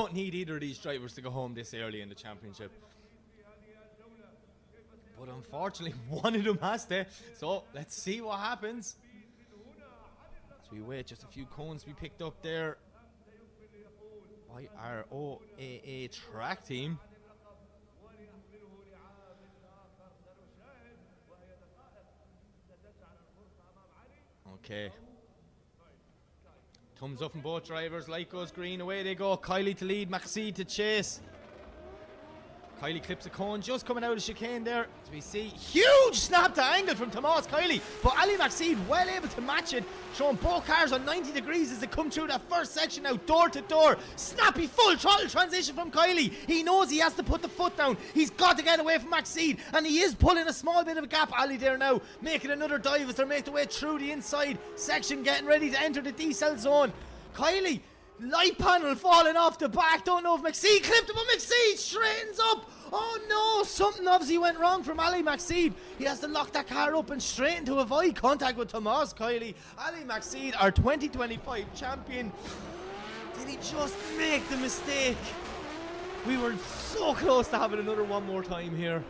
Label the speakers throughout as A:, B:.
A: don't need either of these drivers to go home this early in the championship. But unfortunately, one of them has to. So let's see what happens. As we wait, just a few cones to be picked up there by our OAA track team. Okay. Thumbs up from both drivers. Light goes green. Away they go. Kylie to lead. Maxi to chase. Kylie clips a cone, just coming out of chicane there. As we see, huge snap to angle from Tomas Kylie. But Ali Maxi well able to match it, showing both cars on 90 degrees as they come through that first section now, door to door. Snappy full throttle transition from Kylie. He knows he has to put the foot down. He's got to get away from Maxi, and he is pulling a small bit of a gap. Ali there now, making another dive as they make their way through the inside section, getting ready to enter the decel zone. Kylie, light panel falling off the back. Don't know if Maxi clipped him, but Maxi straightens up. Oh no, something obviously went wrong from Ali Maxi. He has to lock that car up and straighten to avoid contact with Tomas Kylie. Ali Maxi, our 2025 champion. Did he just make the mistake? We were so close to having another one more time here.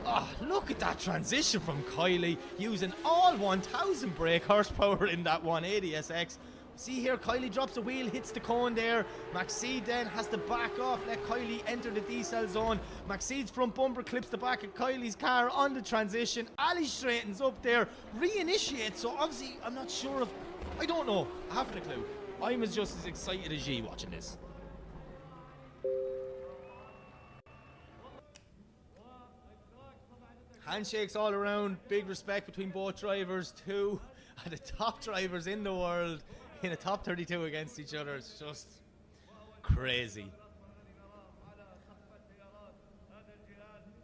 A: Oh, look at that transition from Kylie, using all 1000 brake horsepower in that 180 SX. See here, Kylie drops a wheel, hits the cone there. Maxi then has to back off, let Kylie enter the decel zone. Maxi's front bumper clips the back of Kylie's car on the transition. Ali straightens up there, reinitiates. So obviously, I'm not sure if, I don't know, I haven't a clue. I'm just as excited as you watching this. Handshakes all around, big respect between both drivers. Two of the top drivers in the world in a top 32 against each other. It's just crazy.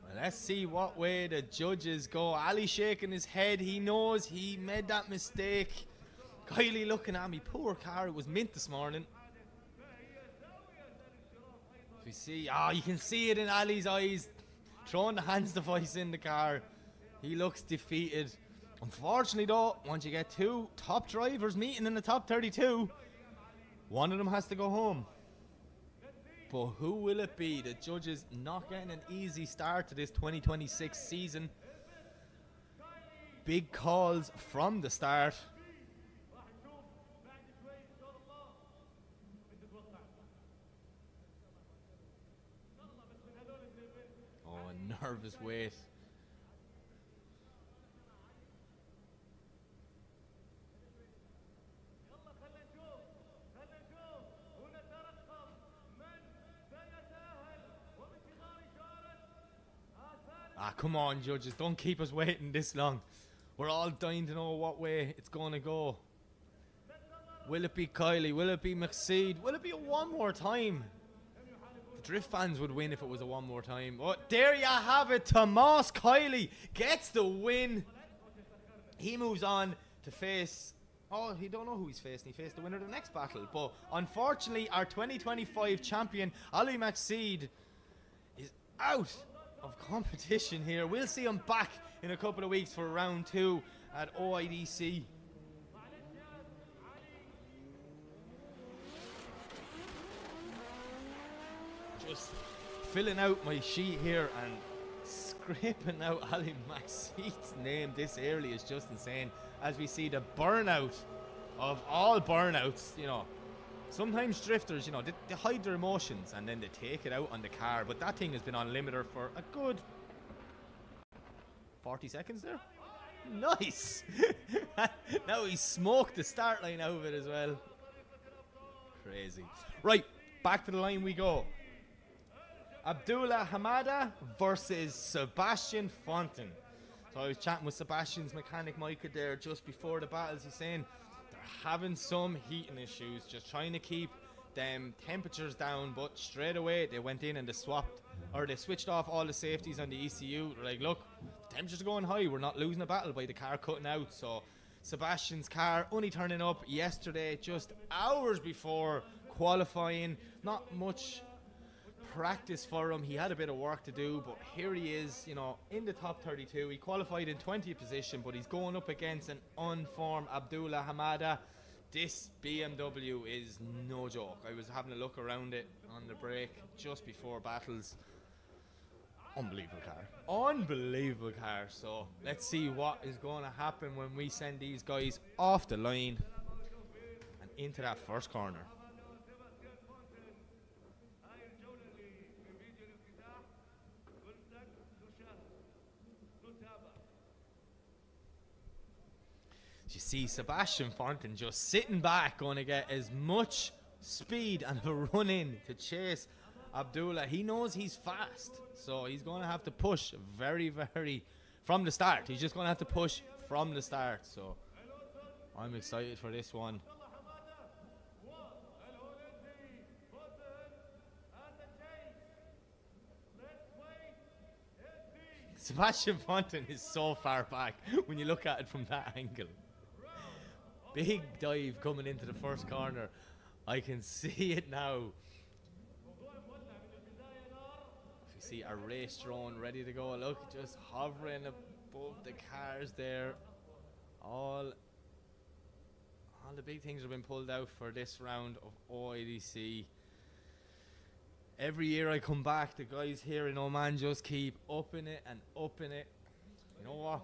A: Well, let's see what way the judges go. Ali shaking his head. He knows he made that mistake. Kylie looking at me. Poor car. It was mint this morning. We see, you can see it in Ali's eyes. Throwing the hands device in the car. He looks defeated. Unfortunately though, once you get two top drivers meeting in the top 32, one of them has to go home. But who will it be? The judges not getting an easy start to this 2026 season. Big calls from the start. Oh, a nervous wait. Come on, judges, don't keep us waiting this long. We're all dying to know what way it's going to go. Will it be Kylie? Will it be Maxi? Will it be a one more time? The Drift fans would win if it was a one more time. Oh, there you have it. Tomas Kylie gets the win. He moves on to face... Oh, he don't know who he's facing. He faced the winner of the next battle. But unfortunately, our 2025 champion, Ali Maxi, is out of competition here. We'll see him back in a couple of weeks for round 2 at OIDC. Just filling out my sheet here and scraping out Ali Maxi's name this early is just insane. As we see the burnout of all burnouts, you know. Sometimes drifters, you know, they hide their emotions and then they take it out on the car. But that thing has been on limiter for a good 40 seconds there. Nice. Now he smoked the start line out of it as well. Crazy. Right, back to the line we go. Abdullah Hamada versus Sebastian Fontton. So I was chatting with Sebastian's mechanic Micah there just before the battles. He's saying they're having some heating issues, just trying to keep them temperatures down, but straight away they went in and they switched off all the safeties on the ECU. They're like, look, the temperatures are going high, we're not losing a battle by the car cutting out. So Sebastian's car only turning up yesterday, just hours before qualifying. Not much practice for him. He had a bit of work to do, but here he is, you know, in the top 32. He qualified in 20th position, but he's going up against an unformed Abdullah Hamada. This BMW is no joke. I was having a look around it on the break just before battles. Unbelievable car. Unbelievable car. So let's see what is going to happen when we send these guys off the line and into that first corner. You see Sebastian Fontton just sitting back, going to get as much speed and a run in to chase Abdullah. He knows he's fast, so he's going to have to push very, very from the start. He's just going to have to push from the start. So I'm excited for this one. Sebastian Fontton is so far back when you look at it from that angle. Big dive coming into the first corner. I can see it now. If you see a race drone ready to go, look, just hovering above the cars there. All the big things have been pulled out for this round of OIDC. Every year I come back, the guys here in Oman just keep upping it and upping it. You know what?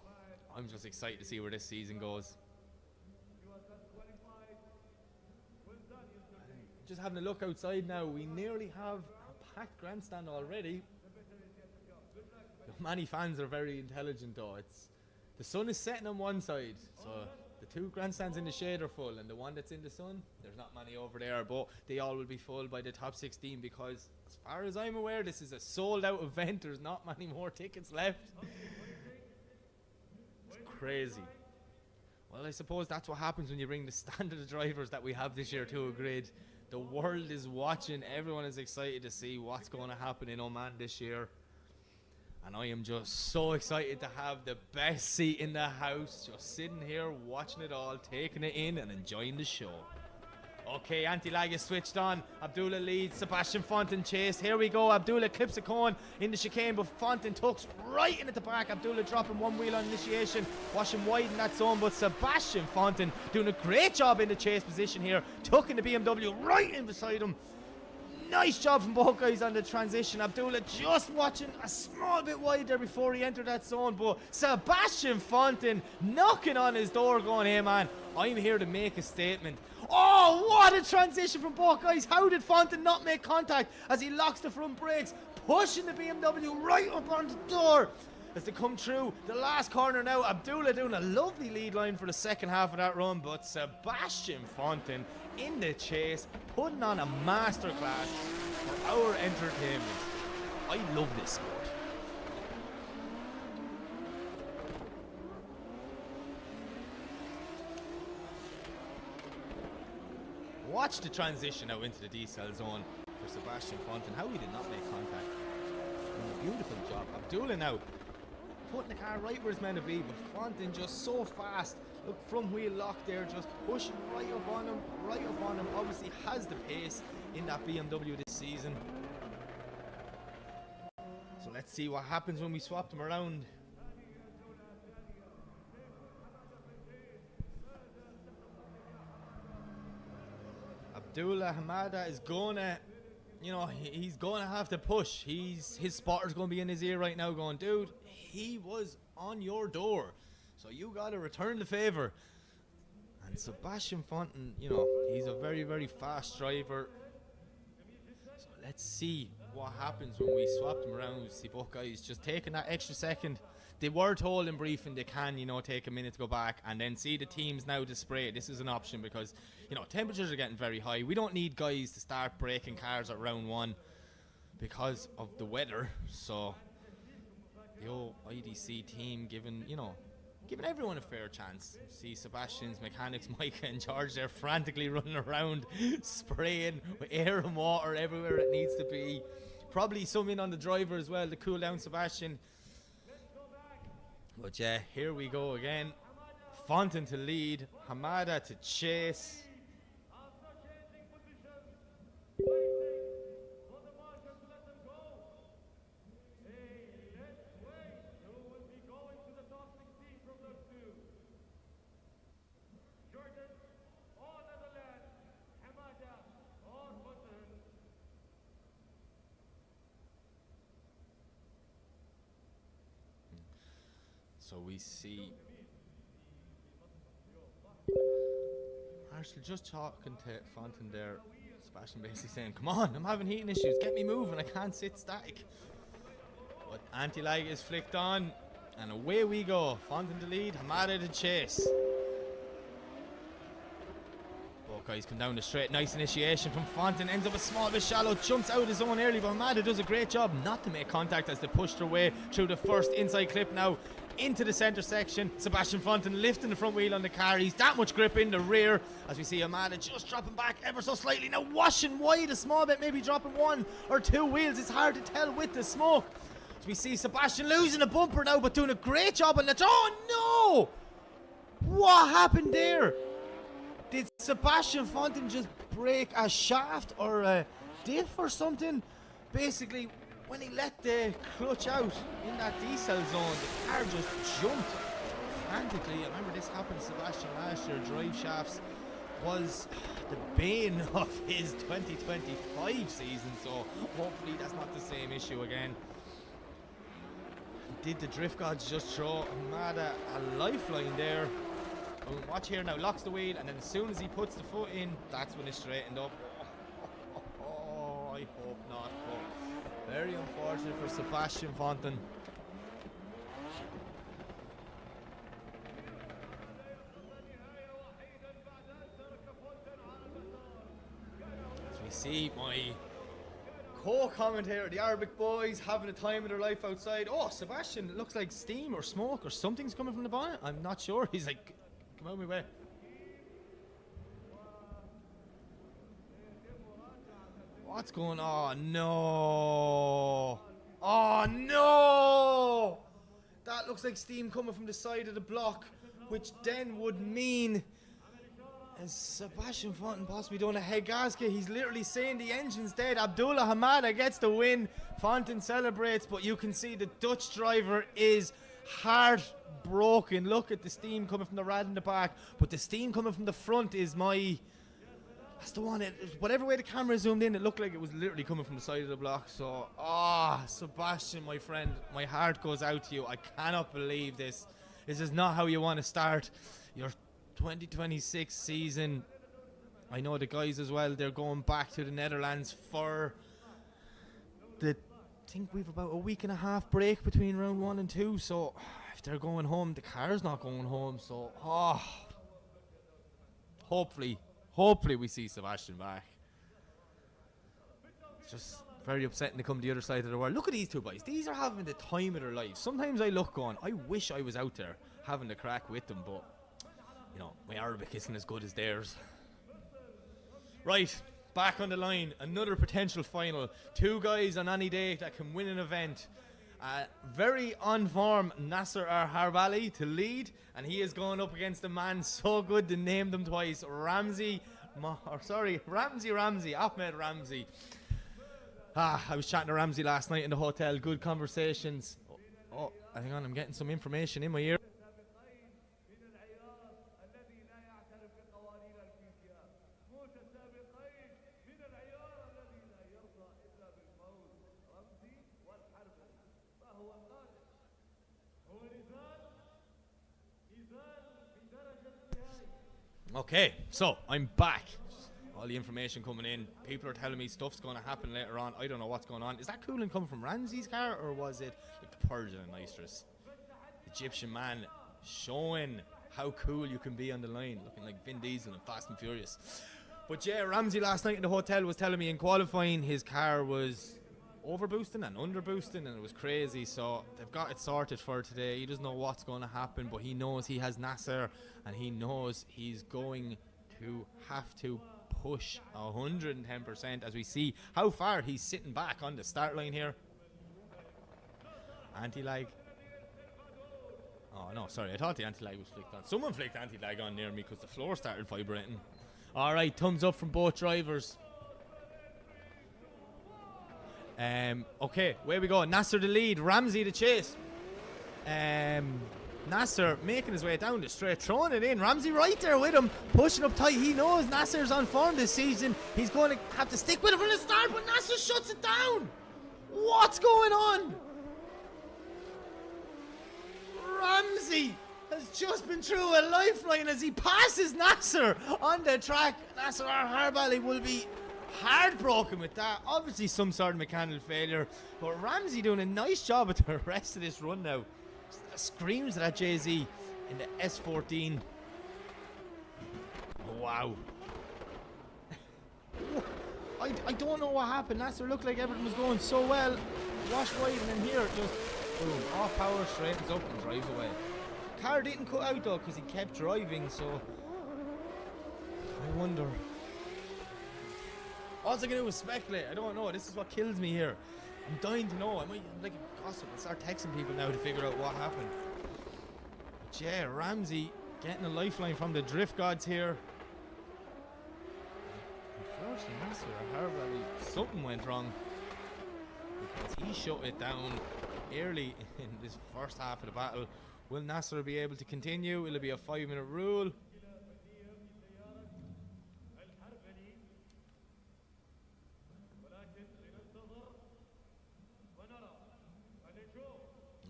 A: I'm just excited to see where this season goes. Just having a look outside now, we nearly have a packed grandstand already. Many fans are very intelligent though. The sun is setting on one side, so the two grandstands in the shade are full, and the one that's in the sun, there's not many over there, but they all will be full by the top 16 because as far as I'm aware, this is a sold out event. There's not many more tickets left. It's crazy. Well, I suppose that's what happens when you bring the standard of drivers that we have this year to a grid. The world is watching. Everyone is excited to see what's going to happen in Oman this year. And I am just so excited to have the best seat in the house. Just sitting here, watching it all, taking it in and enjoying the show. Okay, anti-lag is switched on. Abdullah leads, Sebastian Fontton chased. Here we go, Abdullah clips a cone in the chicane, but Fontton tucks right in at the back. Abdullah dropping one wheel on initiation, washing wide in that zone, but Sebastian Fontton doing a great job in the chase position here, tucking the BMW right in beside him. Nice job from both guys on the transition. Abdullah just watching a small bit wide there before he entered that zone, but Sebastian Fontton knocking on his door going, hey man, I'm here to make a statement. Oh, what a transition from both guys. How did Fontton not make contact as he locks the front brakes, pushing the BMW right up on the door as they come through the last corner now. Abdullah doing a lovely lead line for the second half of that run, but Sebastian Fontton in the chase, putting on a masterclass for our entertainment. I love this sport. Watch the transition now into the decel zone for Sebastian Fontton. How he did not make contact. A beautiful job. Abdullah now putting the car right where it's meant to be, but Fontton just so fast. Look, front wheel lock there, just pushing right up on him, right up on him. Obviously has the pace in that BMW this season. So let's see what happens when we swap them around. Abdullah Hamada is gonna, you know, he's gonna have to push. His spotter's gonna be in his ear right now going, dude, he was on your door, so you gotta return the favor. And Sebastian Fontton, you know, he's a very, very fast driver. So let's see what happens when we swap them around. We see both guys just taking that extra second. They were told in briefing they can, you know, take a minute to go back, and then see the teams now to spray. This is an option because, you know, temperatures are getting very high. We don't need guys to start breaking cars at round one because of the weather. So the old IDC team giving everyone a fair chance. See Sebastian's mechanics, Micah and George, they're frantically running around spraying with air and water everywhere it needs to be. Probably some in on the driver as well to cool down Sebastian. But yeah, here we go again. Fontton to lead, Hamada to chase. So we see Marshall just talking to Fontton there. Sebastian basically saying, come on, I'm having heating issues, get me moving, I can't sit static. But anti-lag is flicked on, and away we go. Fontton to lead, Hamada to chase. Both guys come down the straight, nice initiation from Fontton, ends up a small bit shallow, jumps out his own early, but Hamada does a great job not to make contact as they push their way through the first inside clip now into the centre section. Sebastian Fontton lifting the front wheel on the car. He's that much grip in the rear as we see Hamada just dropping back ever so slightly. Now washing wide a small bit, maybe dropping 1 or 2 wheels. It's hard to tell with the smoke. As we see Sebastian losing a bumper now, but doing a great job on the... Oh no! What happened there? Did Sebastian Fontton just break a shaft or a diff or something? Basically, when he let the clutch out in that decel zone, the car just jumped frantically. I remember this happened to Sebastian last year. Drive shafts was the bane of his 2025 season, so hopefully that's not the same issue again. Did the drift gods just throw Hamada a lifeline there? Well, watch here now, locks the wheel, and then as soon as he puts the foot in, that's when it's straightened up. Oh, I hope not, but very unfortunate for Sebastian Fontton. As we see my co-commentator, the Arabic boys, having a time of their life outside. Oh, Sebastian, it looks like steam or smoke or something's coming from the bonnet. I'm not sure. He's like, come out of my way. What's going on? No. Oh, no. That looks like steam coming from the side of the block, which then would mean Sebastian Fontton possibly doing a head gasket. He's literally saying the engine's dead. Abdullah Hamada gets the win. Fontton celebrates, but you can see the Dutch driver is heartbroken. Look at the steam coming from the rad in the back, but the steam coming from the front is that's the one. Whatever way the camera zoomed in, it looked like it was literally coming from the side of the block. So, Sebastian, my friend, my heart goes out to you. I cannot believe this. This is not how you want to start your 2026 season. I know the guys as well, they're going back to the Netherlands for I think we've about a week and a half break between round 1 and 2, so if they're going home, the car's not going home. So hopefully we see Sebastian back. It's just very upsetting to come to the other side of the world. Look at these two boys. These are having the time of their lives. Sometimes I look going, I wish I was out there having the crack with them, but you know, my Arabic isn't as good as theirs. Right, back on the line, another potential final. Two guys on any day that can win an event. Very on form, Nasser Harali to lead, and he is going up against a man so good to name them twice, Ramsey, Ahmed Ramsey. I was chatting to Ramsey last night in the hotel, good conversations. Oh, hang on, I'm getting some information in my ear. Okay, so I'm back. All the information coming in. People are telling me stuff's going to happen later on. I don't know what's going on. Is that cooling coming from Ramsey's car, or was it like the Purging and nitrous? Egyptian man showing how cool you can be on the line, looking like Vin Diesel and Fast and Furious. But yeah, Ramsey last night in the hotel was telling me in qualifying his car was overboosting and underboosting, and it was crazy. So they've got it sorted for today. He doesn't know what's going to happen, but he knows he has Nasser, and he knows he's going to have to push 110% as we see how far he's sitting back on the start line here. Anti-lag. Oh no, sorry, I thought the anti-lag was flicked on. Someone flicked anti-lag on near me because the floor started vibrating. Alright, thumbs up from both drivers. Okay, where we go. Nasser the lead, Ramsey the chase. Nasser making his way down the straight, throwing it in. Ramsey right there with him, pushing up tight. He knows Nasser's on form this season. He's going to have to stick with it from the start, but Nasser shuts it down. What's going on? Ramsey has just been through a lifeline as he passes Nasser on the track. Nasser Harali will be heartbroken with that. Obviously some sort of mechanical failure, but Ramsey doing a nice job at the rest of this run now. Screams at that Jay-Z in the S14. Oh, wow. I don't know what happened. Nasser looked like everything was going so well. Washed wide, and then here just boom, off power, straightens up and drives away. Car didn't cut out though because he kept driving, so I wonder. All I can do is speculate. I don't know. This is what kills me here. I'm dying to know. I might like a gossip and start texting people now to figure out what happened. But yeah, Ramsey getting a lifeline from the drift gods here. Unfortunately, Nasser Harali, something went wrong because he shut it down early in this first half of the battle. Will Nasser be able to continue? Will it be a 5-minute rule?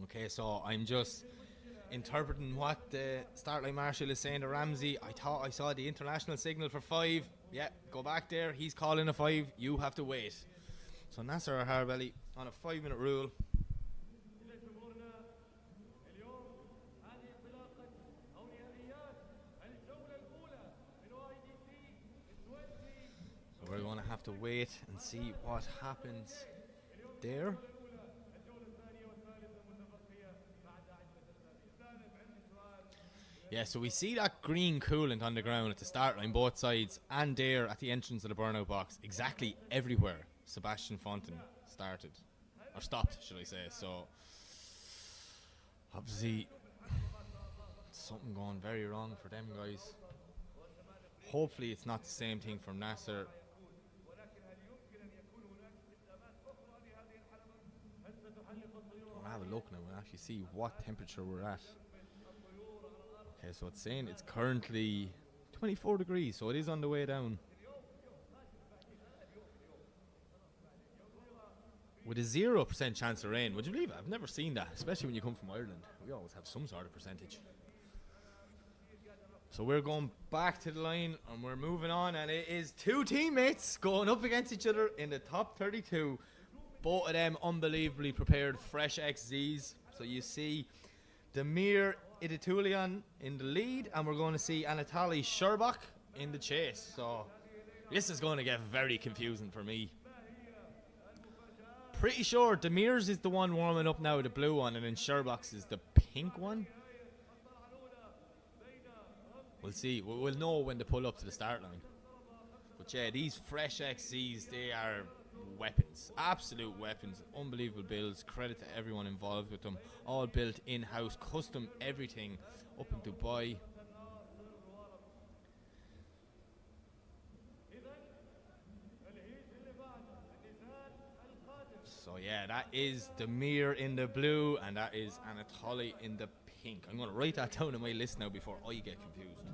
A: Okay, so I'm just interpreting what the start line marshal is saying to Ramsey. I thought I saw the international signal for 5. Yeah, go back there. He's calling a 5. You have to wait. So Nasser Harali on a 5-minute rule. So we're going to have to wait and see what happens there. Yeah, so we see that green coolant on the ground at the start line, both sides, and there at the entrance of the burnout box, exactly everywhere Sebastian Fontton started, or stopped, should I say. So, obviously, something going very wrong for them guys. Hopefully it's not the same thing from Nasser. I'll have a look now and actually see what temperature we're at. Okay, so it's saying it's currently 24 degrees, so it is on the way down. With a 0% chance of rain. Would you believe it? I've never seen that, especially when you come from Ireland. We always have some sort of percentage. So we're going back to the line and we're moving on, and it is 2 teammates going up against each other in the top 32. Both of them unbelievably prepared, fresh XZs. So you see Demir Idulion in the lead, and we're going to see Anatoly Sherbach in the chase. So this is going to get very confusing for me. Pretty sure Demir's is the one warming up now, the blue one, and then Sherbach's is the pink one. We'll see. We'll know when they pull up to the start line. But yeah, these fresh XZs, they are weapons, absolute weapons, unbelievable builds. Credit to everyone involved with them. All built in-house, custom everything up in Dubai. So yeah, that is Demir in the blue and that is Anatoly in the pink. I'm going to write that down on my list now before I get confused.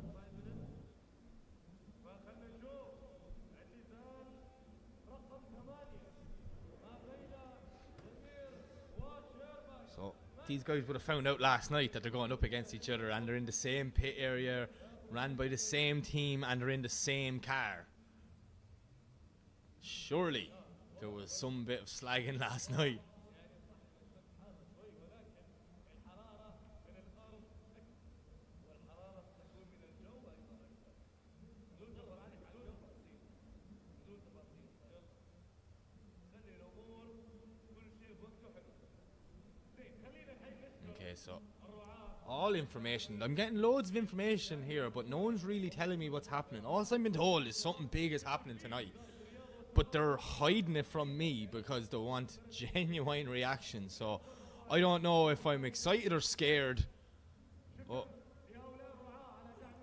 A: These guys would have found out last night that they're going up against each other and they're in the same pit area, ran by the same team, and they're in the same car. Surely there was some bit of slagging last night. So all information, I'm getting loads of information here, but no one's really telling me what's happening. All I've been told is something big is happening tonight, but they're hiding it from me because they want genuine reaction. So I don't know if I'm excited or scared, but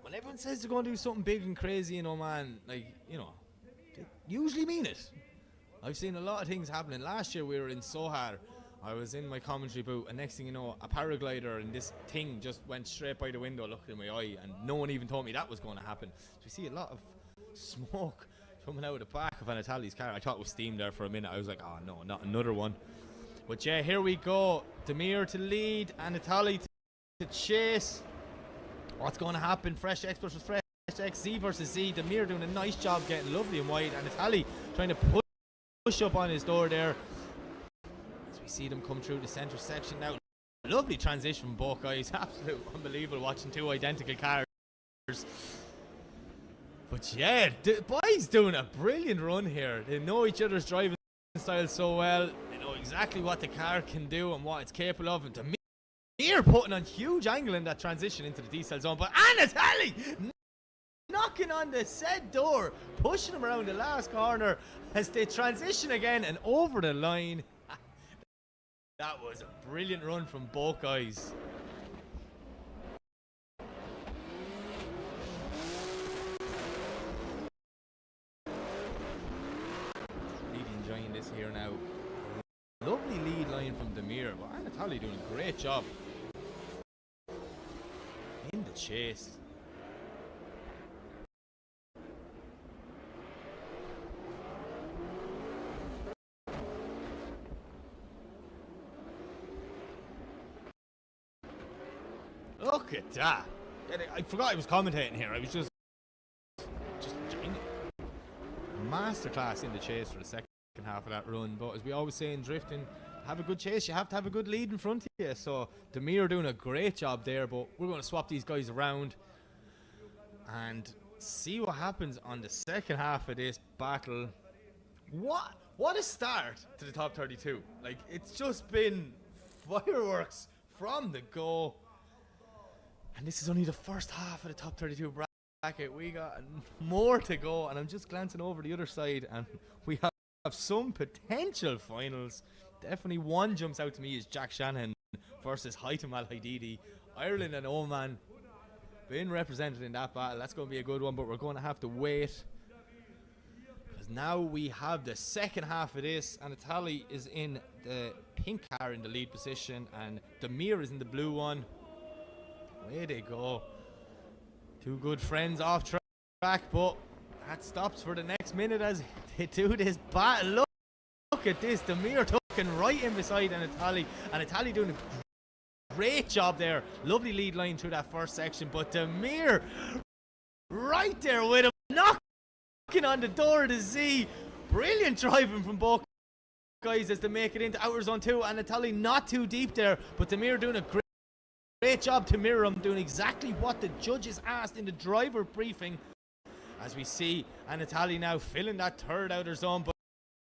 A: when everyone says they're going to do something big and crazy in Oman, like, you know, they usually mean it. I've seen a lot of things happening. Last year we were in Sohar. I was in my commentary booth, and next thing you know, a paraglider and this thing just went straight by the window, looked in my eye, and no one even told me that was going to happen. So we see a lot of smoke coming out of the back of Anatoly's car. I thought it was steam there for a minute. I was like, oh no, not another one. But yeah, here we go. Demir to lead, Anatoly to chase. What's going to happen? Fresh X versus Fresh X, Z versus Z. Demir doing a nice job getting lovely and wide, and it's Ali trying to push up on his door there. As we see them come through the centre section now. Lovely transition from both guys. Absolute unbelievable watching two identical cars. But yeah, the boys doing a brilliant run here. They know each other's driving style so well. They know exactly what the car can do and what it's capable of. And Demir putting on huge angle in that transition into the decel zone. But Anatoly knocking on the said door, pushing him around the last corner as they transition again and over the line. That was a brilliant run from both guys. Really enjoying this here now. Lovely lead line from Demir, but Anatoly doing a great job in the chase. Look at that. I forgot I was commentating here. I was just enjoying it. Masterclass in the chase for the second half of that run. But as we always say in drifting, have a good chase, you have to have a good lead in front of you. So Demir doing a great job there, but we're going to swap these guys around and see what happens on the second half of this battle. What a start to the top 32. Like, it's just been fireworks from the go. And this is only the first half of the top 32 bracket. We got more to go, and I'm just glancing over the other side, and we have some potential finals. Definitely one jumps out to me is Jack Shanahan versus Al-Haididi. Ireland and Oman being represented in that battle. That's going to be a good one, but we're going to have to wait, because now we have the second half of this. Anatoly is in the pink car in the lead position, and Demir is in the blue one. Way they go. Two good friends off track, but that stops for the next minute as they do this battle. Look at this. Demir tucking right in beside Anatoly. Anatoly doing a great job there. Lovely lead line through that first section, but Demir right there with him, knocking on the door of the Z. Brilliant driving from both guys as they make it into outer zone 2. Anatoly not too deep there, but Demir doing a great job to mirror him, doing exactly what the judges asked in the driver briefing. As we see Anatoly now filling that third outer zone,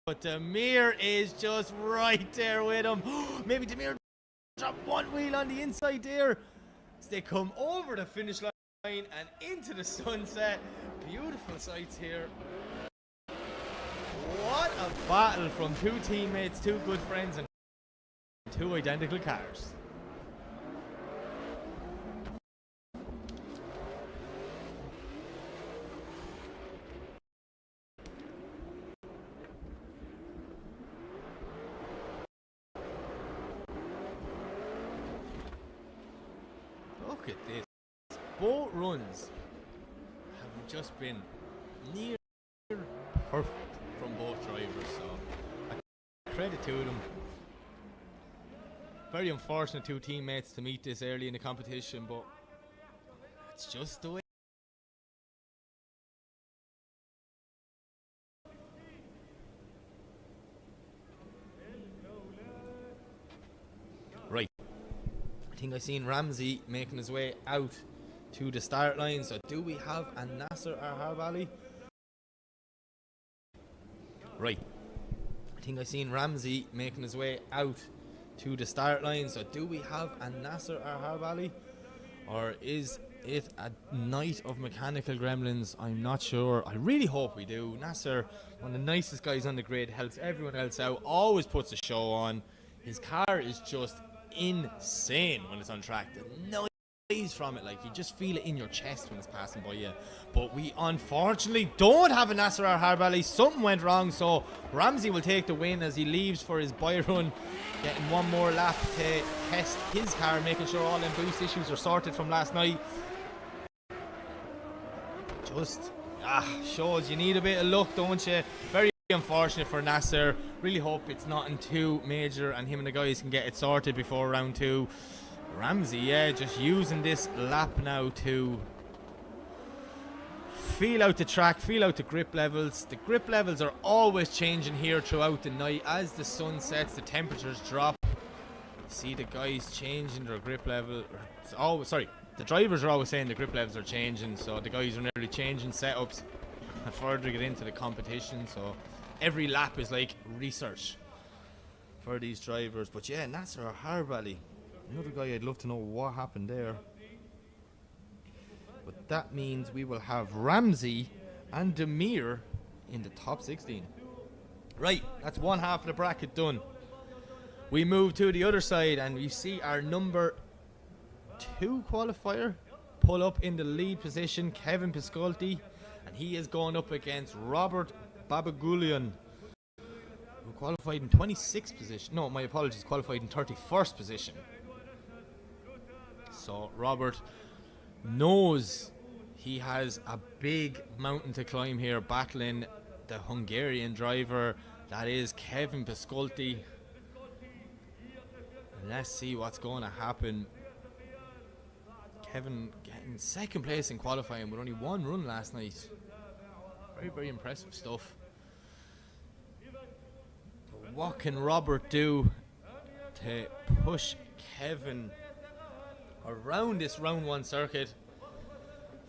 A: but Demir is just right there with him. Maybe Demir drop one wheel on the inside there as they come over the finish line and into the sunset. Beautiful sights here. What a battle from two teammates, two good friends, and two identical cars. Look at this. Both runs have just been near perfect from both drivers, so credit to them. Very unfortunate two teammates to meet this early in the competition, but it's just the way. Right. I think I seen Ramsey making his way out to the start line. So do we have a Nasser or Harali? Right. I think I seen Ramsey making his way out to the start line. So do we have a Nasser or Harali? Or is it a night of mechanical gremlins? I'm not sure. I really hope we do. Nasser, one of the nicest guys on the grid, helps everyone else out, always puts a show on. His car is just insane when it's on track. The noise from it, like, you just feel it in your chest when it's passing by you. But we unfortunately don't have a Nasser or Harali. Something went wrong, so Ramsey will take the win as he leaves for his buy run, getting one more lap to test his car, making sure all them boost issues are sorted from last night. Just shows you need a bit of luck, don't you? Very unfortunate for Nasser. Really hope it's nothing too major and him and the guys can get it sorted before round 2. Ramsey, yeah, just using this lap now to feel out the track, feel out the grip levels. The grip levels are always changing here throughout the night. As the sun sets, the temperatures drop. See the guys changing their grip level. The drivers are always saying the grip levels are changing, so the guys are nearly changing setups and further get into the competition. So every lap is like research for these drivers. But yeah, Nasser Harali, another guy I'd love to know what happened there. But that means we will have Ramsey and Demir in the top 16. Right, that's one half of the bracket done. We move to the other side and we see our number 2 qualifier pull up in the lead position, Kevin Pisculti, and he is going up against Robert Babagulian, who qualified in 26th position. No, my apologies, qualified in 31st position. So Robert knows he has a big mountain to climb here, battling the Hungarian driver that is Kevin Pisculti. Let's see what's going to happen. Kevin getting second place in qualifying with only one run last night. Very, very impressive stuff. But what can Robert do to push Kevin around this round 1 circuit?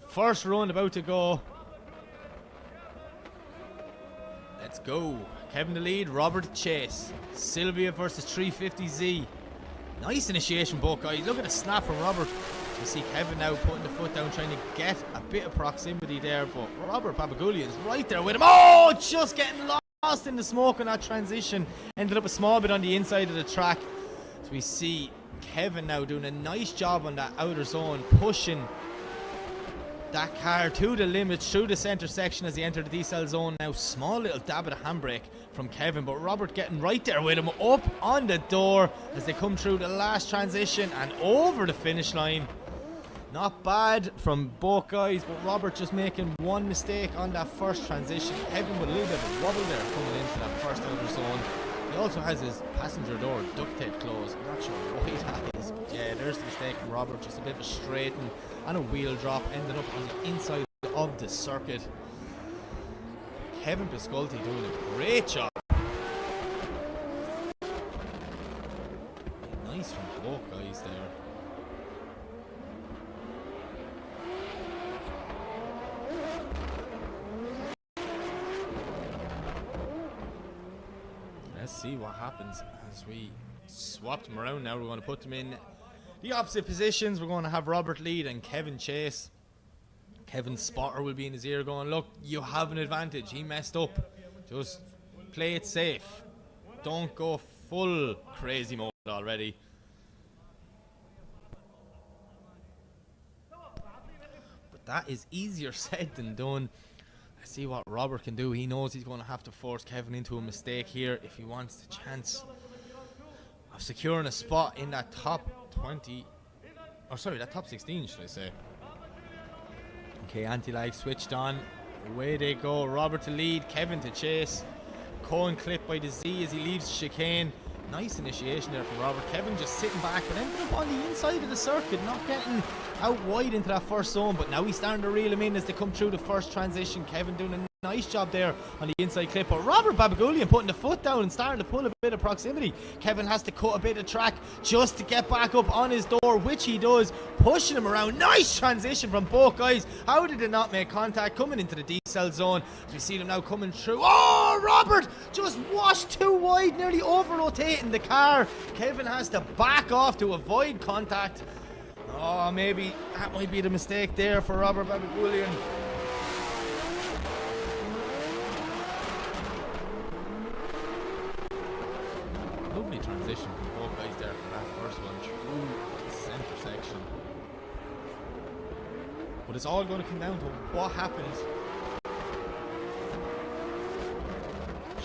A: First run about to go. Let's go. Kevin the lead, Robert the chase. Sylvia versus 350Z. Nice initiation, both guys. Look at the snap from Robert. You see Kevin now putting the foot down, trying to get a bit of proximity there, but Robert Babagulian's right there with him. Oh, just getting lost in the smoke on that transition. Ended up a small bit on the inside of the track. So we see Kevin now doing a nice job on that outer zone, pushing that car to the limits through the centre section as he entered the decel zone. Now small little dab of the handbrake from Kevin, but Robert getting right there with him, up on the door as they come through the last transition and over the finish line. Not bad from both guys, but Robert just making one mistake on that first transition. Kevin with a little bit of a wobble there coming into that first outer zone. He also has his passenger door duct tape closed. I'm not sure why that is, but yeah, there's the mistake from Robert. Just a bit of a straighten and a wheel drop, ended up on the inside of the circuit. Kevin Pisculti doing a great job. Nice from both guys there. Let's see what happens as we swap them around now. We're going to put them in the opposite positions. We're going to have Robert lead and Kevin chase. Kevin's spotter will be in his ear going, look, you have an advantage. He messed up. Just play it safe. Don't go full crazy mode already. But that is easier said than done. See what Robert can do. He knows he's going to have to force Kevin into a mistake here if he wants the chance of securing a spot in that top 20, or sorry, that top 16 should I say. Okay, anti-lag switched on, away they go. Robert to lead, Kevin to chase. Cohen clipped by the Z as he leaves chicane. Nice initiation there from Robert. Kevin just sitting back, but ended up on the inside of the circuit, not getting out wide into that first zone, but now he's starting to reel him in as they come through the first transition. Kevin doing a nice job there on the inside clip, but Robert Babagulian putting the foot down and starting to pull a bit of proximity. Kevin has to cut a bit of track just to get back up on his door, which he does, pushing him around. Nice transition from both guys. How did it not make contact coming into the decel zone as we see them now coming through? Oh, Robert just washed too wide, nearly over rotating the car. Kevin has to back off to avoid contact. Oh, maybe that might be the mistake there for Robert Babagulian. Lovely transition from both guys there for that first one through the centre section. But it's all going to come down to what happens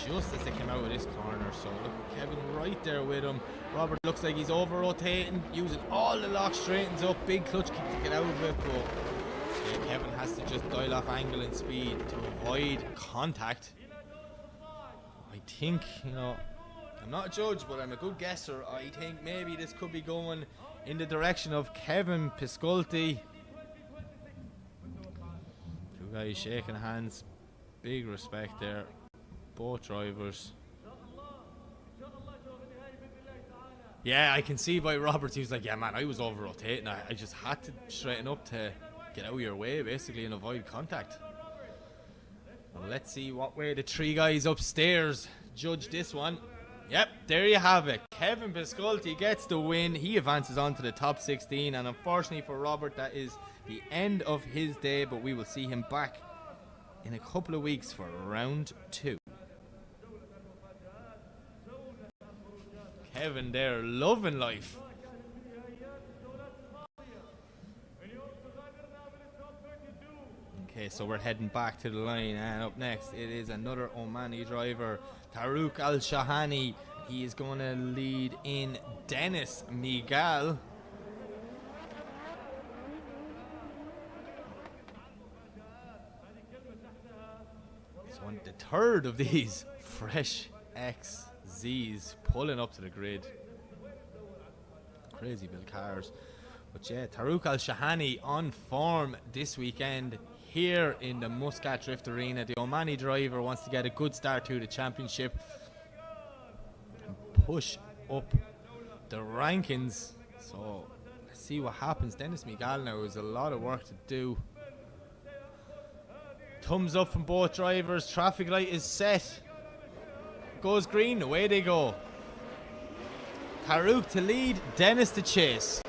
A: just as they came out of this corner. So look, Kevin right there with him. Robert looks like he's over rotating, using all the lock straightens up, big clutch kick to get out of it, but yeah, Kevin has to just dial off angle and speed to avoid contact. I think, you know, I'm not a judge, but I'm a good guesser. I think maybe this could be going in the direction of Kevin Pisculti. Two guys shaking hands. Big respect there. Both drivers. Yeah, I can see by Roberts, he was like, yeah man, I was over rotating. I just had to straighten up to get out of your way basically and avoid contact. Well, let's see what way the three guys upstairs judge this one. Yep, there you have it. Kevin Pisculti gets the win. He advances on to the top 16, and unfortunately for Robert, that is the end of his day, but we will see him back in a couple of weeks for round 2. Kevin there, loving life. Okay, so we're heading back to the line, and up next it is another Omani driver, Tarouk Al-Shahani. He is going to lead in Dennis Miguel. So on the third of these fresh XZs pulling up to the grid. Crazy build cars. But yeah, Tarouk Al-Shahani on form this weekend here in the Muscat Drift Arena. The Omani driver wants to get a good start to the championship and push up the rankings. So let's see what happens. Dennis Miguel now has a lot of work to do. Thumbs up from both drivers. Traffic light is set. Goes green, away they go. Tarouk to lead, Dennis to chase.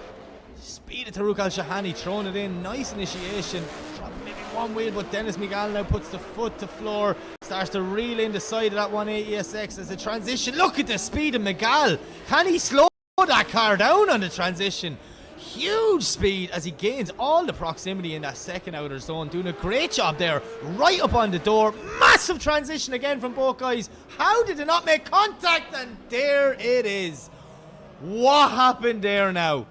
A: Speed of Tarouk Al-Shahani, throwing it in. Nice initiation. Dropping maybe one wheel, but Dennis Miguel now puts the foot to floor. Starts to reel in the side of that 180 SX as a transition. Look at the speed of Miguel. Can he slow that car down on the transition? Huge speed as he gains all the proximity in that second outer zone. Doing a great job there. Right up on the door. Massive transition again from both guys. How did they not make contact? And there it is. What happened there now?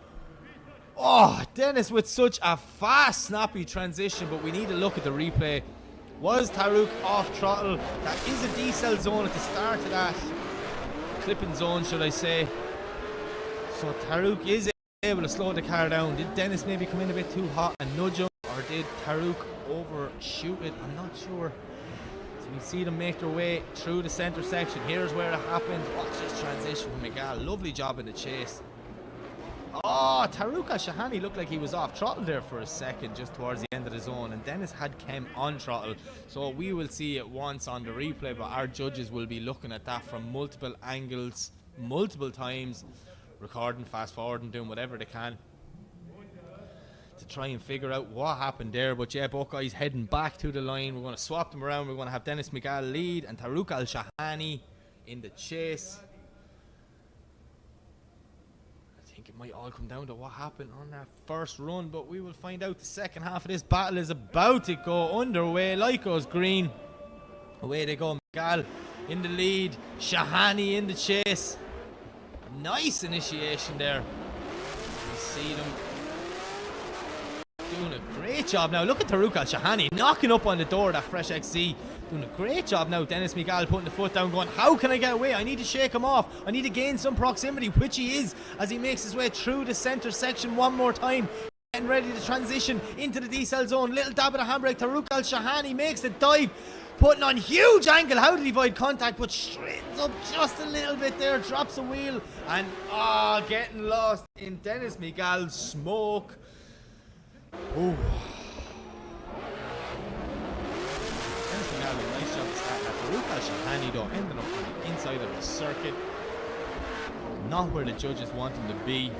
A: Oh, Dennis with such a fast, snappy transition, but we need to look at the replay. Was Tarouk off throttle? That is a decel zone at the start of that clipping zone, should I say. So Tarouk is able to slow the car down. Did Dennis maybe come in a bit too hot and nudge him, or did Tarouk overshoot it? I'm not sure. So we see them make their way through the centre section. Here's where it happens. Watch this transition from Miguel. Lovely job in the chase. Oh, Tarouk Al-Shahani looked like he was off throttle there for a second just towards the end of the zone, and Dennis had came on throttle. So we will see it once on the replay, but our judges will be looking at that from multiple angles, multiple times, recording, fast forwarding, doing whatever they can to try and figure out what happened there. But yeah, both guys heading back to the line. We're going to swap them around. We're going to have Dennis Miguel lead and Tarouk Al-Shahani in the chase. It might all come down to what happened on that first run, but we will find out. The second half of this battle is about to go underway. Light goes green. Away they go. Miguel in the lead. Shahani in the chase. Nice initiation there. We see them doing a great job now. Look at Tarouk Al-Shahani knocking up on the door of that fresh XC. Doing a great job now. Dennis Miguel putting the foot down, going, how can I get away? I need to shake him off. I need to gain some proximity, which he is as he makes his way through the centre section one more time. Getting ready to transition into the decel zone. Little dab of the handbrake. Tarouk Al-Shahani makes the dive, putting on huge angle. How did he avoid contact? But straightens up just a little bit there. Drops a wheel and getting lost in Dennis Miguel's smoke. Ooh. Nice job to start that. Tarouk Al-Shahani though ending up on the inside of the circuit. Not where the judges want him to be.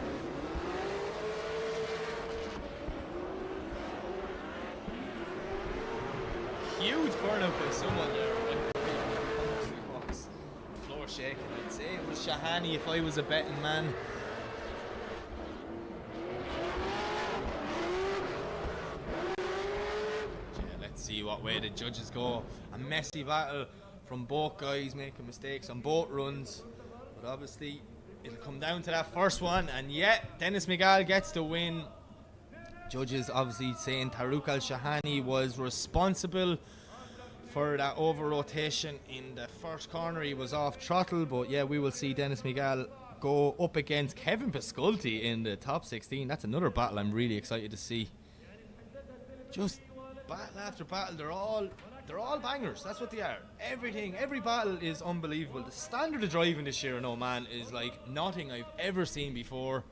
A: Huge burnout by someone there. Floor shaking. I'd say it was Shahani if I was a betting man. See what way the judges go. A messy battle from both guys, making mistakes on both runs, but obviously it'll come down to that first one, and yet Dennis Miguel gets the win. Judges obviously saying Tarouk Al-Shahani was responsible for that over rotation in the first corner. He was off throttle, but yeah, we will see Dennis Miguel go up against Kevin Pisculti in the top 16. That's another battle I'm really excited to see. Just battle after battle, they're all bangers. That's what they are. Every battle is unbelievable. The standard of driving this year in Oman is like nothing I've ever seen before.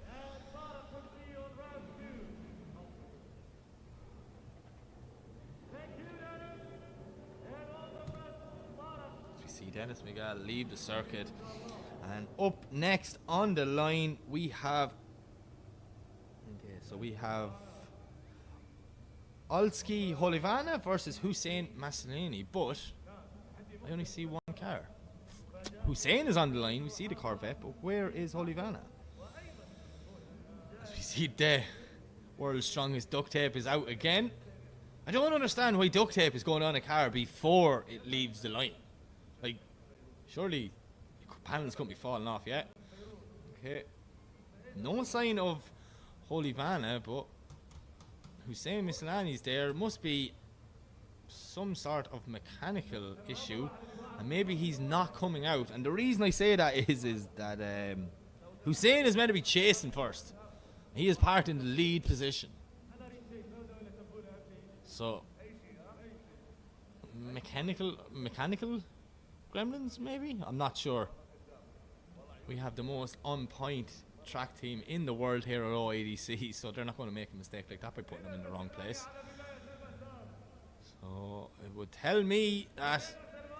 A: We see Dennis Miguel leave the circuit, and up next on the line we have Olski Holivana versus Hussein Miscellanei, but I only see one car. Hussein is on the line, we see the Corvette, but where is Holivana? As we see the world's strongest duct tape is out again. I don't understand why duct tape is going on a car before it leaves the line. Like, surely panels couldn't be falling off yet. Okay. No sign of Holivana, but Hussein Miscellanei's there. Must be some sort of mechanical issue, and maybe he's not coming out. And the reason I say that is that Hussein is meant to be chasing first. He is parked in the lead position. So mechanical gremlins, maybe? I'm not sure. We have the most on-point track team in the world here at OADC, so they're not going to make a mistake like that by putting them in the wrong place. So it would tell me that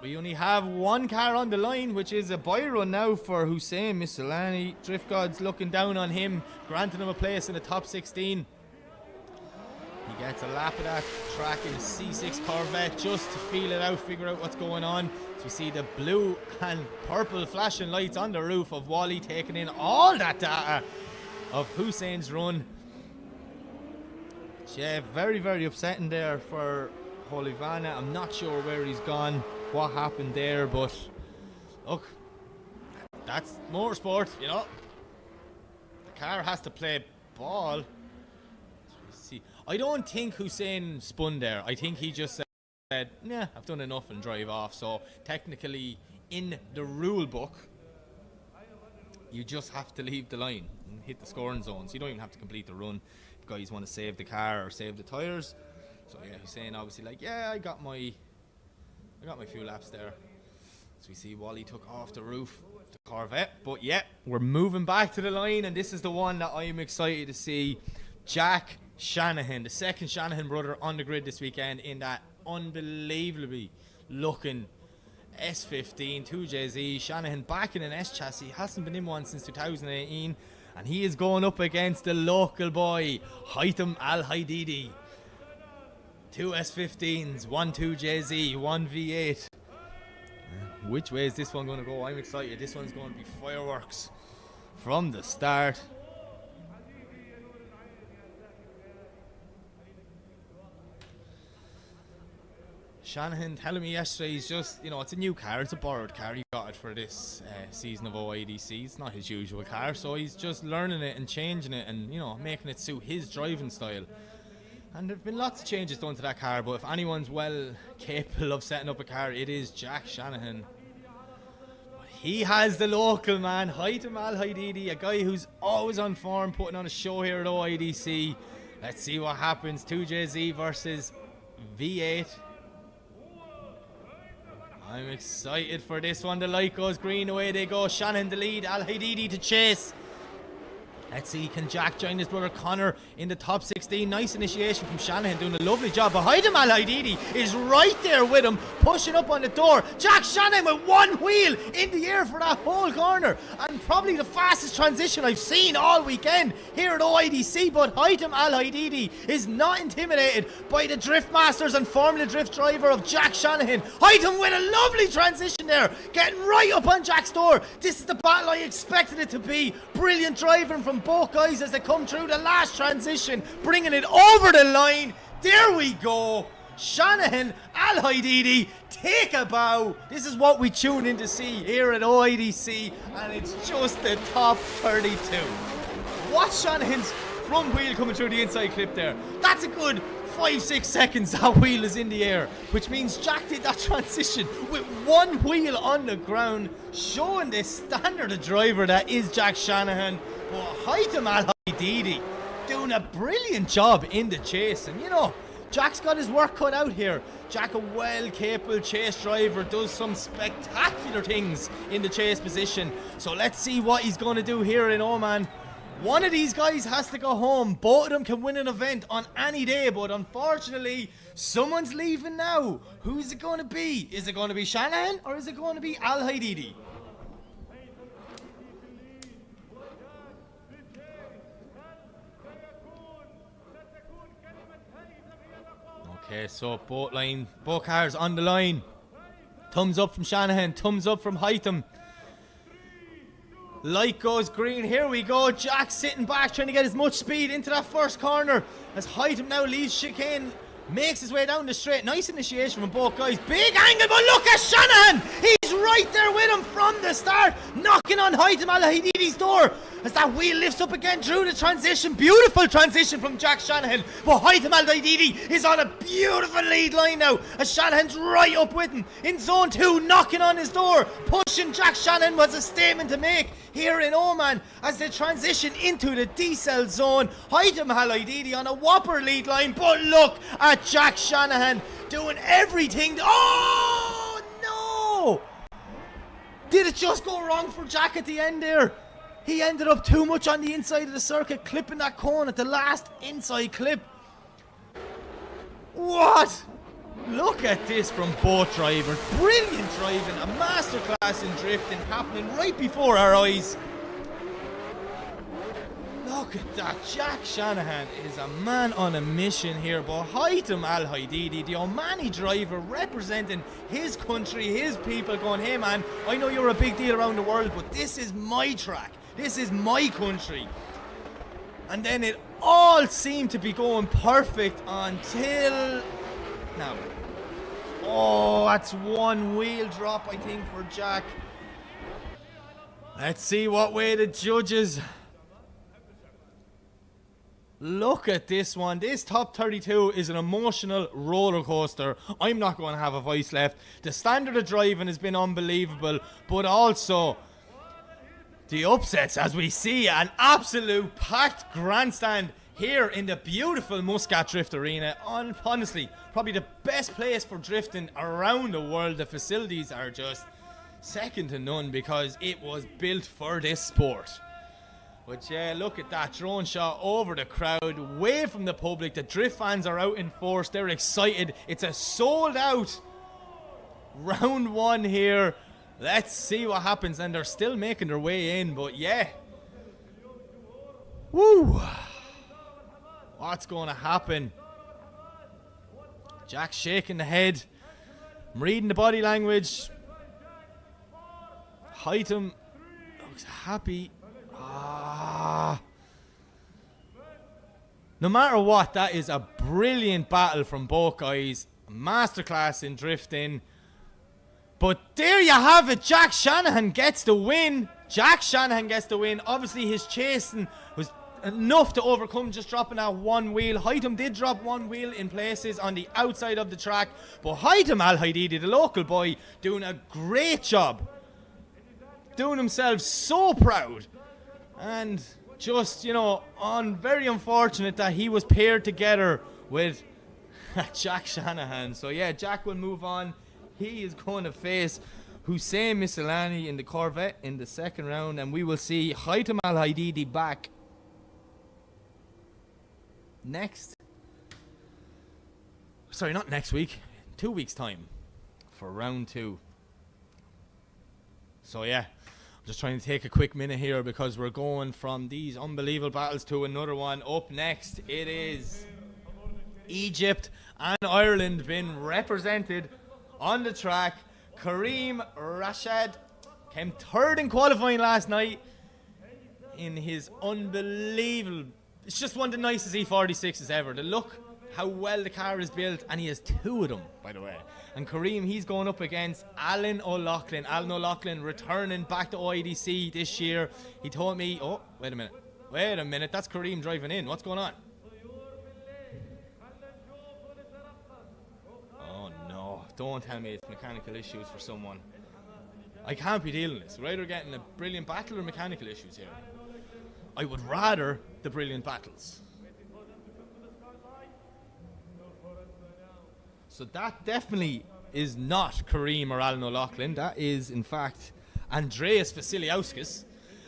A: we only have one car on the line, which is a buy run now for Hussein Miscellanei. Drift Gods looking down on him, granting him a place in the top 16. He gets a lap of that track in a C6 Corvette just to feel it out, figure out what's going on. So we see the blue and purple flashing lights on the roof of Wally, taking in all that data of Hussein's run. Yeah, very, very upsetting there for Holivana. I'm not sure where he's gone, what happened there, but look, that's motorsport, you know. The car has to play ball. I don't think Hussein spun there. I think he just said, yeah, I've done enough and drive off. So technically in the rule book, you just have to leave the line and hit the scoring zones. You don't even have to complete the run if guys want to save the car or save the tyres. So yeah, Hussein obviously like, yeah, I got my few laps there. So we see Wally took off the roof of the Corvette. But yeah, we're moving back to the line, and this is the one that I'm excited to see. Jack Shanahan, the second Shanahan brother on the grid this weekend in that unbelievably looking S15 2JZ. Shanahan back in an S chassis, hasn't been in one since 2018, and he is going up against the local boy Haitham Al-Haididi. Two S15s, one 2JZ, one V8. Which way is this one going to go? I'm excited. This one's going to be fireworks from the start. Shanahan telling me yesterday he's just, you know, it's a new car, it's a borrowed car. He got it for this season of OADC. It's not his usual car, so he's just learning it and changing it and, you know, making it suit his driving style. And there have been lots of changes done to that car, but if anyone's well capable of setting up a car, it is Jack Shanahan. But he has the local man, Haitham Al-Haididi, a guy who's always on form, putting on a show here at OADC. Let's see what happens. 2JZ versus V8. I'm excited for this one. The light goes green, away they go. Shanahan the lead, Al-Haididi to chase. Let's see, can Jack join his brother Connor in the top 16? Nice initiation from Shanahan, doing a lovely job. Behind him, Al-Haididi is right there with him, pushing up on the door. Jack Shanahan with one wheel in the air for that whole corner. And probably the fastest transition I've seen all weekend here at OIDC. But Haitham Al-Haididi is not intimidated by the drift masters and Formula Drift driver of Jack Shanahan. Haitham with a lovely transition there, getting right up on Jack's door. This is the battle I expected it to be. Brilliant driving from both guys as they come through the last transition, bringing it over the line. There we go. Shanahan, Al-Haididi, take a bow. This is what we tune in to see here at OIDC, and it's just the top 32. Watch Shanahan's front wheel coming through the inside clip there. That's a good 5-6 seconds that wheel is in the air, which means Jack did that transition with one wheel on the ground, showing the standard of driver that is Jack Shanahan. But Haitham Al-Haididi doing a brilliant job in the chase, and you know, Jack's got his work cut out here. Jack, a well capable chase driver, does some spectacular things in the chase position. So let's see what he's going to do here in Oman. One of these guys has to go home. Both of them can win an event on any day, but unfortunately, someone's leaving now. Who's it going to be? Is it going to be Shanahan or is it going to be Al-Haididi? Okay, so both cars on the line. Thumbs up from Shanahan, thumbs up from Haitham. Light goes green. Here we go. Jack sitting back, trying to get as much speed into that first corner as Haitham now leaves chicane, makes his way down the straight. Nice initiation from both guys. Big angle, but look at Shanahan. He's right there with him from the start, knocking on Haitham Al-Haididi's door as that wheel lifts up again through the transition. Beautiful transition from Jack Shanahan, but Haitham Al-Haididi is on a beautiful lead line now as Shanahan's right up with him in zone 2, knocking on his door. Pushing Jack Shanahan was a statement to make here in Oman as they transition into the D-cell zone. Haitham Al-Haididi on a whopper lead line, but look at Jack Shanahan doing everything. Oh no! Did it just go wrong for Jack at the end there? He ended up too much on the inside of the circuit, clipping that cone at the last inside clip. What? Look at this from both drivers. Brilliant driving, a masterclass in drifting happening right before our eyes. Look at that. Jack Shanahan is a man on a mission here. But Haitham Al-Haididi, the Omani driver, representing his country, his people, going, hey man, I know you're a big deal around the world, but this is my track. This is my country. And then it all seemed to be going perfect until now. Oh, that's one wheel drop, I think, for Jack. Let's see what way the judges. Look at this one. This top 32 is an emotional roller coaster. I'm not going to have a voice left. The standard of driving has been unbelievable, but also the upsets, as we see an absolute packed grandstand here in the beautiful Muscat Drift Arena. Honestly, probably the best place for drifting around the world. The facilities are just second to none because it was built for this sport. But yeah, look at that drone shot over the crowd, away from the public. The drift fans are out in force. They're excited. It's a sold out round one here. Let's see what happens. And they're still making their way in. But yeah. Woo. What's going to happen? Jack's shaking the head. I'm reading the body language. Haitham looks happy. No matter what, that is a brilliant battle from both guys. Masterclass in drifting. But there you have it. Jack Shanahan gets the win. Jack Shanahan gets the win. Obviously his chasing was enough to overcome just dropping that one wheel. Haitham did drop one wheel in places on the outside of the track. But Haitham Al-Haididi, the local boy, doing a great job. Doing himself so proud. And just, you know, very unfortunate that he was paired together with Jack Shanahan. So yeah, Jack will move on. He is going to face Hussein Miscellanei in the Corvette in the second round. And we will see Haitham Al-Haididi back next. Sorry, not next week. 2 weeks' time for round 2. So yeah. Just trying to take a quick minute here because we're going from these unbelievable battles to another one. Up next, it is Egypt and Ireland being represented on the track. Kareem Rashed came third in qualifying last night in his unbelievable... It's just one of the nicest E46s ever. The look, how well the car is built, and he has 2 of them, by the way. And Kareem, he's going up against Alan O'Loughlin. Alan O'Loughlin returning back to IDC this year. He told me, oh, wait a minute, that's Kareem driving in. What's going on? don't tell me it's mechanical issues for someone. I can't be dealing with this. We're either getting a brilliant battle or mechanical issues here. I would rather the brilliant battles. So that definitely is not Kareem or Alan O'Loughlin. That is, in fact, Andreas Vasilioskis.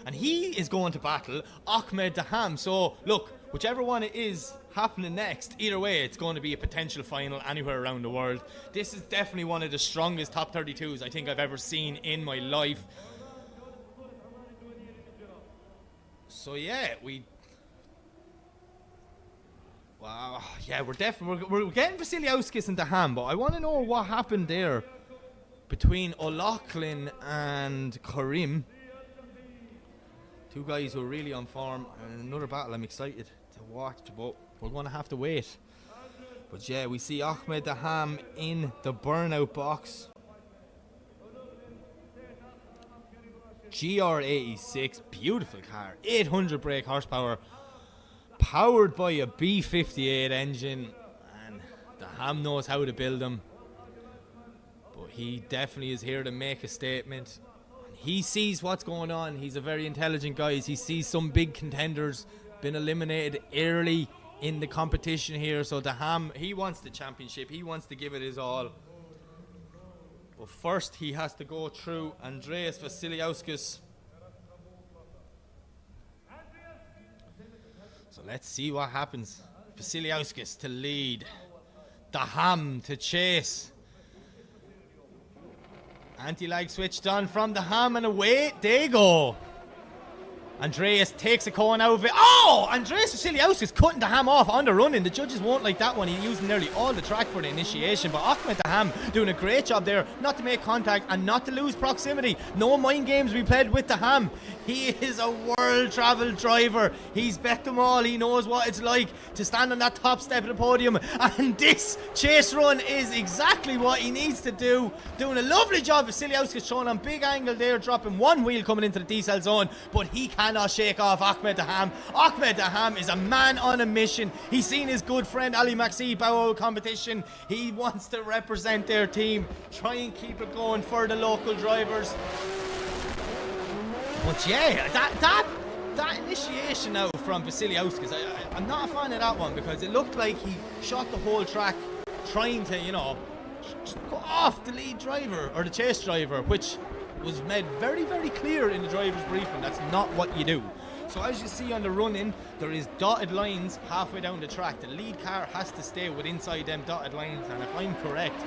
A: And he is going to battle Ahmed Dham. So, look, whichever one it is happening next, either way, it's going to be a potential final anywhere around the world. This is definitely one of the strongest top 32s I think I've ever seen in my life. So, yeah, wow, yeah, we're getting Vasilioskis and Dham, but I want to know what happened there between O'Loughlin and Kareem. Two guys who are really on form. And another battle I'm excited to watch, but we're going to have to wait. But yeah, we see Ahmed Dham in the burnout box. GR86, beautiful car, 800 brake horsepower, powered by a B58 engine, and Dham knows how to build them. But he definitely is here to make a statement. He sees what's going on. He's a very intelligent guy. He sees some big contenders been eliminated early in the competition here. So Dham, he wants the championship. He wants to give it his all. But first, he has to go through Andreas Vasilioskis. So let's see what happens. Vasilioskis to lead. Dham to chase. Anti-lag switched on from Dham, and away they go. Andreas takes a cone out of it. Oh! Andreas Vasilioskis cutting Dham off on the run-in. The judges won't like that one. He's using nearly all the track for the initiation. But Ahmed Dham doing a great job there not to make contact and not to lose proximity. No mind games we played with Dham. He is a world-travel driver. He's bet them all. He knows what it's like to stand on that top step of the podium. And this chase run is exactly what he needs to do. Doing a lovely job. Vasilioskis showing on big angle there, dropping one wheel coming into the decel zone. But he cannot shake off Ahmed Dham. Ahmed Dham is a man on a mission. He's seen his good friend Ali Maxi bow out competition. He wants to represent their team, try and keep it going for the local drivers. But yeah, that initiation now from Vasilioskis, I'm not a fan of that one, because it looked like he shot the whole track trying to, you know, go off the lead driver or the chase driver, which was made very, very clear in the driver's briefing. That's not what you do. So as you see on the run-in, there is dotted lines halfway down the track. The lead car has to stay with inside them dotted lines, and if I'm correct,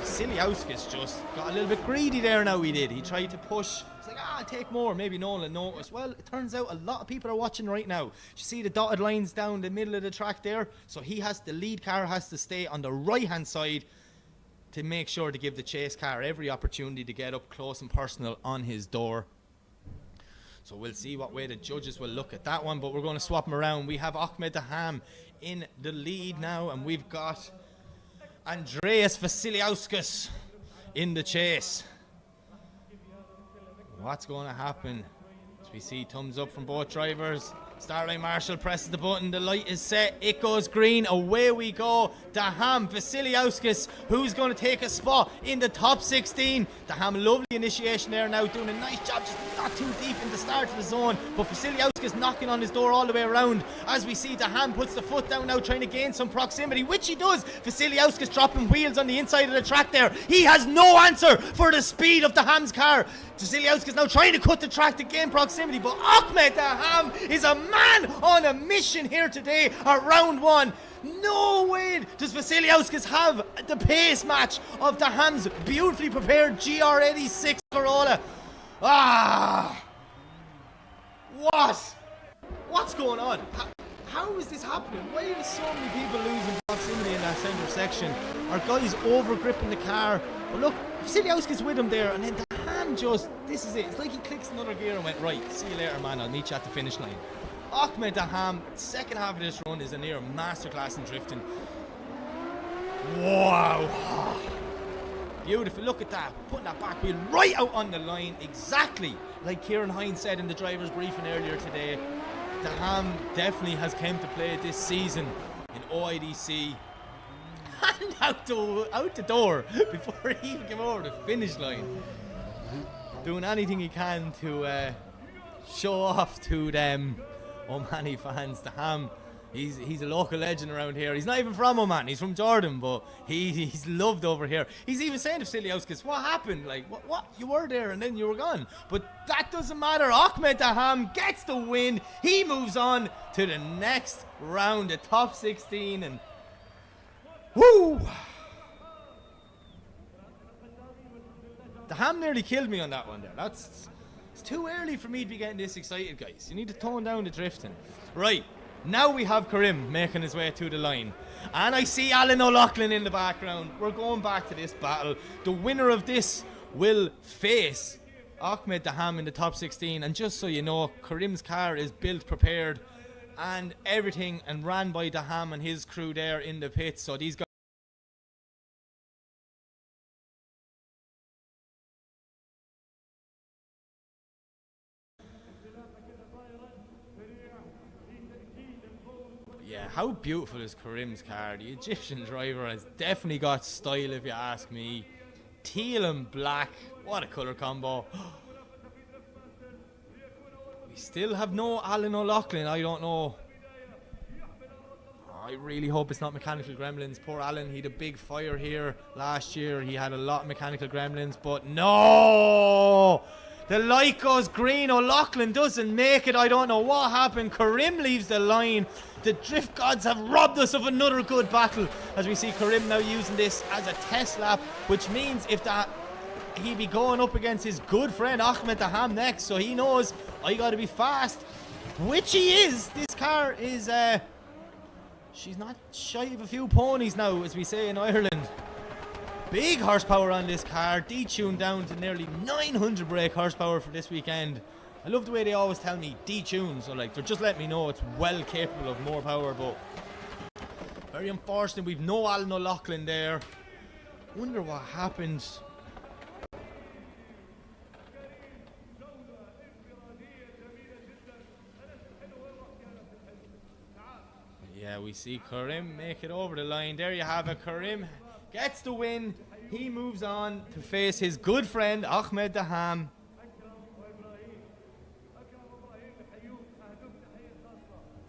A: Vasilioskis just got a little bit greedy there now. He tried to push. It's like, I'll take more. Maybe no one will notice. Well, it turns out a lot of people are watching right now. You see the dotted lines down the middle of the track there? So the lead car has to stay on the right-hand side to make sure to give the chase car every opportunity to get up close and personal on his door. So we'll see what way the judges will look at that one, but we're going to swap them around. We have Ahmed Dham in the lead now, and we've got Andreas Vasilioskis in the chase. What's going to happen? As we see thumbs up from both drivers. Starlight Marshall presses the button, the light is set, it goes green, away we go. Dham, Vasilioskis, who's going to take a spot in the top 16. Dham, lovely initiation there now, doing a nice job, just not too deep in the start of the zone, but Vasilioskis knocking on his door all the way around. As we see Dham puts the foot down now, trying to gain some proximity, which he does. Vasilioskis dropping wheels on the inside of the track there. He has no answer for the speed of Dhaam's car. Vasilioskis now trying to cut the track to gain proximity, but Ahmed Dham is a man on a mission here today at round one. No way does Vasilioskis have the pace match of Dhaam's beautifully prepared GR86 Corolla. What's going on? How is this happening? Why are there so many people losing proximity in that centre section? Our guy's over gripping the car. But look, Vasilioskis with him there, and then this is it. It's like he clicks another gear and went, right, see you later, man, I'll meet you at the finish line. Ahmed Dham, second half of this run is a near masterclass in drifting. Wow. Beautiful, look at that. Putting that back wheel right out on the line, exactly like Kieran Hines said in the driver's briefing earlier today. Dham definitely has come to play this season in OIDC. ran out the door before he even came over the finish line. Doing anything he can to show off to them Omani fans. Dham, he's a local legend around here. He's not even from Oman, he's from Jordan, but he's loved over here. He's even saying to Vasilioskis, what happened? Like, what? You were there and then you were gone. But that doesn't matter. Ahmed Dham gets the win. He moves on to the next round, the top 16, and woo! Dham nearly killed me on that one there. It's too early for me to be getting this excited, guys. You need to tone down the drifting. Right, now we have Kareem making his way to the line. And I see Alan O'Loughlin in the background. We're going back to this battle. The winner of this will face Ahmed Dham in the top 16. And just so you know, Kareem's car is built, prepared, and everything, and ran by Dham and his crew there in the pits. So these guys... Yeah, how beautiful is Kareem's car? The Egyptian driver has definitely got style, if you ask me. Teal and black, what a colour combo. We still have no Alan O'Loughlin. I don't know. I really hope it's not mechanical gremlins. Poor Alan, he had a big fire here last year. He had a lot of mechanical gremlins, but no! The light goes green. O'Loughlin doesn't make it. I don't know what happened. Kareem leaves the line. The drift gods have robbed us of another good battle, as we see Kareem now using this as a test lap, which means if that he'd be going up against his good friend Ahmed Dham next, so he knows I gotta be fast, which he is. This car is she's not shy of a few ponies now, as we say in Ireland. Big horsepower on this car, detuned down to nearly 900 brake horsepower for this weekend. I love the way they always tell me detuned, so like they're just letting me know it's well capable of more power, but very unfortunate we've no Alan O'Loughlin there. Wonder what happened. Yeah, we see Kareem make it over the line. There you have it. Kareem gets the win. He moves on to face his good friend Ahmed Dham.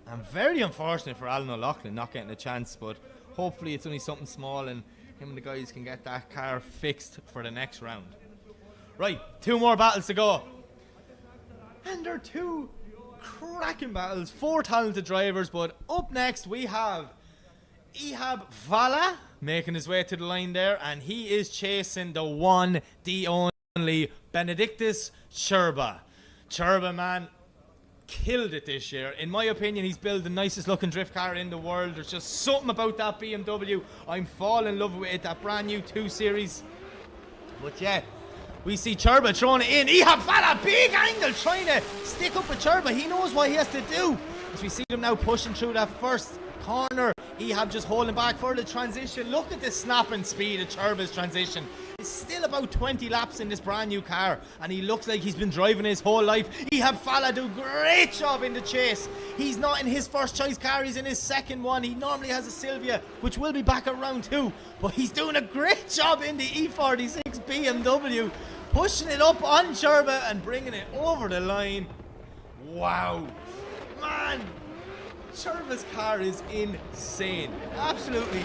A: And very unfortunate for Alan O'Loughlin not getting a chance, but hopefully it's only something small and him and the guys can get that car fixed for the next round. Right, 2 more battles to go. And they're 2 cracking battles, 4 talented drivers, but up next we have Valla making his way to the line there, and he is chasing the one, the only Benedictus Sherba. Sherba, man, killed it this year. In my opinion, he's built the nicest looking drift car in the world. There's just something about that BMW. I'm falling in love with it, that brand new 2 Series. But yeah, we see Sherba throwing it in. Valla, big angle, trying to stick up with Sherba. He knows what he has to do. As we see him now pushing through that first corner, just holding back for the transition. Look at the snapping speed of Sherba's transition. It's still about 20 laps in this brand new car, and he looks like he's been driving his whole life. Valla do a great job in the chase. He's not in his first choice car, he's in his second one. He normally has a Silvia, which will be back at round 2, but he's doing a great job in the E46 BMW, pushing it up on Sherba and bringing it over the line. Wow, man, Sherba's car is insane, absolutely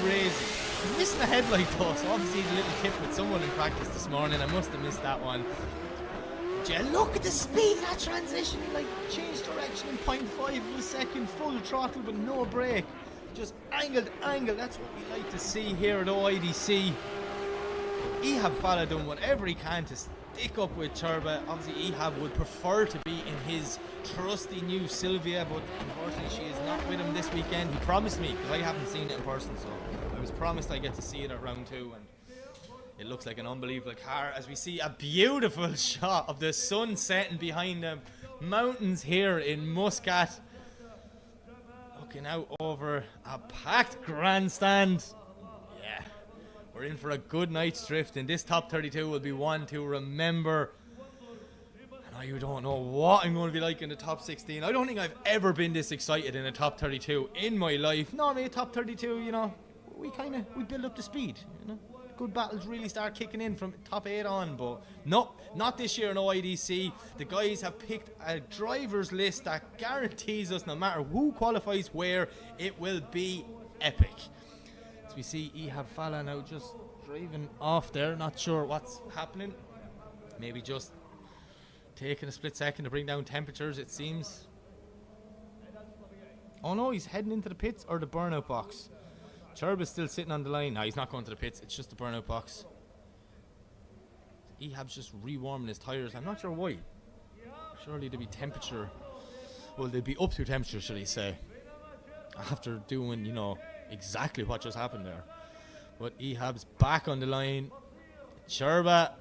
A: crazy. He's missing the headlight though, so obviously he's a little tip with someone in practice this morning. I must have missed that one. But yeah, look at the speed of that transition. Like, changed direction in 0.5 of a second, full throttle but no brake. Just angled. That's what we like to see here at OIDC. Valla doing whatever he can to stick up with Sherba. Obviously would prefer to be in his trusty new Silvia, but unfortunately she is not with him this weekend. He promised me, because I haven't seen it in person, so I was promised I get to see it at round 2, and it looks like an unbelievable car, as we see a beautiful shot of the sun setting behind the mountains here in Muscat, looking out over a packed grandstand. Yeah, we're in for a good night's drift, and this top 32 will be one to remember. I don't know what I'm going to be like in the top 16. I don't think I've ever been this excited in a top 32 in my life. Normally a top 32, you know, we build up the speed, you know. Good battles really start kicking in from top 8 on, but no, not this year in OIDC. The guys have picked a driver's list that guarantees us no matter who qualifies where, it will be epic. As we see Valla now just driving off there, not sure what's happening. Maybe just taking a split second to bring down temperatures, it seems. Oh no, he's heading into the pits or the burnout box. Sherba's still sitting on the line. No, he's not going to the pits. It's just the burnout box. Ehab's just rewarming his tyres. I'm not sure why. Surely there'll be temperature. Well, they'll be up to temperature, shall I say. After doing, you know, exactly what just happened there. But Ehab's back on the line. Sherba.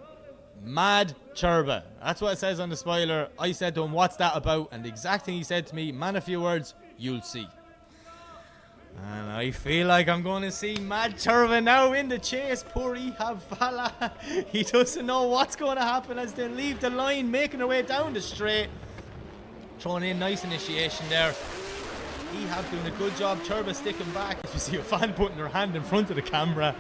A: Mad Sherba. That's what it says on the spoiler. I said to him, what's that about? And the exact thing he said to me, man, a few words, you'll see. And I feel like I'm going to see Mad Sherba now in the chase. Poor Valla. He doesn't know what's going to happen as they leave the line, making their way down the straight. Throwing in nice initiation there. Ehab doing a good job. Sherba sticking back. As we see a fan putting her hand in front of the camera.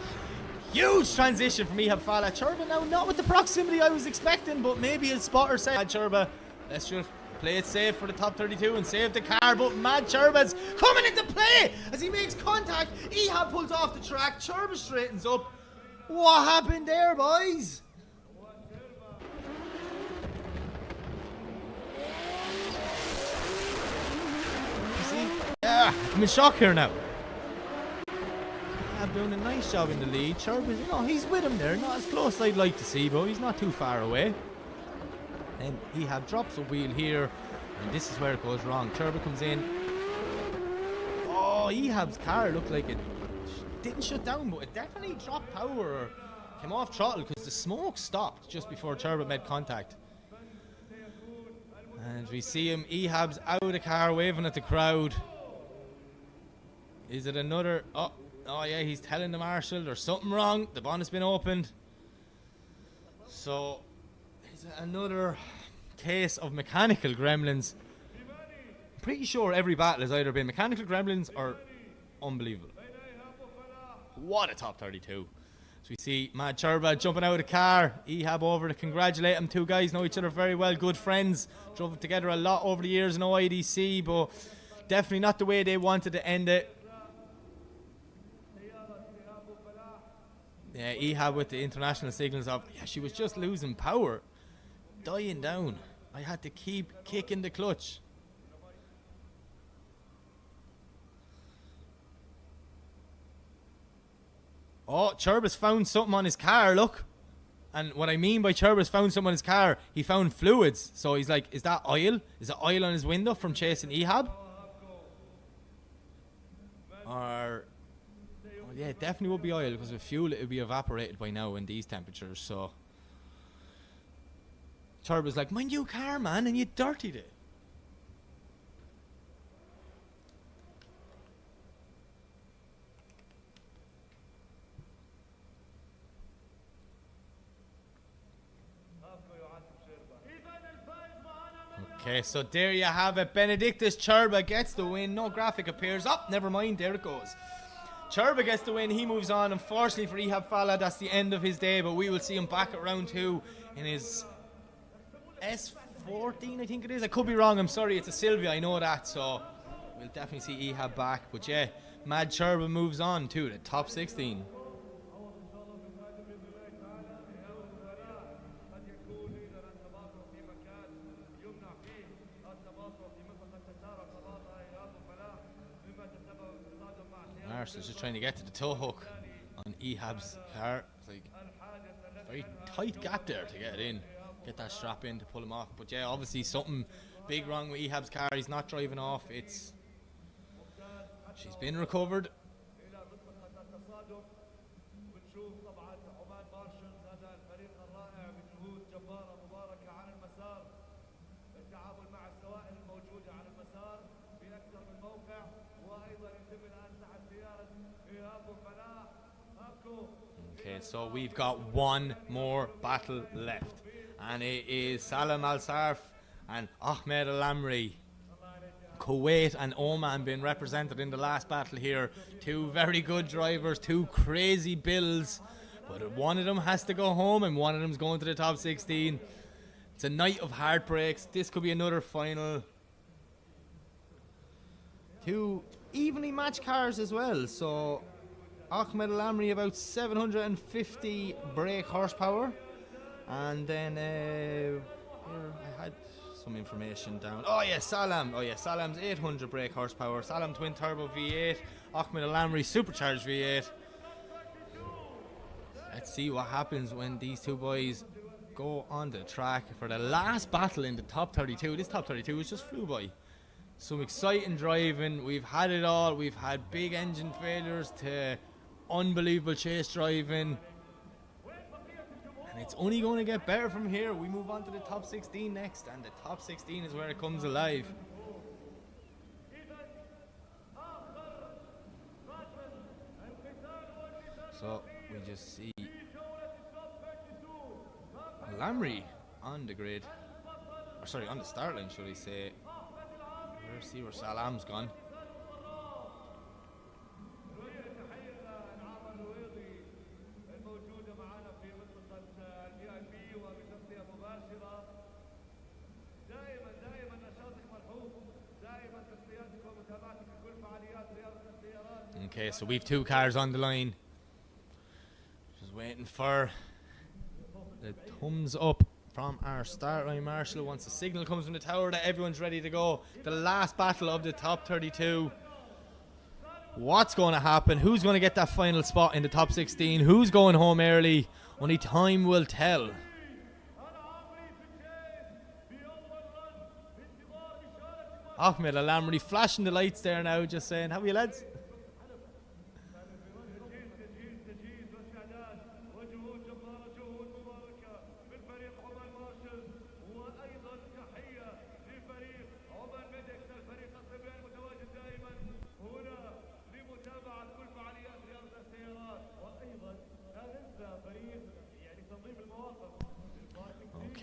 A: Huge transition from Valla. Sherba now not with the proximity I was expecting, but maybe he'll spot her. Mad Sherba, let's just play it safe for the top 32 and save the car, but Mad Sherba's coming into play as he makes contact. Ehab pulls off the track. Sherba straightens up. What happened there, boys? You see? Yeah, I'm in shock here now. Ehab doing a nice job in the lead. Sherba's, you know, he's with him there. Not as close as I'd like to see, but he's not too far away. And Ehab drops a wheel here, and this is where it goes wrong. Sherba comes in. Oh, Ehab's car looked like it didn't shut down, but it definitely dropped power or came off throttle because the smoke stopped just before Sherba made contact. And we see him, Ehab's out of the car waving at the crowd. Is it another? Oh yeah, he's telling the marshal there's something wrong. The bonnet's been opened. So another case of mechanical gremlins. I'm pretty sure every battle has either been mechanical gremlins or unbelievable. What a top 32. So we see Mad Sherba jumping out of the car. Ehab over to congratulate him. Two guys know each other very well, good friends. Drove together a lot over the years in OIDC, but definitely not the way they wanted to end it. Yeah, Ehab with the international signals of, yeah, she was just losing power. Dying down. I had to keep kicking the clutch. Oh, Sherba's found something on his car, look. And what I mean by Sherba's found something on his car, he found fluids. So he's like, is that oil? Is it oil on his window from chasing Ehab? Or, well, yeah, it definitely would be oil because with fuel it would be evaporated by now in these temperatures, so. Sherba's like, my new car, man, and you dirtied it. Okay, so there you have it. Benedictus Sherba gets the win. No graphic appears. Oh, never mind. There it goes. Sherba gets the win. He moves on. Unfortunately for Valla, that's the end of his day, but we will see him back at round 2 in his S14, I think it is. I could be wrong. I'm sorry. It's a Sylvia. I know that. So we'll definitely see Ehab back. But yeah, Mad Sherba moves on to the top 16. Marshal's just trying to get to the tow hook on Ehab's car. It's like a very tight gap there to get it in. Get that strap in to pull him off. But yeah, obviously something big wrong with Ehab's car. He's not driving off. She's been recovered. Okay, so we've got one more battle left, and it is Salam Alsarf and Ahmed Alamry Kuwait and Oman being represented in the last battle here. Two very good drivers, two crazy builds, but one of them has to go home and one of them's going to the top 16. It's a night of heartbreaks. This could be another final. Two evenly matched cars as well. So Ahmed Alamry about 750 brake horsepower, and then here I had some information down. Oh yeah, Salam. Oh yeah, Salam's 800 brake horsepower. Salam twin turbo V8. Ahmed Alamry supercharged V8. Let's see what happens when these two boys go on the track for the last battle in the top 32. This top 32 is just flew by. Some exciting driving. We've had it all. We've had big engine failures to unbelievable chase driving. And it's only going to get better from here. We move on to the top 16 next, and the top 16 is where it comes alive. So we just see Alamry on the grid, or sorry, on the start line, should I say. Let's see where Salam's gone. Okay, so we've two cars on the line. Just waiting for the thumbs up from our start line marshal. Once the signal comes from the tower that everyone's ready to go. The last battle of the top 32. What's going to happen? Who's going to get that final spot in the top 16? Who's going home early? Only time will tell. Ahmed Alamry flashing the lights there now, just saying, how are you lads?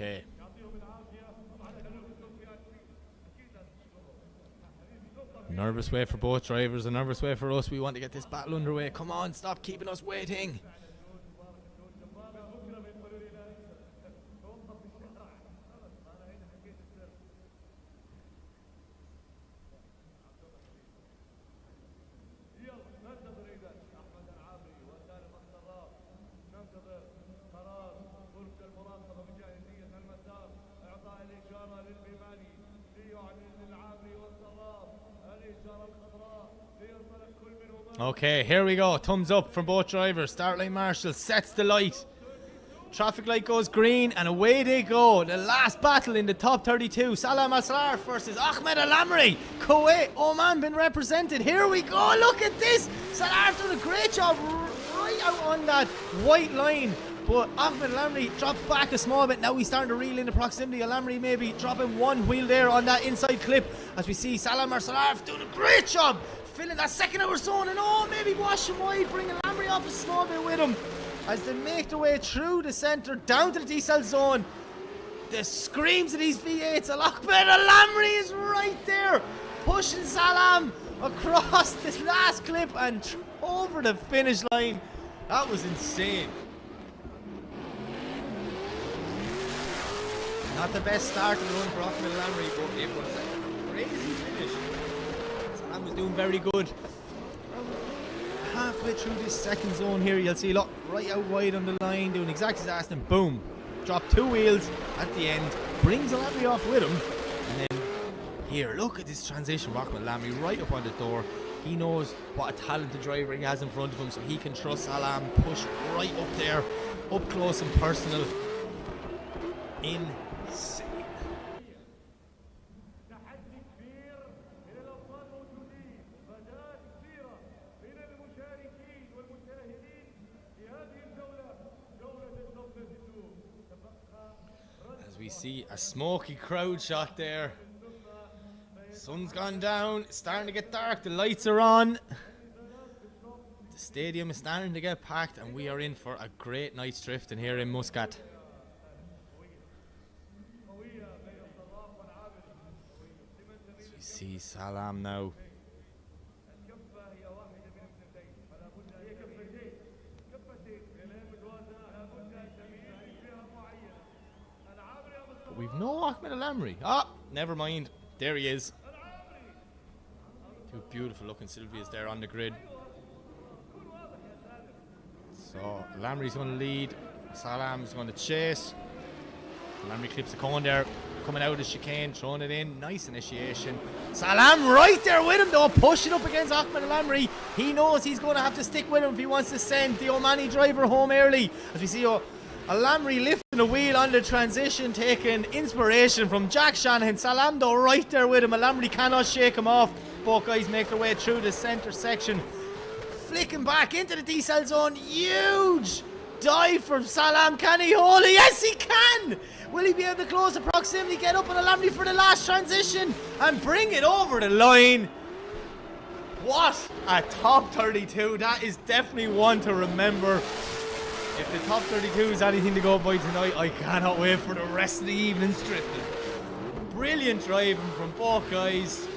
A: Okay. Nervous way for both drivers, a nervous way for us. We want to get this battle underway. Come on, stop keeping us waiting. Okay, here we go. Thumbs up from both drivers. Start line marshal sets the light. Traffic light goes green and away they go. The last battle in the top 32. Salam Alsarf versus Ahmed Alamry. Kuwait, Oman been represented. Here we go. Look at this. Salarf done a great job right out on that white line. But Ahmed Alamry drops back a small bit. Now he's starting to reel into proximity. Alamry maybe dropping one wheel there on that inside clip. As we see Salam Alsarf doing a great job filling that second hour zone, and maybe wash him wide, bringing Alamry off a small bit with him as they make their way through the centre down to the decel zone. The screams of these V8s. Ahmed Alamry is right there pushing Salam across this last clip and over the finish line. That was insane. Not the best start of the run for Ahmed Alamry, but it was a crazy finish. Salam was doing very good. Halfway through this second zone here, you'll see, look, right out wide on the line, doing exactly as asked, and boom, drop two wheels at the end, brings Alamry off with him, and then here, look at this transition, Ahmed Alamry right up on the door. He knows what a talented driver he has in front of him, so he can trust Salam, push right up there, up close and personal. Insane. We see a smoky crowd shot there. Sun's gone down, it's starting to get dark, the lights are on. The stadium is starting to get packed, and we are in for a great night's drifting here in Muscat. As we see Salam now. But we've no Ahmed Alamry. Ah, never mind. There he is. Two beautiful looking Sylvias there on the grid. So Alamry's going to lead. Salam's going to chase. Alamry clips the cone there. Coming out of the chicane, throwing it in. Nice initiation. Salam right there with him though, pushing up against Ahmed Alamry. He knows he's going to have to stick with him if he wants to send the Omani driver home early. As we see Alamry lifting the wheel on the transition, taking inspiration from Jack Shanahan. Salam though right there with him. Alamry cannot shake him off. Both guys make their way through the centre section. Flicking back into the decel zone. Huge dive from Salam. Can he hold it? Yes, he can! Will he be able to close the proximity, get up on Alamry for the last transition and bring it over the line? What a top 32. That is definitely one to remember. If the top 32 is anything to go by tonight, I cannot wait for the rest of the evening's drifting. Brilliant driving from both guys.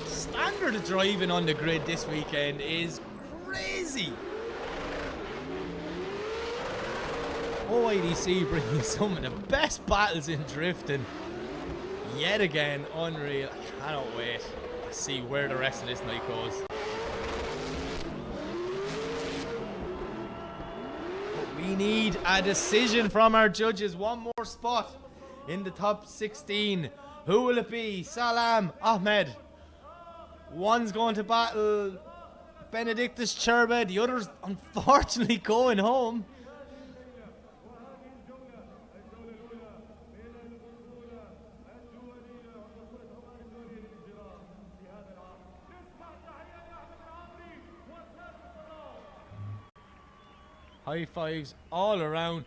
A: Standard of driving on the grid this weekend is crazy. OIDC bringing some of the best battles in drifting. Yet again, unreal. I cannot wait to see where the rest of this night goes. But we need a decision from our judges. One more spot in the top 16. Who will it be? Salam, Ahmed. One's going to battle Benedictus Sherba. The other's unfortunately going home. High fives all around.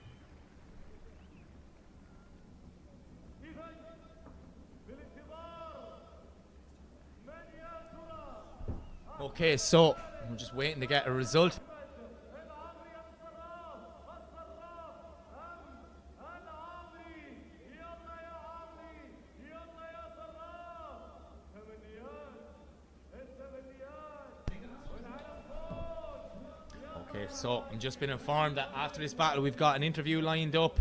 A: Okay, so I'm just waiting to get a result. Okay, so I'm just been informed that after this battle we've got an interview lined up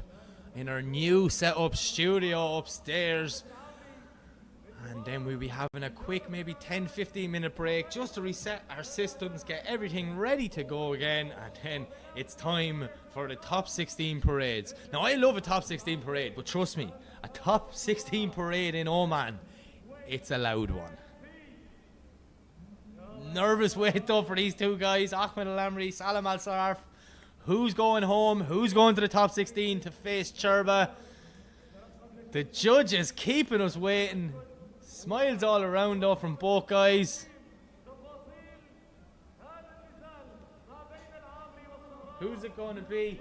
A: in our new setup studio upstairs. And then we'll be having a quick maybe 10-15 minute break just to reset our systems, get everything ready to go again, and then it's time for the top 16 parades. Now I love a top 16 parade, but trust me, a top 16 parade in Oman, it's a loud one. Nervous wait though for these two guys, Ahmed Alamry, Salam Alsarf. Who's going home? Who's going to the top 16 to face Sherba? The judge is keeping us waiting. Smiles all around though from both guys. Who's it going to be?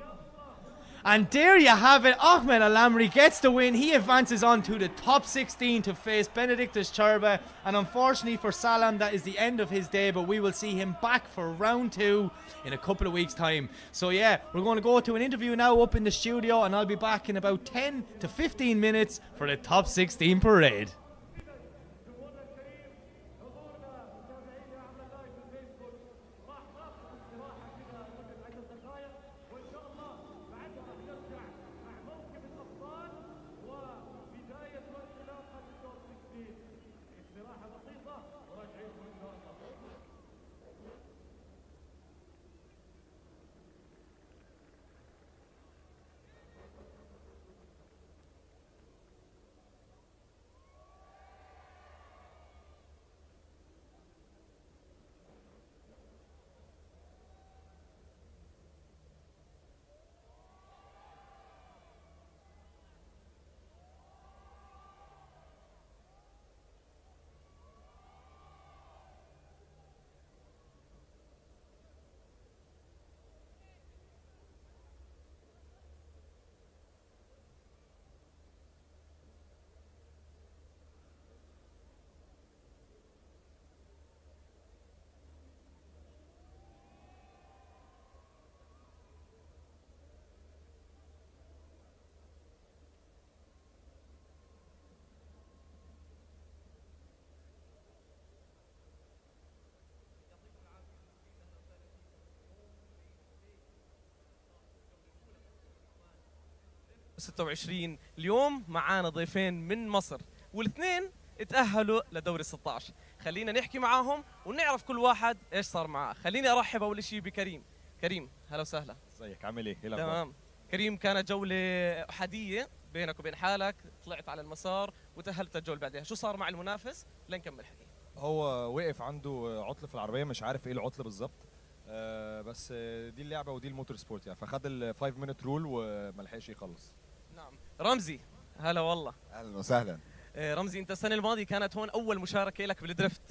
A: And there you have it. Ahmed Alamry gets the win. He advances on to the top 16 to face Benedictus Sherba. And unfortunately for Salam, that is the end of his day. But we will see him back for round 2 in a couple of weeks' time. So yeah, we're going to go to an interview now up in the studio. And I'll be back in about 10 to 15 minutes for the top 16 parade.
B: 26. اليوم معانا ضيفين من مصر والاثنين اتأهلوا لدوري 16. خلينا نحكي معاهم ونعرف كل واحد ايش صار معاه. خليني ارحب اول شيء بكريم. كريم هلا وسهلا.
C: ازيك عامل ايه؟ ايه
B: تمام. كريم كانت جولة أحادية بينك وبين حالك، طلعت على المسار وتأهلت الجولة بعدها، شو صار مع المنافس؟ لنكمل حكي.
C: هو وقف عنده عطل في العربيه، مش عارف ايه العطل بالظبط. بس دي اللعبه ودي الموتور سبورت يعني، فخد ال 5 minute رول وما لحقش يخلص.
B: نعم. رمزي هلا والله.
D: اهلا وسهلا.
B: رمزي انت السنة الماضية كانت هون أول مشاركة لك بالدريفت.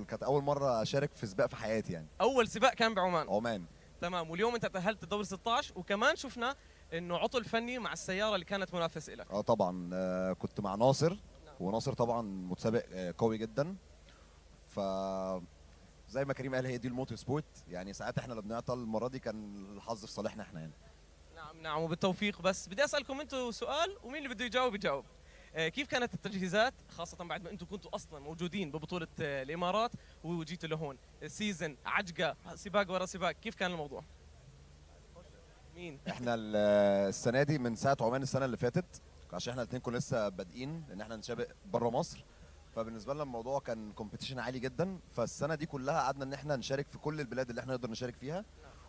D: كانت اول مره اشارك في سباق في حياتي يعني.
B: أول سباق كان بعمان.
D: عمان.
B: تمام. واليوم انت تأهلت الدور 16 وكمان شفنا انه عطل فني مع السيارة اللي كانت منافس لك.
D: طبعا كنت مع ناصر. وناصر طبعا متسابق قوي جدا. ف زي ما كريم قال هي دي الموتور سبورت يعني، ساعات احنا اللي بنعطل، المره دي كان الحظ في صالحنا احنا يعني.
B: نعم نعم وبالتوفيق. بس بدي اسالكم انتم سؤال ومين اللي بده يجاوب يجاوب. كيف كانت التجهيزات خاصة بعد ما انتم كنتوا اصلا موجودين ببطولة الامارات وجيتوا لهون؟ سيزن عجقة سباق ورا سباق، كيف كان الموضوع؟ مين؟
D: احنا السنه دي من ساعه عمان السنه اللي فاتت، عشان احنا الاثنين كنا لسه بادئين ان احنا نسابق بره مصر، فبالنسبه لنا الموضوع كان كومبيتيشن عالي جدا. فالسنه دي كلها قعدنا ان احنا نشارك في كل البلاد اللي احنا نقدر نشارك فيها،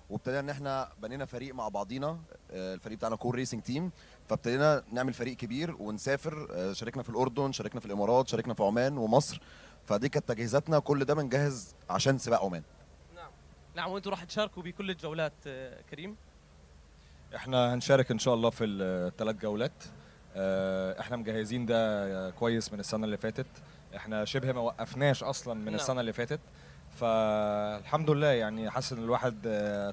D: وابتدينا ان احنا بنينا فريق مع بعضينا. الفريق بتاعنا كور ريسنج تيم، فابتدينا نعمل فريق كبير ونسافر. شاركنا في الاردن، شاركنا في الامارات، شاركنا في عمان ومصر. فدي كانت تجهيزاتنا، كل ده بنجهز عشان سباق عمان.
B: نعم نعم. وانتم راح تشاركوا بكل الجولات كريم؟
C: احنا هنشارك ان شاء الله في الثلاث جولات. احنا مجهزين ده كويس من السنه اللي فاتت، احنا شبه ما وقفناش اصلا من السنه اللي فاتت، فالحمد لله يعني. حاسس ان الواحد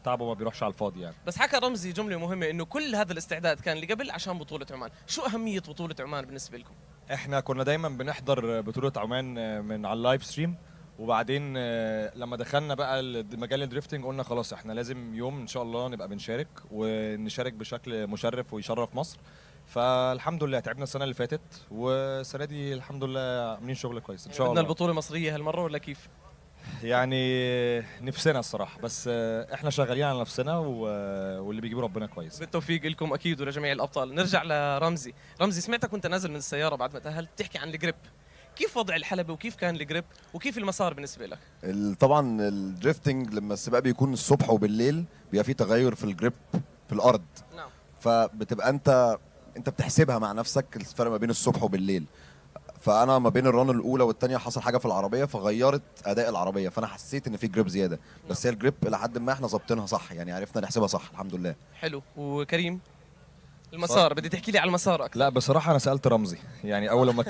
C: تعبه ما بيروحش على الفاضي يعني.
B: بس حكى رمزي جمله مهمه انه كل هذا الاستعداد كان اللي قبل عشان بطوله عمان. شو اهميه بطوله عمان بالنسبه لكم؟
C: احنا كنا دايما بنحضر بطوله عمان من على اللايف ستريم، وبعدين لما دخلنا بقى مجال الدريفتنج قلنا خلاص احنا لازم يوم ان شاء الله نبقى بنشارك ونشارك بشكل مشرف ويشرف مصر. فالحمد لله تعبنا السنه اللي فاتت، والسنه دي الحمد لله عاملين شغل كويس ان شاء الله.
B: بدنا البطوله مصريه هالمره ولا كيف؟
C: يعني نفسنا الصراحه، بس احنا شغالين على نفسنا واللي بيجيب ربنا كويس.
B: بالتوفيق لكم اكيد ولجميع الابطال. نرجع لرمزي. رمزي سمعتك وانت نازل من السياره بعد ما تاهلت تحكي عن الجريب. كيف وضع الحلبة وكيف كان الجريب وكيف المسار بالنسبه لك؟
D: طبعا الدريفتنج لما السباق بيكون الصبح وبالليل بيبقى فيه تغير في الجريب في الارض.
B: نعم.
D: فبتبقى انت بتحسبها مع نفسك الفرق ما بين الصبح وبالليل. فانا ما بين الران الاولى والثانيه حصل حاجه في العربيه فغيرت اداء العربيه، فانا حسيت ان في جريب زياده. بس هي الجريب الى حد ما احنا ظابطينها صح يعني، عرفنا نحسبها صح الحمد لله.
B: حلو. وكريم المسار بدي تحكي لي على المسار اكثر.
C: لا بصراحه انا سالت رمزي يعني اول لما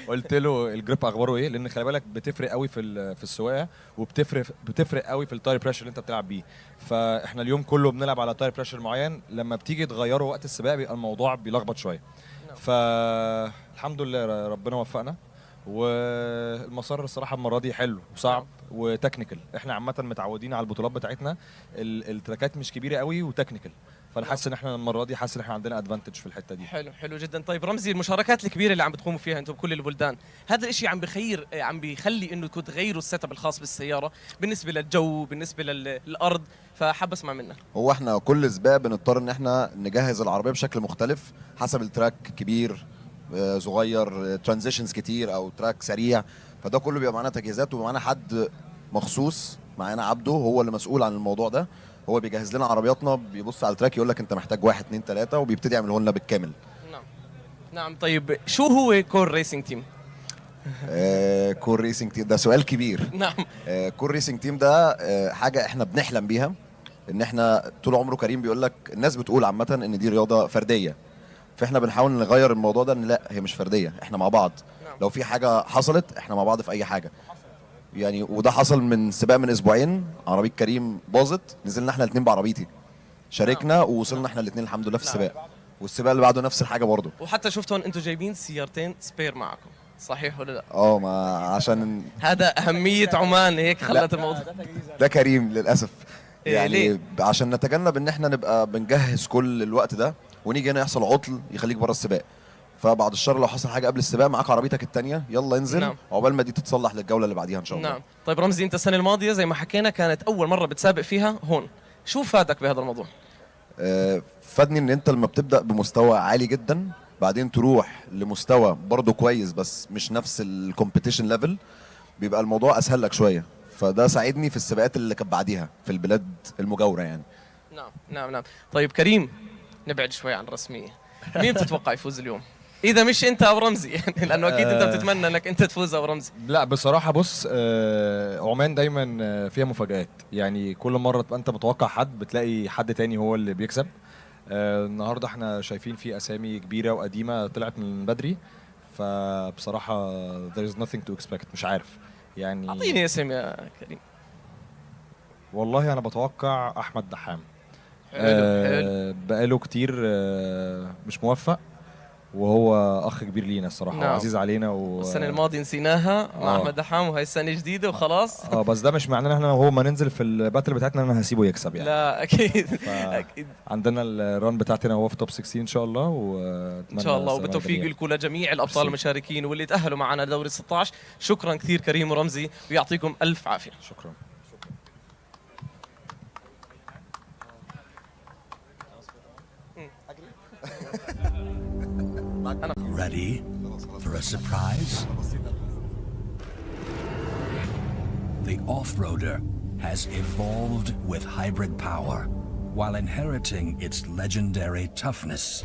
C: قلت له الجريب اخباره ايه، لان خلي بالك بتفرق قوي في السواقه، وبتفرق قوي في التاير بريشر اللي انت بتلعب بيه. فاحنا اليوم كله بنلعب على تاير بريشر معين، لما بتيجي تغيره وقت السباق بيبقى الموضوع بيلخبط شويه. فالحمد لله ربنا وفقنا، والمسار الصراحه المره دي حلو وصعب وتكنيكال. احنا عامه متعودين على البطولات بتاعتنا التراكات مش كبيره قوي وتكنيكال، فانا حاسس ان احنا المره دي ان احنا عندنا ادفانتج في الحته دي.
B: حلو حلو جدا. طيب رمزي المشاركات الكبيره اللي عم بتقوموا فيها انتم بكل البلدان، هذا الشيء عم بيخلي انه تغيروا السيت اب الخاص بالسياره بالنسبه للجو بالنسبه للارض، فحاب اسمع منك.
D: هو احنا كل سباق بنضطر ان احنا نجهز العربيه بشكل مختلف حسب التراك، كبير صغير، ترانزيشنز كتير او تراك سريع، فده كله بيبقى معانا تجهيزات ومعانا حد مخصوص معانا عبده هو اللي مسؤول عن الموضوع ده. هو بيجهز لنا عربياتنا، بيبص على التراك يقول لك انت محتاج 1 2 3 وبيبتدي يعمله لنا بالكامل.
B: نعم نعم. طيب شو هو كور ريسنج تيم؟
D: كور ريسنج تيم ده سؤال كبير.
B: نعم.
D: كور ريسنج تيم ده حاجه احنا بنحلم بيها، ان احنا طول عمره كريم بيقول لك الناس بتقول عامه ان دي رياضه فرديه، فاحنا بنحاول نغير الموضوع ده ان لا هي مش فرديه، احنا مع بعض.
B: نعم.
D: لو في حاجه حصلت احنا مع بعض في اي حاجه يعني. وده حصل من سباق من اسبوعين، عربيه كريم باظت، نزلنا احنا الاثنين بعربيتي، شاركنا ووصلنا احنا الاثنين الحمد لله في السباق، والسباق اللي بعده نفس الحاجه برضه.
B: وحتى شفت هون انتم جايبين سيارتين سبير معكم، صحيح ولا لا؟
D: ما عشان
B: هذا اهميه عمان هيك خلت الموضوع.
D: ده كريم للاسف يعني
B: ليه؟
D: عشان نتجنب ان احنا نبقى بنجهز كل الوقت ده ونيجي هنا يحصل عطل يخليك بره السباق. فبعد الشر لو حصل حاجه قبل السباق معاك عربيتك الثانيه يلا انزل.
B: نعم.
D: عقبال ما دي تتصلح للجوله اللي بعديها ان شاء الله.
B: نعم. طيب رمزي انت السنه الماضيه زي ما حكينا كانت اول مره بتسابق فيها هون، شو فادك بهذا الموضوع؟
D: فادني ان انت لما بتبدا بمستوى عالي جدا بعدين تروح لمستوى برضه كويس بس مش نفس الكومبيتيشن ليفل، بيبقى الموضوع اسهل لك شويه. فده ساعدني في السباقات اللي كانت بعديها في البلاد المجاوره يعني.
B: نعم. طيب كريم، نبعد شوي عن الرسميه، مين تتوقع يفوز اليوم؟ اذا مش انت او رمزي يعني لانه اكيد انت بتتمنى انك انت تفوز او رمزي.
C: لا بصراحه بص، عمان دايما فيها مفاجآت، يعني كل مره تبقى انت متوقع حد بتلاقي حد تاني هو اللي بيكسب. النهارده احنا شايفين في اسامي كبيره وقديمه طلعت من بدري، فبصراحه there is nothing to expect. مش عارف يعني.
B: اعطيني اسم يا كريم.
C: والله انا بتوقع احمد دحام.
B: حلو.
C: بقاله كتير مش موفق، وهو اخ كبير لينا الصراحه،
B: نعم.
C: وعزيز علينا
B: السنه الماضيه نسيناها مع احمد دحام، وهي السنه جديده وخلاص.
C: بس ده مش معناه ان احنا وهو ما ننزل في الباتل بتاعتنا انا هسيبه يكسب يعني.
B: لا اكيد اكيد
C: عندنا الران بتاعتنا هو في توب 16 ان شاء الله، واتمنى
B: ان شاء الله وبالتوفيق لكم لجميع الابطال المشاركين واللي تاهلوا معنا لدوري 16. شكرا كثير كريم ورمزي، ويعطيكم الف عافيه.
C: شكرا.
E: Ready for a surprise? The off-roader has evolved with hybrid power while inheriting its legendary toughness.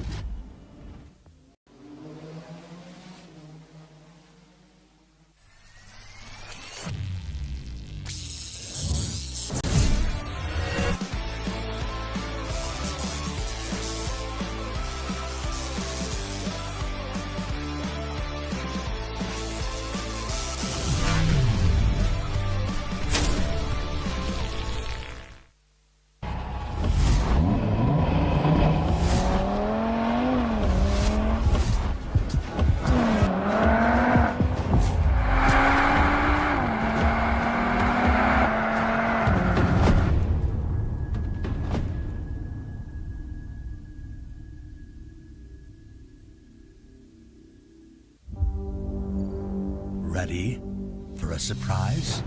E: Ready for a surprise?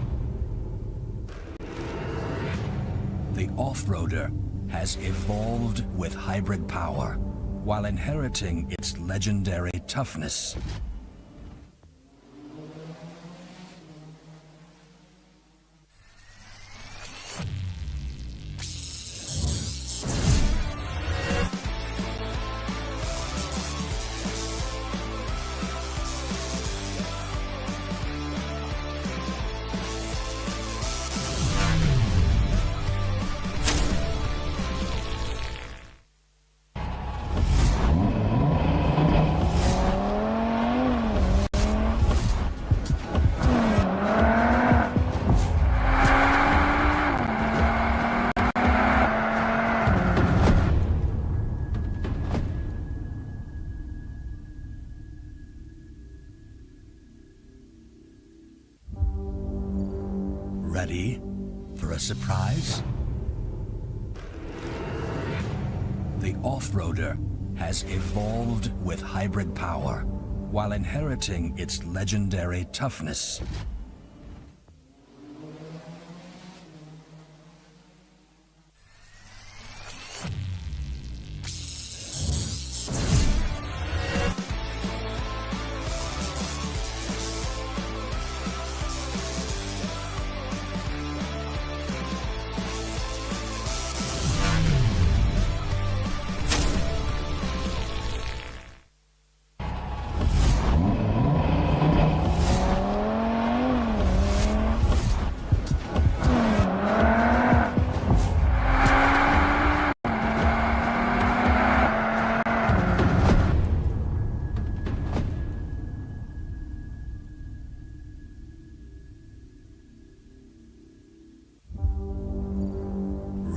E: The off-roader has evolved with hybrid power while inheriting its legendary toughness. Ready for a surprise? The off-roader has evolved with hybrid power while inheriting its legendary toughness.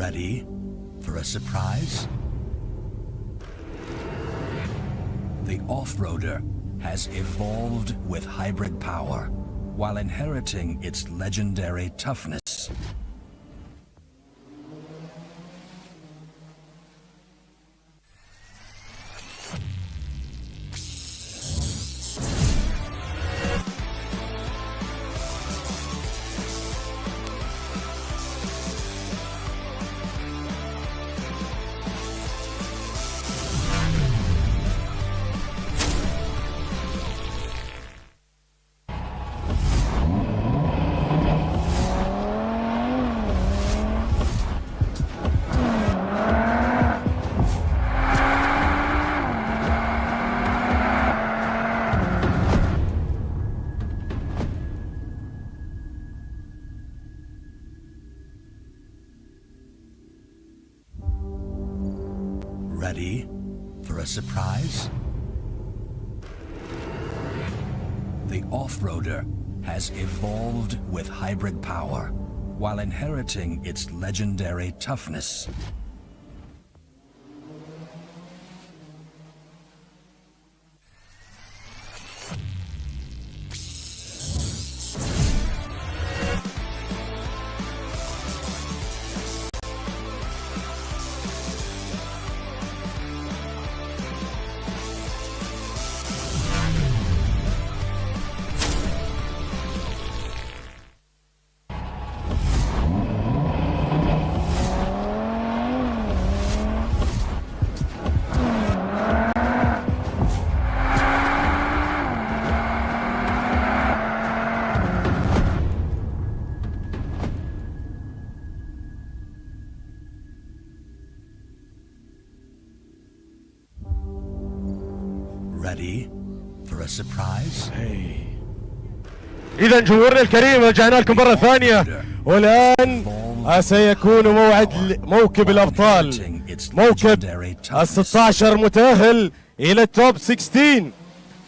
E: Ready for a surprise? The off-roader has evolved with hybrid power while inheriting its legendary toughness. Ready for a surprise? The off-roader has evolved with hybrid power while inheriting its legendary toughness. Ready for a surprise?
F: إذا جمهورنا الكريم رجعنا لكم مرة ثانية، والآن سيكون موكب الأبطال، موكب ال16 متأهل إلى التوب 16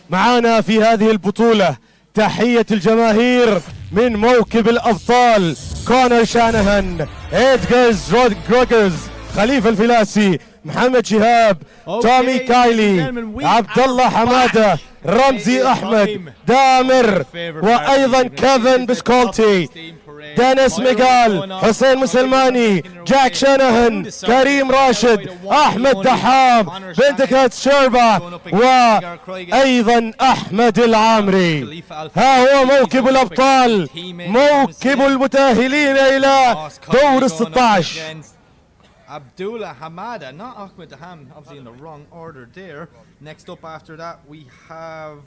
F: معانا في هذه البطولة. تحية الجماهير من موكب الأبطال كونر شانهان، إدغارز رودغرز، خليفة الفلاسي، محمد شهاب، تومي كايلي، عبد الله حمادة، رمزي أحمد، دامر، وأيضا كيفن بسكولتي، دينيس ميغال، حسين مسلماني، جاك شانهان، كريم راشد، أحمد دحام، بنتكات شيربا، وأيضا أحمد العامري. ها هو موكب الأبطال، موكب المتأهلين إلى دور ال16.
A: Abdullah Hamada, not Ahmed Dham, obviously in the wrong order there. Next up after that we have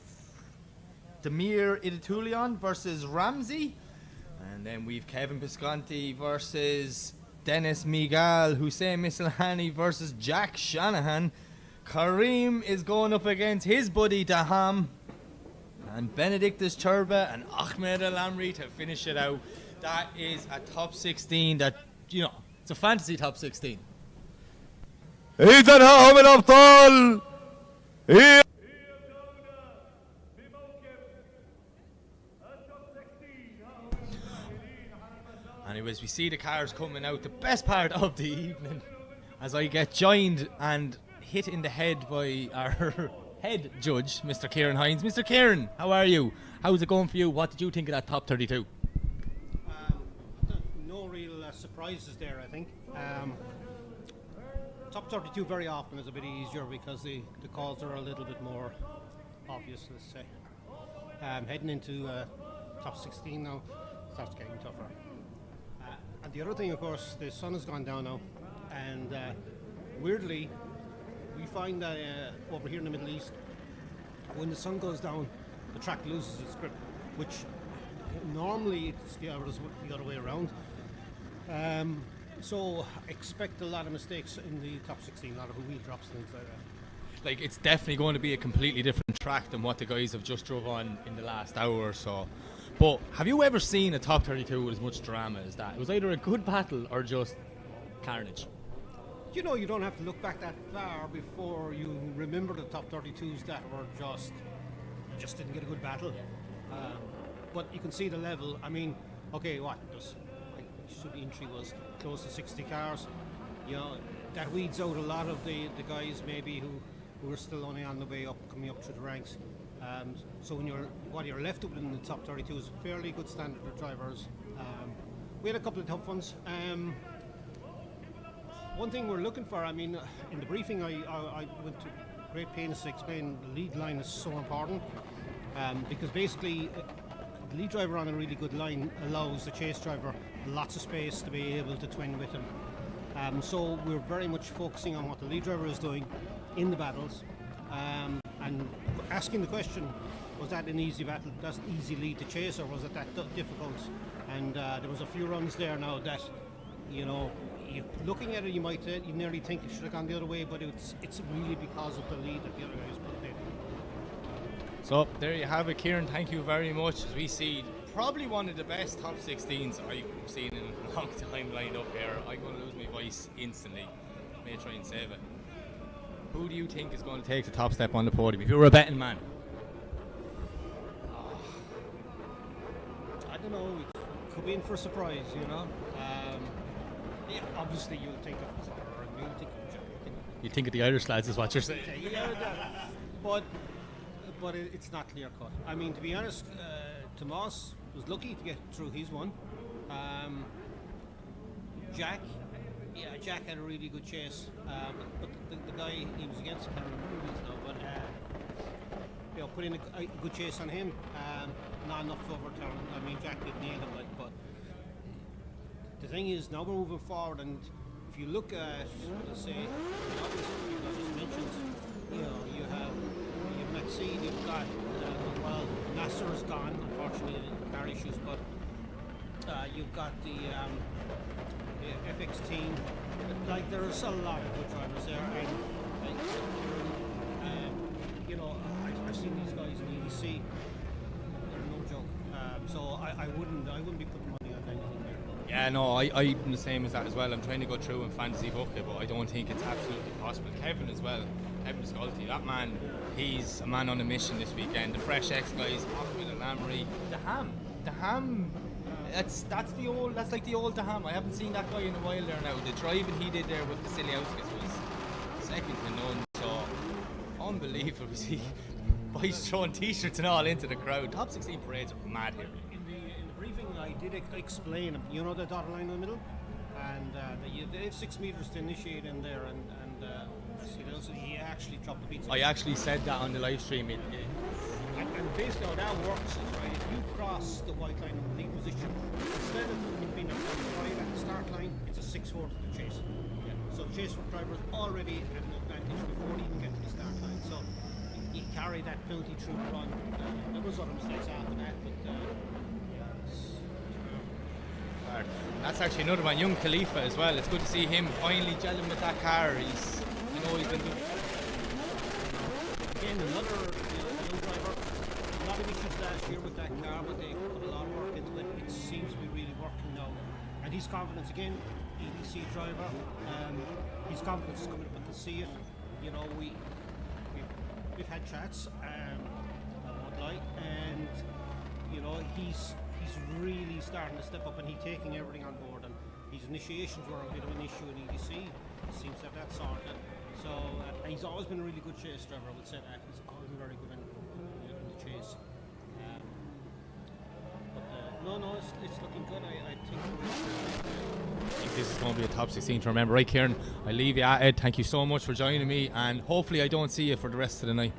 A: Idulion versus Ramsey. And then we've Kevin Pisculti versus Dennis Miguel, Hussein Miscellanei versus Jack Shanahan. Kareem is going up against his buddy Dham. And Benedictus Sherba and Ahmed Alamry to finish it out. That is a top 16 that, you know, it's a fantasy top 16.
F: إذا ها هم الأبطال.
A: Anyways, we see the cars coming out. The best part of the evening, as I get joined and hit in the head by our head judge, Mr. Kieran Hines. Mr. Kieran, how are you? How's it going for you? What did you think of that top 32?
G: No real surprises there, I think. Top 32 very often is a bit easier because the calls are a little bit more obvious, let's say. Heading into top 16 now, starts getting tougher. And the other thing, of course, the sun has gone down now, and weirdly, we find that over here in the Middle East, when the sun goes down, the track loses its grip, which normally it's the other way around. So expect a lot of mistakes in the top 16, a lot of wheel drops, things like that.
A: Like, it's definitely going to be a completely different track than what the guys have just drove on in the last hour or so. But have you ever seen a top 32 with as much drama as that? It was either a good battle or just carnage.
G: You know, you don't have to look back that far before you remember the top 32s that were just didn't get a good battle. But you can see the level. I mean, okay, what? The entry was close to 60 cars. You know, that weeds out a lot of the guys maybe who are still only on the way up, coming up through the ranks. So when you're left with in the top 32 is fairly good standard of drivers. We had a couple of tough ones. One thing we're looking for, I mean, in the briefing I went to great pains to explain the lead line is so important, because basically the lead driver on a really good line allows the chase driver lots of space to be able to twin with him. So we're very much focusing on what the lead driver is doing in the battles, and asking the question, was that an easy battle? Does easy lead to chase, or was it that difficult? And there was a few runs there now that, you know, looking at it, you nearly think it should have gone the other way, but it's really because of the lead that the other guys put in.
A: So there you have it, Kieran. Thank you very much. As we see, probably one of the best top 16s I've seen in a long time lined up here. I'm going to lose my voice instantly. May try and save it. Who do you think is going to take the top step on the podium? If you were a betting man.
G: I don't know. It could be in for a surprise, you know. Yeah, obviously you'll think of Connor and you'll think of Jack.
A: You think of the Irish lads is what you're saying.
G: Yeah, but it's not clear cut. I mean, to be honest, Tomas was lucky to get through his one. Jack had a really good chase, but the guy he was against, I can't remember who he is now, but put in a good chase on him, not enough to overturn. I mean, Jack did nail him, like, but the thing is, now we're moving forward, and if you look at, let's say, the obvious you just mentioned, you know, you have Maxi, you've got, well, Nasser is gone, unfortunately, in car issues, but you've got the FX team. Like, there's a lot of good drivers there, and you know, I've seen these guys in EDC. They're no joke. So I wouldn't be putting money on anything there.
A: Yeah, no, I'm the same as that as well. I'm trying to go through in fantasy bucket, but I don't think it's absolutely possible. Kevin as well, Kevin Pisculti, that man, he's a man on a mission this weekend. The Fresh X guys, off with Alamry, Dham. That's like the old Dham. I haven't seen that guy in a while there now. The driving he did there with Vasilioskis was second to none. So unbelievable. We see boys throwing t-shirts and all into the crowd. Top 16 parades are mad here.
G: In the briefing, I did explain. You know the dotted line in the middle, and they have 6 meters to initiate in there, and he actually dropped the beats.
A: I actually said that on the live stream.
G: And basically how that works is, right, if you cross the white line in the lead position, instead of being a 5 at the start line, it's a 6-4 to the chase. Yeah. So the chase driver is already at an advantage before he even get to the start line. So you carry that penalty through the run. There was other mistakes after that, but
A: that's actually another one, young Khalifa as well. It's good to see him finally gelling with that car. He's been doing
G: again another young driver. A lot of issues last year with that car, but they put a lot of work into it. It seems to be really working now, and his confidence again, EDC driver. His confidence is coming up. I can see it. You know, we've had chats. I won't lie, and you know he's really starting to step up, and he's taking everything on board. And his initiations were a bit of an issue in EDC. He seems to have that sorted. So he's always been a really good chase driver. I would say that he's always been very good in the chase. No, it's looking good. I think
A: this is going to be a top 16 to remember. Right, Kieran, I leave you at it. Thank you so much for joining me, and hopefully I don't see you for the rest of the night.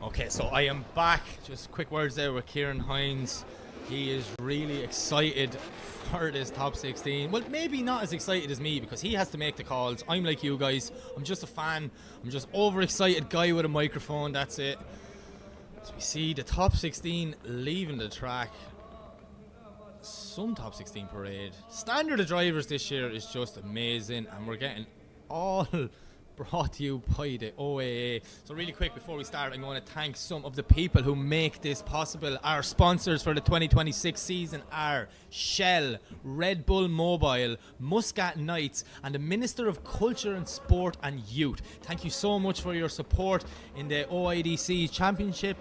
A: Okay, so I am back. Just quick words there with Kieran Hines. He is really excited for this top 16. Well, maybe not as excited as me because he has to make the calls. I'm like you guys. I'm just a fan. I'm just overexcited guy with a microphone. That's it. So we see the top 16 leaving the track. some top 16 parade. Standard of drivers this year is just amazing, and we're getting all brought to you by the OAA. So really quick before we start, I'm going to thank some of the people who make this possible. Our sponsors for the 2026 season are Shell, Red Bull Mobile, Muscat Knights, and the Minister of Culture and Sport and Youth. Thank you so much for your support in the OIDC Championship.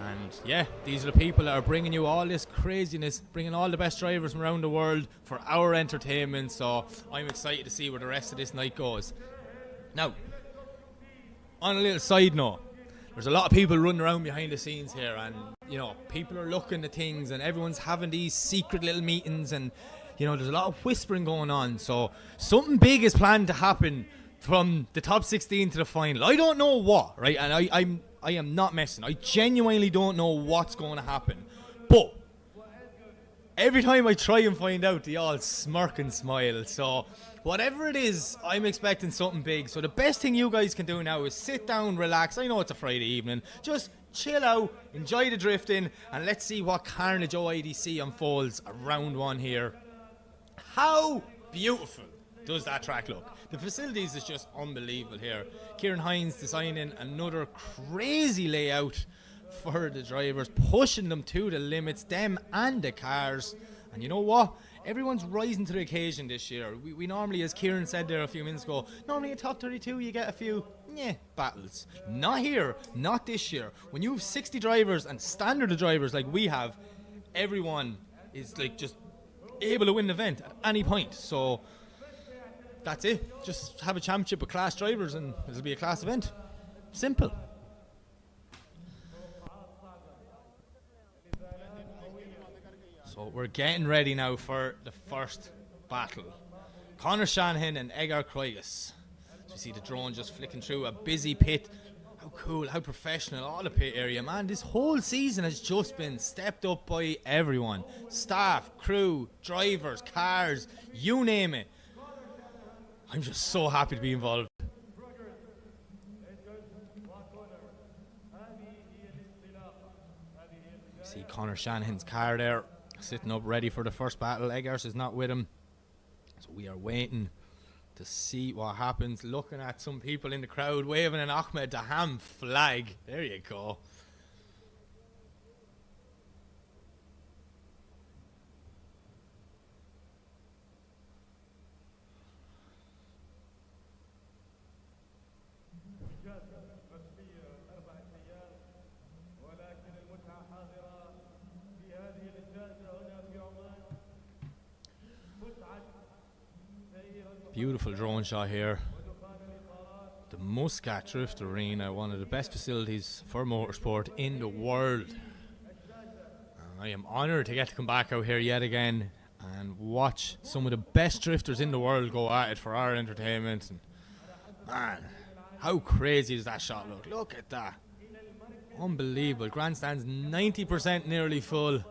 A: And yeah, these are the people that are bringing you all this craziness, bringing all the best drivers from around the world for our entertainment. So I'm excited to see where the rest of this night goes. Now, on a little side note, there's a lot of people running around behind the scenes here, and you know, people are looking at things, and everyone's having these secret little meetings, and you know, there's a lot of whispering going on. So something big is planned to happen from the top 16 to the final. I don't know what, right? And I am not messing. I genuinely don't know what's going to happen. But every time I try and find out, they all smirk and smile. So whatever it is, I'm expecting something big. So the best thing you guys can do now is sit down, relax. I know it's a Friday evening. Just chill out, enjoy the drifting, and let's see what carnage OIDC unfolds around one here. How beautiful does that track look? The facilities is just unbelievable here. Kieran Hines designing another crazy layout for the drivers, pushing them to the limits, them and the cars. And you know what? Everyone's rising to the occasion this year. We normally, as Kieran said there a few minutes ago, normally at top 32 you get a few battles. Not here, not this year. When you have 60 drivers and standard of drivers like we have, everyone is like just able to win the event at any point. So that's it. Just have a championship with class drivers and it'll be a class event. Simple. So we're getting ready now for the first battle. Conor Shanahan and Egar Craigas. So you see the drone just flicking through a busy pit. How cool, how professional, all the pit area, man. This whole season has just been stepped up by everyone. Staff, crew, drivers, cars, you name it. I'm just so happy to be involved. See Conor Shanahan's car there, sitting up ready for the first battle. Eggers is not with him, so we are waiting to see what happens. Looking at some people in the crowd waving an Ahmed Dham flag. There you go. Beautiful drone shot here. The Muscat Drift Arena, one of the best facilities for motorsport in the world. And I am honoured to get to come back out here yet again and watch some of the best drifters in the world go at it for our entertainment. And man, how crazy does that shot look? Look at that. Unbelievable. Grandstand's 90% nearly full.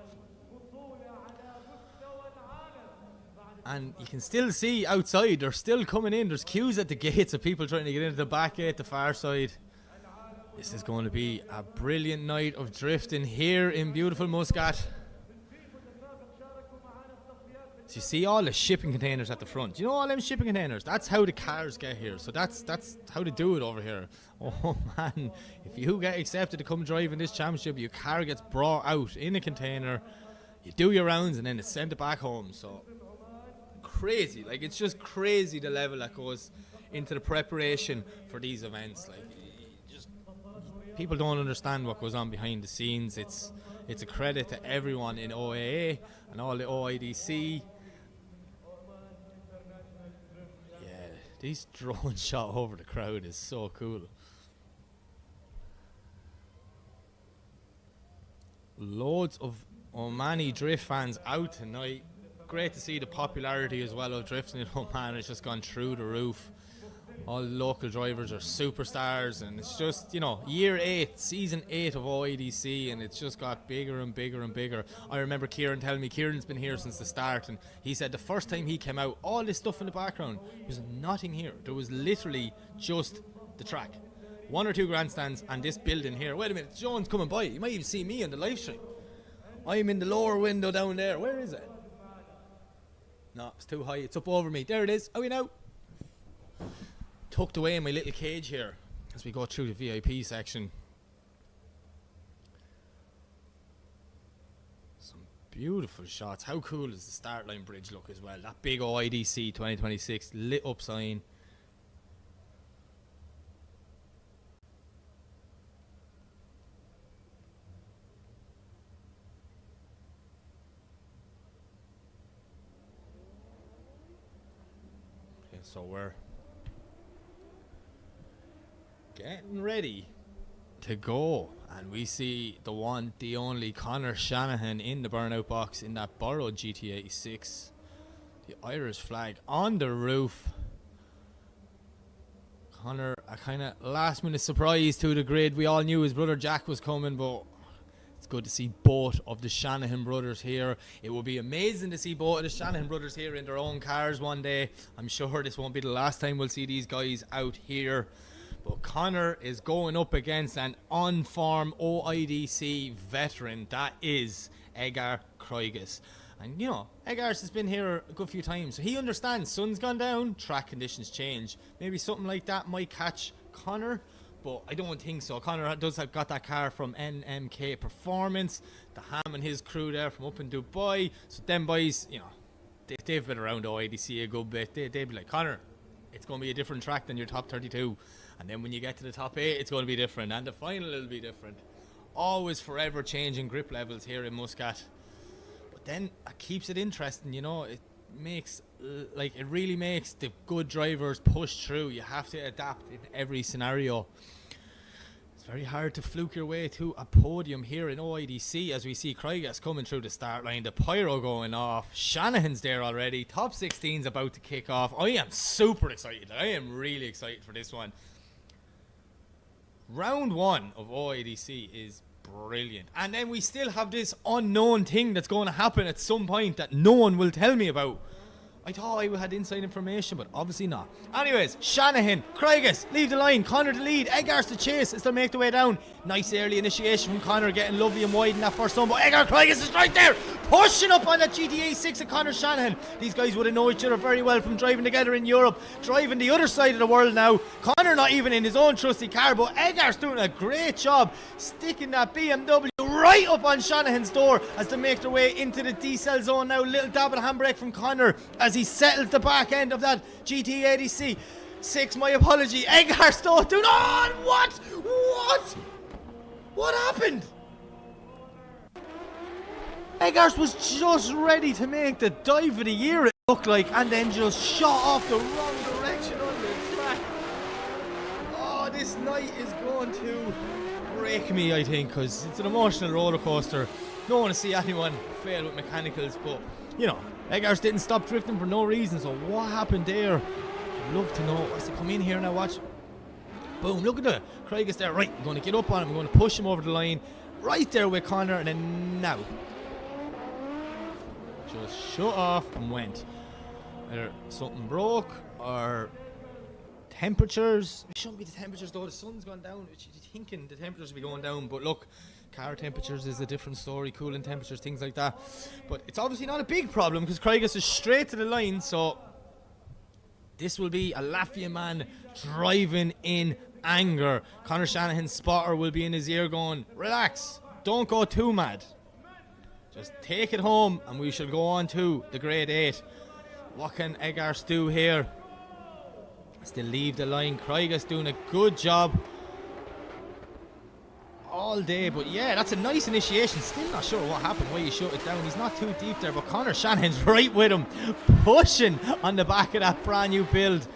A: And you can still see outside, they're still coming in. There's queues at the gates of people trying to get into the back gate, the far side. This is going to be a brilliant night of drifting here in beautiful Muscat. So you see all the shipping containers at the front. You know all them shipping containers? That's how the cars get here. So that's how they do it over here. Oh man, if you get accepted to come drive in this championship, your car gets brought out in a container. You do your rounds and then it's sent it back home. So crazy, like it's just crazy the level that goes into the preparation for these events. Like, just people don't understand what goes on behind the scenes. It's a credit to everyone in OAA and all the OIDC. Yeah, these drone shot over the crowd is so cool. Loads of Omani drift fans out tonight. Great to see the popularity as well of drifting in Oman. It's just gone through the roof. All the local drivers are superstars, and it's just, you know, year 8, season 8 of OIDC, and it's just got bigger and bigger and bigger. I remember Kieran telling me, Kieran's been here since the start, and he said the first time he came out, all this stuff in the background, there was nothing here. There was literally just the track. 1 or 2 grandstands and this building here. Wait a minute, John's coming by. You might even see me on the live stream. I'm in the lower window down there. Where is it? No, it's too high. It's up over me. There it is. Oh, you know. Tucked away in my little cage here as we go through the VIP section. Some beautiful shots. How cool does the start line bridge look as well? That big OIDC 2026 lit up sign. Okay, so we're getting ready to go, and we see the one, the only Conor Shanahan in the burnout box in that borrowed GT86. The Irish flag on the roof. Conor, a kind of last minute surprise to the grid. We all knew his brother Jack was coming, but it's good to see both of the Shanahan brothers here. It will be amazing to see both of the Shanahan brothers here in their own cars one day. I'm sure this won't be the last time we'll see these guys out here. But Conor is going up against an on-form OIDC veteran. That is Edgar Kreuges. And, you know, Edgar's has been here a good few times, so he understands. Sun's gone down, track conditions change. Maybe something like that might catch Conor, but I don't think so. Conor does have got that car from NMK Performance. The Dham and his crew there from up in Dubai. So them boys, you know, they've been around OIDC a good bit. They'd be like, Conor, it's going to be a different track than your top 32. And then when you get to the top 8, it's going to be different. And the final will be different. Always forever changing grip levels here in Muscat. But then it keeps it interesting, you know. It makes, like, it really makes the good drivers push through. You have to adapt in every scenario. It's very hard to fluke your way to a podium here in OIDC as we see Kreuges coming through the start line. The pyro going off. Shanahan's there already. Top 16's about to kick off. I am super excited. I am really excited for this one. Round 1 of OIDC is brilliant. And then we still have this unknown thing that's going to happen at some point that no one will tell me about. I thought I had inside information, but obviously not. Anyways, Shanahan, Kreuges, leave the line. Conor the lead. Edgar's the chase as they make their way down. Nice early initiation from Conor, getting lovely and wide in that first one. But Edgar Kreuges is right there, pushing up on that GTA 6 of Conor Shanahan. These guys would have known each other very well from driving together in Europe, driving the other side of the world now. Conor not even in his own trusty car, but Edgar's doing a great job sticking that BMW right up on Shanahan's door as they make their way into the D-cell zone now. Little dab of the handbrake from Conor as he settles the back end of that GT86 6. My apology. Edgar still doing on. What happened? Edgar was just ready to make the dive of the year, it looked like, and then just shot off the wrong direction on the track. Oh, this night is going to break me, I think, because it's an emotional roller coaster. Don't want to see anyone fail with mechanicals, but you know, Eggers didn't stop drifting for no reason. So what happened there? I'd love to know. As they come in here now, watch. Boom! Look at the Kreuges there. Right, I'm going to get up on him. I'm going to push him over the line. Right there with Conor, and then now just shut off and went. Either something broke or temperatures. It shouldn't be the temperatures though. The sun's gone down. You're thinking the temperatures will be going down, but look, car temperatures is a different story. Cooling temperatures, things like that. But it's obviously not a big problem because Kreuges is straight to the line. So this will be a Latvian man driving in anger. Conor Shanahan's spotter will be in his ear going, relax, don't go too mad. Just take it home and we shall go on to the grade 8. What can Eggers do here? Still leave the line. Kreuges doing a good job all day, but yeah, that's a nice initiation. Still not sure what happened, why he shut it down. He's not too deep there, but Conor Shanahan's right with him, pushing on the back of that brand new build.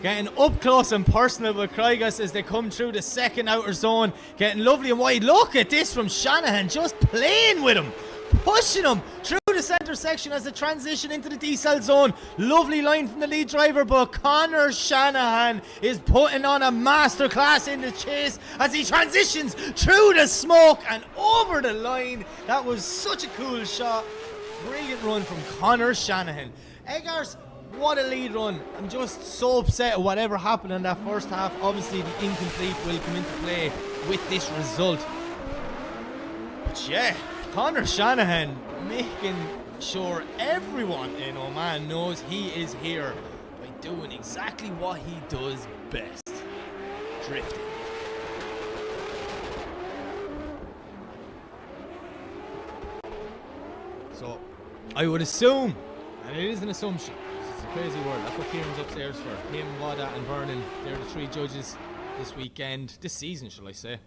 A: Getting up close and personal with Kreuges as they come through the second outer zone. Getting lovely and wide. Look at this from Shanahan, just playing with him, pushing him through the centre section as they transition into the D-cell zone. Lovely line from the lead driver, but Conor Shanahan is putting on a masterclass in the chase as he transitions through the smoke and over the line. That was such a cool shot. Brilliant run from Conor Shanahan. Eggers, what a lead run. I'm just so upset at whatever happened in that first half. Obviously the incomplete will come into play with this result. But yeah, Conor Shanahan making sure everyone in Oman knows he is here by doing exactly what he does best: drifting. So, I would assume, and it is an assumption, it's a crazy word, that's what Kieran's upstairs for. Him, Wada and Vernon, they're the three judges this weekend, this season shall I say.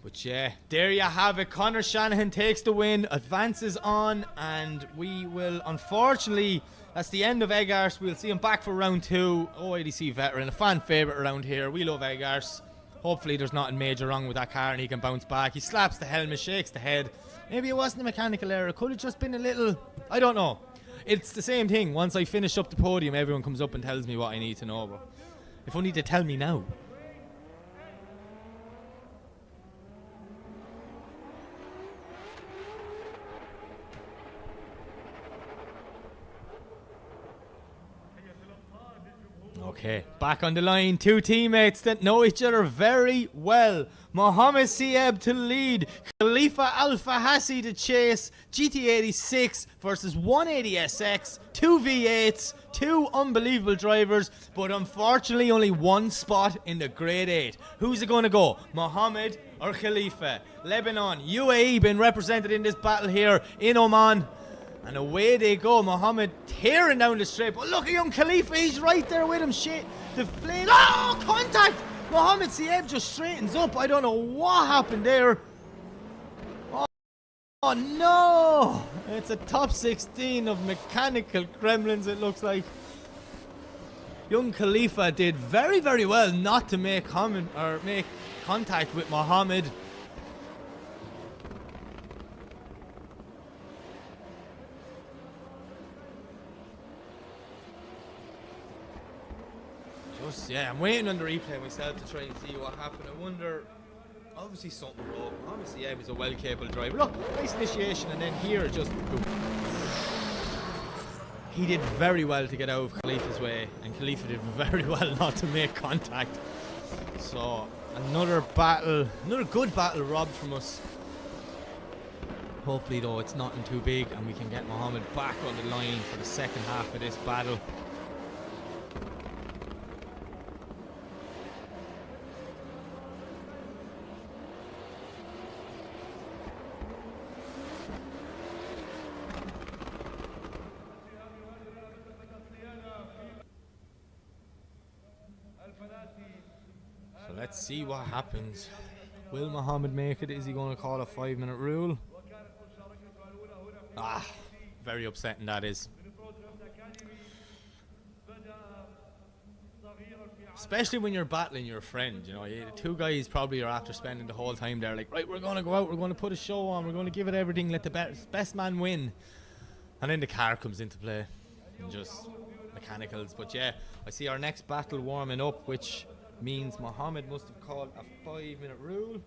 A: But yeah, there you have it. Conor Shanahan takes the win, advances on, and we will, unfortunately, that's the end of Eggars. We'll see him back for round 2. OADC veteran, a fan favourite around here. We love Eggars. Hopefully there's nothing major wrong with that car and he can bounce back. He slaps the helmet, shakes the head. Maybe it wasn't a mechanical error. It could have just been a little, I don't know. It's the same thing. Once I finish up the podium, everyone comes up and tells me what I need to know. But if only they tell me now. Okay, back on the line, two teammates that know each other very well. Mohammed Sieb to lead, Khalifa Alfahassi to chase, GT86 versus 180SX, two V8s, two unbelievable drivers, but unfortunately only one spot in the Grade 8. Who's it going to go, Mohammed or Khalifa? Lebanon, UAE been represented in this battle here in Oman. And away they go. Mohammed tearing down the straight. But look at young Khalifa. He's right there with him. Shit. The flame. Oh, contact. Mohammed Sieb just straightens up. I don't know what happened there. Oh, no. It's a top 16 of mechanical gremlins, it looks like. Young Khalifa did very, very well not to make contact with Mohammed. Yeah, I'm waiting on the replay myself to try and see what happened. I wonder, obviously something wrong. Obviously, yeah, he's a well-capable driver. Look, nice initiation, and then here, just boom. He did very well to get out of Khalifa's way, and Khalifa did very well not to make contact. So, another battle, another good battle robbed from us. Hopefully, though, it's nothing too big, and we can get Mohammed back on the line for the second half of this battle. Let's see what happens. Will Mohammed make it? Is he going to call a 5-minute rule? Ah, very upsetting that is. Especially when you're battling your friend, you know. The two guys probably are after spending the whole time there like, right, we're going to go out, we're going to put a show on, we're going to give it everything, let the best man win. And then the car comes into play. And just mechanicals. But yeah, I see our next battle warming up, which means Mohammed must have called a 5-minute rule.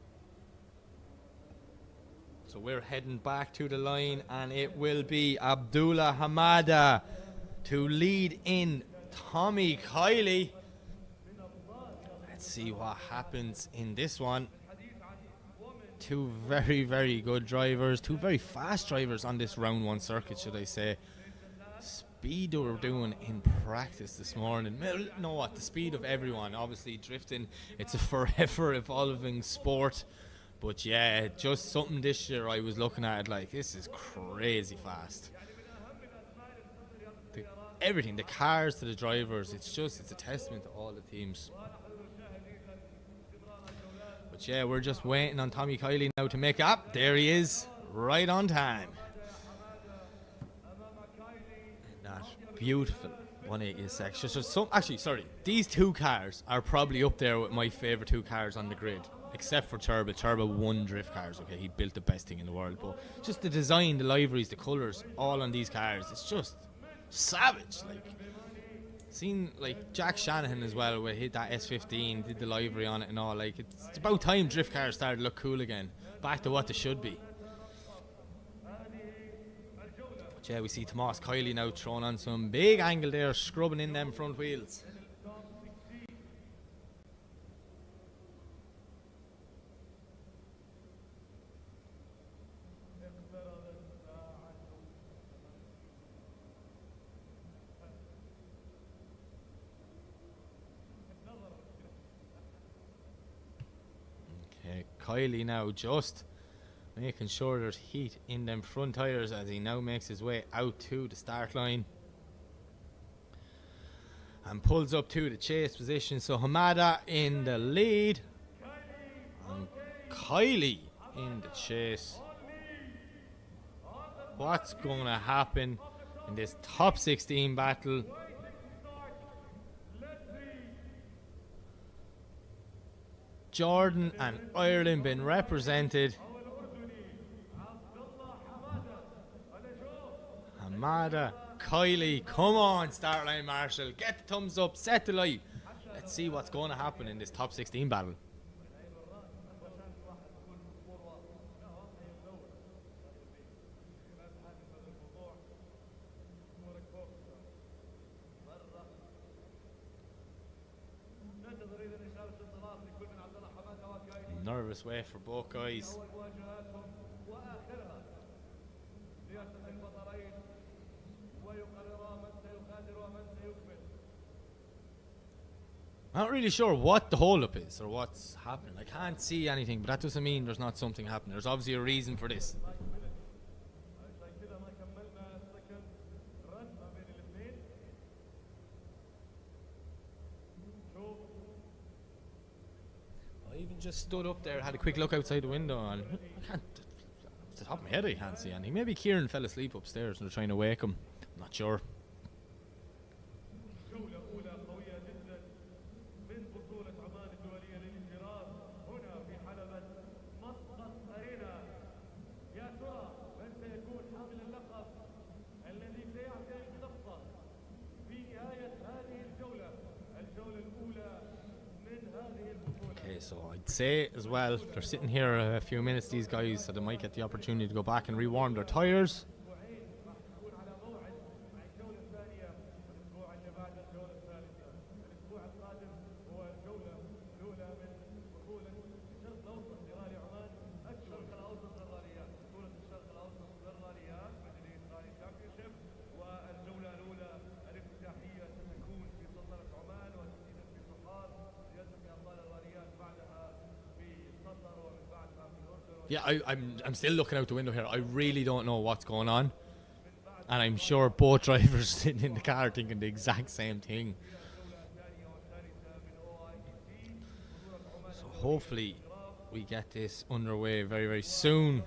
A: So we're heading back to the line, and it will be Abdullah Hamada to lead in Tommy Kylie. Let's see what happens in this one. Two very, very good drivers, two very fast drivers on this round 1 circuit, should I say. Speed they were doing in practice this morning. You know what, the speed of everyone. Obviously drifting, it's a forever evolving sport, but yeah, just something this year I was looking at it like, this is crazy fast. Everything, the cars to the drivers, it's a testament to all the teams. But yeah, we're just waiting on Tommy Kylie now to make up. There he is, right on time. Beautiful 180SX. So actually, sorry, these two cars are probably up there with my favourite two cars on the grid, except for Sherba. Sherba won drift cars, okay, he built the best thing in the world, but just the design, the liveries, the colours, all on these cars, it's just savage. Like, seen like Jack Shanahan as well, where he hit that S15, did the livery on it and all. Like, it's about time drift cars started to look cool again, back to what they should be. Yeah, we see Tomas Kylie now throwing on some big angle there, scrubbing in them front wheels. Kylie now just making sure there's heat in them front tyres as he now makes his way out to the start line and pulls up to the chase position. So Hamada in the lead and Kylie in the chase. What's going to happen in this top 16 battle? Jordan and Ireland been represented. Hamada, Kylie, come on, start line Marshall, get the thumbs up, set the light. Let's see what's going to happen in this top 16 battle. Nervous way for both guys. I'm not really sure what the hold-up is or what's happening. I can't see anything, but that doesn't mean there's not something happening. There's obviously a reason for this. I even just stood up there, had a quick look outside the window, and I can't, off the top of my head I can't see anything. Maybe Kieran fell asleep upstairs and they're trying to wake him. I'm not sure. So I'd say as well, they're sitting here a few minutes, these guys, so they might get the opportunity to go back and rewarm their tyres. Yeah, I'm still looking out the window here. I really don't know what's going on. And I'm sure both drivers sitting in the car thinking the exact same thing. So hopefully we get this underway very, very soon,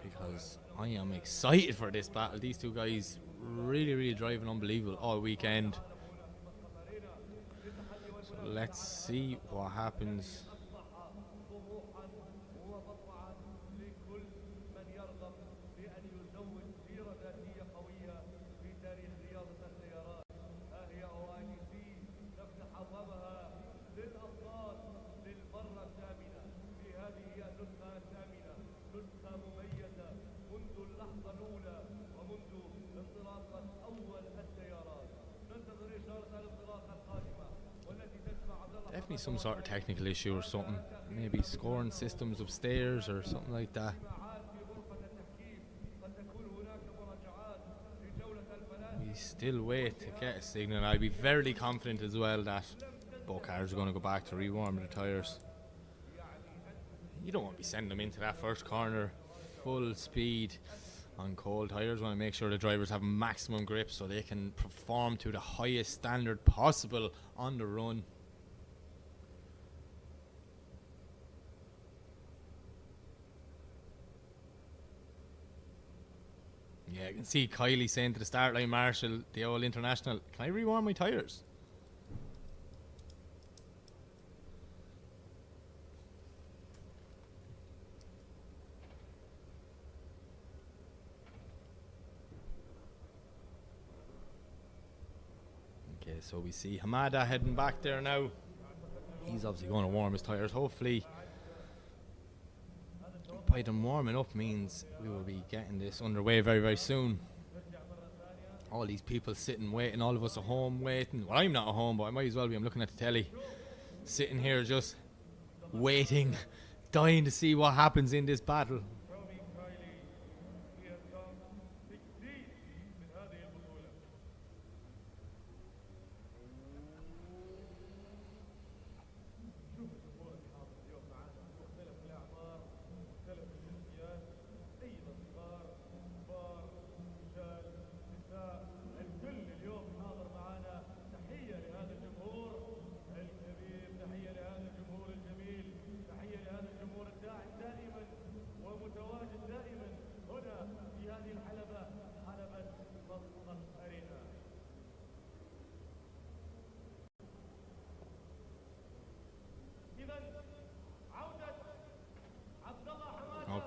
A: because I am excited for this battle. These two guys really, really driving unbelievable all weekend. So let's see what happens. Definitely some sort of technical issue or something. Maybe scoring systems upstairs or something like that. We still wait to get a signal. I'd be very confident as well that both cars are going to go back to rewarm the tyres. You don't want to be sending them into that first corner full speed on cold tyres. Want to make sure the drivers have maximum grip so they can perform to the highest standard possible on the run. Yeah, I can see Kylie saying to the start line marshal, the old international, can I rewarm my tyres? Okay, so we see Hamada heading back there now. He's obviously going to warm his tyres. Hopefully by them warming up means we will be getting this underway very, very soon. All these people sitting waiting, all of us at home waiting. Well, I'm not at home, but I might as well be. I'm looking at the telly, sitting here just waiting, dying to see what happens in this battle.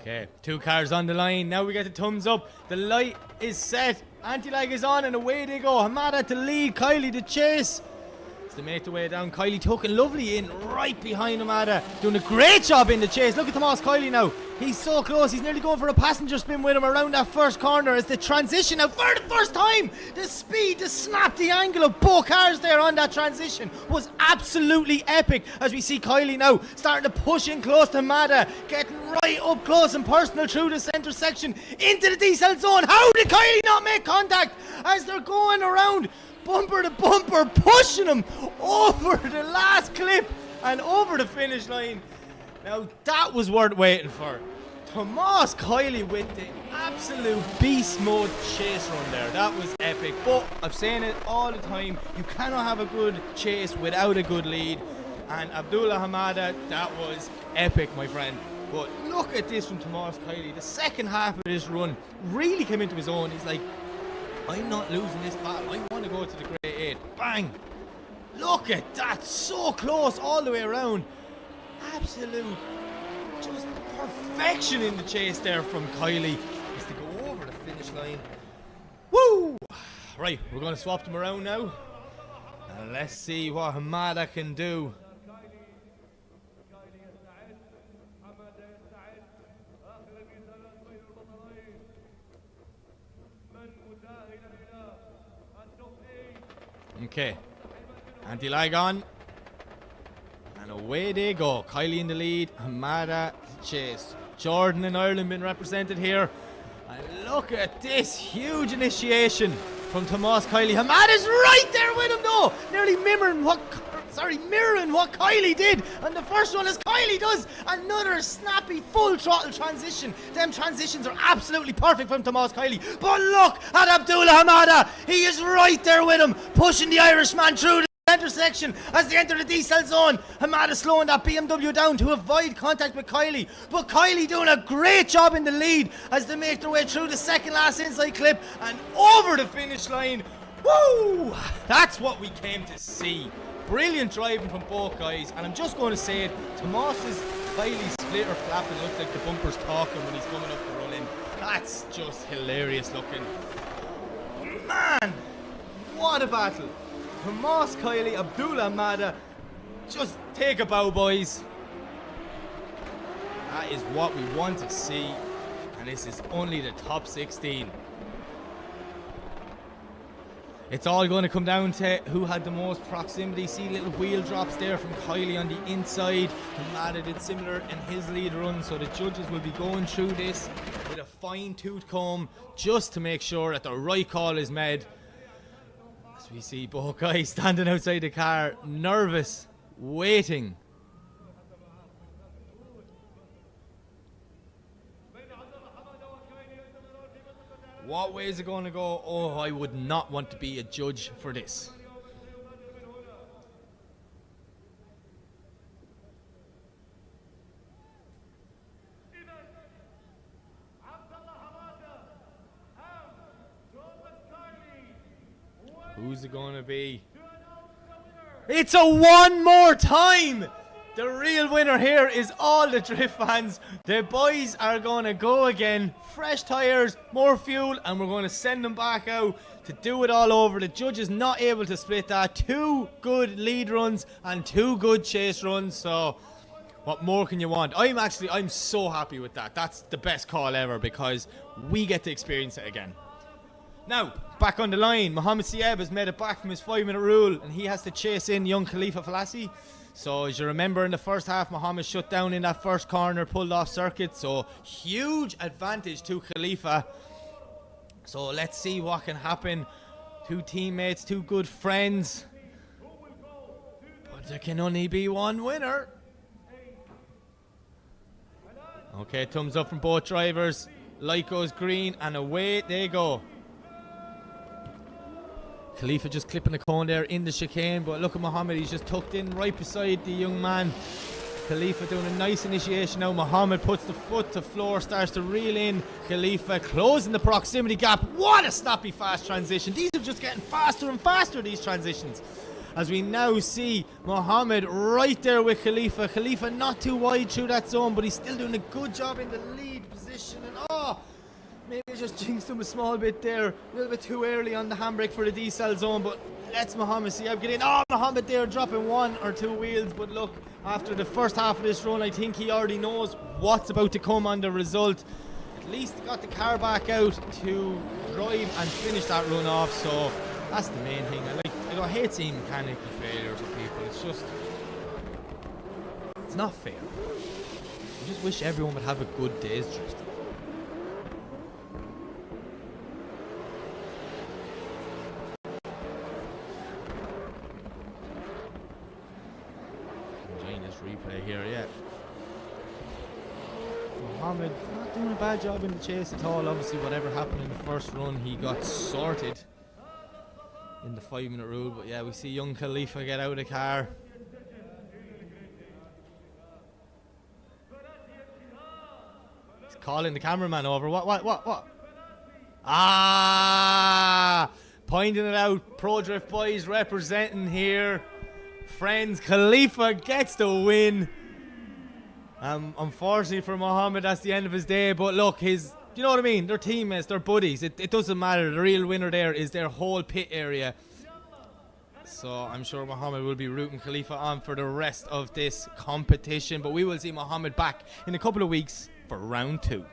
A: Okay, 2 cars on the line. Now we get the thumbs up. The light is set. Anti-lag is on and away they go. Hamada to lead, Kylie to chase. They make the way down. Kylie tucking lovely in right behind Hamada. Doing a great job in the chase. Look at Tomas Kylie now. He's so close. He's nearly going for a passenger spin with him around that first corner as the transition now for the first time. The speed, the snap, the angle of both cars there on that transition was absolutely epic as we see Kylie now starting to push in close to Hamada. Getting right up close and personal through the centre section into the diesel zone. How did Kylie not make contact as they're going around? Bumper to bumper, pushing him over the last clip and over the finish line. Now that was worth waiting for. Tomas Kylie with the absolute beast mode chase run there. That was epic. But I'm saying it all the time, you cannot have a good chase without a good lead. And Abdullah Hamada, that was epic, my friend. But look at this from Tomas Kylie. The second half of this run really came into his own. He's like, I'm not losing this battle. I want to go to the Great 8. Bang! Look at that. So close all the way around. Absolute just perfection in the chase there from Kylie. Just to go over the finish line. Woo! Right, we're going to swap them around now. And let's see what Hamada can do. Okay, anti-lag on, and away they go. Kylie in the lead, Hamada to chase. Jordan in Ireland been represented here. And look at this huge initiation from Tomas Kylie. Hamada's right there with him though, nearly mirroring what Kylie did. And the first one as Kylie does another snappy full throttle transition. Them transitions are absolutely perfect from Tomas Kylie. But look at Abdullah Hamada. He is right there with him, pushing the Irishman through the centre section as they enter the diesel zone. Hamada slowing that BMW down to avoid contact with Kylie. But Kylie doing a great job in the lead as they make their way through the second last inside clip and over the finish line. Woo! That's what we came to see. Brilliant driving from both guys, and I'm just going to say it, Tomas's Kylie splitter flapping looks like the bumper's talking when he's coming up the run-in. That's just hilarious looking. Man, what a battle. Tomas Kylie, Abdullah Hamada, just take a bow, boys. That is what we want to see, and this is only the top 16. It's all going to come down to who had the most proximity. See little wheel drops there from Kylie on the inside. Hamada did similar in his lead run, so the judges will be going through this with a fine-tooth comb just to make sure that the right call is made. As we see both guys standing outside the car, nervous, waiting. What way is it going to go? Oh, I would not want to be a judge for this. Who's it going to be? It's a one more time! The real winner here is all the drift fans. The boys are going to go again. Fresh tyres, more fuel, and we're going to send them back out to do it all over. The judges not able to split that. 2 good lead runs and 2 good chase runs. So what more can you want? I'm so happy with that. That's the best call ever because we get to experience it again. Now, back on the line, Mohammed Sieb has made it back from his 5-minute rule and he has to chase in young Khalifa Falassi. So as you remember in the first half, Mohammed shut down in that first corner, pulled off circuit. So huge advantage to Khalifa. So let's see what can happen. 2 teammates, 2 good friends. But there can only be one winner. Okay, thumbs up from both drivers. Light goes green and away they go. Khalifa just clipping the cone there in the chicane, but look at Mohammed, he's just tucked in right beside the young man. Khalifa doing a nice initiation now. Mohammed puts the foot to floor, starts to reel in. Khalifa closing the proximity gap. What a snappy fast transition. These are just getting faster and faster, these transitions. As we now see Mohammed right there with Khalifa. Khalifa not too wide through that zone, but he's still doing a good job in the lead position. Maybe I just jinxed him a small bit there. A little bit too early on the handbrake for the decel zone, but let's Muhammad see. I'm getting. Oh, Muhammad there dropping 1 or 2 wheels, but look, after the first half of this run, I think he already knows what's about to come on the result. At least got the car back out to drive and finish that run off, so that's the main thing. I hate seeing mechanical failures for people. It's just, it's not fair. I just wish everyone would have a good day's drift. Enjoying this replay here, yeah. Mohammed not doing a bad job in the chase at all. Obviously, whatever happened in the first run, he got sorted in the 5-minute rule. But yeah, we see young Khalifa get out of the car. He's calling the cameraman over. What? Ah! Pointing it out. Pro Drift boys representing here. Friends, Khalifa gets the win. Unfortunately for Mohammed, that's the end of his day. But look, you know what I mean? They're teammates, they're buddies. It doesn't matter. The real winner there is their whole pit area. So I'm sure Mohammed will be rooting Khalifa on for the rest of this competition. But we will see Mohammed back in a couple of weeks for round 2.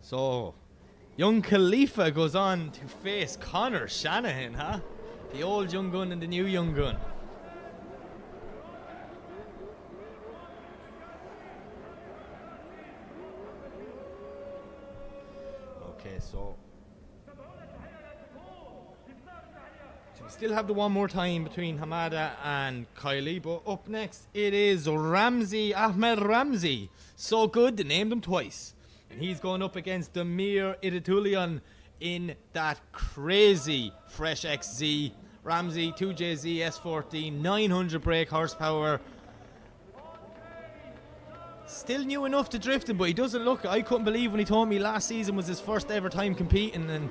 A: So, young Khalifa goes on to face Connor Shanahan, huh? The old young gun and the new young gun. Okay, so we still have the one more time between Hamada and Kylie, but up next it is Ramsey, Ahmed Ramsey. So good, they named him twice. And he's going up against Idulion in that crazy Fresh XZ. Ramsey, 2JZ, S14, 900 brake horsepower. Still new enough to drifting, but he doesn't look. I couldn't believe when he told me last season was his first ever time competing, and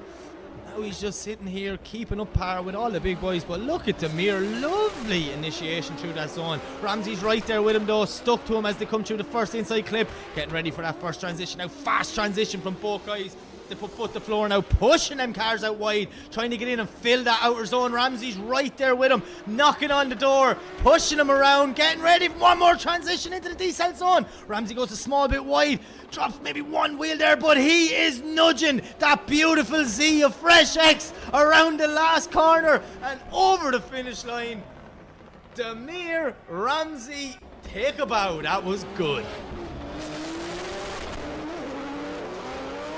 A: now he's just sitting here keeping up par with all the big boys. But look at Damir, lovely initiation through that zone. Ramsey's right there with him though, stuck to him as they come through the first inside clip, getting ready for that first transition. Now fast transition from both guys. They put foot to floor now, pushing them cars out wide, trying to get in and fill that outer zone. Ramsey's right there with him, knocking on the door, pushing him around, getting ready for one more transition into the decel zone. Ramsey goes a small bit wide, drops maybe one wheel there, but he is nudging that beautiful Z of Fresh X around the last corner and over the finish line. Damir Ramsey, take a bow. That was good.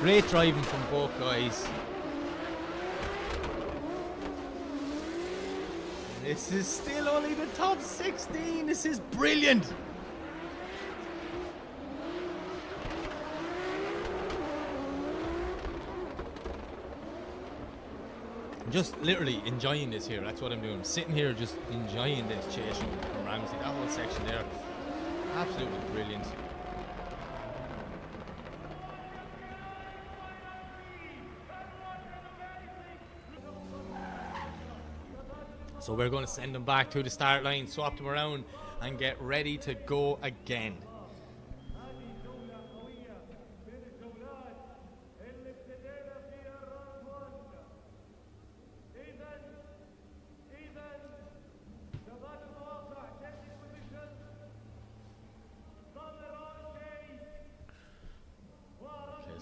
A: Great driving from both guys. This is still only the top 16. This is brilliant. I'm just literally enjoying this here. That's what I'm doing. I'm sitting here just enjoying this chase from Ramsey. That whole section there, absolutely brilliant. So we're going to send them back to the start line, swap them around and get ready to go again.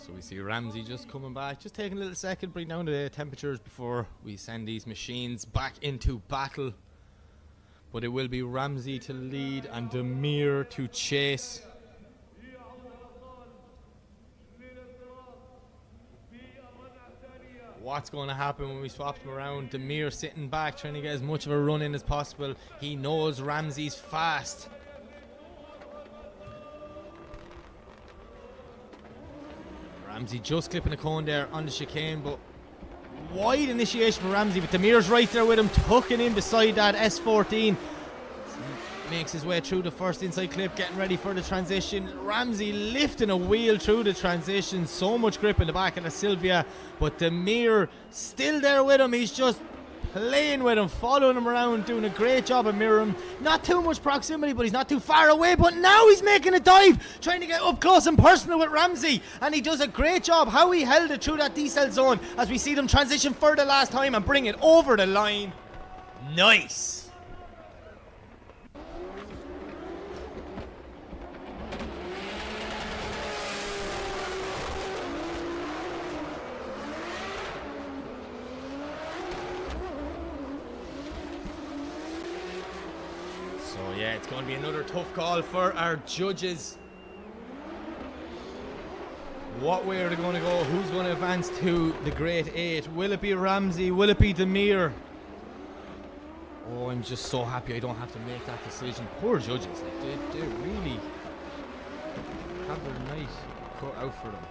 A: So we see Ramsey just coming back, just taking a little second, bring down the temperatures before we send these machines back into battle. But it will be Ramsey to lead and Damir to chase. What's going to happen when we swap them around? Damir sitting back, trying to get as much of a run in as possible. He knows Ramsey's fast. Ramsey just clipping a cone there on the chicane, but wide initiation for Ramsey, but Damir's right there with him, tucking in beside that S14. makes his way through the first inside clip, getting ready for the transition. Ramsey lifting a wheel through the transition. So much grip in the back of the Sylvia, but Demir still there with him. He's just playing with him, following him around, doing a great job of mirroring. Not too much proximity, but he's not too far away. But now he's making a dive, trying to get up close and personal with Ramsey, and he does a great job how he held it through that decel zone as we see them transition further last time and bring it over the line. Nice. Yeah, it's going to be another tough call for our judges. What way are they going to go? Who's going to advance to the Great 8? Will it be Ramsey? Will it be Demir? Oh, I'm just so happy I don't have to make that decision. Poor judges. Like, they really have their night cut out for them.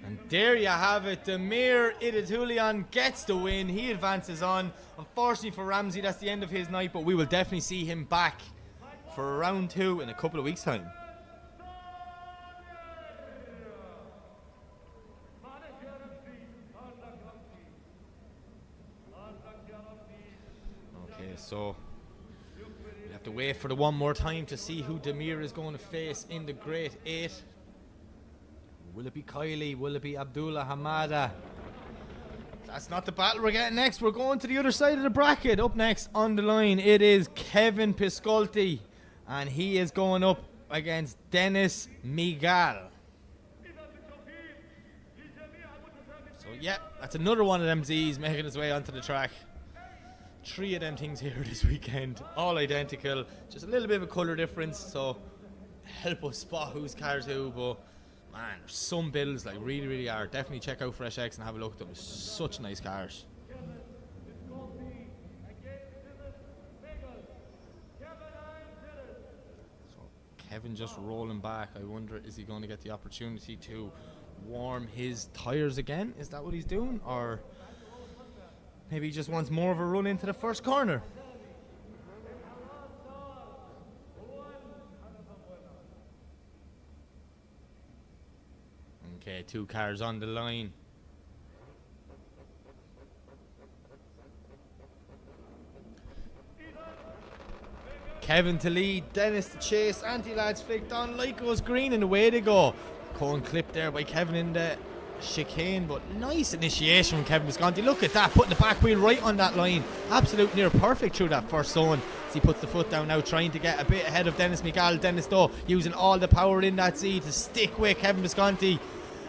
A: And there you have it. Demir Idulion gets the win. He advances on. Unfortunately for Ramsey, that's the end of his night, but we will definitely see him back for round 2 in a couple of weeks' time. Okay, so we have to wait for the one more time to see who Demir is going to face in the Great 8. Will it be Kylie? Will it be Abdullah Hamada? That's not the battle we're getting next. We're going to the other side of the bracket. Up next on the line, it is Kevin Pisculti, and he is going up against Dennis Miguel. So, yeah, that's another one of them Z's making his way onto the track. 3 of them things here this weekend, all identical, just a little bit of a colour difference, so help us spot whose car's who, but man, there's some builds, like really are. Definitely check out Fresh X and have a look at them. Such nice cars. So Kevin just rolling back. I wonder, is he going to get the opportunity to warm his tyres again? Is that what he's doing? Or maybe he just wants more of a run into the first corner? Okay, 2 cars on the line. Kevin to lead, Dennis to chase, anti-lads flicked on, light goes green and away they go. Cone clipped there by Kevin in the chicane, but nice initiation from Kevin Visconti. Look at that, putting the back wheel right on that line. Absolute near perfect through that first zone as he puts the foot down now, trying to get a bit ahead of Dennis Miguel. Dennis though using all the power in that Z to stick with Kevin Visconti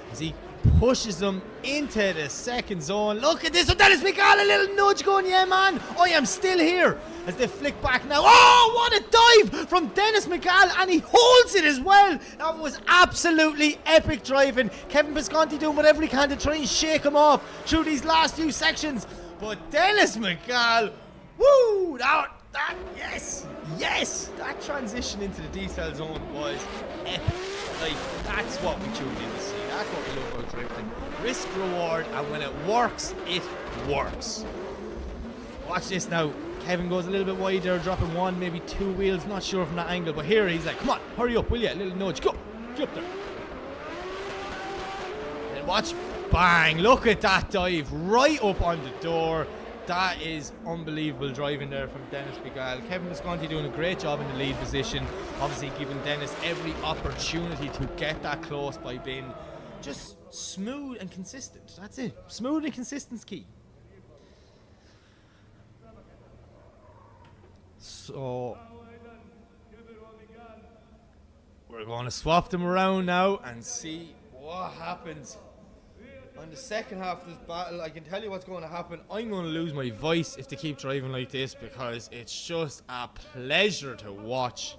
A: as he pushes them into the second zone. Look at this, so Dennis Miguel, a little nudge going, yeah man, I am still here, as they flick back now. Oh, what a dive from Dennis Miguel, and he holds it as well. That was absolutely epic driving. Kevin Visconti doing whatever he can to try and shake him off through these last few sections, but Dennis Miguel, woo, that yes, that transition into the decel zone was epic. Like, that's what we tuned in to see. That's what we love about drifting. Risk reward, and when it works, it works. Watch this now. Kevin goes a little bit wide there, dropping 1, maybe 2 wheels. Not sure from that angle, but here he's like, come on, hurry up, will you? A little nudge. Go, get up there. And watch, bang, look at that dive right up on the door. That is unbelievable driving there from Dennis Miguel. Kevin Visconti doing a great job in the lead position. Obviously giving Dennis every opportunity to get that close by being just smooth and consistent. That's it. Smooth and consistent's key. So we're going to swap them around now and see what happens. On the second half of this battle, I can tell you what's going to happen. I'm going to lose my voice if they keep driving like this, because it's just a pleasure to watch.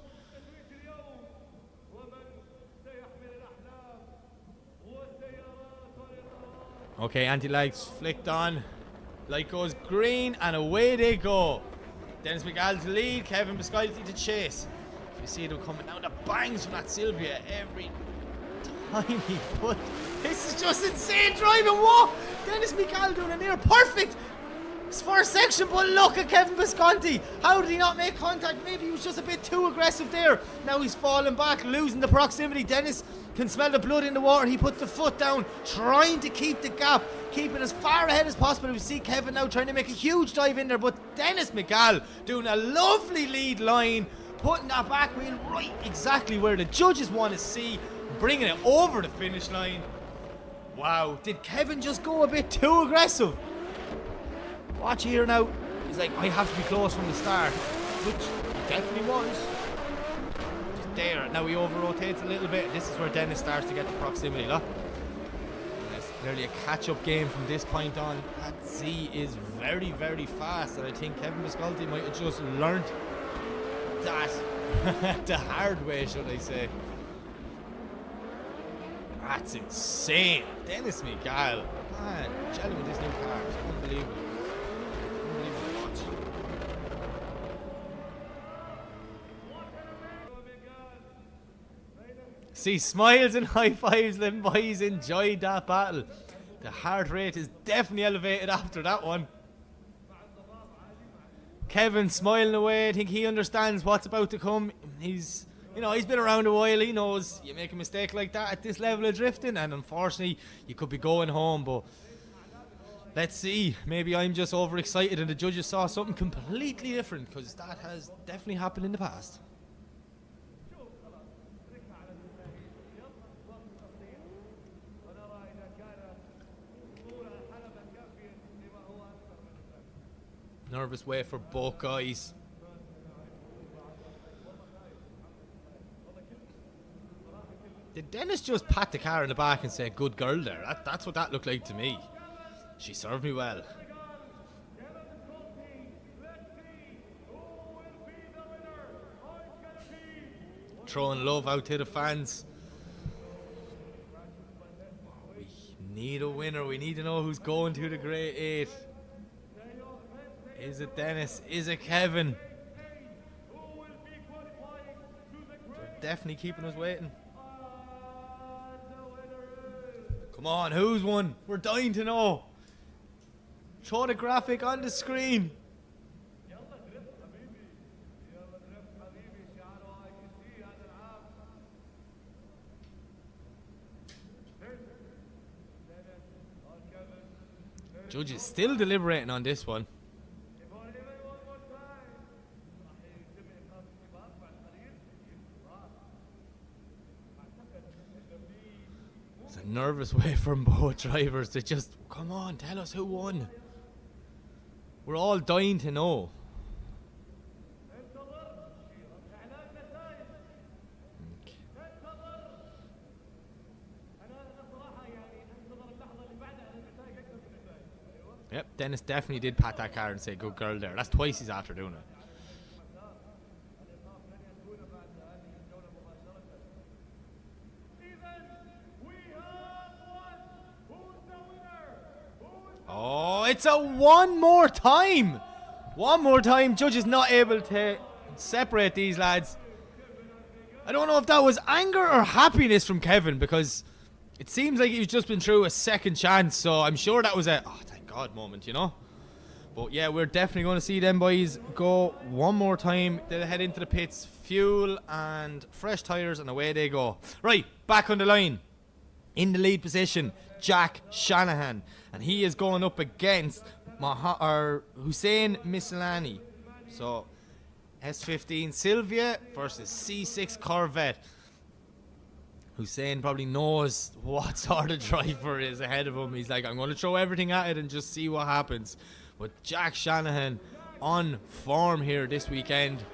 A: Okay, anti-lags flicked on. Light goes green and away they go. Dennis Miguel to lead, Kevin Pisculti to chase. You see them coming down the bangs from that Sylvia every time he put This is just insane driving. What? Dennis Miguel doing a near perfect first section, but look at Kevin Pisculti. How did he not make contact? Maybe he was just a bit too aggressive there. Now he's falling back, losing the proximity. Dennis can smell the blood in the water. He puts the foot down, trying to keep the gap, keeping as far ahead as possible. We see Kevin now trying to make a huge dive in there, but Dennis Miguel doing a lovely lead line, putting that back wheel right exactly where the judges want to see, bringing it over the finish line. Wow, did Kevin just go a bit too aggressive? Watch here now. He's like, I have to be close from the start, which he definitely was. Just there. Now he over-rotates a little bit. This is where Dennis starts to get the proximity, look. It's nearly a catch-up game from this point on. That Z is very, very fast, and I think Kevin Pisculti might have just learnt that the hard way, should I say. That's insane. Dennis Miguel. Man, jelly with this new car. It's unbelievable. Unbelievable watch. See smiles and high fives, them boys enjoyed that battle. The heart rate is definitely elevated after that one. Kevin smiling away. I think he understands what's about to come. He's been around a while. He knows you make a mistake like that at this level of drifting, and unfortunately, you could be going home. But let's see. Maybe I'm just overexcited and the judges saw something completely different, because that has definitely happened in the past. Nervous way for both guys. Did Dennis just pat the car in the back and say, good girl there? That's what that looked like to me. She served me well. Throwing love out to the fans. We need a winner. We need to know who's going to the Grade 8. Is it Dennis? Is it Kevin? They're definitely keeping us waiting. Come on, who's won? We're dying to know. Show the graphic on the screen. Judges still deliberating on this one. It's a nervous way from both drivers to just, come on, tell us who won. We're all dying to know. Yep, Dennis definitely did pat that car and say, good girl there. That's twice he's after doing it. Oh, it's a one more time. One more time. Judge is not able to separate these lads. I don't know if that was anger or happiness from Kevin, because it seems like he's just been through a second chance. So I'm sure that was a, oh, thank God moment, you know. But yeah, we're definitely going to see them boys go one more time. They'll head into the pits, fuel and fresh tyres, and away they go. Right, back on the line. In the lead position, Jack Shanahan. And he is going up against Hussein Miscellanei. So, S15 Sylvia versus C6 Corvette. Hussein probably knows what sort of driver is ahead of him. He's like, I'm going to throw everything at it and just see what happens. But Jack Shanahan on form here this weekend.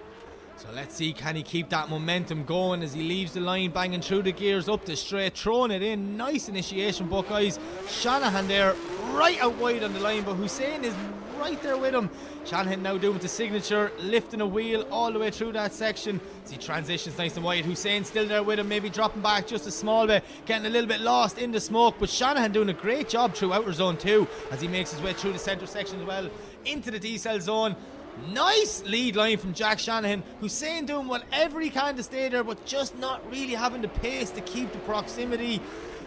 A: So let's see, can he keep that momentum going as he leaves the line, banging through the gears up the straight, throwing it in. Nice initiation, Buckeyes. Shanahan there, right out wide on the line, but Hussein is right there with him. Shanahan now doing the signature, lifting a wheel all the way through that section as he transitions nice and wide. Hussein still there with him, maybe dropping back just a small bit, getting a little bit lost in the smoke, but Shanahan doing a great job through outer zone 2 as he makes his way through the centre section as well into the D-cell zone. Nice lead line from Jack Shanahan. Hussein doing whatever he can to stay there, but just not really having the pace to keep the proximity.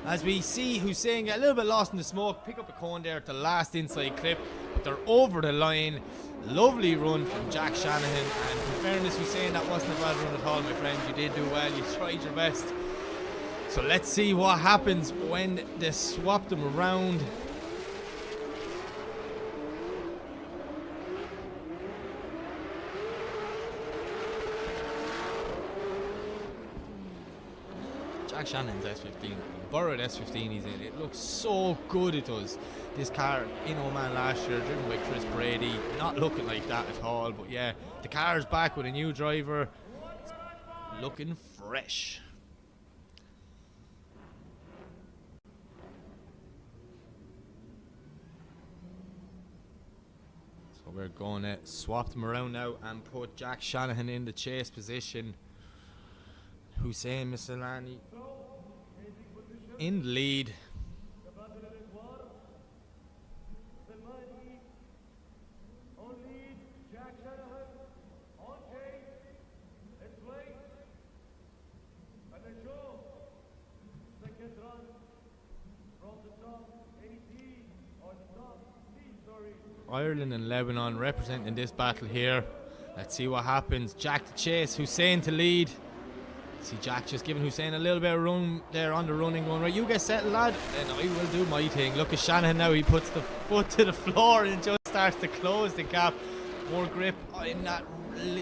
A: As we see Hussein get a little bit lost in the smoke, pick up a cone there at the last inside clip, but they're over the line. Lovely run from Jack Shanahan, and in fairness, Hussein, that wasn't a bad run at all, my friend. You did do well, you tried your best. So let's see what happens when they swap them around. Jack Shannon's S15, borrowed S15 he's in. It looks so good, it does. This car in Oman last year, driven by Chris Brady, not looking like that at all. But yeah, the car's back with a new driver, it's looking fresh. So we're going to swap them around now and put Jack Shanahan in the chase position. Hussein Miscellanei in the lead. Ireland and Lebanon representing this battle here. Let's see what happens. Jack to chase, Hussein to lead. See Jack just giving Hussein a little bit of room there on the running, going, right, you get settled, lad, and I will do my thing. Look at Shanahan now, he puts the foot to the floor and just starts to close the gap. More grip in that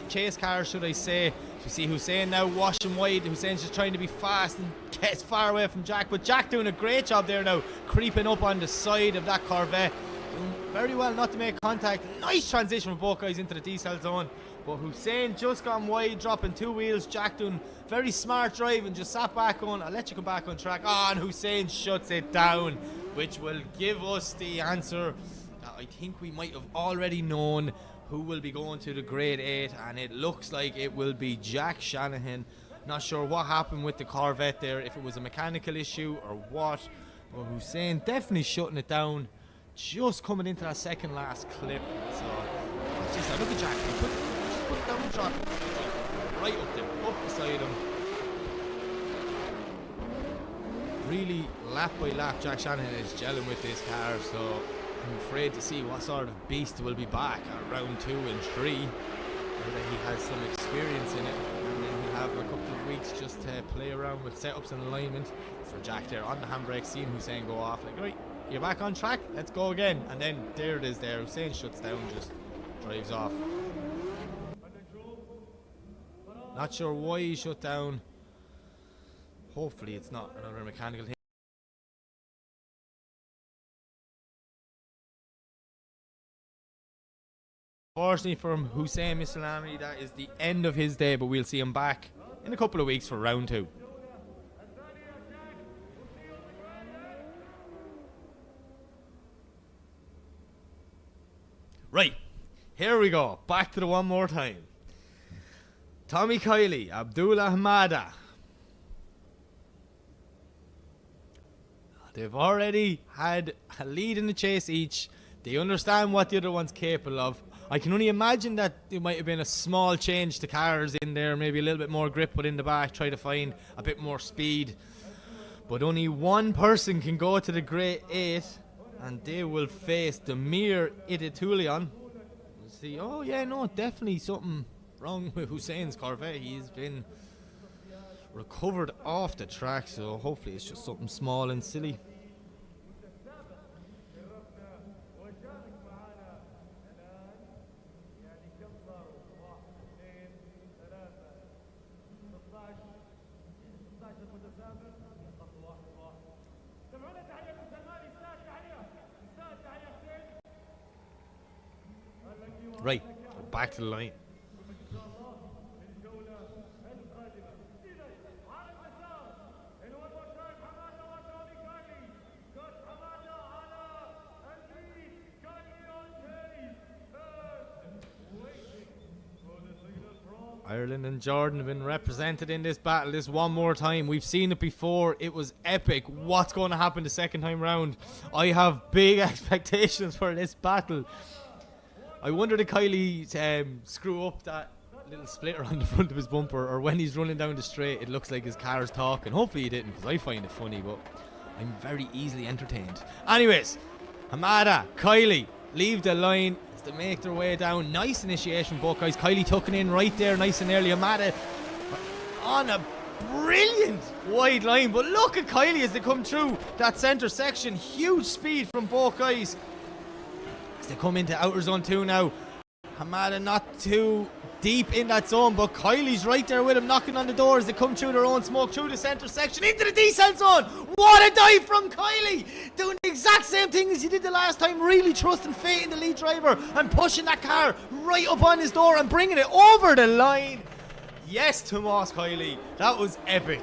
A: chase car, should I say. So you see Hussein now washing wide. Hussein's just trying to be fast and gets far away from Jack, but Jack doing a great job there now, creeping up on the side of that Corvette. Doing very well not to make contact. Nice transition from both guys into the decel zone. But Hussein just gone wide, dropping two wheels. Jack doing very smart drive and just sat back on. I'll let you come back on track. And Hussein shuts it down, which will give us the answer that I think we might have already known, who will be going to the grade 8. And it looks like it will be Jack Shanahan. Not sure what happened with the Corvette there, if it was a mechanical issue or what. But Hussein definitely shutting it down, just coming into that second last clip. So just look at Jack. He put down the truck right up there, up beside him. Really, lap by lap, Jack Shanahan is gelling with this car. So I'm afraid to see what sort of beast will be back at round 2 and 3. Whether he has some experience in it, and then he'll have a couple of weeks just to play around with setups and alignment. For Jack there on the handbrake, seeing Hussein go off, like, right, you're back on track, let's go again. And then there it is there, Hussein shuts down, just drives off. Not sure why he shut down. Hopefully it's not another mechanical thing. Fortunately for Hussein Miscellanei, that is the end of his day, but we'll see him back in a couple of weeks for round 2. Right, here we go. Back to the one more time. Tommy Kylie, Abdullah Hamada. They've already had a lead in the chase each. They understand what the other one's capable of. I can only imagine that there might have been a small change to cars in there, maybe a little bit more grip put in the back, try to find a bit more speed. But only one person can go to the grade 8, and they will face the mere Idulion. We'll see. Oh yeah, no, definitely something wrong with Hussein's Corvette. He's been recovered off the track, so hopefully it's just something small and silly. Right, back to the line. Ireland and Jordan have been represented in this battle this one more time. We've seen it before. It was epic. What's going to happen the second time round? I have big expectations for this battle. I wonder did Kylie screw up that little splitter on the front of his bumper, or when he's running down the straight it looks like his car's talking. Hopefully he didn't, because I find it funny, but I'm very easily entertained. Anyways, Hamada, Kylie leave the line as they make their way down. Nice initiation, both guys. Kylie tucking in right there, nice and early. Hamada on a brilliant wide line, but look at Kylie as they come through that centre section. Huge speed from both guys as they come into outer zone 2 now. Hamada not too deep in that zone, but Kylie's right there with him, knocking on the door as they come through their own smoke, through the centre section, into the decel zone. What a dive from Kylie! Doing the exact same thing as he did the last time, really trusting fate in the lead driver and pushing that car right up on his door and bringing it over the line. Yes, Tomas Kylie, that was epic.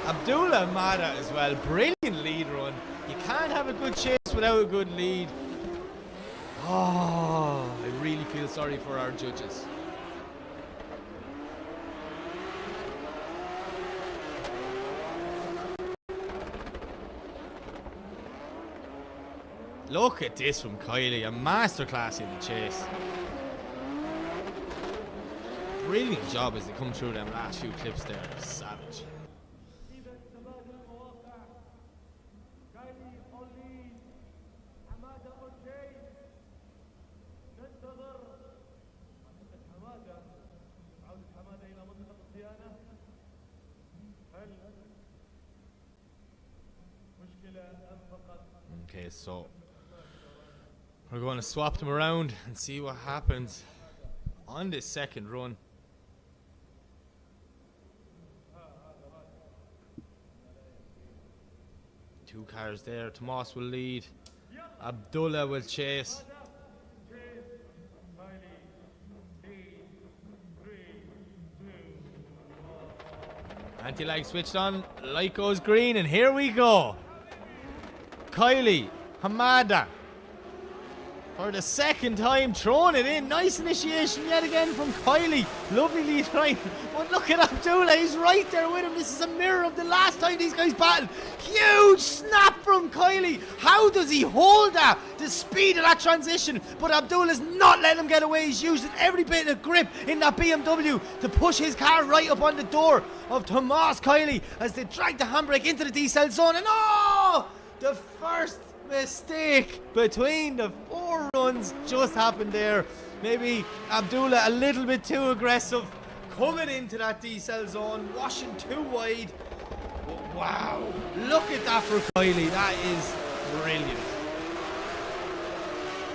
A: Abdullah Hamada as well, brilliant lead run. You can't have a good chase without a good lead. Oh, I really feel sorry for our judges. Look at this from Kylie, a masterclass in the chase. Brilliant job as they come through them last few clips there. Savage. Okay, so we're going to swap them around and see what happens on this second run. Two cars there. Tomas will lead. Abdullah will chase. Anti-lag switched on. Light goes green, and here we go. Kylie, Hamada, for the second time, throwing it in. Nice initiation yet again from Kylie. Lovely lead right. But look at Abdullah, he's right there with him. This is a mirror of the last time these guys battled. Huge snap from Kylie. How does he hold that? The speed of that transition. But Abdullah's not letting him get away. He's using every bit of grip in that BMW to push his car right up on the door of Tomas Kylie as they drag the handbrake into the decel zone. And oh! The first mistake between the 4 runs just happened there. Maybe Abdullah a little bit too aggressive, coming into that decel zone, washing too wide. But wow, look at that for Kylie. That is brilliant.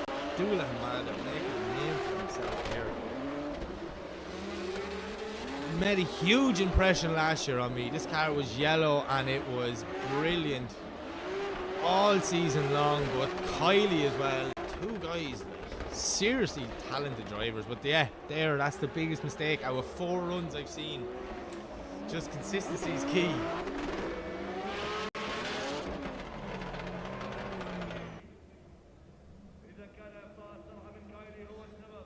A: Abdullah Hamada making a name for himself here. Made a huge impression last year on me. This car was yellow and it was brilliant all season long, but Kylie as well. Two guys, like, seriously talented drivers, but yeah, that's the biggest mistake out of 4 runs I've seen. Just consistency is key.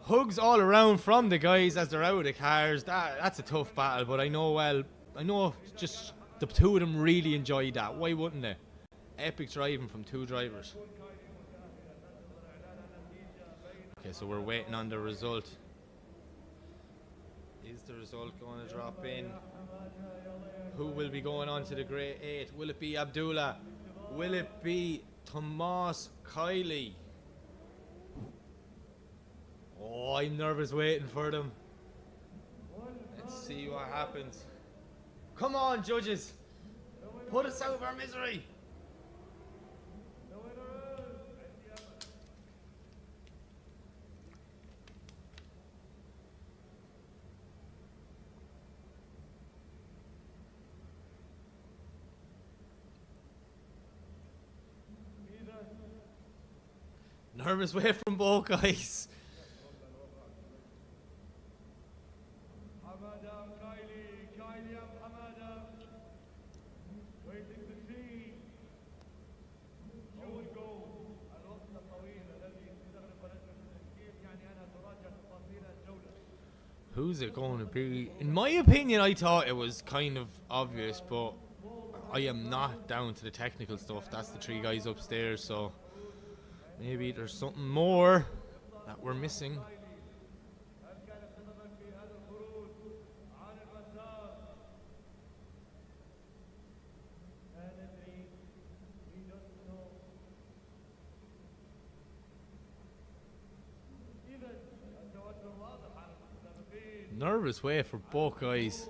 A: Hugs all around from the guys as they're out of the cars. That's a tough battle, but I know just the two of them really enjoyed that. Why wouldn't they? Epic driving from 2 drivers. Okay, so we're waiting on the result. Is the result going to drop in? Who will be going on to the Grade 8? Will it be Abdullah? Will it be Tomas Kylie? Oh, I'm nervous waiting for them. Let's see what happens. Come on, judges. Put us out of our misery. Nervous way from both guys. Who's it going to be? In my opinion, I thought it was kind of obvious, but I am not down to the technical stuff. That's the 3 guys upstairs, so maybe there's something more that we're missing. nervous way for both guys.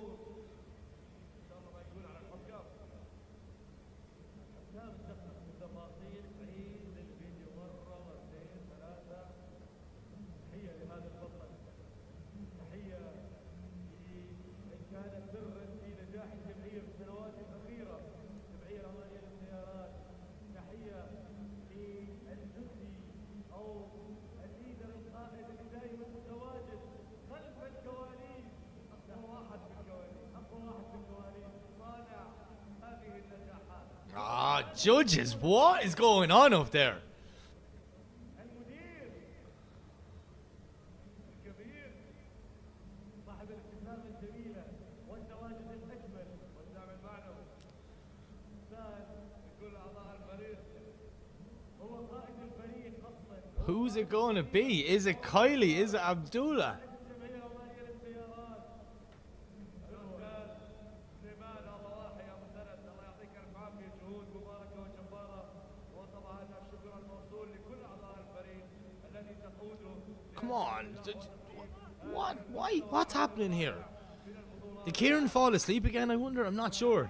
A: Judges, what is going on up there? Who's it going to be? Is it Kylie? Is it Abdullah? Come on. What? Why? What's happening here? Did Kieran fall asleep again? I wonder. I'm not sure.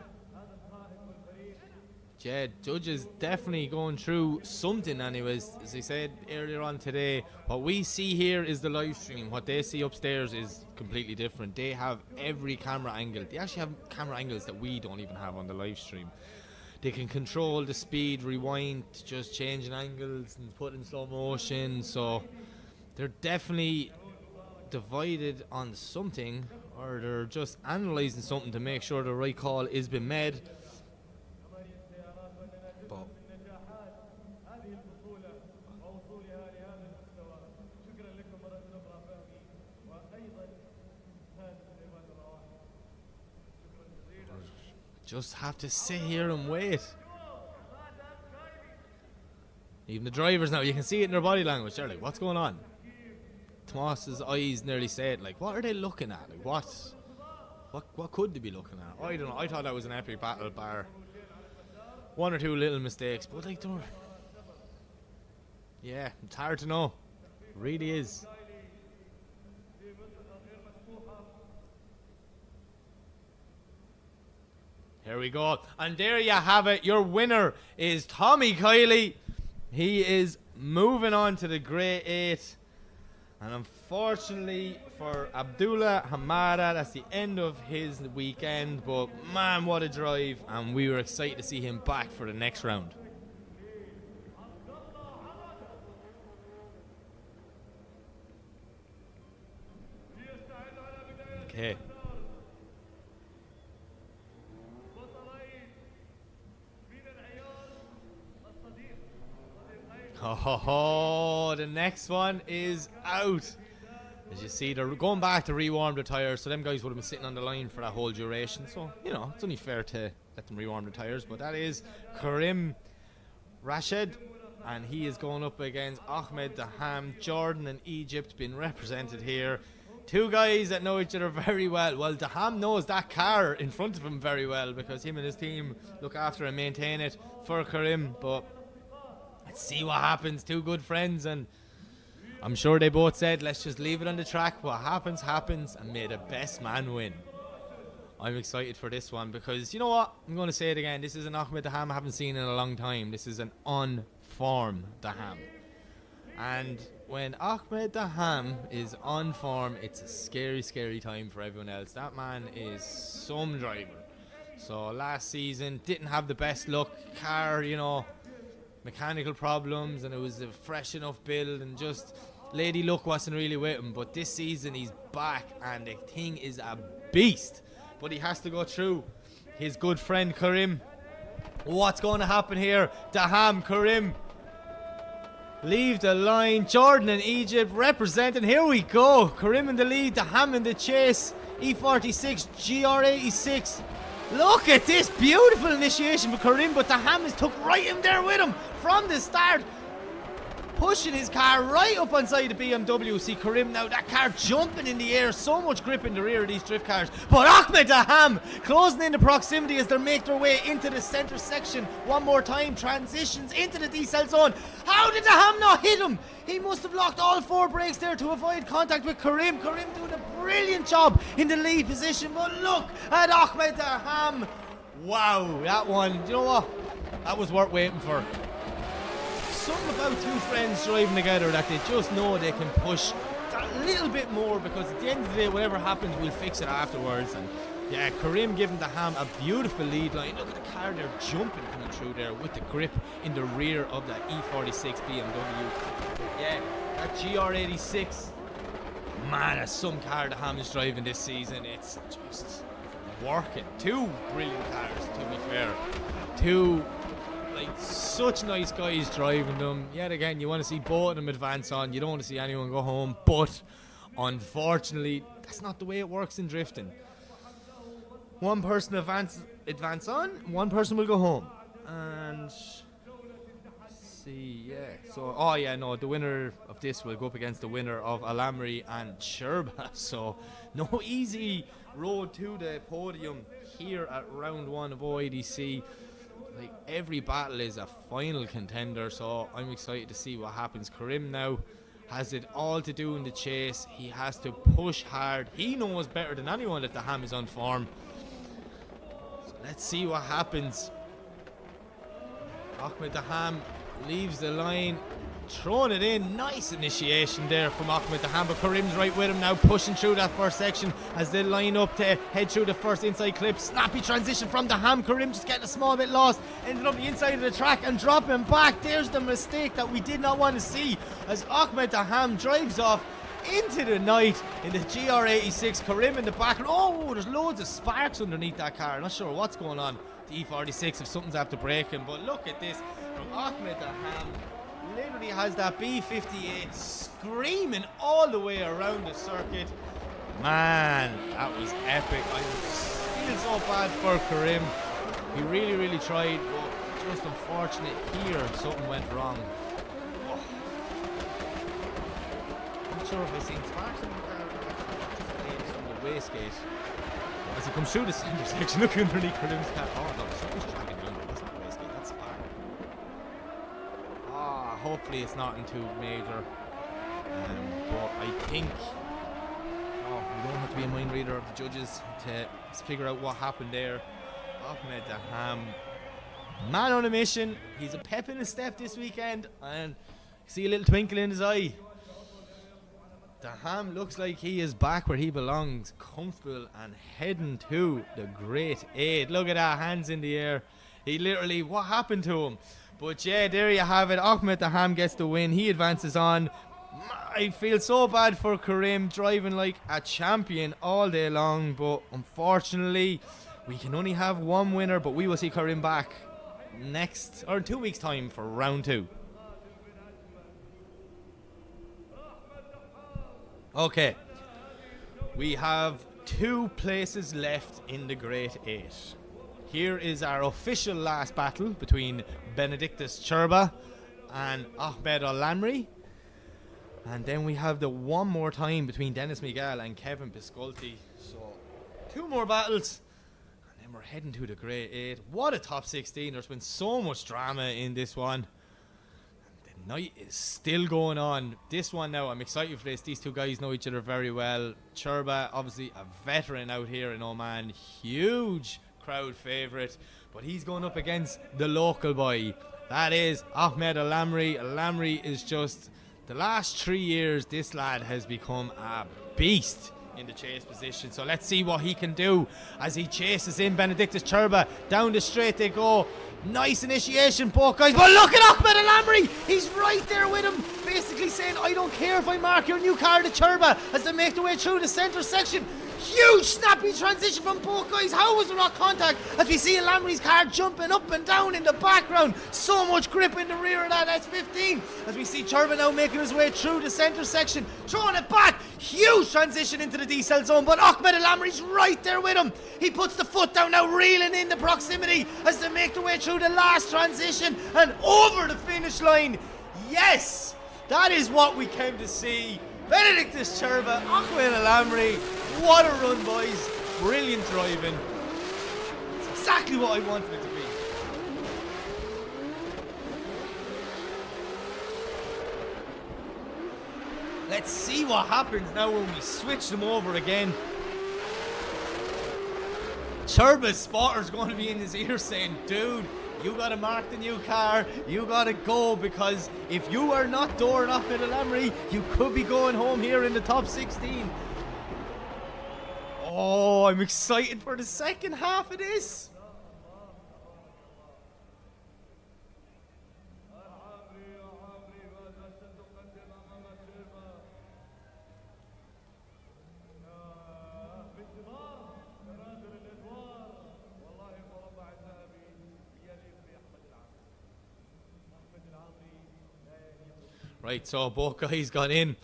A: Yeah, judges definitely going through something anyways. As I said earlier on today, what we see here is the live stream. What they see upstairs is completely different. They have every camera angle. They actually have camera angles that we don't even have on the live stream. They can control the speed, rewind, just changing angles and put in slow motion. So they're definitely divided on something, or they're just analysing something to make sure the right call is being made. But just have to sit here and wait. Even the drivers now, you can see it in their body language. They're like, what's going on? Tomas's eyes nearly said, like, what are they looking at? Like, what could they be looking at? I don't know. I thought that was an epic battle bar. One or two little mistakes, but like, yeah, it's hard to know. It really is. Here we go. And there you have it. Your winner is Tommy Kylie. He is moving on to the Grade 8. And unfortunately for Abdullah Hamada, that's the end of his weekend. But man, what a drive. And we were excited to see him back for the next round. Okay. Oh, the next one is out. As you see, they're going back to rewarm the tyres, so them guys would have been sitting on the line for that whole duration. So, you know, it's only fair to let them rewarm the tyres. But that is Kareem Rashed, and he is going up against Ahmed Dham. Jordan and Egypt being represented here. Two guys that know each other very well. Well, Dham knows that car in front of him very well because him and his team look after and maintain it for Kareem. But let's see what happens. Two good friends, and I'm sure they both said, let's just leave it on the track. What happens, happens, and may the best man win. I'm excited for this one because, you know what? I'm going to say it again. This is an Ahmed Dham I haven't seen in a long time. This is an on-form Dham. And when Ahmed Dham is on form, it's a scary, scary time for everyone else. That man is some driver. So last season, didn't have the best luck. Car, you know, mechanical problems, and it was a fresh enough build, and just lady luck wasn't really with him. But this season he's back, and the thing is a beast. But he has to go through his good friend Kareem. What's going to happen here? Dham, Kareem leave the line. Jordan and Egypt representing. Here we go. Kareem in the lead, Dham in the chase. E46, GR86. Look at this beautiful initiation for Kareem, but Dham is took right in there with him from the start. pushing his car right up inside the BMW. See Kareem now, that car jumping in the air, so much grip in the rear of these drift cars. But Ahmed Dham closing in the proximity as they make their way into the centre section. One more time, transitions into the decel zone. How did Dham not hit him? He must have locked all 4 brakes there to avoid contact with Kareem. Kareem doing a brilliant job in the lead position, but look at Ahmed Dham. Wow, that one, you know what? That was worth waiting for. Something about two friends driving together that they just know they can push that little bit more, because at the end of the day, whatever happens, we'll fix it afterwards. And yeah, Kareem giving Dham a beautiful lead line. Look at the car there jumping coming through there with the grip in the rear of that E46 BMW. Yeah, that GR86. Man, that's some car Dham is driving this season. It's just working. Two brilliant cars, to be fair. Two, like, such nice guys driving them. Yet again, you want to see both of them advance on. You don't want to see anyone go home. But unfortunately, that's not the way it works in drifting. One person advance on, one person will go home. And see, yeah. So, oh yeah, no, the winner of this will go up against the winner of Alamry and Sherba. So, no easy road to the podium here at round 1 of OIDC. Like, every battle is a final contender, so I'm excited to see what happens. Kareem now has it all to do in the chase. He has to push hard. He knows better than anyone that Dham is on form. So let's see what happens. Ahmed Dham leaves the line, throwing it in. Nice initiation there from Ahmed Dham, but Kareem's right with him now, pushing through that first section as they line up to head through the first inside clip. Snappy transition from Dham. Kareem just getting a small bit lost, ended up the inside of the track and dropping back. There's the mistake that we did not want to see as Ahmed Dham drives off into the night in the GR86. Kareem in the back. Oh, there's loads of sparks underneath that car. Not sure what's going on. The E46, if something's after braking, but look at this from Ahmed Dham. Literally has that B58 screaming all the way around the circuit. Man, that was epic. I feel so bad for Kareem. He really, really tried, but just unfortunate here something went wrong. Oh. Not sure if I've seen sparks in the car. Just from the wastegate. As he comes through the centre section, look underneath Kareem's car. Oh no, something's dragging down there. That's not wastegate, that's spark. Hopefully it's nothing too major, but I think we don't have to be a mind reader of the judges to figure out what happened there. Ahmed Dham, man on a mission. He's a pep in his step this weekend, and see a little twinkle in his eye. Dham looks like he is back where he belongs, comfortable and heading to the Great 8. Look at that, hands in the air. He literally, what happened to him? But yeah, there you have it. Ahmed Dham gets the win. He advances on. I feel so bad for Kareem, driving like a champion all day long. But unfortunately, we can only have one winner. But we will see Kareem back next, or in 2 weeks' time, for round 2. Okay. We have 2 places left in the Great 8. Here is our official last battle between Benedictus Sherba and Ahmed Alamry. And then we have the one more time between Dennis Miguel and Kevin Pisculti. So 2 more battles. And then we're heading to the Great 8. What a top 16. There's been so much drama in this one. The night is still going on. This one now, I'm excited for this. These 2 guys know each other very well. Sherba, obviously a veteran out here in Oman. Huge crowd favourite, but he's going up against the local boy. That is Ahmed Alamry. Alamry is just, the last 3 years, this lad has become a beast in the chase position. So let's see what he can do as he chases in Benedictus Sherba. Down the straight they go. Nice initiation, both guys. But look at Ahmed Alamry. He's right there with him, basically saying, I don't care if I mark your new car to Sherba, as they make their way through the centre section. Huge snappy transition from both guys. How was there not contact as we see Alamry's car jumping up and down in the background? So much grip in the rear of that S15 as we see Sherba now making his way through the centre section, throwing it back. Huge transition into the decel zone, but Ahmed Alamry's right there with him. He puts the foot down now, reeling in the proximity as they make their way through the last transition and over the finish line. Yes! That is what we came to see. Benedictus Sherba, Ahmed Alamry. What a run, boys. Brilliant driving. It's exactly what I wanted it to be. Let's see what happens now when we switch them over again. Sherba's spotter's going to be in his ear saying, dude, you gotta mark the new car, you gotta go, because if you are not dooring up at Alamry, you could be going home here in the top 16. Oh, I'm excited for the second half of this. Right, so both guys got in.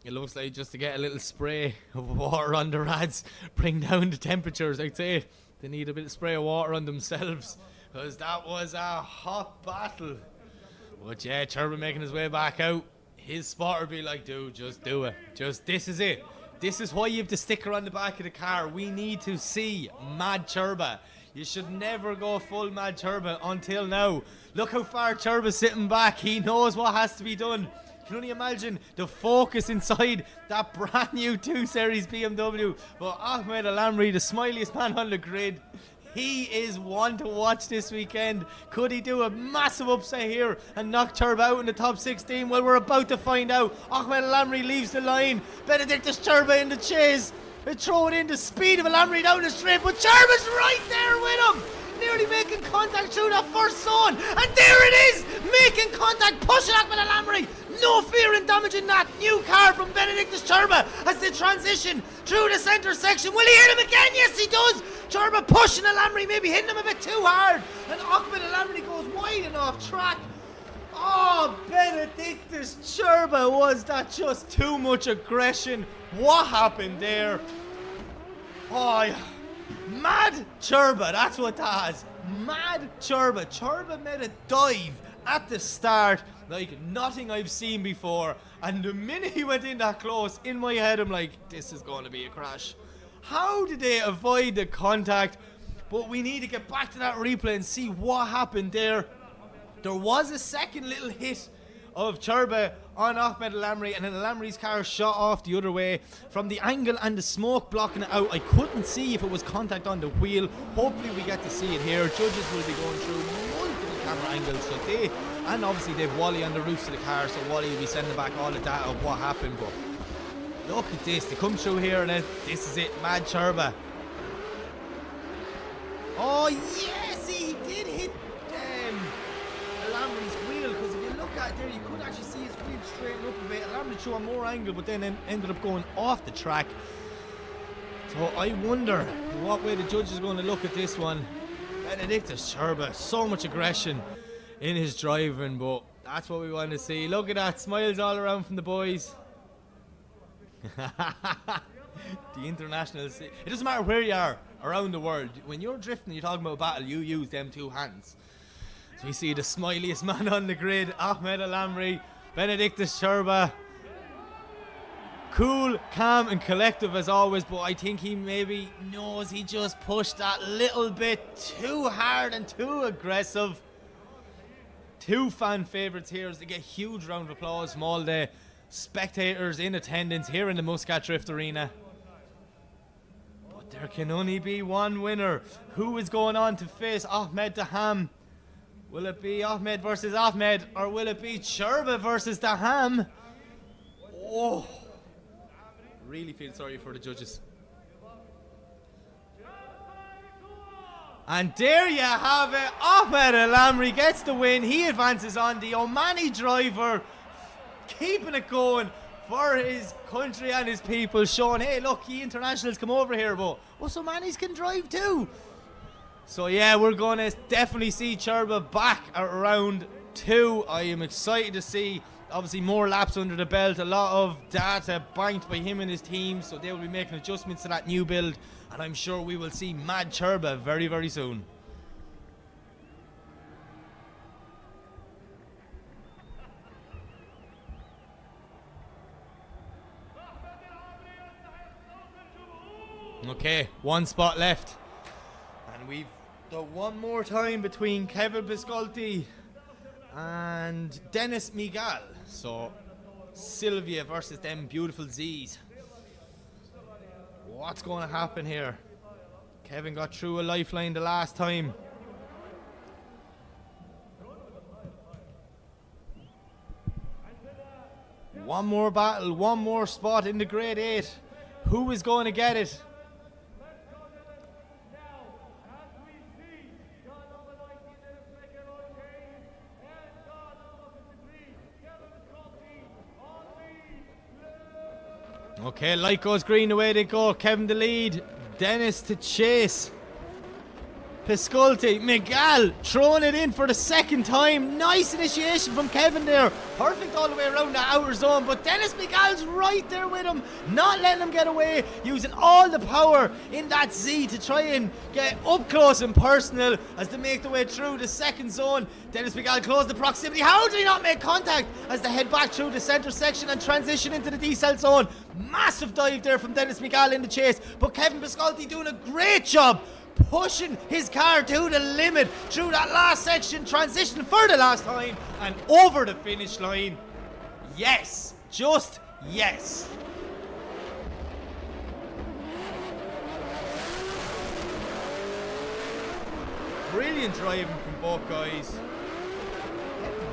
A: It looks like just to get a little spray of water on the rads, bring down the temperatures. I'd say they need a bit of spray of water on themselves, because that was a hot battle. But yeah, Sherba making his way back out. His spotter be like, dude, just do it. Just, this is it. This is why you have the sticker on the back of the car. We need to see Mad Sherba. You should never go full Mad Sherba until now. Look how far Sherba's sitting back. He knows what has to be done. You can only imagine the focus inside that brand new 2 Series BMW. But Ahmed Alamry, the smiliest man on the grid, he is one to watch this weekend. Could he do a massive upset here and knock Sherba out in the top 16? Well, we're about to find out. Ahmed Alamry leaves the line. Benedictus Sherba in the chase. They throw it in, the speed of Alamry down the straight, but Sherba's right there with him, nearly making contact through that first zone, and there it is, making contact, pushing Ahmed Alamry. No fear in damaging that new car from Benedictus Sherba as they transition through the centre section. Will he hit him again? Yes, he does. Sherba pushing Alamry, maybe hitting him a bit too hard, and Ahmed Alamry goes wide and off track. Oh, Benedictus Sherba, was that just too much aggression? What happened there? Oh, yeah. Mad Sherba, that's what that is. Mad Sherba. Sherba made a dive at the start like nothing I've seen before, and the minute he went in that close, in my head I'm like, this is going to be a crash. How did they avoid the contact? But we need to get back to that replay and see what happened there. There was a second little hit of Sherba on Ahmed Alamry, and then Alamry's car shot off the other way. From the angle and the smoke blocking it out, I couldn't see if it was contact on the wheel. Hopefully we get to see it here. Judges will be going through multiple camera angles, so they, and obviously they've Wally on the roofs of the car, so Wally will be sending back all the data of what happened. But look at this, they come through here and then this is it, Mad Sherba. Oh yes, he did hit Alamry's wheel, because if you look at it there, you could actually see his wheel straighten up a bit. Alamry threw a more angle, but then ended up going off the track. So I wonder what way the judge is going to look at this one. Benedictus Sherba, so much aggression in his driving, but that's what we want to see. Look at that, smiles all around from the boys. The international, it doesn't matter where you are around the world. When you're drifting, you're talking about a battle, you use them two hands. So we see the smiliest man on the grid, Ahmed Alamry, Benedictus Sherba. Cool, calm and collective as always, but I think he maybe knows he just pushed that little bit too hard and too aggressive. Two fan favourites here as they get huge round of applause from all the spectators in attendance here in the Muscat Drift Arena. But there can only be one winner. Who is going on to face Ahmed Dham? Will it be Ahmed versus Ahmed, or will it be Sherba versus Dham? Oh, really feel sorry for the judges. And there you have it. Ahmed Alamry gets the win. He advances on. The Omani driver keeping it going for his country and his people, showing, hey, look, the internationals come over here, but us Omanis can drive too. So yeah, we're going to definitely see Sherba back at round 2. I am excited to see, obviously, more laps under the belt. A lot of data banked by him and his team, so they will be making adjustments to that new build, and I'm sure we will see Mad Sherba very, very soon. Okay, one spot left. And we've done one more time between Kevin Pisculti and Dennis Miguel. So, Sylvia versus them beautiful Z's. What's going to happen here? Kevin got through a lifeline the last time. One more battle, one more spot in the grade 8. Who is going to get it? Okay, light goes green, away they go. Kevin the lead, Dennis to chase. Pisculti, Miguel throwing it in for the second time. Nice initiation from Kevin there. Perfect all the way around the outer zone, but Dennis Miguel's right there with him, not letting him get away, using all the power in that Z to try and get up close and personal as they make their way through the second zone. Dennis Miguel closed the proximity. How did he not make contact as they head back through the centre section and transition into the D-cell zone? Massive dive there from Dennis Miguel in the chase, but Kevin Pisculti doing a great job pushing his car to the limit through that last section, transition for the last time and over the finish line. Yes, just yes. Brilliant driving from both guys.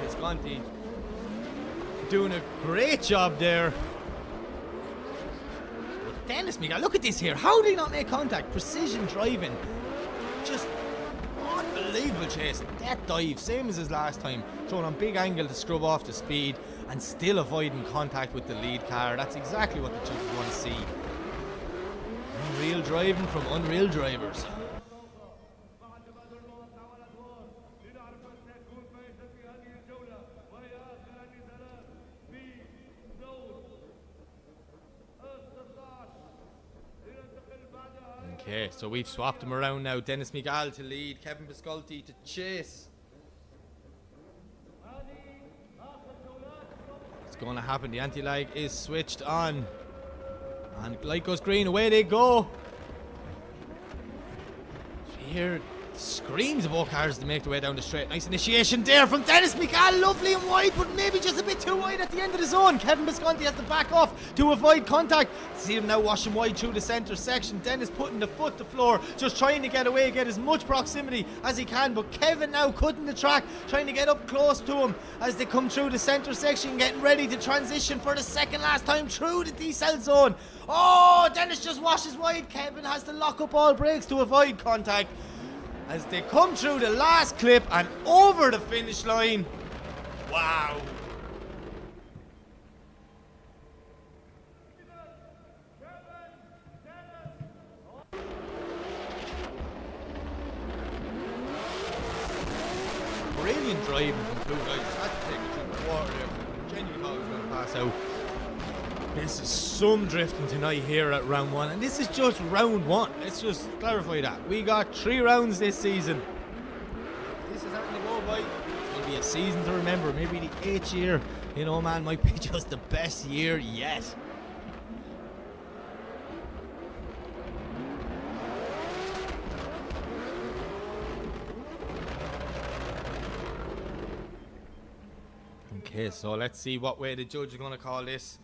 A: Pisculti doing a great job there. Dennis Miguel, look at this here. How did he not make contact? Precision driving. Just unbelievable chase. That dive, same as his last time. Throwing on big angle to scrub off the speed and still avoiding contact with the lead car. That's exactly what the judges want to see. Unreal driving from unreal drivers. Okay, so we've swapped them around now. Dennis Miguel to lead, Kevin Pisculti to chase. What's going to happen? The anti-lag is switched on. And light goes green, away they go. So you hear screams of both cars to make their way down the straight. Nice initiation there from Dennis Miguel, lovely and wide, but maybe just a bit too wide at the end of the zone. Kevin Pisculti has to back off to avoid contact. See him now washing wide through the centre section. Dennis putting the foot to floor, just trying to get away, get as much proximity as he can, but Kevin now cutting the track, trying to get up close to him as they come through the centre section, getting ready to transition for the second last time through the D-cell zone. Oh, Dennis just washes wide. Kevin has to lock up all brakes to avoid contact as they come through the last clip and over the finish line. Wow. Brilliant driving from two guys. Had to take it through the water there. Genuinely thought it was going to pass out. This is some drifting tonight here at round 1, and this is just round 1. Let's just clarify that. We got 3 rounds this season. This is starting to go by. It's going to be a season to remember. Maybe the 8th year in Oman might be just the best year yet. Okay, so let's see what way the judge is going to call this.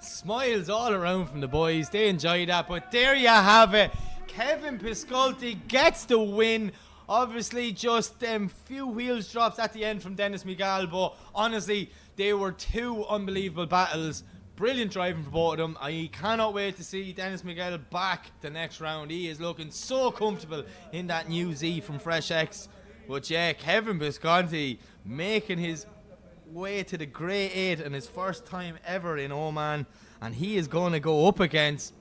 A: Smiles all around from the boys. They enjoy that. But there you have it. Kevin Pisculti gets the win. Obviously, just few wheels drops at the end from Dennis Miguel. But honestly, they were 2 unbelievable battles. Brilliant driving for both of them. I cannot wait to see Dennis Miguel back the next round. He is looking so comfortable in that new Z from Fresh X. But yeah, Kevin Pisculti making his way to the grade 8 and his first time ever in Oman, and he is going to go up against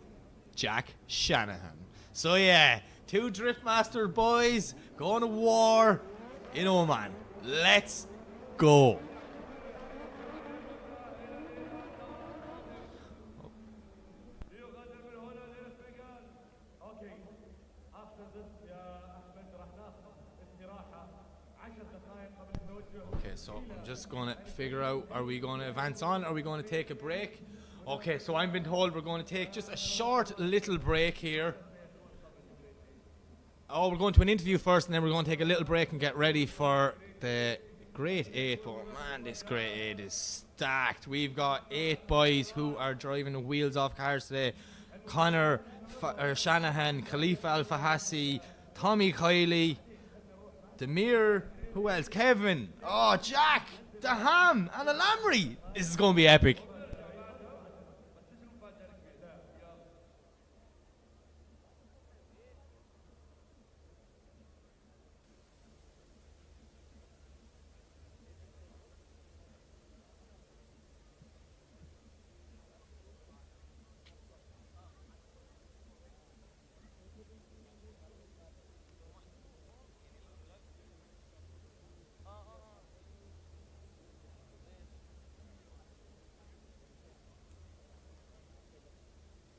A: Jack Shanahan. So yeah, 2 Driftmaster boys going to war in Oman. Let's go. just going to figure out, are we going to advance on? Are we going to take a break? Okay, so I've been told we're going to take just a short little break here. Oh, we're going to an interview first, and then we're going to take a little break and get ready for the Great 8. But man, this Great 8 is stacked. We've got 8 boys who are driving the wheels off cars today. Connor, Shanahan, Khalifa Alfahassi, Tommy Kylie, Demir, who else? Kevin, Jack, Dham, and Alamry. This is going to be epic.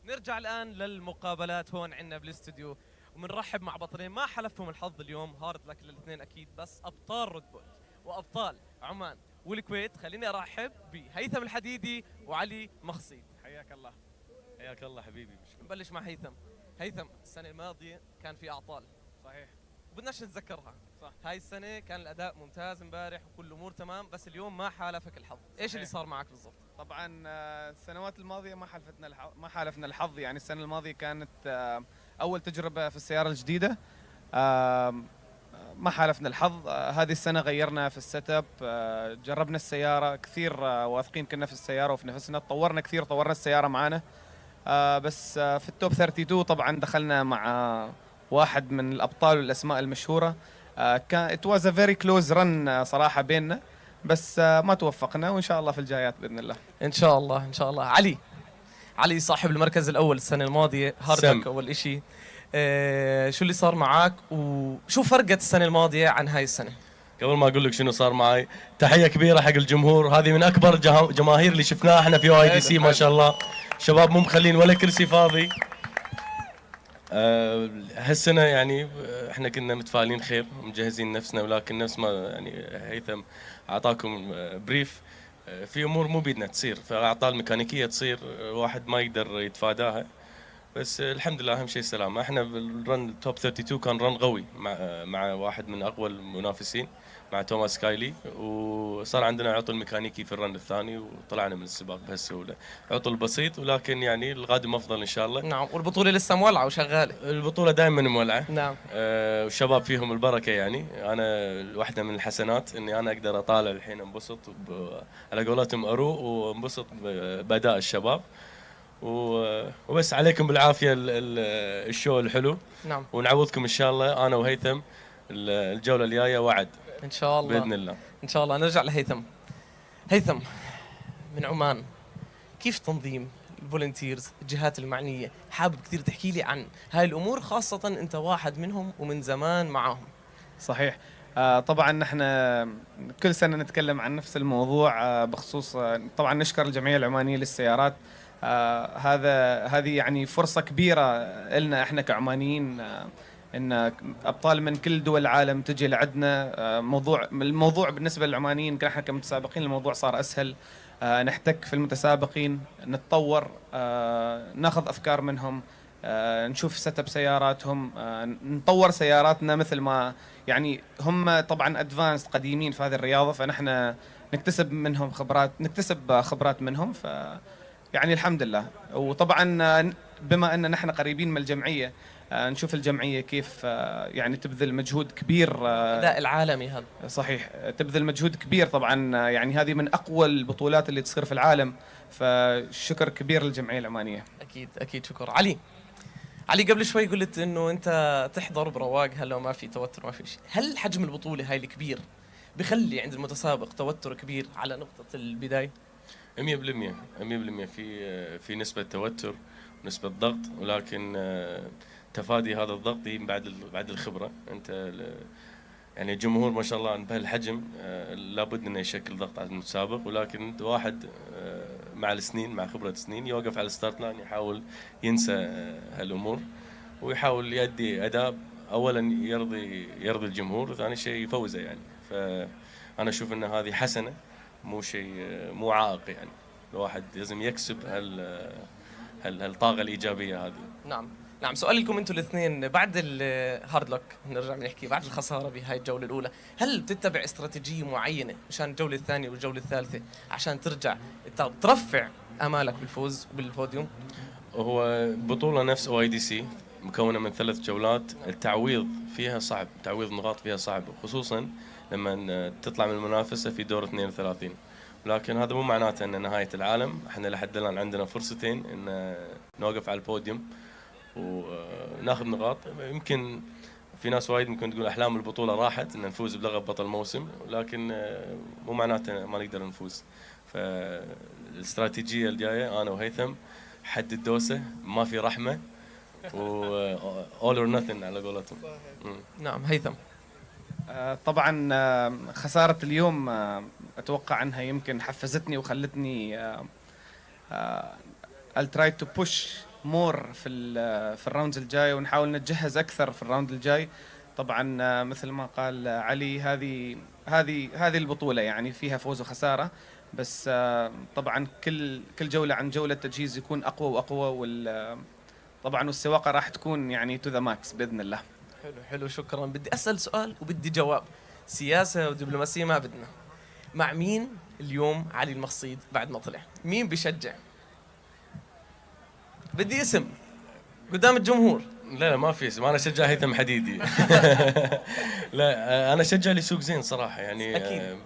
B: نرجع الآن للمقابلات هون عندنا بالاستوديو، وبنرحب مع بطلين ما حلفهم الحظ اليوم. هارد لك للاثنين أكيد، بس أبطال ريد وأبطال عمان والكويت. خليني أرحب بهيثم الحديدي وعلي مخصي. حياك الله.
F: حياك الله حبيبي.
B: نبلش مع هيثم. هيثم، السنة الماضية كان في أعطال
H: صحيح،
B: بدناش نتذكرها
H: صح.
B: هاي السنة كان الأداء ممتاز امبارح وكل الأمور تمام، بس اليوم ما حالفك الحظ. إيش اللي صار معك بالضبط؟
H: طبعا السنوات الماضيه ما حالفنا الحظ. يعني السنه الماضيه كانت اول تجربه في السياره الجديده، ما حالفنا الحظ. هذه السنه غيرنا في السيت اب، جربنا السياره كثير، واثقين كنا في السياره وفي نفسنا، تطورنا كثير، طورنا السياره معانا. بس في التوب 32 طبعا دخلنا مع واحد من الابطال والاسماء المشهوره. كان it was a very close run صراحه بيننا، بس ما توفقنا، وان شاء الله في الجايات باذن الله.
B: ان شاء الله ان شاء الله. علي صاحب المركز الاول السنه الماضيه، هاردك اول إشي. شو اللي صار معك وشو فرقت السنه الماضيه عن هاي السنه؟
F: قبل ما اقول لك شنو صار معي، تحيه كبيره حق الجمهور. هذه من اكبر جماهير اللي شفناها احنا في IDC ما شاء الله. شباب مو مخلين ولا كرسي فاضي. هالسنه يعني احنا كنا متفائلين خير ومجهزين نفسنا، ولكن نفس ما يعني هيثم اعطاكم بريف، في امور مو بيدنا تصير، فاعطال ميكانيكيه تصير واحد ما يقدر يتفاداها. بس الحمد لله اهم شيء السلامه. احنا بالرن التوب 32 كان رن قوي مع واحد من اقوى المنافسين، مع توماس كايلي، وصار عندنا عطل ميكانيكي في الرن الثاني وطلعنا من السباق بهالسهوله. عطل بسيط ولكن يعني القادم افضل ان شاء الله.
B: نعم، والبطوله لسه مولعه وشغاله.
F: البطوله دائما مولعه.
B: نعم.
F: والشباب فيهم البركه. يعني انا واحده من الحسنات اني انا اقدر اطالع الحين انبسط على قولتهم اروق وانبسط باداء الشباب. وبس عليكم بالعافيه الشو الحلو.
B: نعم.
F: ونعوضكم ان شاء الله انا وهيثم الجوله الجايه وعد
B: ان شاء الله
F: باذن الله.
B: ان شاء الله. نرجع لهيثم. هيثم من عمان، كيف تنظيم الفولنتيرز، الجهات المعنيه؟ حابب كثير تحكي لي عن هاي الامور، خاصه انت واحد منهم ومن زمان معاهم.
H: صحيح. طبعا نحن كل سنه نتكلم عن نفس الموضوع، بخصوص طبعا نشكر الجمعيه العمانيه للسيارات. هذه يعني فرصه كبيره لنا احنا كعمانيين، ان ابطال من كل دول العالم تجي لعندنا. الموضوع بالنسبه للعمانيين احنا كمتسابقين الموضوع صار اسهل. نحتك في المتسابقين، نتطور، ناخذ افكار منهم، نشوف سيت اب سياراتهم، نطور سياراتنا مثل ما يعني هم طبعا ادفانس قديمين في هذه الرياضه، فنحن نكتسب منهم خبرات، نكتسب خبرات منهم. ف يعني الحمد لله. وطبعا بما ان نحن قريبين من الجمعيه، نشوف الجمعيه كيف يعني تبذل مجهود كبير.
B: الاداء العالمي هذا
H: صحيح، تبذل مجهود كبير طبعا. يعني هذه من اقوى البطولات اللي تصير في العالم، فشكر كبير للجمعيه العمانيه.
B: اكيد اكيد شكر. علي، قبل شوي قلت انه انت تحضر برواق، هلا ما في توتر ما في شيء. هل حجم البطوله هاي الكبير بخلي عند المتسابق توتر كبير على نقطه البدايه؟
F: 100% في نسبه توتر ونسبه ضغط، ولكن تفادي هذا الضغط بعد الخبره. انت يعني الجمهور ما شاء الله بهالحجم لابد انه يشكل ضغط على المتسابق، ولكن واحد مع السنين، مع خبره سنين، يوقف على الستارت لاين، يحاول ينسى هالامور ويحاول يؤدي اداء اولا يرضي الجمهور، وثاني شيء يفوزه. يعني فانا اشوف ان هذه حسنه مو شيء مو عائق يعني. الواحد لازم يكسب هالطاقه الايجابيه هذه.
B: نعم سؤال لكم انتم الاثنين، بعد الهارد لوك نرجع بنحكي بعد الخساره بهاي الجوله الاولى، هل بتتبع استراتيجيه معينه مشان الجوله الثانيه والجوله الثالثه عشان ترجع ترفع امالك بالفوز بالبوديوم؟
F: هو بطوله نفس OIDC مكونه من 3 جولات، التعويض فيها صعب، تعويض نقاط فيها صعب، خصوصا لما تطلع من المنافسه في دور 32. لكن هذا مو معناته ان نهايه العالم، احنا لحد الان عندنا فرصتين ان نوقف على البوديوم وناخذ نقاط. يمكن في ناس وايد ممكن تقول احلام البطوله راحت ان نفوز بلقب بطل موسم، لكن مو معناته ما نقدر نفوز. فالاستراتيجيه الجايه انا وهيثم حد الدوسه، ما في رحمه، و all or nothing على قولتهم.
B: نعم هيثم.
H: طبعا خسارة اليوم أتوقع أنها يمكن حفزتني وخلتني I'll try to push more في الراوندز الجاي، ونحاول نتجهز أكثر في الراوند الجاي. طبعا مثل ما قال علي، هذه البطولة يعني فيها فوز وخسارة، بس طبعا كل جولة عن جولة التجهيز يكون أقوى وأقوى، طبعا والسواقة راح تكون يعني to the max بإذن الله.
B: حلو شكرا. بدي أسأل سؤال وبدي جواب، سياسة ودبلوماسية ما بدنا. مع مين اليوم علي المقصيد بعد ما طلع؟ مين بيشجع؟ بدي اسم قدام الجمهور.
F: لا ما في اسم، انا اشجع هيثم حديدي. لا انا اشجع اللي يسوق زين صراحه يعني.
B: أكيد.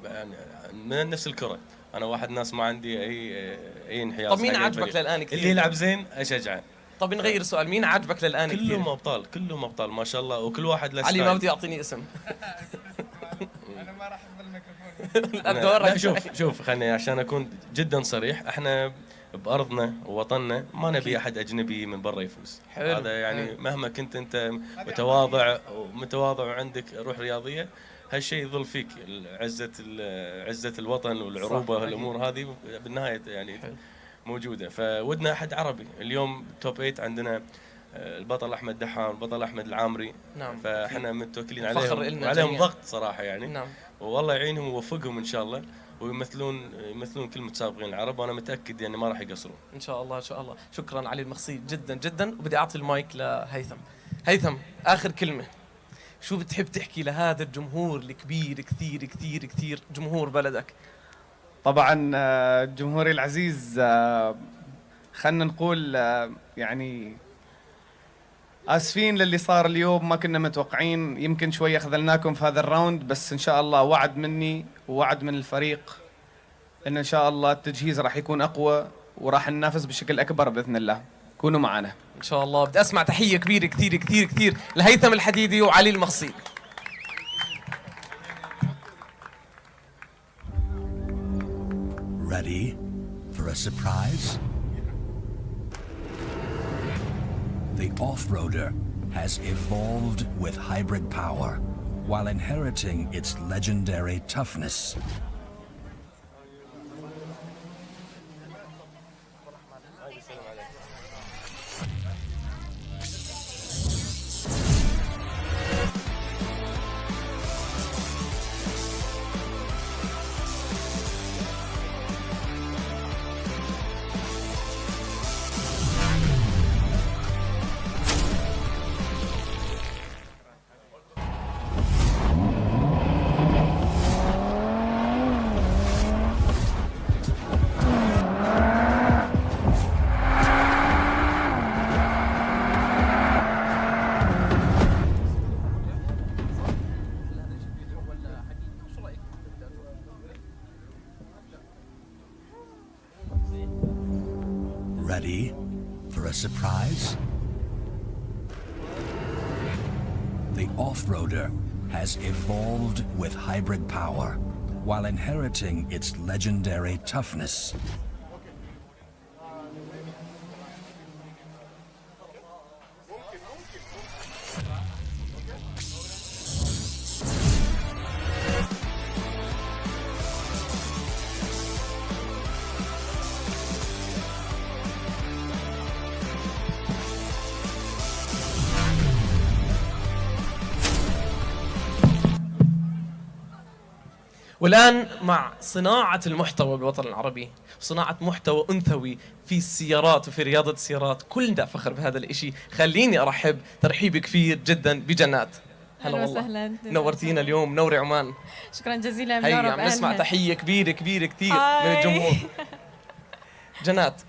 F: من نفس الكره، انا واحد ناس ما عندي اي انحياز.
B: طب مين عاجبك للان كثير؟
F: اللي يلعب زين اشجعه.
B: طب نغير السؤال، مين عاجبك للان كثير؟
F: كلهم ابطال ما شاء الله، وكل واحد له
B: علي ما بده يعطيني اسم.
H: أنا ما راح أخذ الميكروفون.
F: لا شوف خليني عشان اكون جدا صريح، احنا بارضنا ووطننا ما نبي احد اجنبي من برا يفوز. هذا يعني مهما كنت انت متواضع وعندك روح رياضيه، هالشيء يظل فيك. عزه الوطن والعروبه والامور هذه بالنهايه يعني موجوده. فودنا احد عربي. اليوم توب 8 عندنا البطل احمد دحام، البطل احمد العامري.
B: نعم.
F: فاحنا متوكلين عليهم ضغط صراحه يعني.
B: نعم.
F: والله يعينهم ويوفقهم ان شاء الله، ويمثلون كل متسابقين العرب، وانا متاكد يعني ما راح يقصرون
B: ان شاء الله. شكرا علي المقصيد جدا جدا. وبدي اعطي المايك لهيثم. هيثم اخر كلمه، شو بتحب تحكي لهذا الجمهور الكبير كثير كثير كثير، جمهور بلدك؟
H: طبعا جمهوري العزيز، خلنا نقول يعني آسفين للي صار اليوم، ما كنا متوقعين، يمكن شوية خذلناكم في هذا الراوند، بس إن شاء الله وعد مني ووعد من الفريق إن شاء الله التجهيز راح يكون أقوى وراح ننافس بشكل أكبر بإذن الله. كونوا معنا
B: إن شاء الله. بدي أسمع تحية كبيرة كثير كثير كثير لهيثم الحديدي وعلي المقصيد.
E: Ready for a surprise? The off-roader has evolved with hybrid power while inheriting its legendary toughness. Ready for a surprise? The off-roader has evolved with hybrid power while inheriting its legendary toughness.
B: والآن مع صناعة المحتوى بالوطن العربي، صناعة محتوى أنثوي في السيارات وفي رياضة السيارات، كلنا فخر بهذا الإشي. خليني أرحب ترحيب كبير جدا بجنات. هلا والله،
I: وسهلا،
B: نورتينا اليوم، منوري عمان.
I: شكرا جزيلا.
B: هيا عم نسمع تحية كبيرة كبيرة كثير من الجمهور. جنات،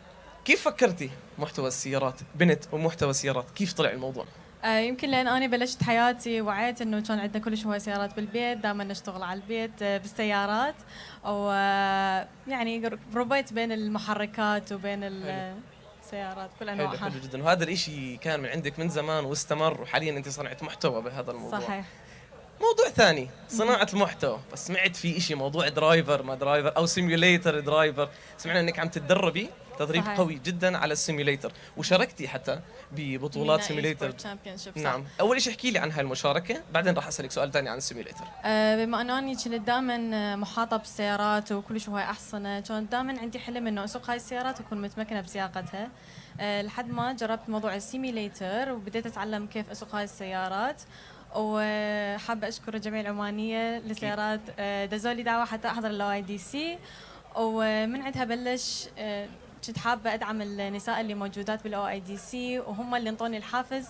B: كيف فكرتي محتوى السيارات؟ بنت ومحتوى السيارات، كيف طلع الموضوع؟
I: يمكن لان انا بلشت حياتي وعيت انه كان عندنا كل هواي سيارات بالبيت، دائما نشتغل على البيت بالسيارات، ويعني ربيت بين المحركات وبين السيارات كل انواعها.
B: حلو جدا، وهذا الاشي كان من عندك من زمان واستمر، وحاليا انت صنعت محتوى بهذا الموضوع.
I: صحيح.
B: موضوع ثاني، صناعة المحتوى، بس سمعت في إشي موضوع درايفر ما درايفر أو سيميوليتر درايفر، سمعنا إنك عم تتدربي تدريب
I: صحيح.
B: قوي جدا على السيميوليتر، وشاركتي حتى ببطولات سيميوليتر. نعم، أول شيء احكي لي عن هاي المشاركة، بعدين راح أسألك سؤال ثاني عن السيميوليتر.
I: بما أنه أنا كنت دائما محاطة بالسيارات وكل هواي أحصنة، كان دائما عندي حلم إنه أسوق هاي السيارات وأكون متمكنة بسياقتها، لحد ما جربت موضوع السيميوليتر وبديت أتعلم كيف أسوق هاي السيارات. وحابة أشكر الجمعية العمانية للسيارات، دزولي دعوة حتى أحضر ال OIDC، ومن عندها بلش كنت حابة أدعم النساء اللي موجودات بال OIDC، وهم اللي انطوني الحافز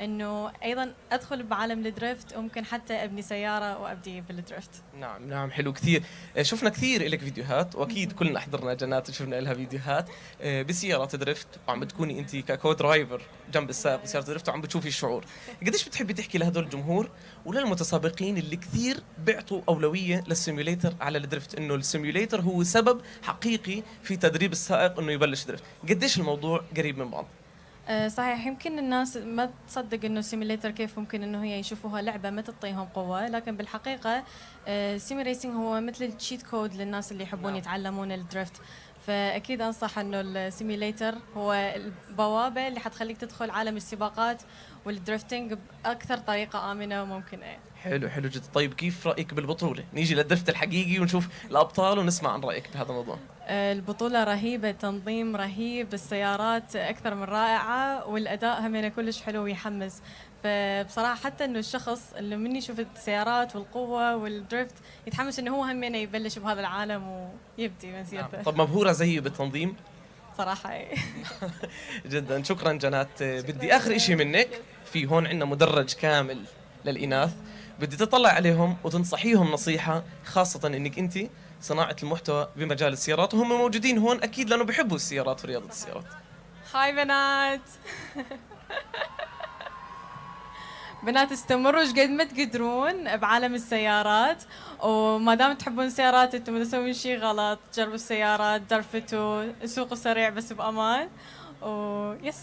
I: إنه أيضا أدخل بعالم الدريفت، وممكن حتى أبني سيارة وأبدي بالدريفت.
B: نعم نعم، حلو كثير. شفنا كثير لك فيديوهات، واكيد كلنا حضرنا جنات وشفنا لها فيديوهات بسيارات دريفت، وعم بتكوني انت ككو درايفر جنب السائق بسياره دريفت وعم بتشوفي الشعور. قديش بتحبي تحكي لهدول الجمهور وللمتسابقين اللي كثير بيعطوا اولويه للسيميوليتر على الدريفت، انه السيميوليتر هو سبب حقيقي في تدريب السائق انه يبلش دريفت؟ قديش الموضوع قريب من بعض؟
I: صحيح، يمكن الناس ما تصدق انه سيميليتر كيف ممكن انه هي يشوفوها لعبه ما تعطيهم قوه، لكن بالحقيقه سيمي ريسينج هو مثل التشيت كود للناس اللي يحبون يتعلمون الدريفت. فاكيد انصح انه السيميليتر هو البوابه اللي حتخليك تدخل عالم السباقات والدريفتنج باكثر طريقه امنه وممكنه.
B: حلو حلو جدا. طيب كيف رايك بالبطوله؟ نيجي للدرفت الحقيقي ونشوف الابطال ونسمع عن رايك بهذا الموضوع.
I: البطولة رهيبة، تنظيم رهيب، السيارات أكثر من رائعة، والأداء همينة كلش حلو ويحمس. فبصراحة حتى إنه الشخص اللي مني يشوف السيارات والقوة والدريفت يتحمس إنه هو همينة يبلش بهذا العالم ويبدي مسيرته.
B: نعم. طب مبهورة زيي بالتنظيم؟
I: صراحة
B: جدا، شكرا جنات. بدي آخر إشي منك، في هون عندنا مدرج كامل للإناث، بدي تطلع عليهم وتنصحيهم نصيحة، خاصة إنك أنت صناعة المحتوى بمجال السيارات، وهم موجودين هون أكيد لأنه بيحبوا السيارات ورياضة السيارات.
I: هاي بنات. بنات استمروا قد ما تقدرون بعالم السيارات، وما دام تحبون السيارات انتم ما تسوون شيء غلط، جربوا السيارات، درفتوا، سوقوا سريع بس بأمان، ويس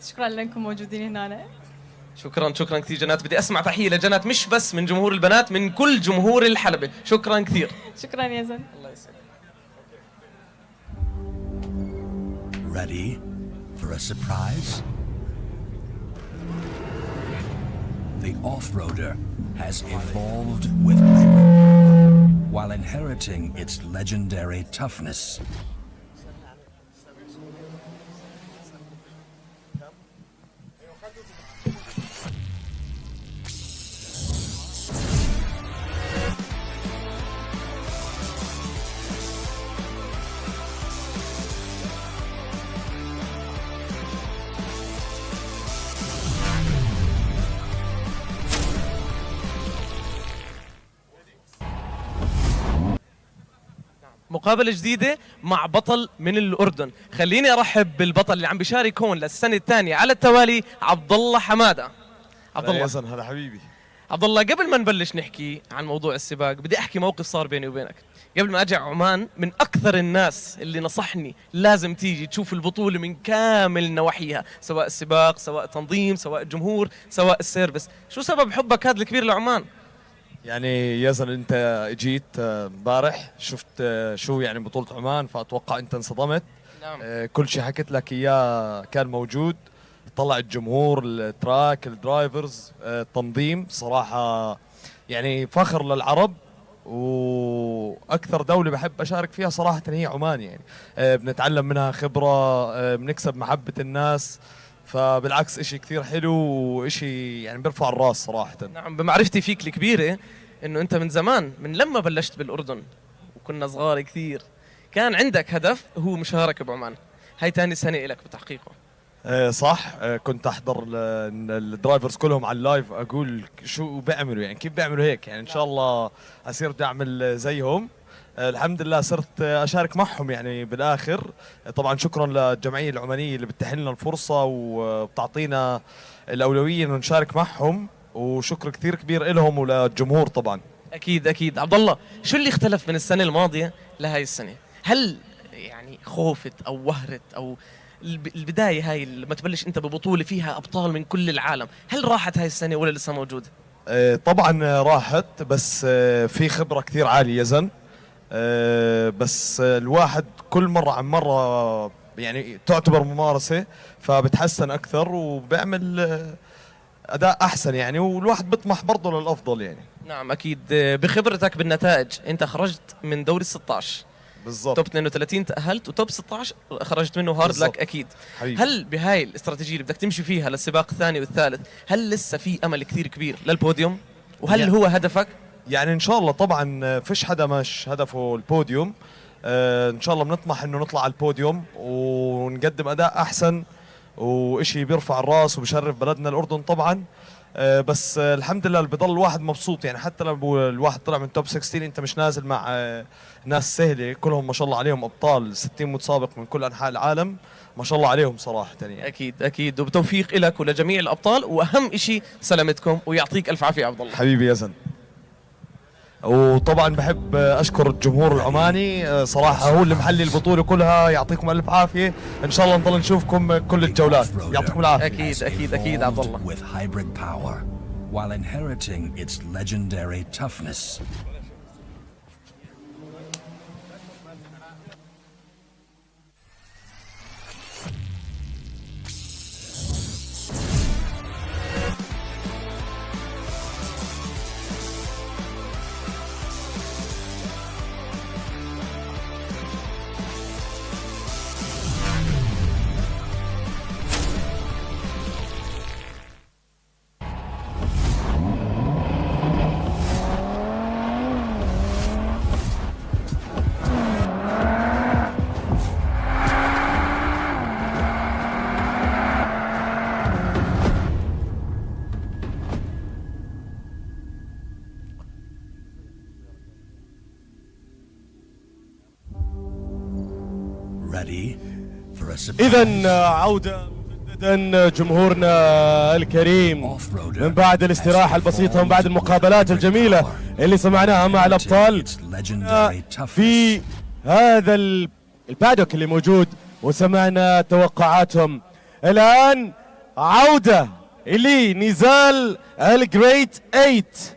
I: شكرا لأنكم موجودين هنا.
B: شكرا شكرا كثير جنات. بدي اسمع تحيه لجنات مش بس من جمهور البنات، من كل جمهور الحلبة. شكرا كثير.
I: شكرا يا زن.
B: الله يسعدك.
E: Ready for a surprise? The off-roader has evolved with hybrid while inheriting its legendary toughness.
B: مقابلة جديدة مع بطل من الأردن. خليني أرحب بالبطل اللي عم بيشارك هون للسنة الثانية على التوالي، عبد الله حمادة. عبد الله
C: يزن، هذا حبيبي.
B: عبد الله، قبل ما نبلش نحكي عن موضوع السباق بدي أحكي موقف صار بيني وبينك. قبل ما أجي عمان، من أكثر الناس اللي نصحني لازم تيجي تشوف البطولة من كامل نواحيها، سواء السباق، سواء تنظيم، سواء الجمهور، سواء السيرفس. شو سبب حبك هذا الكبير لعمان؟
C: يعني يزن انت جيت امبارح شفت شو يعني بطولة عمان، فاتوقع انت انصدمت.
B: نعم.
C: كل شيء حكيت لك اياه كان موجود، طلع الجمهور، التراك، الدرايفرز، التنظيم، صراحة يعني فخر للعرب. واكثر دولة بحب اشارك فيها صراحة هي عمان، يعني بنتعلم منها خبرة، بنكسب محبة الناس، فبالعكس اشي كثير حلو واشي يعني بيرفع الراس صراحة.
B: نعم، بمعرفتي فيك الكبيرة انه انت من زمان، من لما بلشت بالاردن كنا صغار كثير كان عندك هدف هو مشاركة بعمان، هاي تاني سنة لك بتحقيقه.
C: صح. كنت احضر الدرايفرز كلهم على اللايف، اقول شو بيعملوا يعني، كيف بيعملوا هيك يعني. ان شاء الله اصير بدي اعمل زيهم. الحمد لله صرت اشارك معهم يعني بالاخر. طبعا شكرا للجمعيه العمانيه اللي بتتيح لنا الفرصه وبتعطينا الاولويه انه نشارك معهم، وشكر كثير كبير لهم وللجمهور طبعا.
B: اكيد اكيد. عبد الله، شو اللي اختلف من السنه الماضيه لهي السنه؟ هل يعني خوفت او وهرت او البدايه هاي لما تبلش انت ببطوله فيها ابطال من كل العالم، هل راحت هاي السنه ولا لسه موجوده؟
C: طبعا راحت، بس في خبره كثير عاليه يزن. بس الواحد كل مره عن مره يعني تعتبر ممارسه، فبتحسن اكثر وبيعمل اداء احسن يعني، والواحد بيطمح برضه للافضل يعني.
B: نعم اكيد. بخبرتك بالنتائج انت خرجت من دوري 16
C: بالضبط،
B: توب 32 تاهلت، وتوب 16 خرجت منه هارد لك اكيد
C: حبيبي.
B: هل بهاي الاستراتيجيه اللي بدك تمشي فيها للسباق الثاني والثالث، هل لسه في امل كثير كبير للبوديوم؟ وهل
C: يعني
B: هو هدفك؟
C: يعني ان شاء الله طبعا فيش حدا مش هدفه البوديوم. ان شاء الله بنطمح انه نطلع على البوديوم ونقدم اداء احسن وإشي بيرفع الراس وبشرف بلدنا الاردن طبعا. بس الحمد لله بضل الواحد مبسوط يعني. حتى لو الواحد طلع من توب 16 انت مش نازل مع ناس سهله، كلهم ما شاء الله عليهم ابطال، 60 متسابق من كل انحاء العالم، ما شاء الله عليهم صراحه يعني.
B: اكيد اكيد، وبتوفيق لك ولجميع الابطال، واهم شيء سلامتكم، ويعطيك الف عافيه عبد الله.
C: حبيبي يزن. وطبعا بحب اشكر الجمهور العماني، صراحه هو اللي محلي البطوله كلها، يعطيكم الف عافيه. ان شاء الله نضل نشوفكم كل الجولات، يعطيكم العافيه.
B: اكيد اكيد اكيد عبد الله.
E: With hybrid power, while inheriting its legendary toughness.
J: إذن عودة مجددا جمهورنا الكريم من بعد الاستراحة البسيطة ومن بعد المقابلات الجميلة اللي سمعناها مع الأبطال في هذا البادوك اللي موجود، وسمعنا توقعاتهم. الآن عودة لنزال الجريت 8،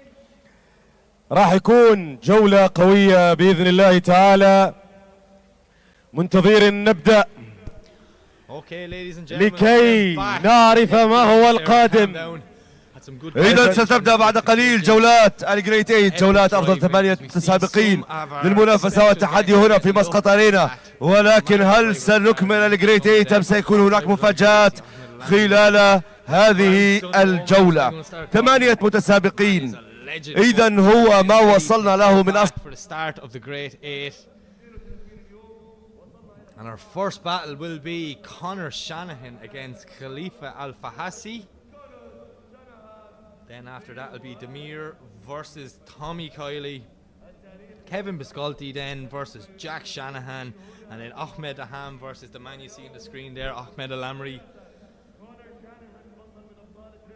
J: راح يكون جولة قوية بإذن الله تعالى. منتظرين نبدأ لكي نعرف ما هو القادم.
D: إذا ستبدأ بعد قليل جولات الجريت 8، جولات أفضل 8 متسابقين للمنافسة والتحدي هنا في مسقط أرينا. ولكن هل سنكمل الجريت 8 أم سيكون هناك مفاجآت خلال هذه الجولة؟ 8 متسابقين، إذا هو ما وصلنا له من أصل.
A: And our first battle will be Connor Shanahan against Khalifa Alfahassi. Then after that will be Demir versus Tommy Kylie. Kevin Pisculti then versus Jack Shanahan. And then Ahmed Dham versus the man you see on the screen there, Ahmed Alamry.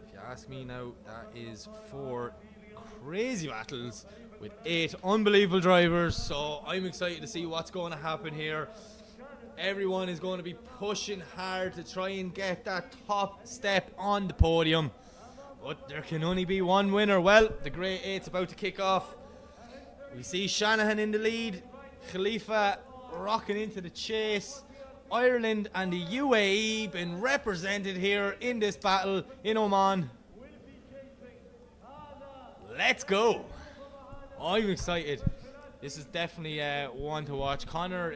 A: If you ask me now, that is 4 crazy battles with 8 unbelievable drivers. So I'm excited to see what's going to happen here. Everyone is going to be pushing hard to try and get that top step on the podium. But there can only be one winner. Well, the Grey 8's about to kick off. We see Shanahan in the lead. Khalifa rocking into the chase. Ireland and the UAE been represented here in this battle in Oman. Let's go. I'm excited. This is definitely one to watch. Connor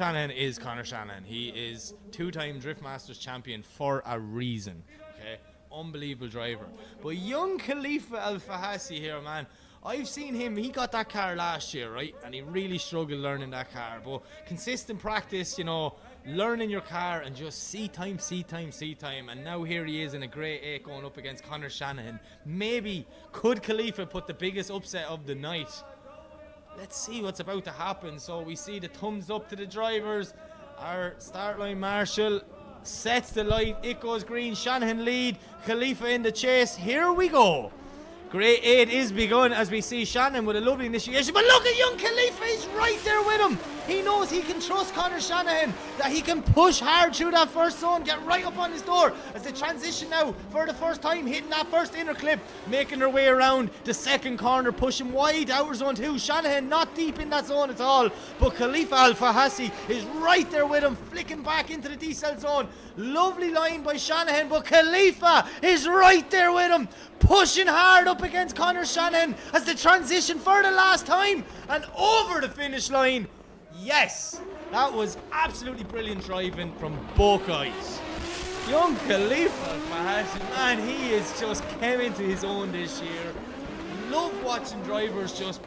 A: Shanahan is Connor Shanahan. He is 2-time Drift Masters champion for a reason. Okay, unbelievable driver. But young Khalifa Alfahassi here, man, I've seen him, he got that car last year, right? And he really struggled learning that car. But consistent practice, you know, learning your car and just see time. And now here he is in a grade 8 going up against Conor Shanahan. Maybe could Khalifa put the biggest upset of the night? Let's see what's about to happen. So we see the thumbs up to the drivers. Our start line marshal sets the light. It goes green. Shanahan lead. Khalifa in the chase. Here we go. Grade 8 is begun as we see Shanahan with a lovely initiation. But look at young Khalifa, he's right there with him. He knows he can trust Conor Shanahan, that he can push hard through that first zone, get right up on his door as they transition now for the first time, hitting that first inner clip, making their way around the second corner, pushing wide outer zone 2. Shanahan not deep in that zone at all, but Khalifa Alfahassi is right there with him, flicking back into the decel zone. Lovely line by Shanahan, but Khalifa is right there with him, pushing hard up against Conor Shanahan as they transition for the last time and over the finish line. Yes, that was absolutely brilliant driving from both guys. Young Khalifa, man, he has just came into his own this year. Love watching drivers just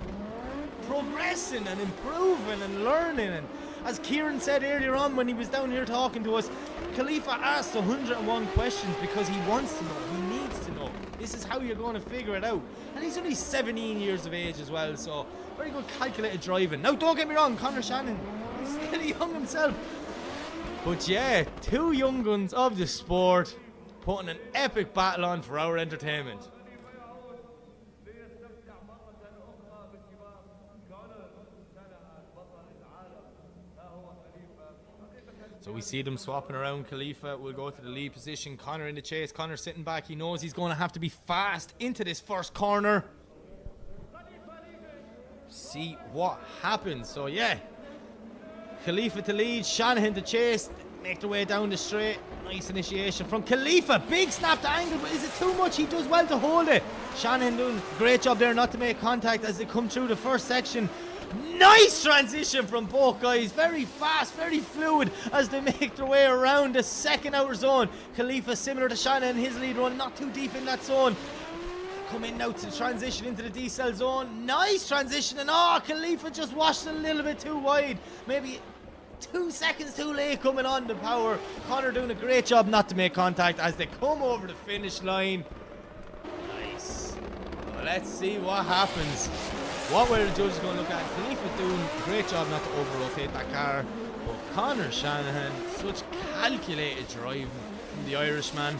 A: progressing and improving and learning. And as Kieran said earlier on when he was down here talking to us, Khalifa asked 101 questions because he wants to know, he needs to know. This is how you're going to figure it out. And he's only 17 years of age as well, so very good calculated driving. Now, don't get me wrong, Conor Shanahan, he's still young himself. But yeah, two young guns of the sport putting an epic battle on for our entertainment. So we see them swapping around. Khalifa will go to the lead position. Conor in the chase. Conor sitting back. He knows he's going to have to be fast into this first corner. See what happens. So yeah, Khalifa to lead. Shanahan to chase. Make their way down the straight. Nice initiation from Khalifa. Big snap to angle, but is it too much? He does well to hold it. Shanahan doing a great job there not to make contact as they come through the first section. Nice transition from both guys. Very fast, very fluid as they make their way around the second outer zone. Khalifa similar to Shanahan, his lead run, not too deep in that zone. Come in now to transition into the decel zone. Nice transition, and Khalifa just washed a little bit too wide. Maybe 2 seconds too late coming on the power. Conor doing a great job not to make contact as they come over the finish line. Nice. Well, let's see what happens. What were the judges going to look at? Khalifa doing a great job not to over-rotate that car. But Conor Shanahan, such calculated driving from the Irishman.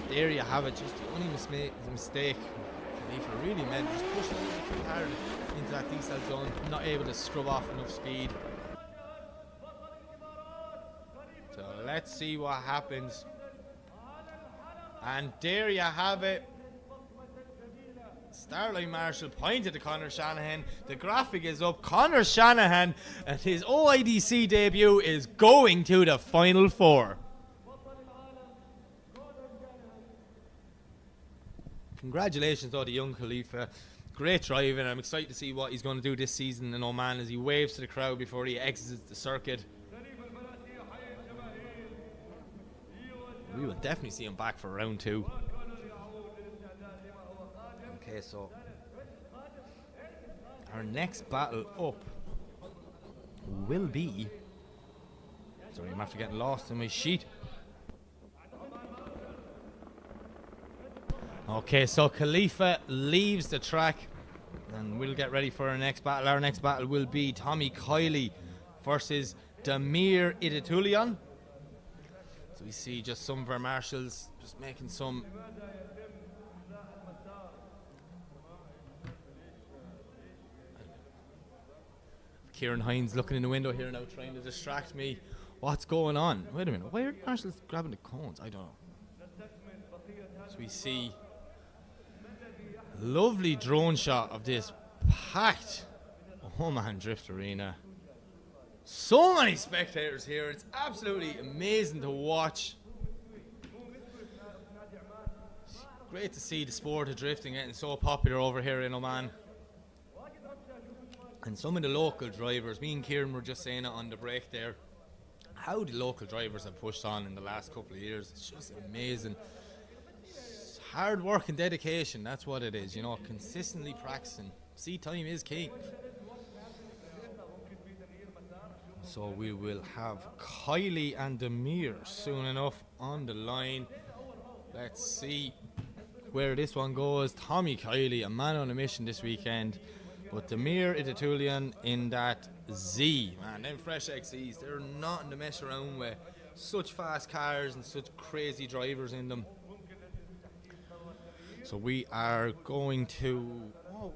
A: There you have it, just the only mistake Khalifa really made, just pushing a little bit too hard into that decel zone, not able to scrub off enough speed. So let's see what happens. And there you have it. Starlight Marshall pointed to Conor Shanahan. The graphic is up. Conor Shanahan and his OIDC debut is going to the Final Four. Congratulations to the young Khalifa. Great driving. I'm excited to see what he's going to do this season in Oman as he waves to the crowd before he exits the circuit. We will definitely see him back for round 2. Okay, so our next battle up will be... Sorry, I'm after getting lost in my sheet. Okay, so Khalifa leaves the track and we'll get ready for our next battle. Our next battle will be Tommy Kylie versus Damir Idulion. So we see just some of our marshals just making some... Kieran Hines looking in the window here now trying to distract me. What's going on? Wait a minute, why are the marshals grabbing the cones? I don't know. So we see... Lovely drone shot of this packed Oman Drift Arena. So many spectators here. It's absolutely amazing to watch. It's great to see the sport of drifting getting so popular over here in Oman. And some of the local drivers, me and Kieran were just saying it on the break there, how the local drivers have pushed on in the last couple of years. It's just amazing. It's hard work and dedication, that's what it is, you know, consistently practicing. See, time is king. So we will have Kylie and Demir soon enough on the line. Let's see where this one goes. Tommy Kylie, a man on a mission this weekend. But Demir Idulion in that Z. Man, them fresh XZs, they're nothing to mess around with. Such fast cars and such crazy drivers in them. So we are going to... Oh,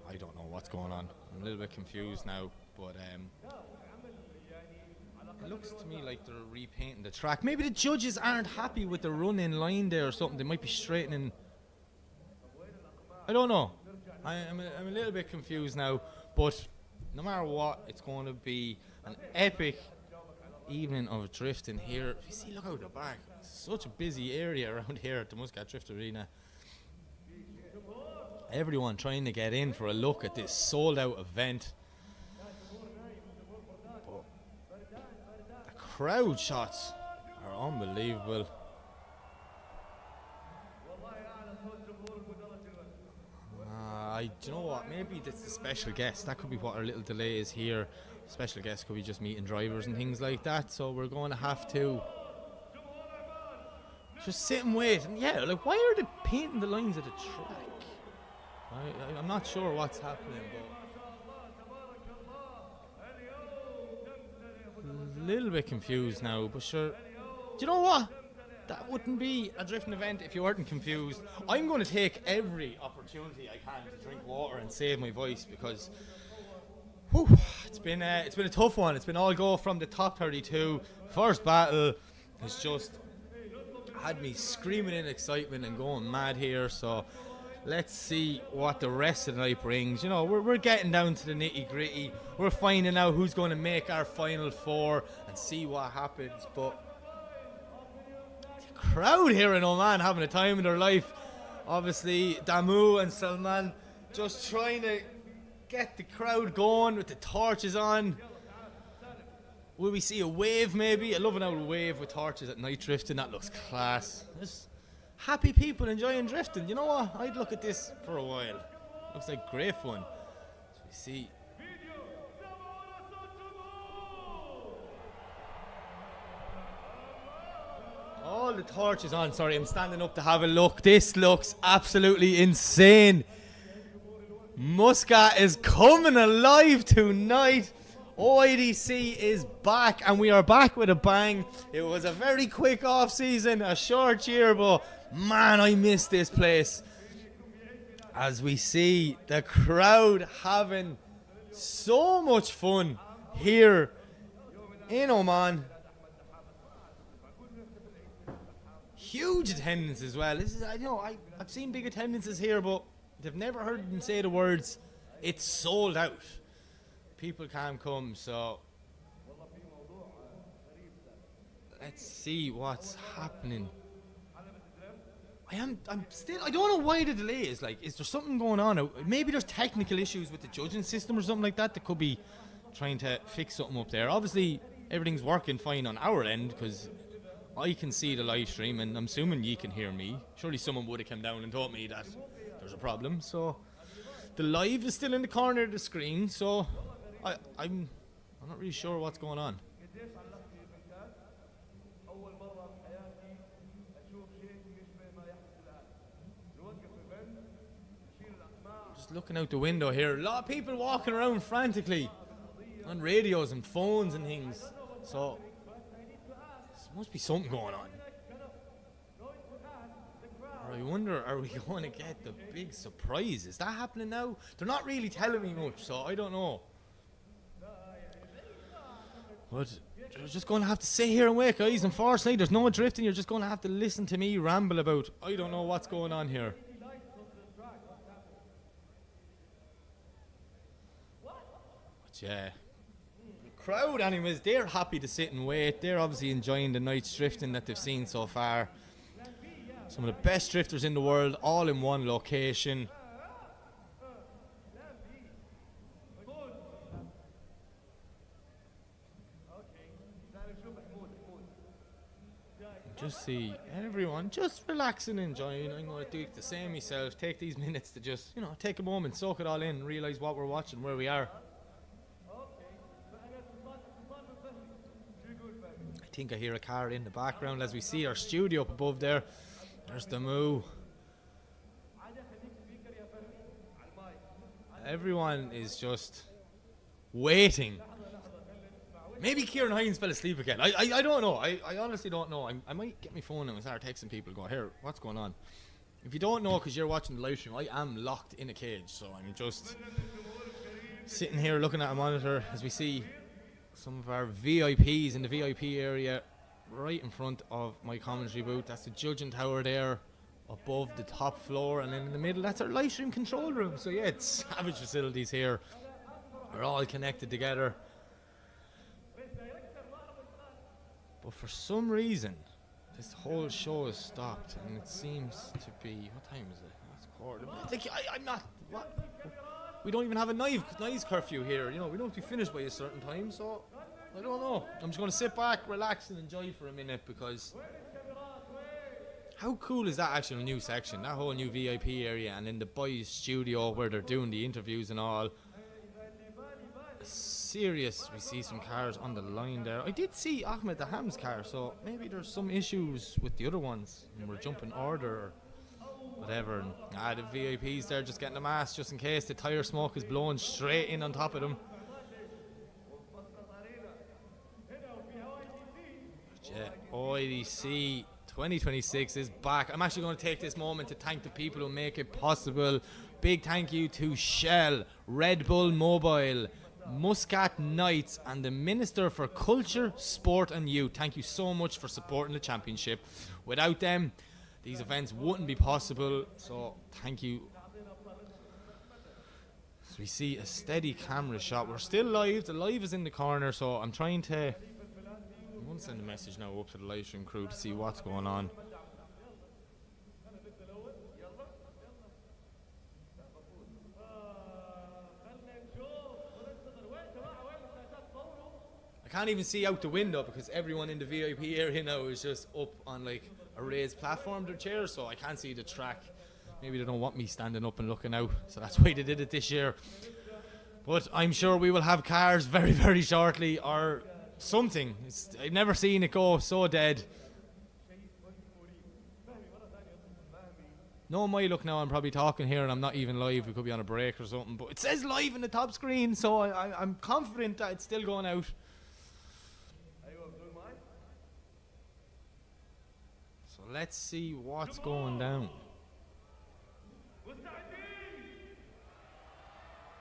A: I don't know what's going on. I'm a little bit confused now. But it looks to me like they're repainting the track. Maybe the judges aren't happy with the run-in line there or something. They might be straightening. I don't know. I'm a little bit confused now. But no matter what, it's going to be an epic evening of drifting here. You see, look out the back. It's such a busy area around here at the Muscat Drift Arena. Everyone trying to get in for a look at this sold-out event. Crowd shots are unbelievable. Do you know what? Maybe that's the special guest. That could be what our little delay is here. Special guest could be just meeting drivers and things like that. So we're going to have to just sit and wait. And yeah, like, why are they painting the lines of the track? I'm not sure what's happening, but a little bit confused now, but sure. Do you know what? That wouldn't be a drifting event if you weren't confused. I'm going to take every opportunity I can to drink water and save my voice because it's been a tough one. It's been all go from the top 32. First battle has just had me screaming in excitement and going mad here. So let's see what the rest of the night brings. You know, we're getting down to the nitty gritty. We're finding out who's going to make our final four and see what happens. But the crowd here in Oman having a time of their life. Obviously, Damu and Salman just trying to get the crowd going with the torches on. Will we see a wave maybe? I love an old wave with torches at night drifting. That looks class. Just happy people enjoying drifting. You know what? I'd look at this for a while. Looks like great fun. So we see. All the torches on. Sorry, I'm standing up to have a look. This looks absolutely insane. Muscat is coming alive tonight. OIDC is back, and we are back with a bang. It was a very quick off season, a short year, but man, I miss this place. As we see the crowd having so much fun here in Oman. Huge attendance as well. This is, I've seen big attendances here, but they've never heard them say the words, "It's sold out." People can't come, so let's see what's happening. I don't know why the delay is. Like, is there something going on? Maybe there's technical issues with the judging system or something like that. That could be trying to fix something up there. Obviously, everything's working fine on our end because I can see the live stream, and I'm assuming you can hear me. Surely someone would have come down and told me that there's a problem. So the live is still in the corner of the screen, so I'm not really sure what's going on. Just looking out the window here, a lot of people walking around frantically on radios and phones and things. So there must be something going on. Or I wonder, are we going to get the big surprise? Is that happening now? They're not really telling me much, so I don't know. But you're just going to have to sit here and wait, guys. Unfortunately, there's no drifting. You're just going to have to listen to me ramble about, I don't know what's going on here. But yeah. The crowd, anyways, they're happy to sit and wait. They're obviously enjoying the night's drifting that they've seen so far. Some of the best drifters in the world, all in one location. Just see everyone just relaxing, enjoying. I'm going to do the same myself. Take these minutes to just, take a moment, soak it all in, realise what we're watching, where we are. I think I hear a car in the background as we see our studio up above there. There's the moo. Everyone is just waiting. Maybe Kieran Hines fell asleep again. I don't know. I honestly don't know. I might get my phone and start texting people and go, here, what's going on? If you don't know because you're watching the live stream, I am locked in a cage. So I'm just sitting here looking at a monitor as we see some of our VIPs in the VIP area right in front of my commentary booth. That's the judging tower there above the top floor, and then in the middle that's our live stream control room. So yeah, it's savage facilities here. We're all connected together. But for some reason this whole show has stopped, and it seems to be, what time is it? It's quarter. I'm not, what? We don't even have a noise curfew here, we don't have to be finished by a certain time, so I don't know. I'm just going to sit back, relax and enjoy for a minute, because how cool is that actual new section, that whole new VIP area, and in the boys studio where they're doing the interviews and all. Serious, we see some cars on the line there. I did see Ahmed Dham's car, so maybe there's some issues with the other ones and we're jumping order or whatever. And the VIPs there just getting a mask just in case the tyre smoke is blowing straight in on top of them. Yeah, IDC 2026 is back. I'm actually going to take this moment to thank the people who make it possible. Big thank you to Shell, Red Bull Mobile, Muscat Knights and the Minister for Culture, Sport and Youth. Thank you so much for supporting the championship. Without them, these events wouldn't be possible, so thank you. So we see a steady camera shot. We're still live. The live is in the corner, so I'm going to send a message now up to the live stream crew to see what's going on. I can't even see out the window because everyone in the VIP area now is just up on like a raised platform, their chairs, so I can't see the track. Maybe they don't want me standing up and looking out, so that's why they did it this year. But I'm sure we will have cars very, very shortly, or something. I've never seen it go so dead. No, my look now, I'm probably talking here and I'm not even live. We could be on a break or something, but it says live in the top screen, so I'm confident that it's still going out. So let's see what's going down.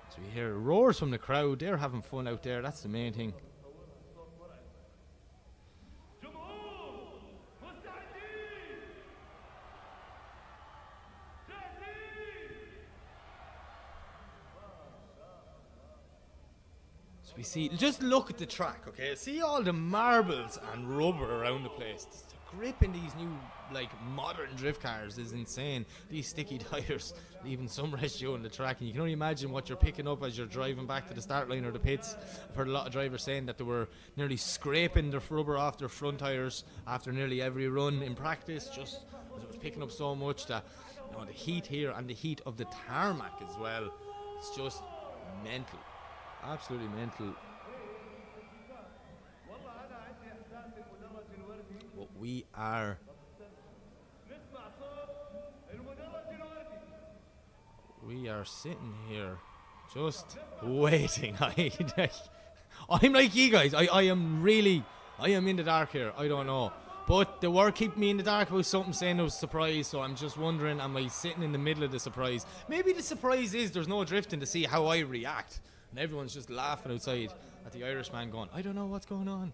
A: So we hear roars from the crowd. They're having fun out there. That's the main thing. So we see, just look at the track, okay? See all the marbles and rubber around the place. The grip in these new, like, modern drift cars is insane. These sticky tires leaving some residue on the track, and you can only imagine what you're picking up as you're driving back to the start line or the pits. I've heard a lot of drivers saying that they were nearly scraping the rubber off their front tires after nearly every run in practice, just as it was picking up so much that, the heat here and the heat of the tarmac as well, it's just mental. Absolutely mental. But we are sitting here just waiting. I'm like you guys. I am in the dark here. I don't know. But they were keeping me in the dark about something, saying it was a surprise, so I'm just wondering, am I sitting in the middle of the surprise? Maybe the surprise is there's no drifting to see how I react. And everyone's just laughing outside at the Irishman going, I don't know what's going on.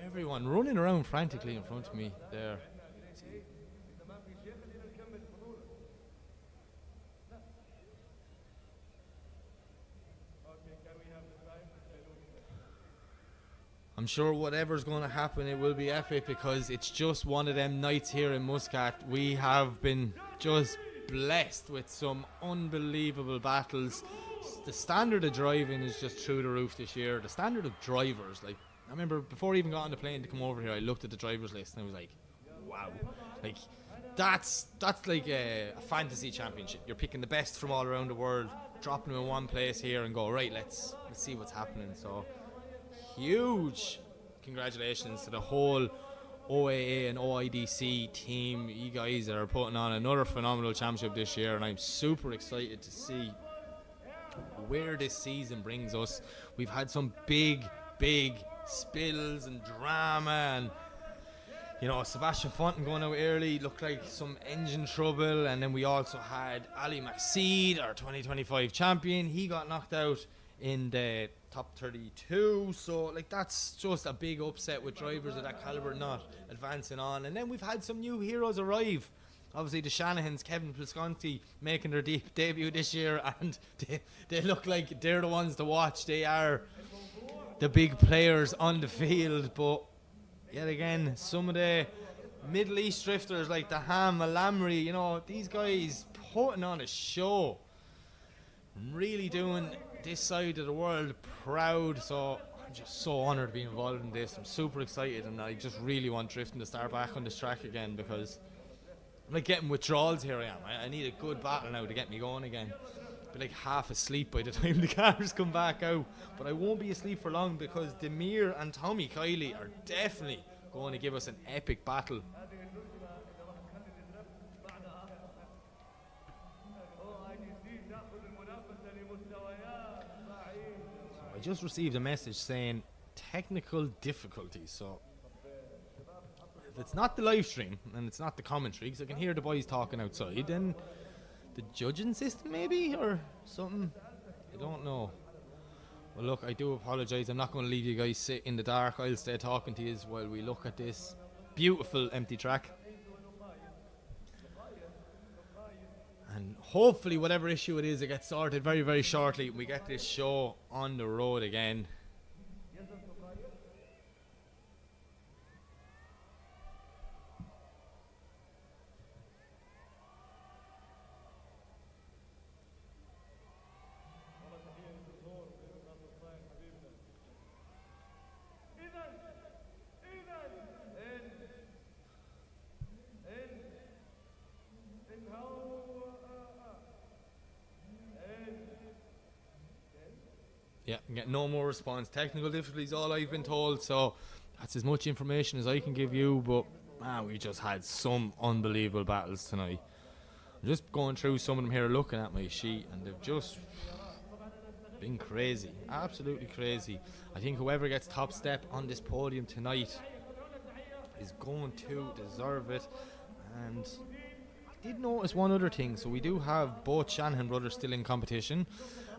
A: Everyone running around frantically in front of me there. I'm sure whatever's going to happen, it will be epic, because it's just one of them nights here in Muscat. We have been just blessed with some unbelievable battles. the standard of driving is just through the roof this year. The standard of drivers, like, I remember before I even got on the plane to come over here, I looked at the drivers list and I was like, wow, like that's like a fantasy championship. You're picking the best from all around the world, dropping them in one place here and go, right, let's see what's happening. So huge congratulations to the whole OAA and OIDC team. You guys are putting on another phenomenal championship this year, and I'm super excited to see where this season brings us. We've had some big spills and drama, and you know, Sebastian Fontton going out early looked like some engine trouble, and then we also had Ali Maxi, our 2025 champion. He got knocked out in the top 32, so like that's just a big upset with drivers of that caliber not advancing on. And then we've had some new heroes arrive. Obviously the Shanahans, Kevin Pisculti, making their debut this year, and they look like they're the ones to watch. They are the big players on the field, but yet again, some of the Middle East drifters like the Dham, Alamry, you know, these guys putting on a show, really doing this side of the world proud. So I'm just so honoured to be involved in this. I'm super excited, and I just really want drifting to start back on this track again, because I'm like getting withdrawals here. I need a good battle now to get me going again. Be like half asleep by the time the cars come back out, but I won't be asleep for long, because Demir and Tommy Kylie are definitely going to give us an epic battle. I just received a message saying technical difficulties, so if it's not the live stream and it's not the commentary, because I can hear the boys talking outside, then the judging system maybe, or something, I don't know. Well look, I do apologise, I'm not going to leave you guys sit in the dark. I'll stay talking to you while we look at this beautiful empty track, and hopefully whatever issue it is, it gets sorted very, very shortly. We get this show on the road again. Yeah, get no more response. Technical difficulties, all I've been told, so that's as much information as I can give you. But man, we just had some unbelievable battles tonight. I'm just going through some of them here, looking at my sheet, and they've just been crazy, absolutely crazy. I think whoever gets top step on this podium tonight is going to deserve it. And I did notice one other thing. So we do have both Shanahan brothers still in competition,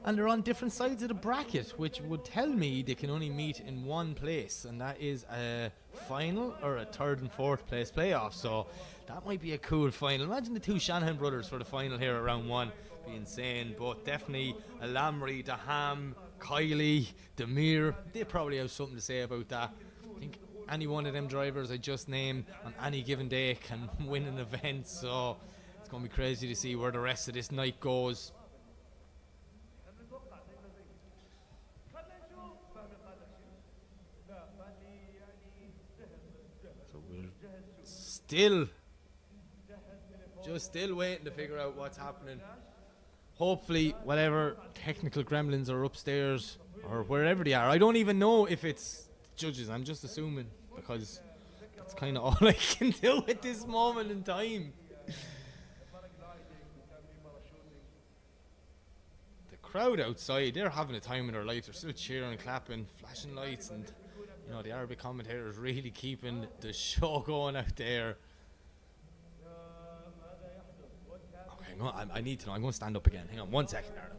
A: and they're on different sides of the bracket, which would tell me they can only meet in one place, and that is a final or a third and fourth place playoff. So that might be a cool final. Imagine the two Shanahan brothers for the final here at round one. Be insane. But definitely Alamry, Dham, Kylie, Demir, they probably have something to say about that. I think any one of them drivers I just named on any given day can win an event, so it's going to be crazy to see where the rest of this night goes. Still waiting to figure out what's happening. Hopefully whatever technical gremlins are upstairs or wherever they are, I don't even know if it's judges, I'm just assuming, because that's kind of all I can do at this moment in time. The crowd outside, they're having a time in their life. They're still cheering, clapping, flashing lights, and you know, the Arabic commentators really keeping the show going out there. I need to know. I'm going to stand up again. Hang on 1 second, Arnold.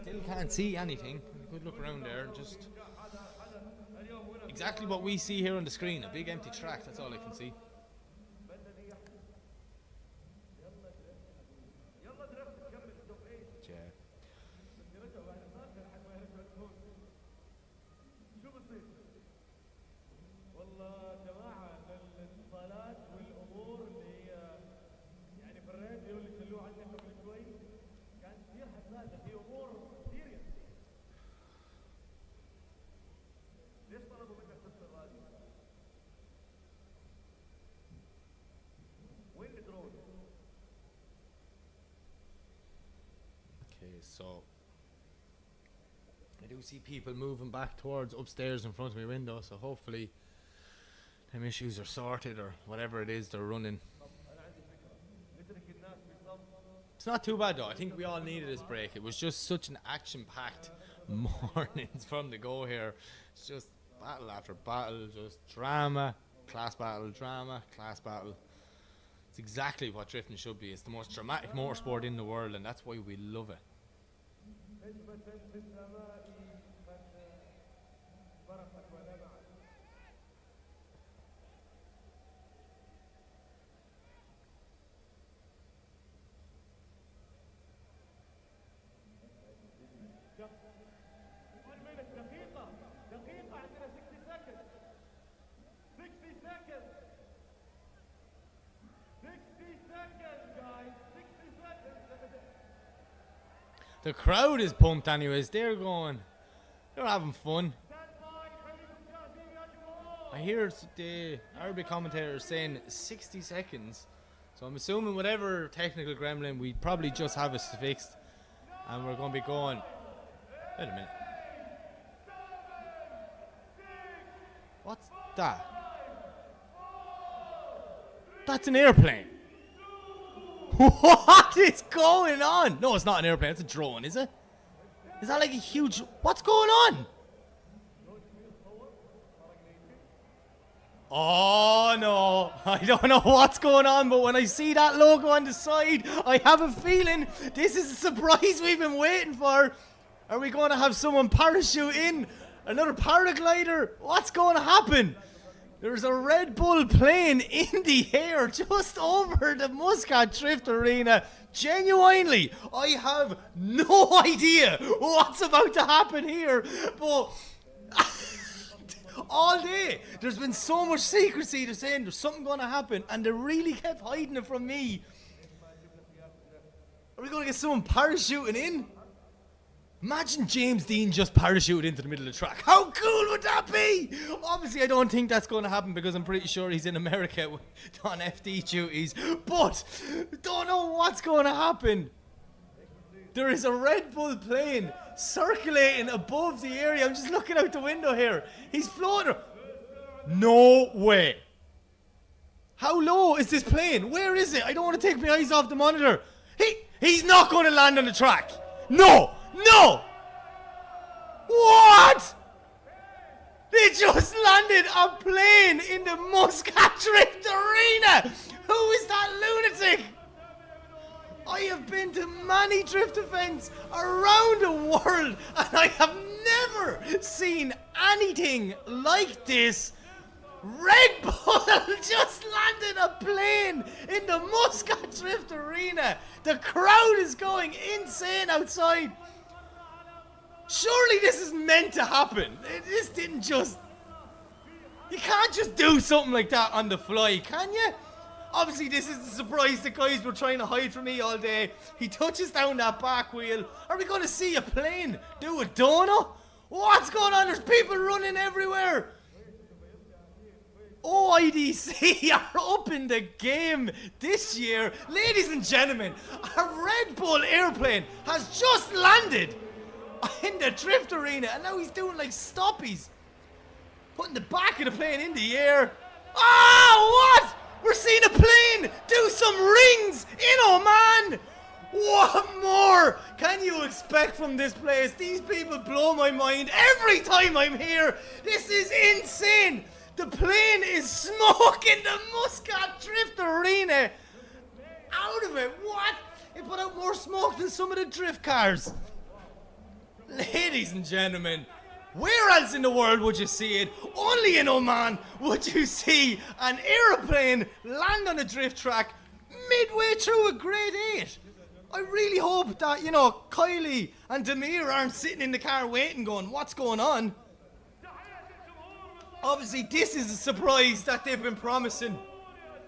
A: Still can't see anything. Good look around there. Just exactly what we see here on the screen. A big empty track. That's all I can see. so I do see people moving back towards upstairs in front of my window, so hopefully them issues are sorted or whatever it is they're running. It's not too bad though. I think we all needed this break. It was just such an action-packed mornings from the go here. It's just battle after battle, just drama, class battle, drama, class battle. It's exactly what drifting should be. It's the most dramatic motorsport in the world, and that's why we love it. The crowd is pumped anyways. They're having fun. I hear the Arabic commentator saying 60 seconds. So I'm assuming whatever technical gremlin, we probably just have it fixed. And we're going to be going. Wait a minute. What's that? That's an airplane. What is going on? No, it's not an airplane. It's a drone, is it? Is that like a huge... What's going on? Oh, no. I don't know what's going on, but when I see that logo on the side, I have a feeling this is a surprise we've been waiting for. Are we going to have someone parachute in? Another paraglider? What's going to happen? There's a Red Bull plane in the air just over the Muscat Drift Arena. Genuinely, I have no idea what's about to happen here, but all day there's been so much secrecy to saying there's something going to happen, and they really kept hiding it from me. Are we going to get someone parachuting in? Imagine James Dean just parachuted into the middle of the track. How cool would that be? Obviously, I don't think that's going to happen because I'm pretty sure he's in America on FD duties. But don't know what's going to happen. There is a Red Bull plane circulating above the area. I'm just looking out the window here. He's floating. No way. How low is this plane? Where is it? I don't want to take my eyes off the monitor. He's not going to land on the track. No! No! What? They just landed a plane in the Muscat Drift Arena! Who is that lunatic? I have been to many drift events around the world, and I have never seen anything like this. Red Bull just landed a plane in the Muscat Drift Arena. The crowd is going insane outside. Surely this is meant to happen. This didn't just... You can't just do something like that on the fly, can you? Obviously, this is the surprise the guys were trying to hide from me all day. He touches down that back wheel. Are we going to see a plane do a donut? What's going on? There's people running everywhere. OIDC are up in the game this year. Ladies and gentlemen, a Red Bull airplane has just landed in the drift arena, and now he's doing like stoppies, putting the back of the plane in the air. Ah, what? We're seeing a plane do some rings in Oman. What more can you expect from this place? These people blow my mind every time I'm here. This is insane. The plane is smoking the Muscat Drift Arena out of it. What? It put out more smoke than some of the drift cars. Ladies and gentlemen, where else in the world would you see it? Only in Oman would you see an aeroplane land on a drift track midway through a grade 8. I really hope that, you know, Kylie and Demir aren't sitting in the car waiting going, what's going on? Obviously, this is a surprise that they've been promising.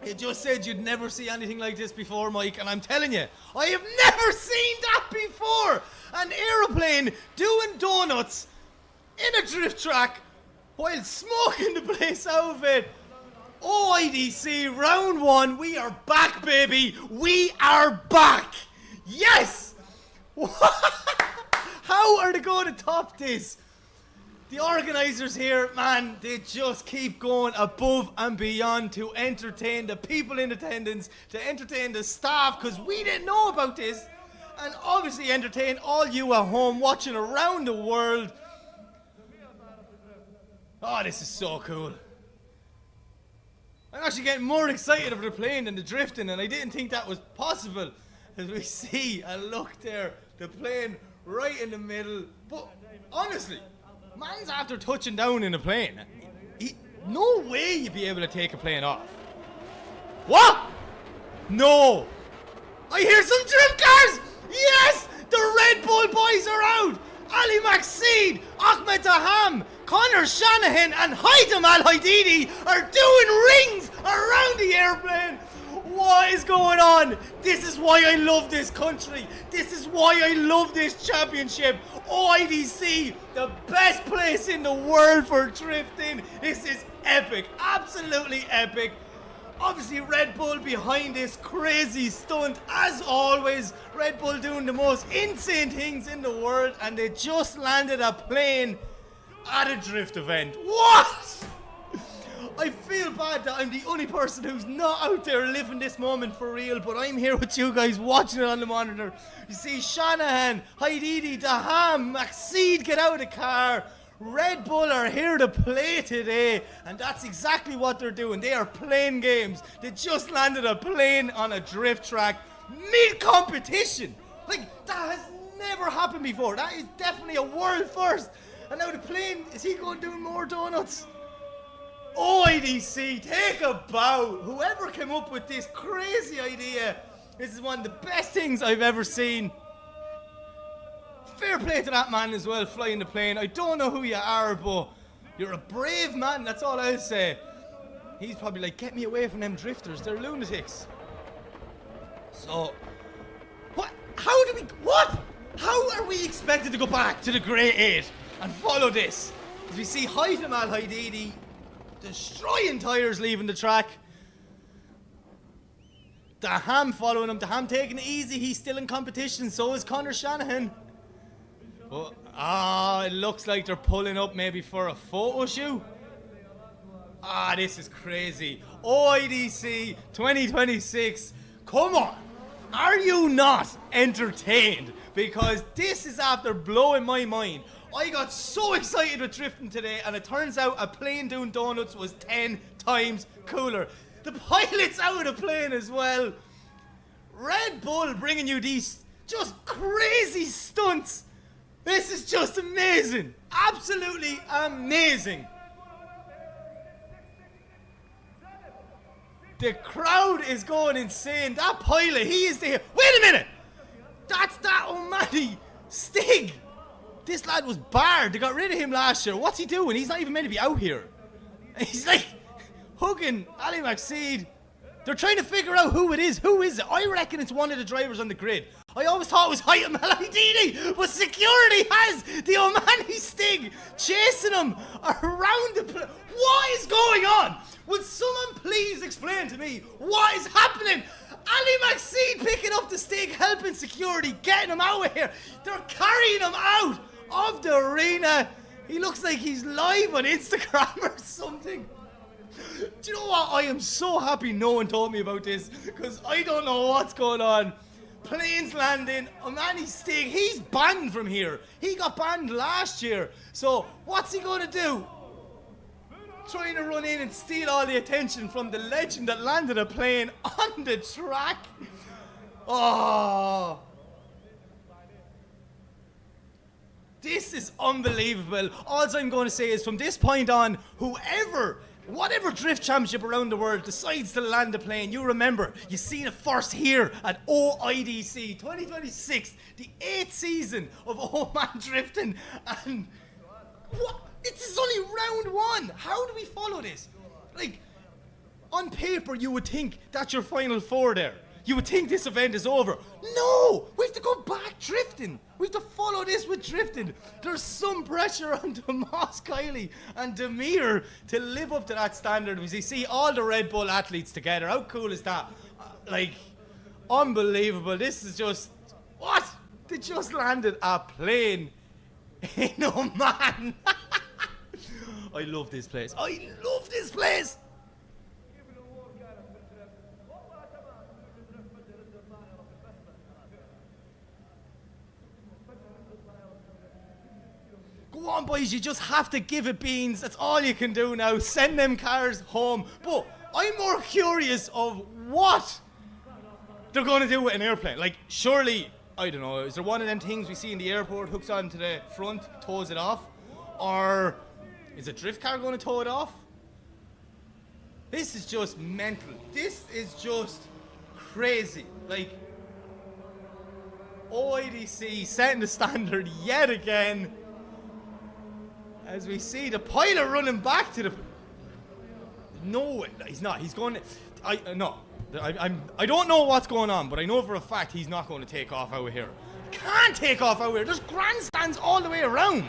A: You just said you'd never see anything like this before, Mike, and I'm telling you, I have never seen that before! An aeroplane doing donuts in a drift track while smoking the place out of it. OIDC, round 1, we are back, baby! We are back! Yes! How are they going to top this? The organisers here, man, they just keep going above and beyond to entertain the people in attendance, to entertain the staff, because we didn't know about this, and obviously entertain all you at home watching around the world. Oh, this is so cool. I'm actually getting more excited over the plane than the drifting, and I didn't think that was possible. As we see a look there, the plane right in the middle. But honestly, man's after touching down in a plane. No way you'd be able to take a plane off. What? No. I hear some drift cars. Yes, the Red Bull boys are out. Ali Maxi, Ahmed Dham, Connor Shanahan and Haidam Al-Haididi are doing rings around the airplane. What is going on? This is why I love this country. This is why I love this championship. OIDC, the best place in the world for drifting. This is epic, absolutely epic. Obviously Red Bull behind this crazy stunt. As always, Red Bull doing the most insane things in the world, and they just landed a plane at a drift event. What? I feel bad that I'm the only person who's not out there living this moment for real, but I'm here with you guys watching it on the monitor. You see Shanahan, Haididi, Dham, Maxi get out of the car. Red Bull are here to play today, and that's exactly what they're doing. They are playing games. They just landed a plane on a drift track mid-competition. Like, that has never happened before. That is definitely a world first. And now the plane, is he going doing more donuts? OIDC, take a bow. Whoever came up with this crazy idea, this is one of the best things I've ever seen. Fair play to that man as well, flying the plane. I don't know who you are, but you're a brave man, that's all I'll say. He's probably like, get me away from them drifters, they're lunatics. So, what? How are we expected to go back to the Grey 8 and follow this? As we see Haidam Al-Haididi destroying tyres leaving the track. Dham following him, Dham taking it easy, he's still in competition, so is Connor Shanahan. It looks like they're pulling up maybe for a photo shoot. This is crazy. OIDC 2026. Come on. Are you not entertained? Because this is after blowing my mind. I got so excited with drifting today, and it turns out a plane doing donuts was 10 times cooler. The pilot's out of the plane as well. Red Bull bringing you these just crazy stunts. This is just amazing. Absolutely amazing. The crowd is going insane. That pilot, he is there. Wait a minute. That's that Omani Stig. This lad was barred. They got rid of him last year. What's he doing? He's not even meant to be out here. He's like hugging Ali Maxi. They're trying to figure out who it is. Who is it? I reckon it's one of the drivers on the grid. I always thought it was Haidam Al-Haididi, but security has the Omani Stig chasing him around the place. What is going on? Would someone please explain to me what is happening? Ali Maxi picking up the Stig, helping security, getting him out of here. They're carrying him out of the arena. He looks like he's live on Instagram or something. Do you know what? I am so happy no one told me about this, because I don't know what's going on. Planes landing, Omani Stig, he's banned from here. He got banned last year. So what's he going to do? Trying to run in and steal all the attention from the legend that landed a plane on the track. Oh. This is unbelievable. All I'm going to say is from this point on, whatever drift championship around the world decides to land a plane, you remember, you seen it first here at OIDC 2026, the 8th season of Oman drifting. And what? This is only round 1. How do we follow this? Like, on paper, you would think that's your final 4 there. You would think this event is over. No! We have to go back drifting. We have to follow this with drifting. There's some pressure on Tomas, Kylie and Demir to live up to that standard. We see all the Red Bull athletes together. How cool is that? Like, unbelievable. This is just... What? They just landed a plane in Oman. I love this place. I love this place. Go on, boys, you just have to give it beans. That's all you can do now. Send them cars home. But I'm more curious of what they're going to do with an airplane. Like, surely, I don't know, is there one of them things we see in the airport, hooks onto the front, tows it off? Or is a drift car going to tow it off? This is just mental. This is just crazy. Like, OIDC setting the standard yet again. As we see the pilot running back to the... No, he's not. He's going... No. I don't know what's going on, but I know for a fact he's not going to take off out here. Can't take off out here. There's grandstands all the way around.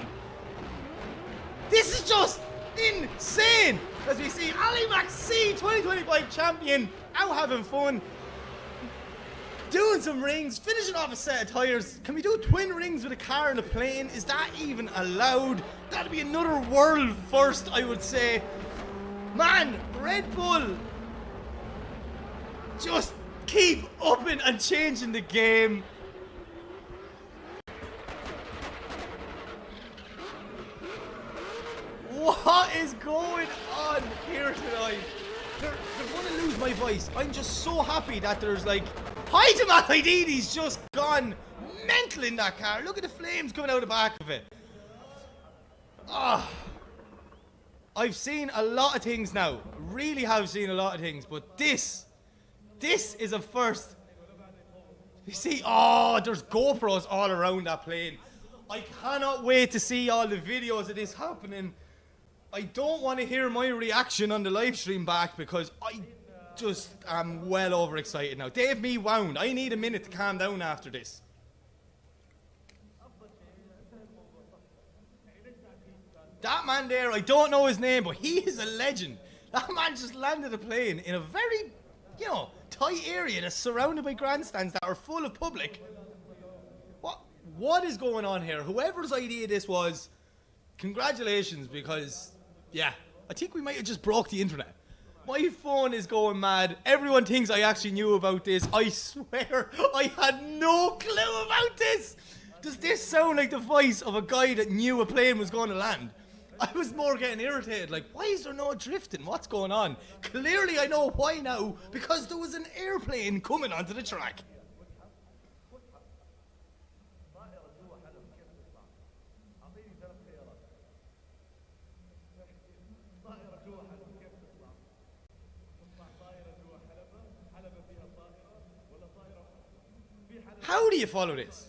A: This is just insane. As we see Ali Maxi, 2025 champion, out having fun. Doing some rings, finishing off a set of tires. Can we do twin rings with a car and a plane? Is that even allowed? That'd be another world first, I would say. Man, Red Bull just keep upping and changing the game. What is going on here tonight? They're going to lose my voice. I'm just so happy that there's like... Al-Haididi's just gone mental in that car. Look at the flames coming out the back of it. I've seen a lot of things now. Really have seen a lot of things. But this is a first. You see, there's GoPros all around that plane. I cannot wait to see all the videos of this happening. I don't want to hear my reaction on the live stream back because I just am well overexcited now. Dave me wound. I need a minute to calm down after this. That man there, I don't know his name, but he is a legend. That man just landed a plane in a very, tight area that's surrounded by grandstands that are full of public. What is going on here? Whoever's idea this was, congratulations, because, I think we might have just broke the internet. My phone is going mad. Everyone thinks I actually knew about this. I swear, I had no clue about this. Does this sound like the voice of a guy that knew a plane was going to land? I was more getting irritated, like, why is there no drifting? What's going on? Clearly I know why now, because there was an airplane coming onto the track. How do you follow this?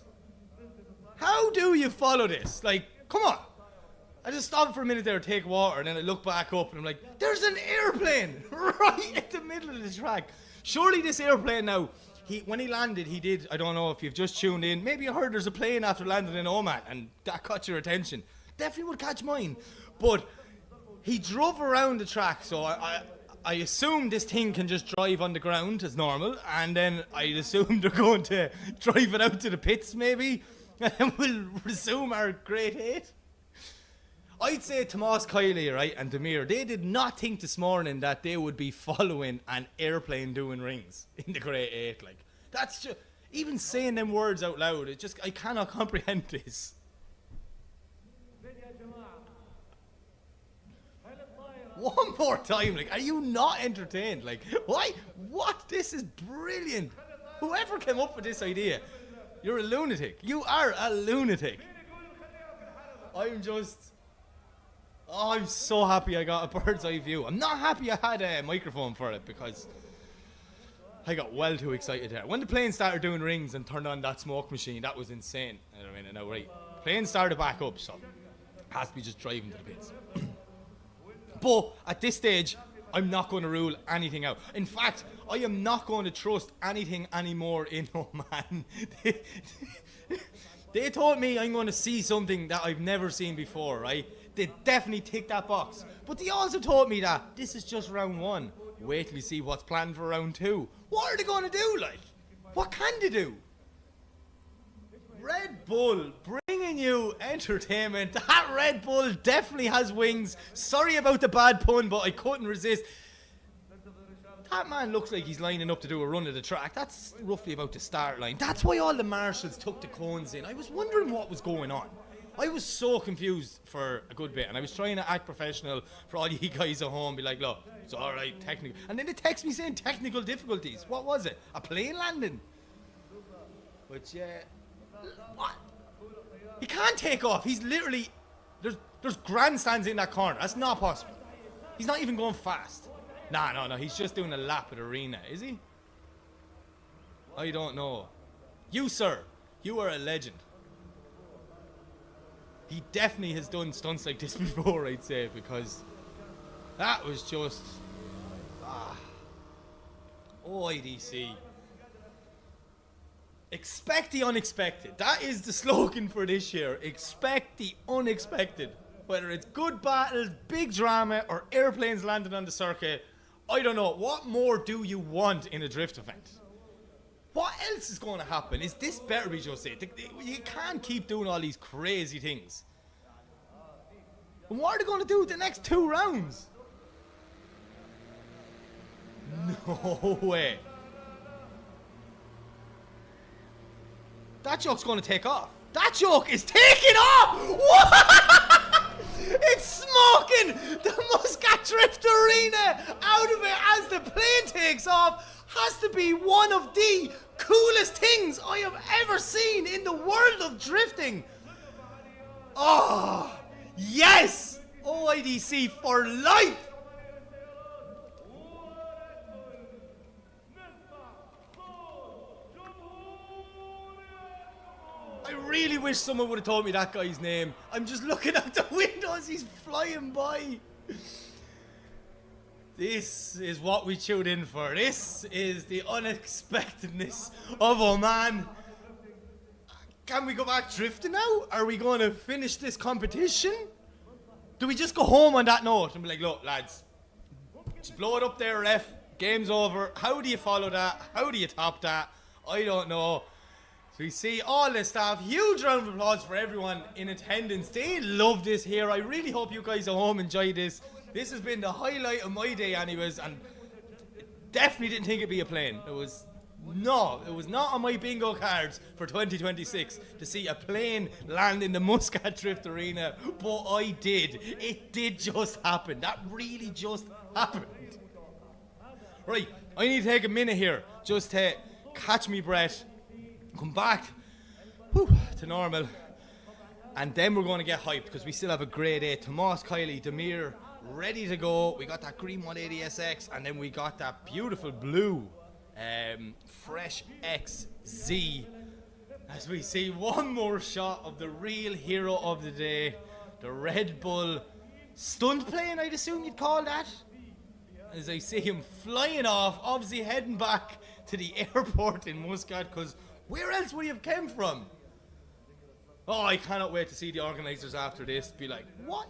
A: How do you follow this? Like, come on. I just stopped for a minute there to take water, and then I look back up, and I'm like, there's an airplane right at the middle of the track. Surely this airplane now, when he landed, he did, I don't know if you've just tuned in, maybe you heard there's a plane after landing in Oman, and that caught your attention. Definitely would catch mine. But he drove around the track, so I assume this thing can just drive on the ground as normal, and then I assume they're going to drive it out to the pits maybe, and then we'll resume our Great 8. I'd say Tomas, Kylie, right, and Demir, they did not think this morning that they would be following an airplane doing rings in the Great 8. Like, that's just, even saying them words out loud, I cannot comprehend this. One more time, like, are you not entertained? Like, why? What? This is brilliant. Whoever came up with this idea, you're a lunatic. You are a lunatic. I'm so happy I got a bird's eye view. I'm not happy I had a microphone for it because I got well too excited there. When the plane started doing rings and turned on that smoke machine, that was insane. I know, right? Plane started back up, so has to be just driving to the pits. But at this stage, I'm not going to rule anything out. In fact, I am not going to trust anything anymore in Oman. They told me I'm going to see something that I've never seen before, right? They definitely tick that box. But they also told me that this is just round 1. Wait till you see what's planned for round 2. What are they going to do, like? What can they do? Red Bull bringing you entertainment. That Red Bull definitely has wings. Sorry about the bad pun, but I couldn't resist. That man looks like he's lining up to do a run of the track. That's roughly about the start line. That's why all the marshals took the cones in. I was wondering what was going on. I was so confused for a good bit, and I was trying to act professional for all you guys at home. Be like, look, it's all right, technical. And then they text me saying technical difficulties. What was it? A plane landing? But yeah, what? He can't take off. He's literally, there's grandstands in that corner. That's not possible. He's not even going fast. No. He's just doing a lap at arena, is he? I don't know. You, sir, you are a legend. He definitely has done stunts like this before, I'd say, because that was just... OIDC. Expect the unexpected. That is the slogan for this year. Expect the unexpected. Whether it's good battles, big drama, or airplanes landing on the circuit, I don't know. What more do you want in a drift event? What else is going to happen? Is this better be just it? You can't keep doing all these crazy things. And what are they going to do with the next 2 rounds? No way. That joke's going to take off. That joke is taking off! What? It's smoking the Muscat Drift Arena out of it as the plane takes off. Has to be one of the coolest things I have ever seen in the world of drifting. Oh, yes! OIDC for life! I really wish someone would have told me that guy's name. I'm just looking out the window as he's flying by. This is what we tuned in for. This is the unexpectedness of Oman. Can we go back drifting now? Are we going to finish this competition? Do we just go home on that note and be like, look, lads, just blow it up there, ref. Game's over. How do you follow that? How do you top that? I don't know. So we see all the staff. Huge round of applause for everyone in attendance. They love this here. I really hope you guys at home enjoy this. This has been the highlight of my day anyways, and definitely didn't think it'd be a plane. It was not on my bingo cards for 2026 to see a plane land in the Muscat Drift Arena, but I did. It did just happen. That really just happened. Right, I need to take a minute here just to catch me breath, come back to normal, and then we're going to get hyped because we still have a grade 8. Tomas, Kylie, Demir, ready to go. We got that green 180 SX, and then we got that beautiful blue Fresh XZ. As we see one more shot of the real hero of the day, the Red Bull stunt plane, I'd assume you'd call that. As I see him flying off, obviously heading back to the airport in Muscat, because where else would he have come from? Oh, I cannot wait to see the organisers after this be like, what?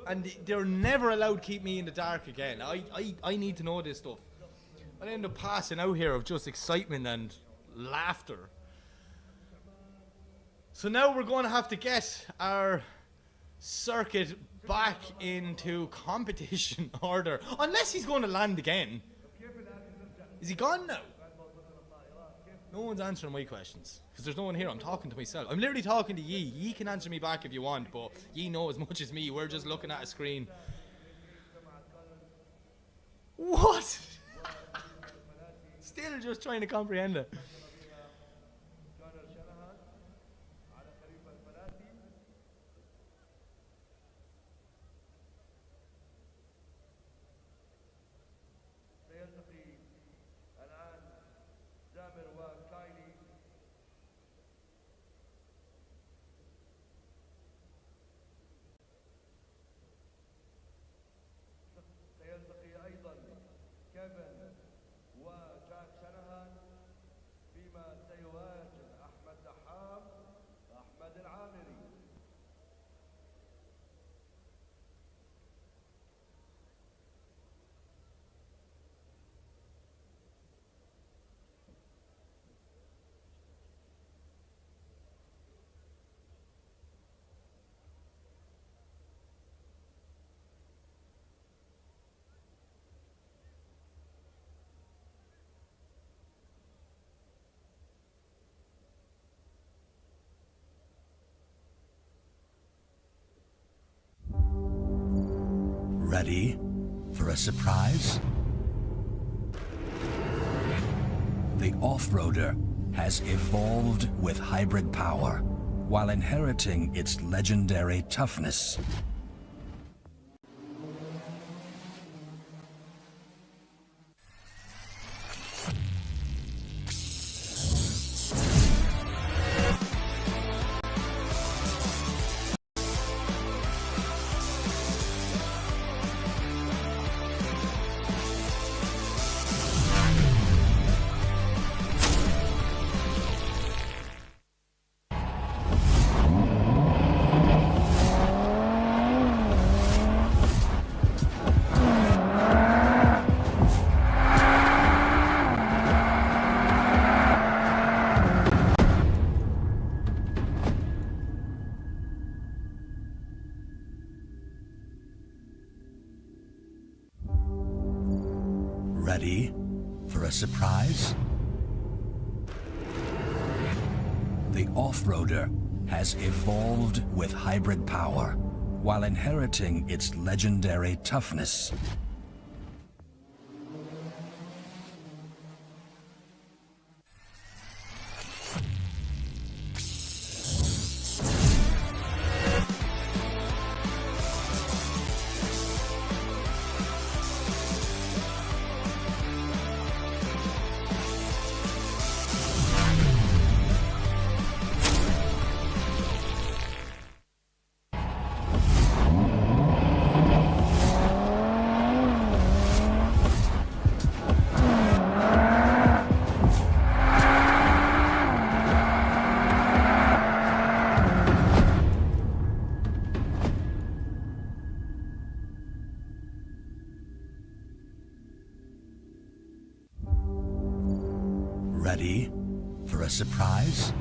A: And they're never allowed to keep me in the dark again. I need to know this stuff. I end up passing out here of just excitement and laughter. So now we're going to have to get our circuit back into competition order. Unless he's going to land again. Is he gone now? No one's answering my questions. Because there's no one here. I'm talking to myself. I'm literally talking to Yi. Yi can answer me back if you want, but Yi know as much as me. We're just looking at a screen. What? Still just trying to comprehend it.
E: Ready for a surprise? The off-roader has evolved with hybrid power while inheriting its legendary toughness. Ready for a surprise? The off-roader has evolved with hybrid power while inheriting its legendary toughness. Ready for a surprise?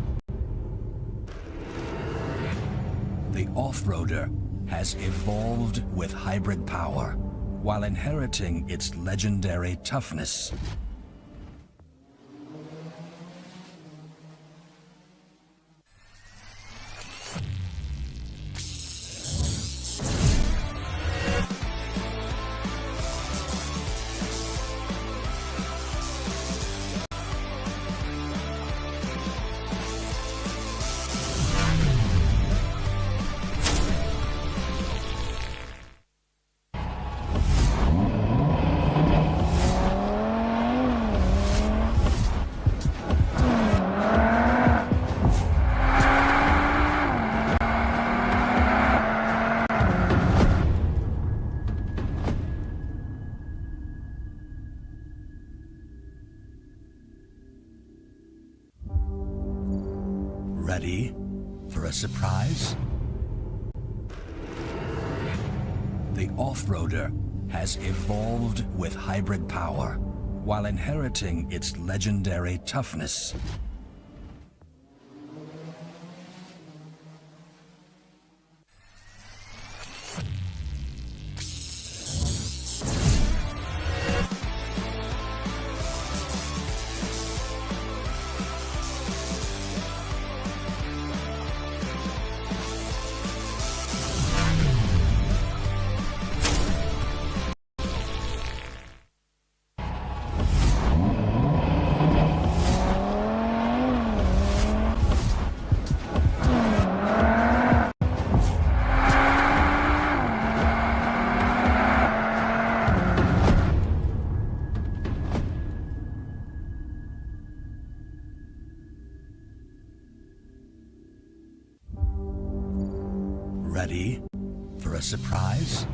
E: The off-roader has evolved with hybrid power while inheriting its legendary toughness. Ready for a surprise? The off-roader has evolved with hybrid power while inheriting its legendary toughness. Ready for a surprise?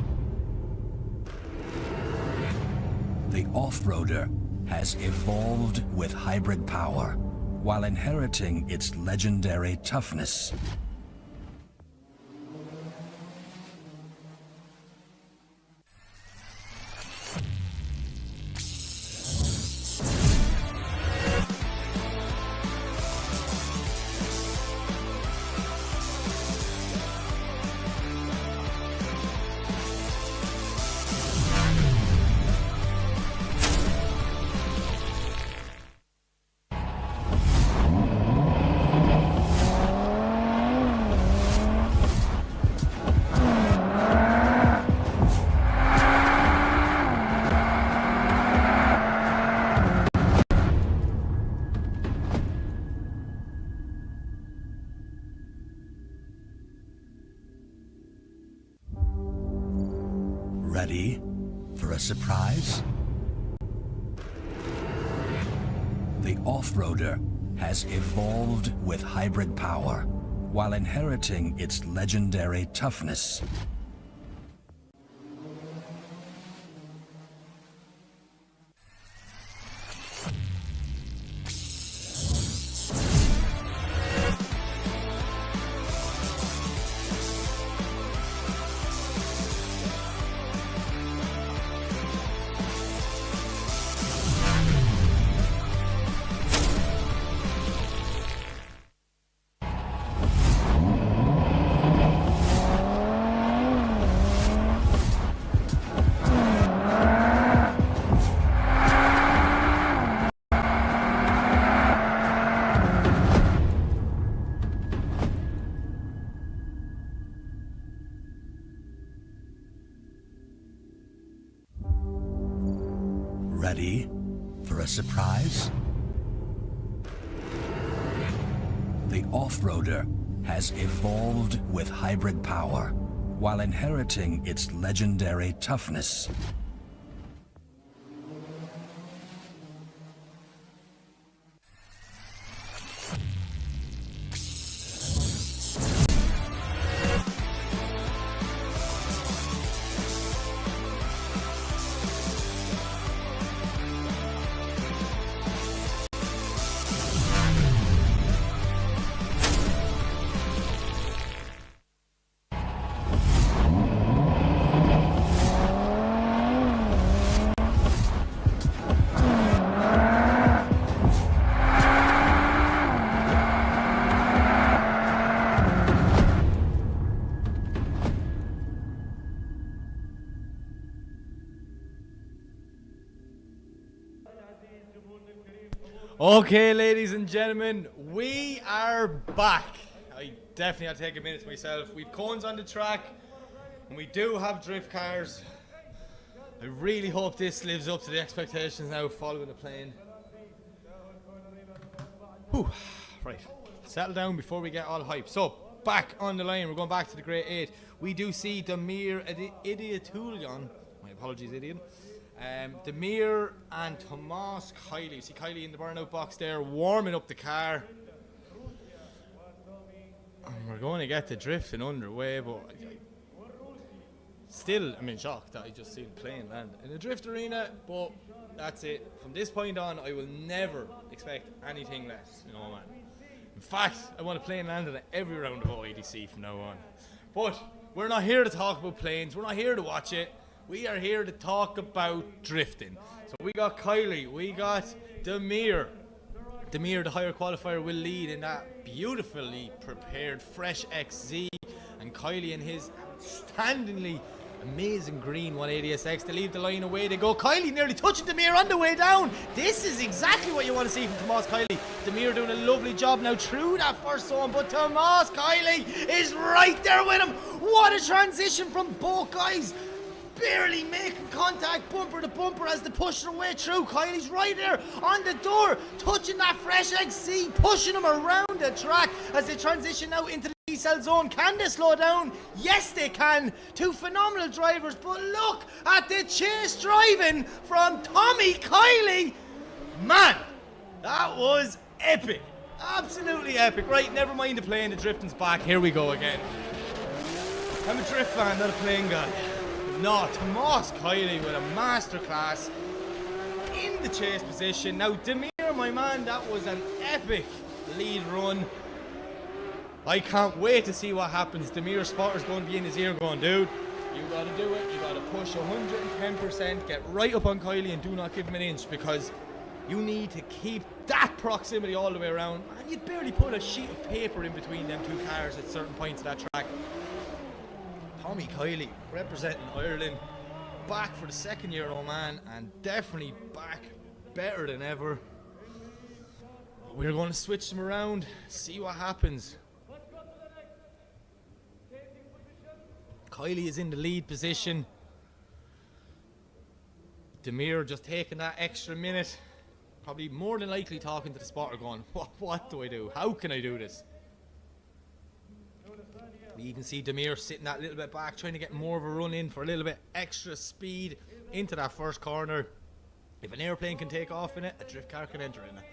E: The off-roader has evolved with hybrid power while inheriting its legendary toughness. Ready for a surprise? The off-roader has evolved with hybrid power while inheriting its legendary toughness. Ready for a surprise? The off-roader has evolved with hybrid power while inheriting its legendary toughness.
A: Okay, ladies and gentlemen, we are back. I definitely had to take a minute to myself. We've cones on the track, and we do have drift cars. I really hope this lives up to the expectations now following the plane. Whew. Right, settle down before we get all hyped. So, back on the line, we're going back to the Grade 8. We do see Idulion. My apologies, Idiot. Demir and Tomas Kylie. See Kylie in the burnout box there, warming up the car. And we're going to get the drifting underway, but still, I'm in shock that I just seen the plane land in a drift arena. But that's it. From this point on, I will never expect anything less in Oman. In fact, I want a plane landing at every round of OEDC from now on. But we're not here to talk about planes. We're not here to watch it. We are here to talk about drifting. So we got Kylie, we got Demir. Demir, the higher qualifier, will lead in that beautifully prepared fresh XZ, and Kylie in his outstandingly amazing green 180SX to leave the line away they go. Kylie nearly touching Demir on the way down. This is exactly what you want to see from Tomas Kylie. Demir doing a lovely job now through that first zone, but Tomas Kylie is right there with him. What a transition from both guys. Barely making contact bumper to bumper as they push their way through. Kylie's right there on the door, touching that fresh XC, pushing them around the track as they transition now into the D-cell zone. Can they slow down? Yes, they can. Two phenomenal drivers, but look at the chase driving from Tommy Kylie. Man, that was epic. Absolutely epic. Right, never mind the plane, the drifting's back. Here we go again. I'm a drift fan, not a plane guy. No, Tomas Kylie with a masterclass in the chase position. Now, Demir, my man, that was an epic lead run. I can't wait to see what happens. Demir's spotter's going to be in his ear going, dude, you got to do it. You got to push 110%, get right up on Kylie and do not give him an inch, because you need to keep that proximity all the way around. And you'd barely put a sheet of paper in between them two cars at certain points of that track. Tommy Kylie representing Ireland, back for the second year in Oman, and definitely back better than ever. We're going to switch them around, see what happens. Kylie is in the lead position. Demir just taking that extra minute, probably more than likely talking to the spotter going, what do I do? How can I do this? You can see Demir sitting that little bit back, trying to get more of a run in for a little bit extra speed into that first corner. If an airplane can take off in it, a drift car can enter in it.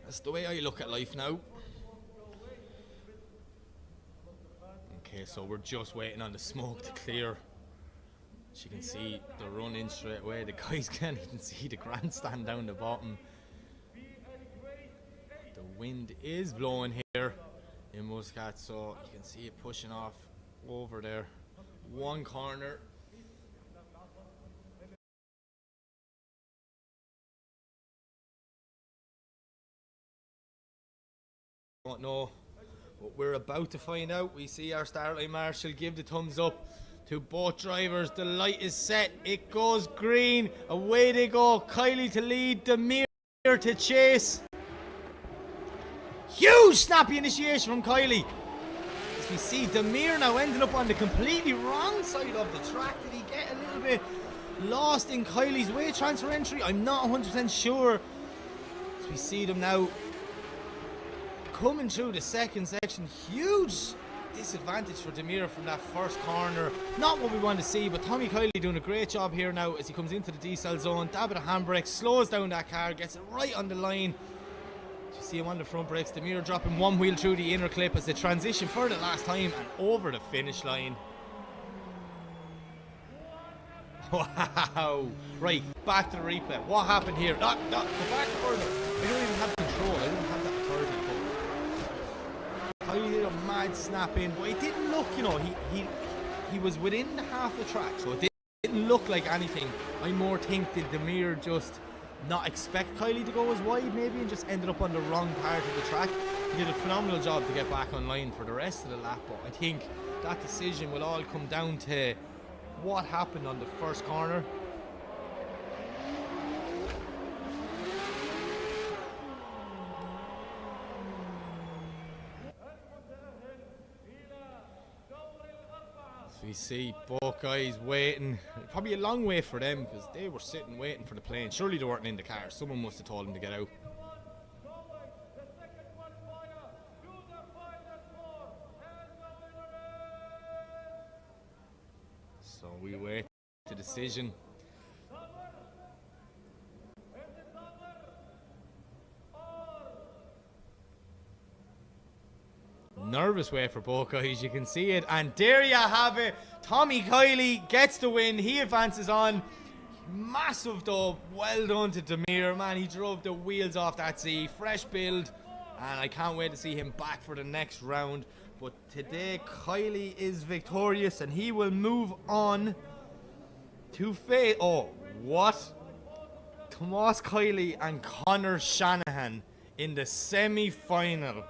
A: That's the way I look at life now. Okay, so we're just waiting on the smoke to clear. As you can see, the run in straight away. The guys can't even see the grandstand down the bottom. The wind is blowing here in Muscat, so you can see it pushing off over there. One corner. Don't know, but we're about to find out. We see our starlight marshal give the thumbs up to both drivers. The light is set. It goes green. Away they go. Kylie to lead. Demir to chase. Huge snappy initiation from Kylie. As we see Demir now ending up on the completely wrong side of the track. Did he get a little bit lost in Kylie's way transfer entry? I'm not 100% sure. As we see them now coming through the second section. Huge disadvantage for Demir from that first corner. Not what we want to see, but Tommy Kylie doing a great job here now as he comes into the decel zone. Dab of the handbrake, slows down that car, gets it right on the line. You see him on the front brakes. Demir dropping one wheel through the inner clip as they transition for the last time and over the finish line. Wow. Right, back to the replay. What happened here? Go back further. I don't even have control. I don't have that authority. Kylie did a mad snap in, but it didn't look, you know, he was within the half the track, so it didn't look like anything. I more think did Demir just not expect Kylie to go as wide maybe and just ended up on the wrong part of the track. He did a phenomenal job to get back online for the rest of the lap, but I think that decision will all come down to what happened on the first corner. We see both guys waiting. Probably a long way for them because they were sitting waiting for the plane. Surely they weren't in the car. Someone must have told them to get out. So we wait the decision. Nervous way for both guys, you can see it, and there you have it. Tommy Kylie gets the win. He advances on. Massive though, well done to Demir, man. He drove the wheels off that sea. Fresh build, and I can't wait to see him back for the next round. But today Kylie is victorious and he will move on to face, oh what, Tomas Kylie and Connor Shanahan in the semi-final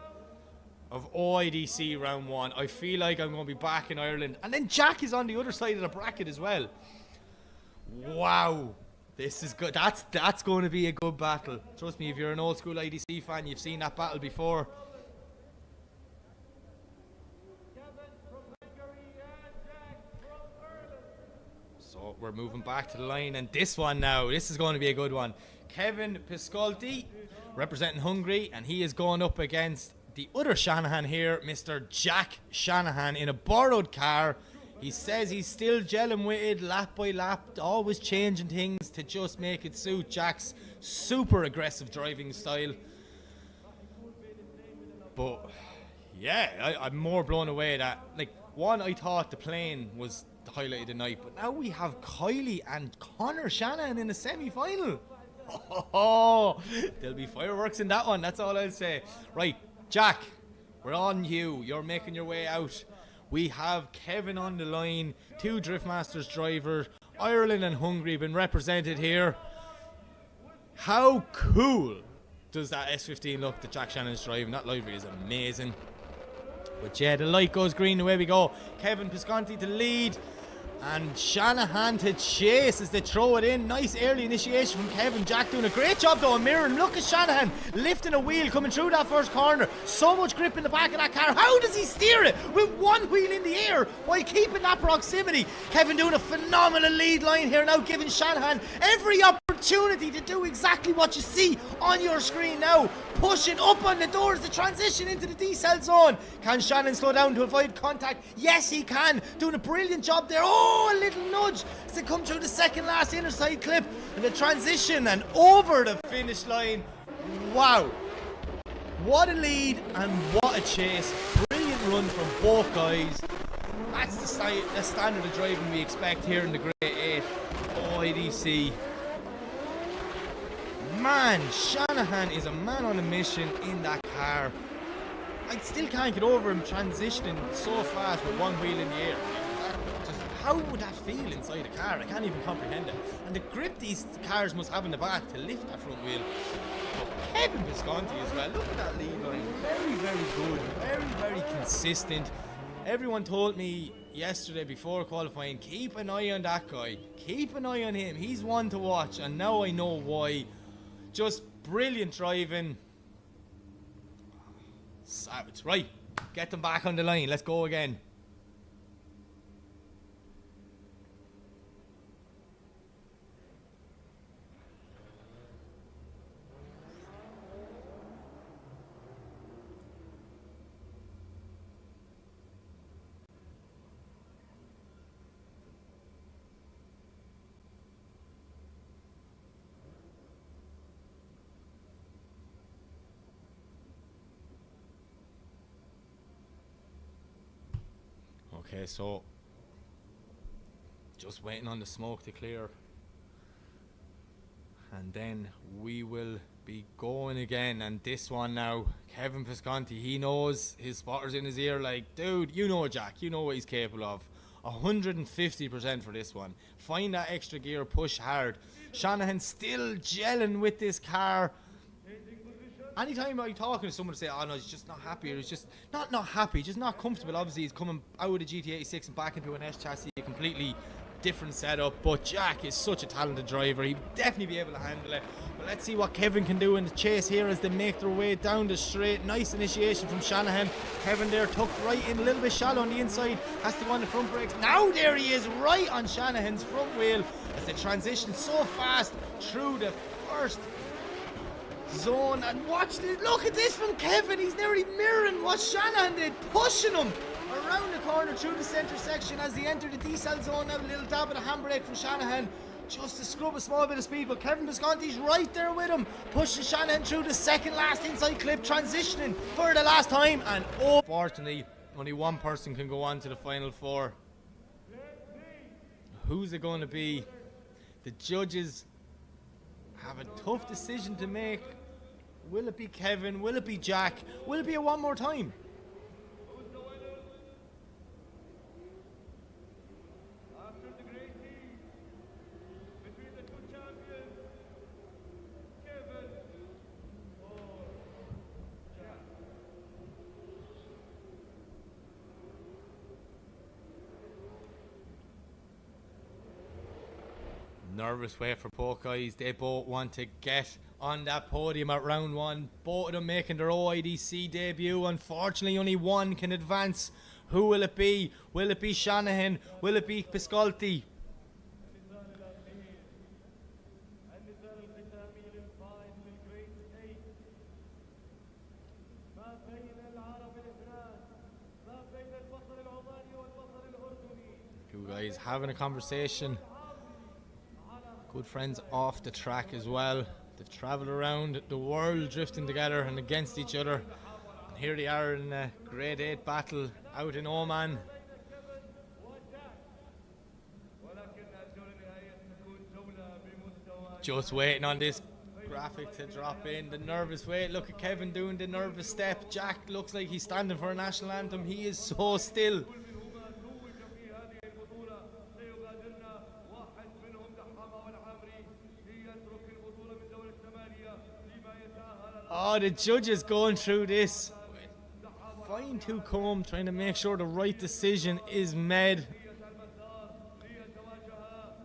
A: of OIDC round 1. I feel like I'm going to be back in Ireland. And then Jack is on the other side of the bracket as well. Wow. This is good. That's going to be a good battle. Trust me, if you're an old school IDC fan, you've seen that battle before. So we're moving back to the line, and this one now, this is going to be a good one. Kevin Pisculti representing Hungary, and he is going up against the other Shanahan here, Mr. Jack Shanahan, in a borrowed car. He says he's still gelling with it lap by lap, always changing things to just make it suit Jack's super aggressive driving style. But yeah, I'm more blown away that, like, one, I thought the plane was the highlight of the night, but now we have Kylie and Connor Shanahan in the semi-final. Oh, there'll be fireworks in that one, that's all I'll say. Right, Jack, we're on you. You're making your way out. We have Kevin on the line, 2 Driftmasters drivers. Ireland and Hungary been represented here. How cool does that S15 look that Jack Shannon's driving? That livery is amazing. But yeah, the light goes green, away we go. Kevin Pisculti to lead, and Shanahan to chase as they throw it in. Nice early initiation from Kevin. Jack doing a great job though, mirroring. Look at Shanahan lifting a wheel coming through that first corner. So much grip in the back of that car. How does he steer it with one wheel in the air while keeping that proximity? Kevin doing a phenomenal lead line here now, giving Shanahan every opportunity opportunity to do exactly what you see on your screen now. Pushing up on the doors, the transition into the decel zone. Can Shannon slow down to avoid contact? Yes, he can. Doing a brilliant job there. Oh, a little nudge as they come through the second last inner side clip. And the transition and over the finish line. Wow. What a lead and what a chase. Brilliant run from both guys. That's the standard of driving we expect here in the Grade 8 IDC. Man, Shanahan is a man on a mission in that car. I still can't get over him transitioning so fast with one wheel in the air. How would that feel inside a car? I can't even comprehend it. And the grip these cars must have in the back to lift that front wheel. Kevin Pisculti as well. Look at that lead line. Very, very good. Very, very consistent. Everyone told me yesterday before qualifying, keep an eye on that guy. Keep an eye on him. He's one to watch. And now I know why. Just brilliant driving. Savage. Right. Get them back on the line. Let's go again. Okay, so just waiting on the smoke to clear, and then we will be going again. And this one now, Kevin Pisculti, he knows his spotters in his ear like, dude, you know Jack, you know what he's capable of. 150% for this one. Find that extra gear, push hard. Shanahan still gelling with this car. Anytime I'm talking to someone to say, oh no, he's just not happy, or he's just not happy, just not comfortable. Obviously, he's coming out of the GT86 and back into an S chassis, a completely different setup. But Jack is such a talented driver. He'd definitely be able to handle it. But let's see what Kevin can do in the chase here as they make their way down the straight. Nice initiation from Shanahan. Kevin there tucked right in, a little bit shallow on the inside. Has to go on the front brakes. Now there he is, right on Shanahan's front wheel as they transition so fast through the first zone. And watch this, look at this from Kevin. He's nearly mirroring what Shanahan did, pushing him around the corner through the centre section as they enter the decel zone. Now a little dab of the handbrake from Shanahan just to scrub a small bit of speed, but Kevin Pisculti's right there with him, pushing Shanahan through the second last inside clip, transitioning for the last time. And unfortunately only one person can go on to the final four. Who's it going to be? The judges have a tough decision to make. Will it be Kevin? Will it be Jack? Will it be a one more time? Nervous way for both guys. They both want to get on that podium at round one. Both of them making their OIDC debut. Unfortunately, only one can advance. Who will it be? Will it be Shanahan? Will it be Pisculti? Two guys having a conversation. Good friends off the track as well. They've travelled around the world drifting together and against each other. And here they are in a grade 8 battle out in Oman. Just waiting on this graphic to drop in. The nervous wait. Look at Kevin doing the nervous step. Jack looks like he's standing for a national anthem. He is so still. Oh, the judges going through this fine-tooth comb, trying to make sure the right decision is made.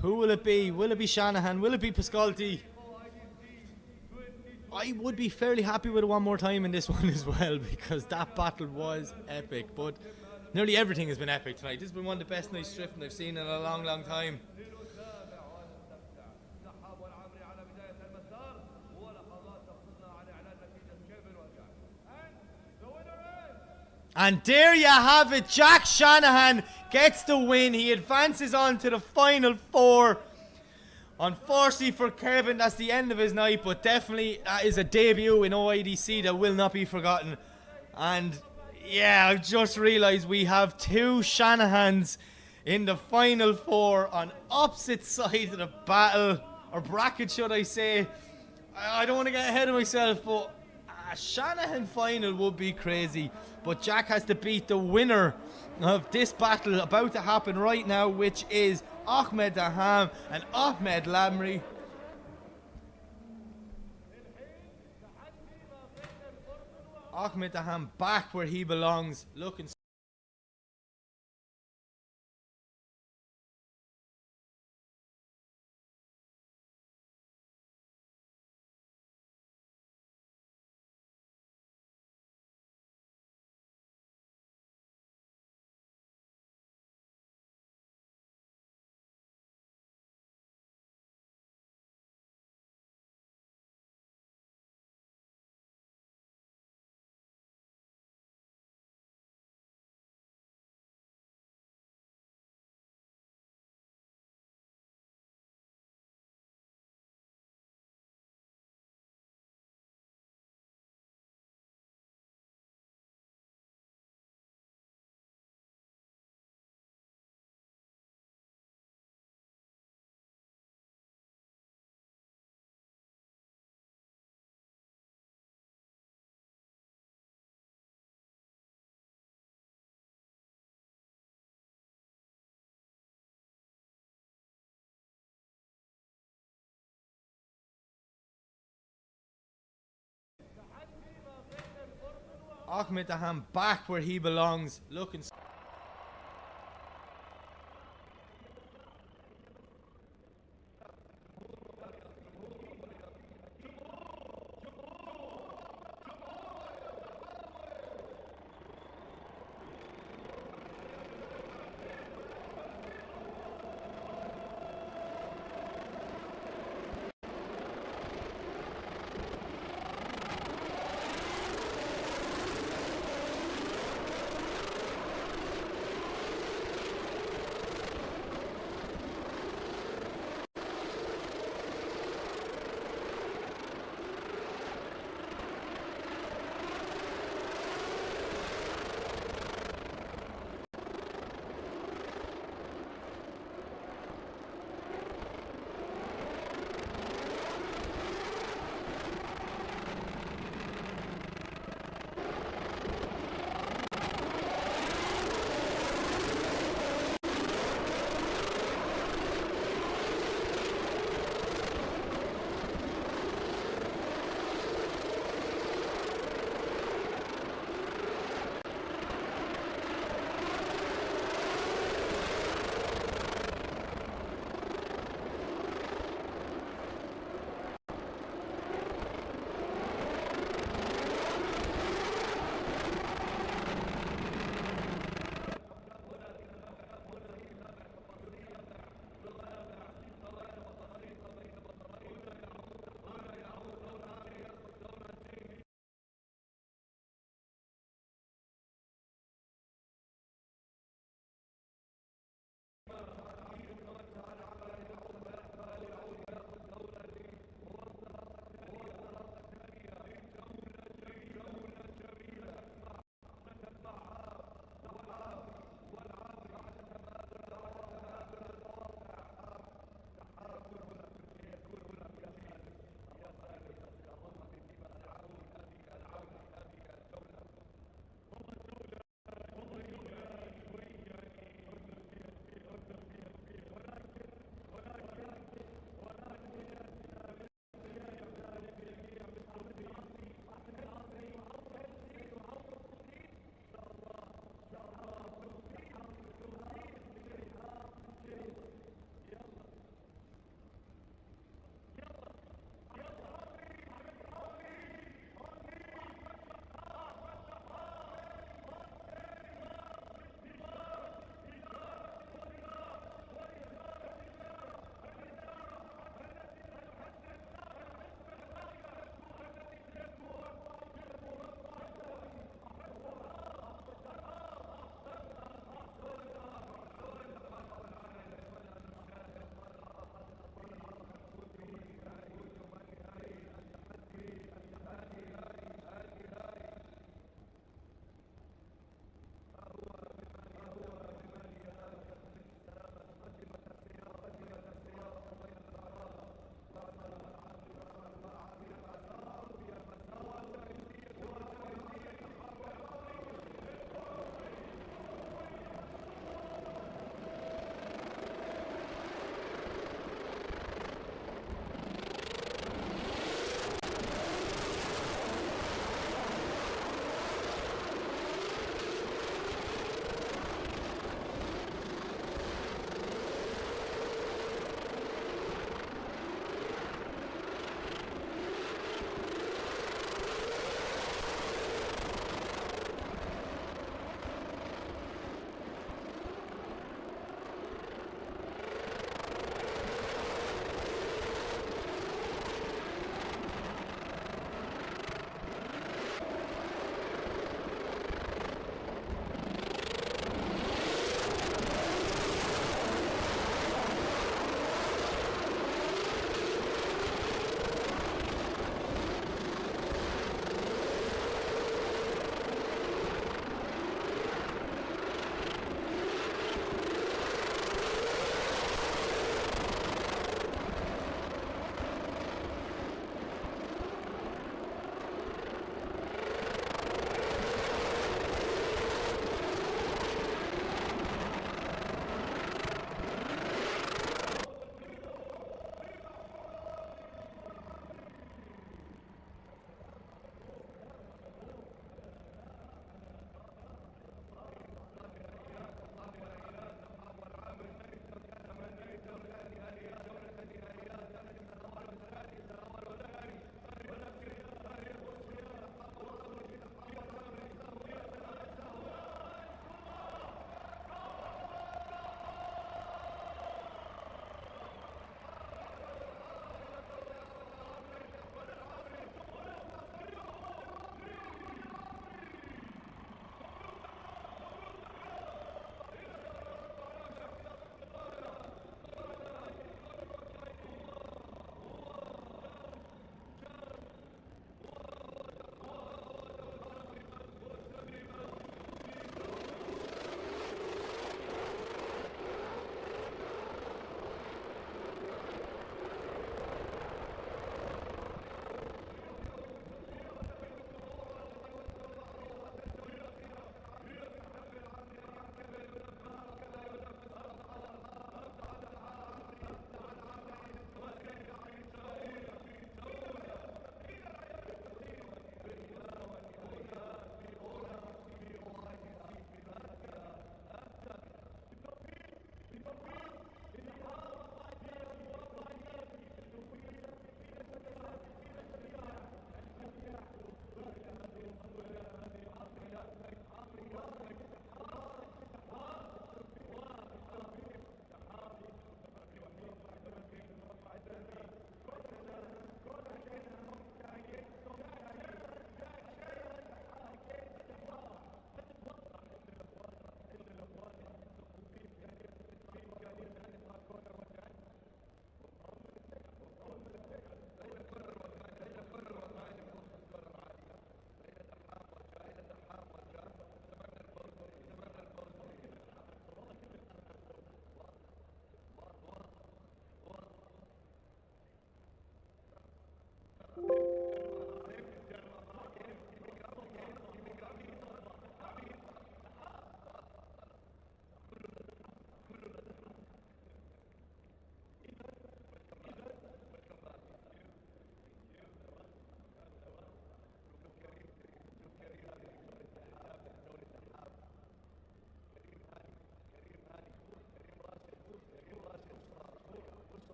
A: Who will it be? Will it be Shanahan? Will it be Pisculti? I would be fairly happy with it one more time in this one as well, because that battle was epic. But nearly everything has been epic tonight. This has been one of the best nights drifting I've seen in a long, long time. And there you have it. Jack Shanahan gets the win. He advances on to the final four. Unfortunately for Kevin, that's the end of his night, but definitely that is a debut in OIDC that will not be forgotten. And yeah, I've just realised we have two Shanahans in the final four on opposite sides of the battle, or bracket should I say. I don't want to get ahead of myself, but a Shanahan final would be crazy. But Jack has to beat the winner of this battle about to happen right now, which is Ahmed Dham and Ahmed Alamry. Ahmed Dham back where he belongs, looking Ahmed Dham back where he belongs, looking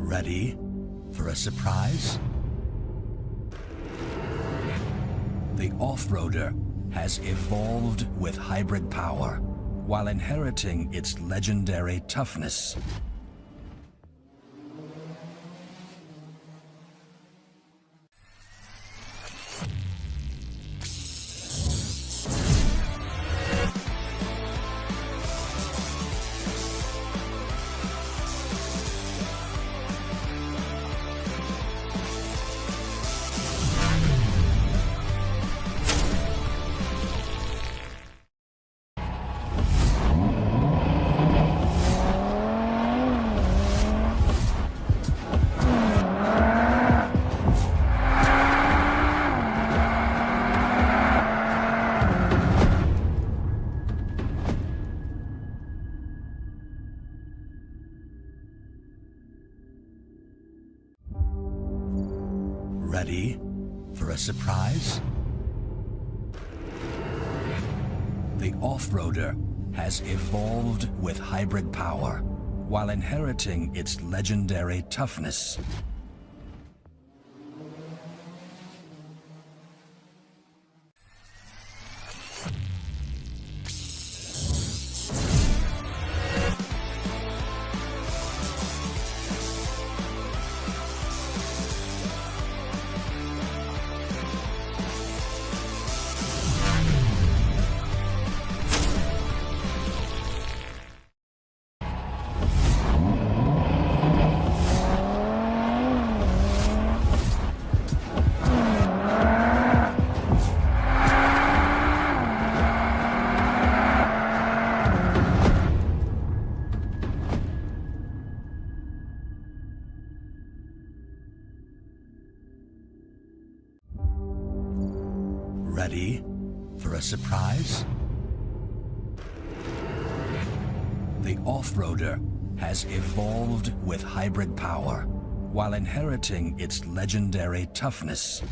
E: Ready for a surprise? The off-roader has evolved with hybrid power while inheriting its legendary toughness. Ready for a surprise? The off-roader has evolved with hybrid power while inheriting its legendary toughness. Ready for a surprise? The off-roader has evolved with hybrid power while inheriting its legendary toughness.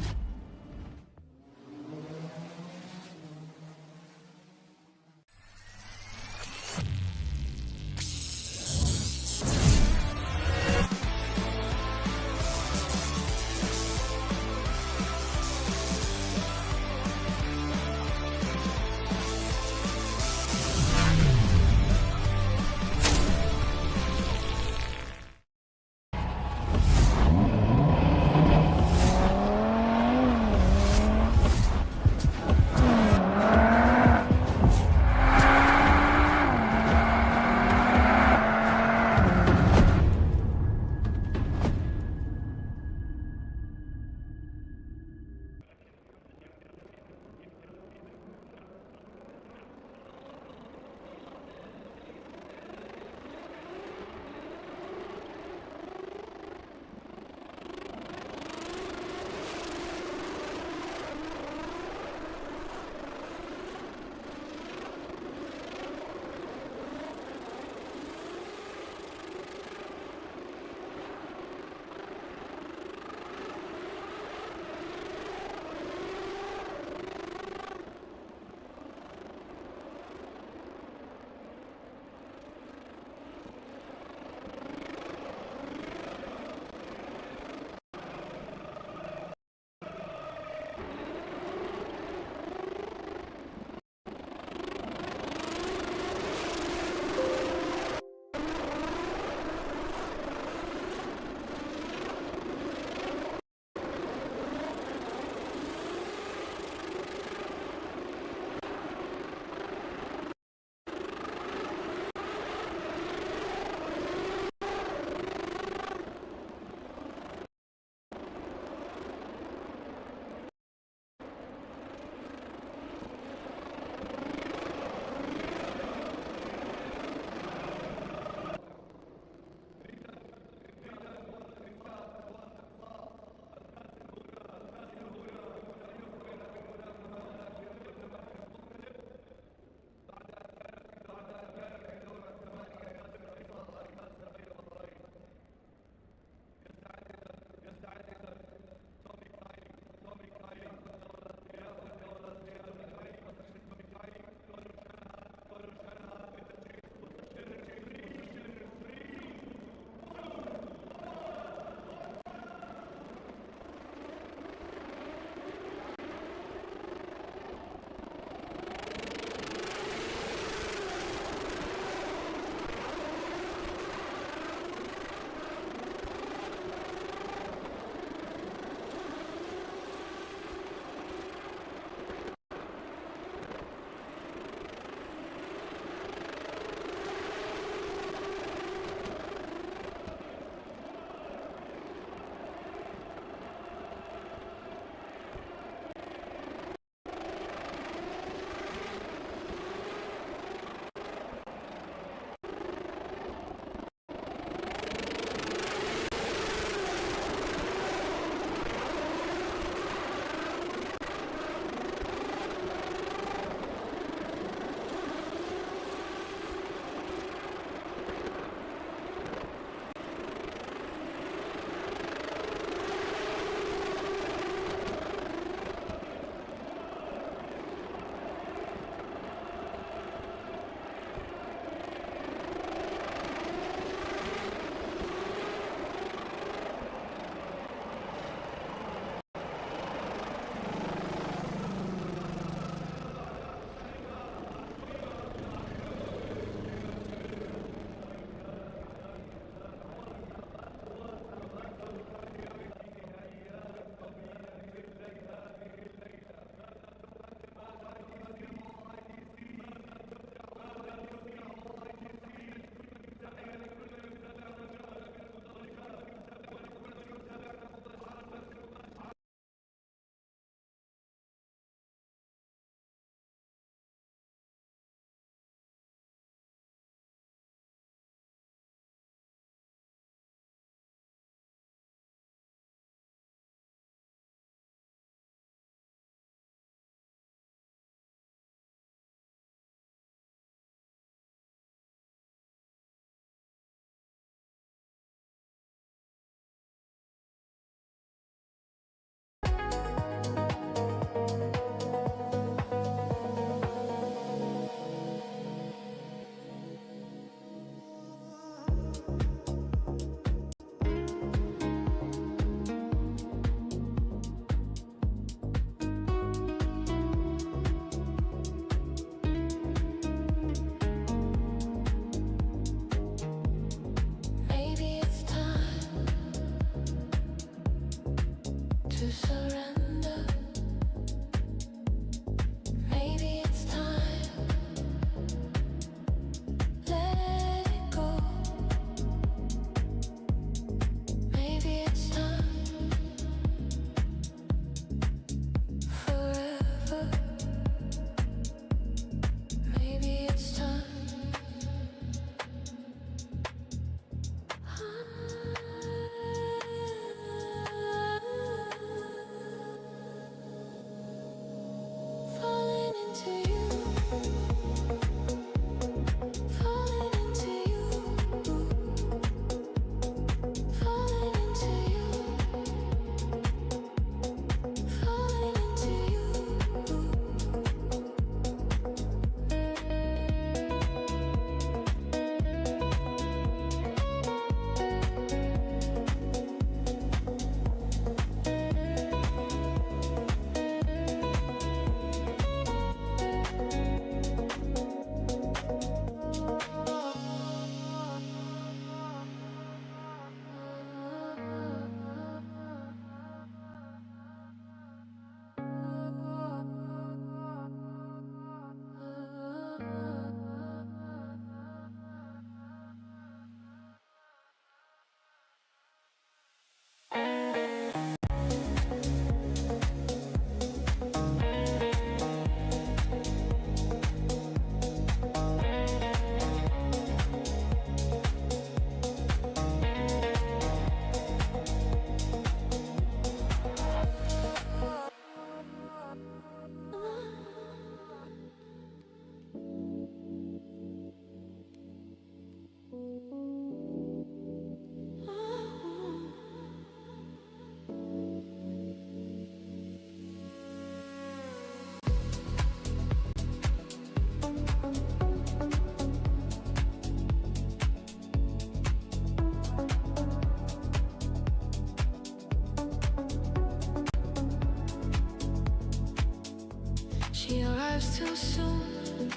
K: arrives too soon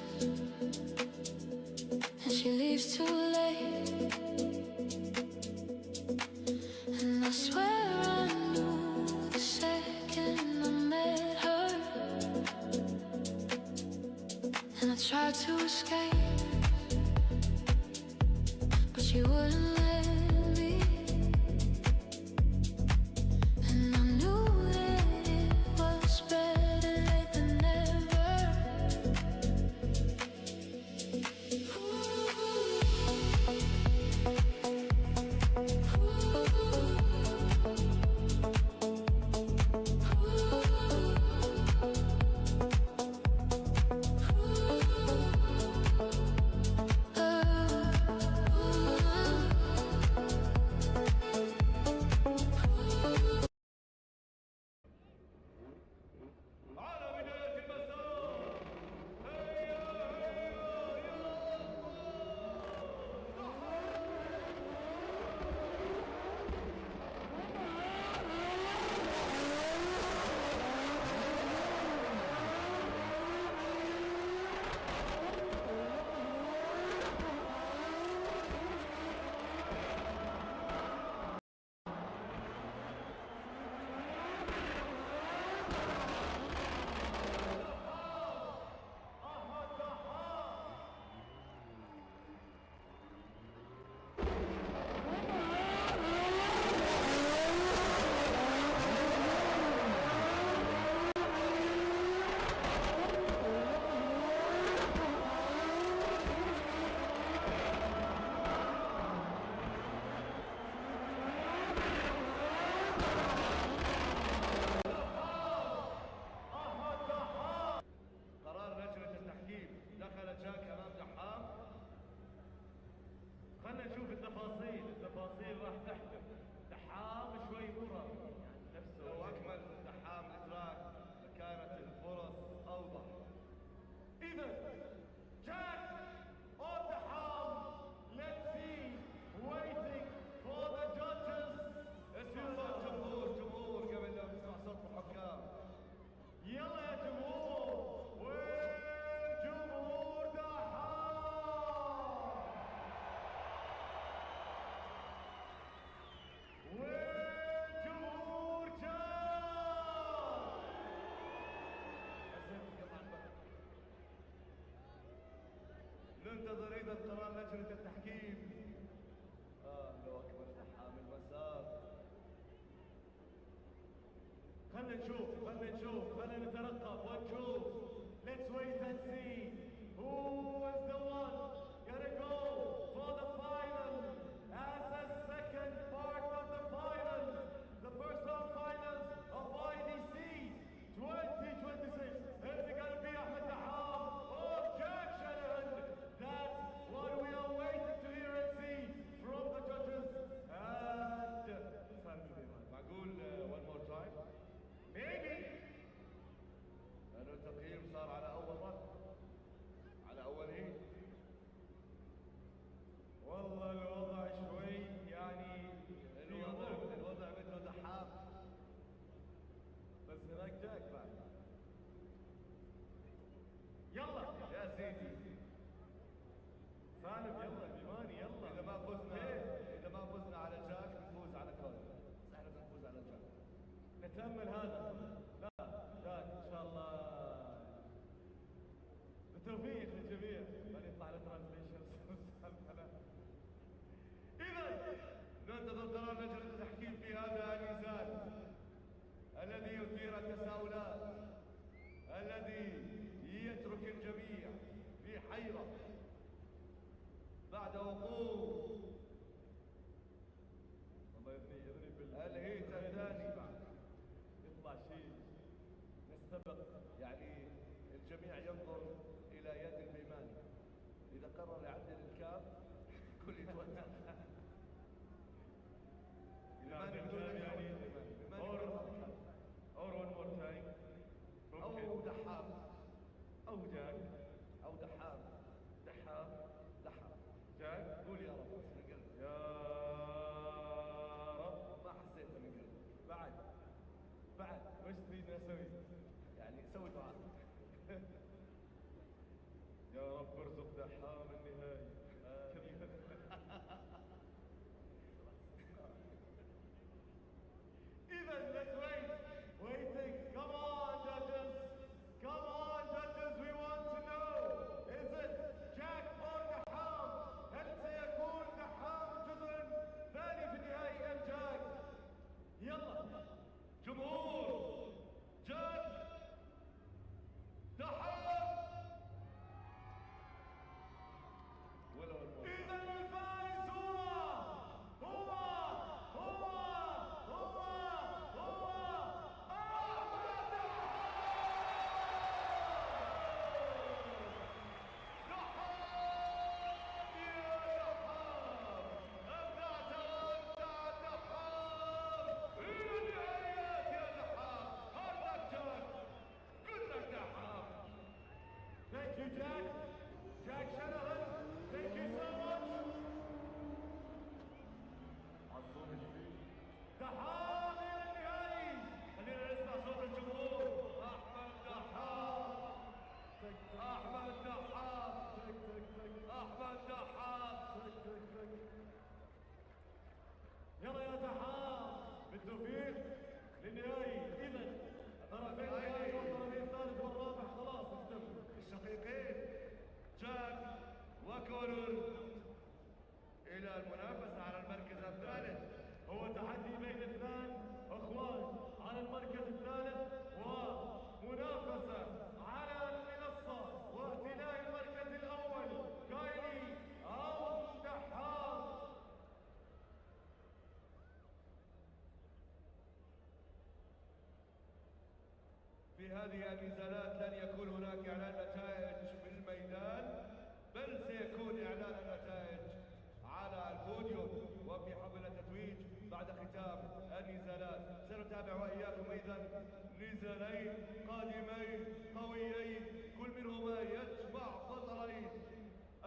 K: and she leaves too late. And I swear I knew the second I met her. And I tried to escape, but she wouldn't let me. And I knew that it was better late than never.
L: ننتظر ايضا قرار لجنه التحكيم. الله اكبر دحام المسار. خلينا نشوف خلينا نترقب ونشوف. Let's wait and see who is the one gonna go for the final as a second part of the finals, the first round finals of IDC 2026. Is it gonna be Ahmed Dham or Jack Shanahan? That's what we are waiting to hear and see from the judges. And معقول one more time? Maybe. لأنه التقييم صار على أول مرة، على أول هيت. والله الوضع شوي يعني الوضع مثله دحام، بس هناك جاك بعد. يلا يا سيدي سالم، يلا بيماني يلا. إذا ما فزنا على جاك بنفوز على كولر، بس احنا بنفوز على جاك. نتأمل هذا. لا جاك إن شاء الله بالتوفيق للجميع. بعد يطلع له ترانزليشن. إذا ننتظر قرار لجنة التحكيم في هذا النزال الذي يثير التساؤلات، الذي يترك الجميع في حيرة بعد وقوف الهيت الثاني. يطلع شيء نستبق، يعني الجميع ينظر إلى يد البيماني. إذا قرر يعدل الكاب كل يتوتر. البيماني بدون يعني or one more time أو دحام أو جاك أو دحام جاك. قول يا رب من قلبك. يا رب ما حسيت من قلبي. بعد وش تريد اسوي؟ يعني سوي دعاء. يا رب ارزق دحام النهاية. إذا let's waiting. Come on judges, we want to know, is it Jack or دحام؟ هل سيكون دحام جزء ثاني في النهائي أم جاك؟ يلا جمهور، جاك دحام. إذا الفائز هو Jack Shanahan, thank you so much. دحام إلى النهائي. خلينا نسمع صوت الجمهور. أحمد دحام. يلا يا دحام بالتوفيق للنهائي. إذا الطرفين الثاني والطرفين الثالث والرابع خلاص اكتملوا. الشقيقين جاك وكولر إلى المنافسة على المركز الثالث. هو تحدي بين اثنان اخوان على المركز الثالث ومنافسة على المنصة واحتلال المركز الأول. كايلي أو دحام. في هذه النزالات لن يكون هناك إعلان نتائج في الميدان، بل سيكون إعلان النتائج على البوديوم وفي حفل التتويج بعد ختام النزالات. سنتابع وإياكم أيضا نزالين قادمين قويين، كل منهما يجمع بطلين.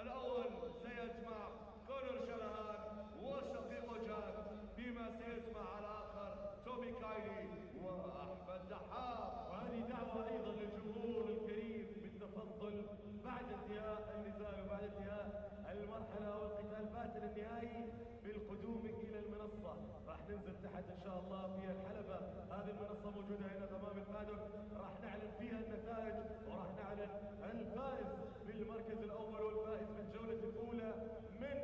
L: الأول سيجمع كونر شنهان وشقيقه جاك، فيما سيجمع الآخر تومي كايلي وأحمد دحام. وهذه دعوة أيضا للجمهور الكريم بالتفضل بعد انتهاء النزال وبعد انتهاء المرحلة والقتال الباتل النهائي بالقدوم إلى المنصة. راح ننزل تحت إن شاء الله في الحلبة. هذه المنصة موجودة هنا أمام الفادق. راح نعلن فيها النتائج وراح نعلن الفائز المركز الأول والفائز بالجولة الأولى من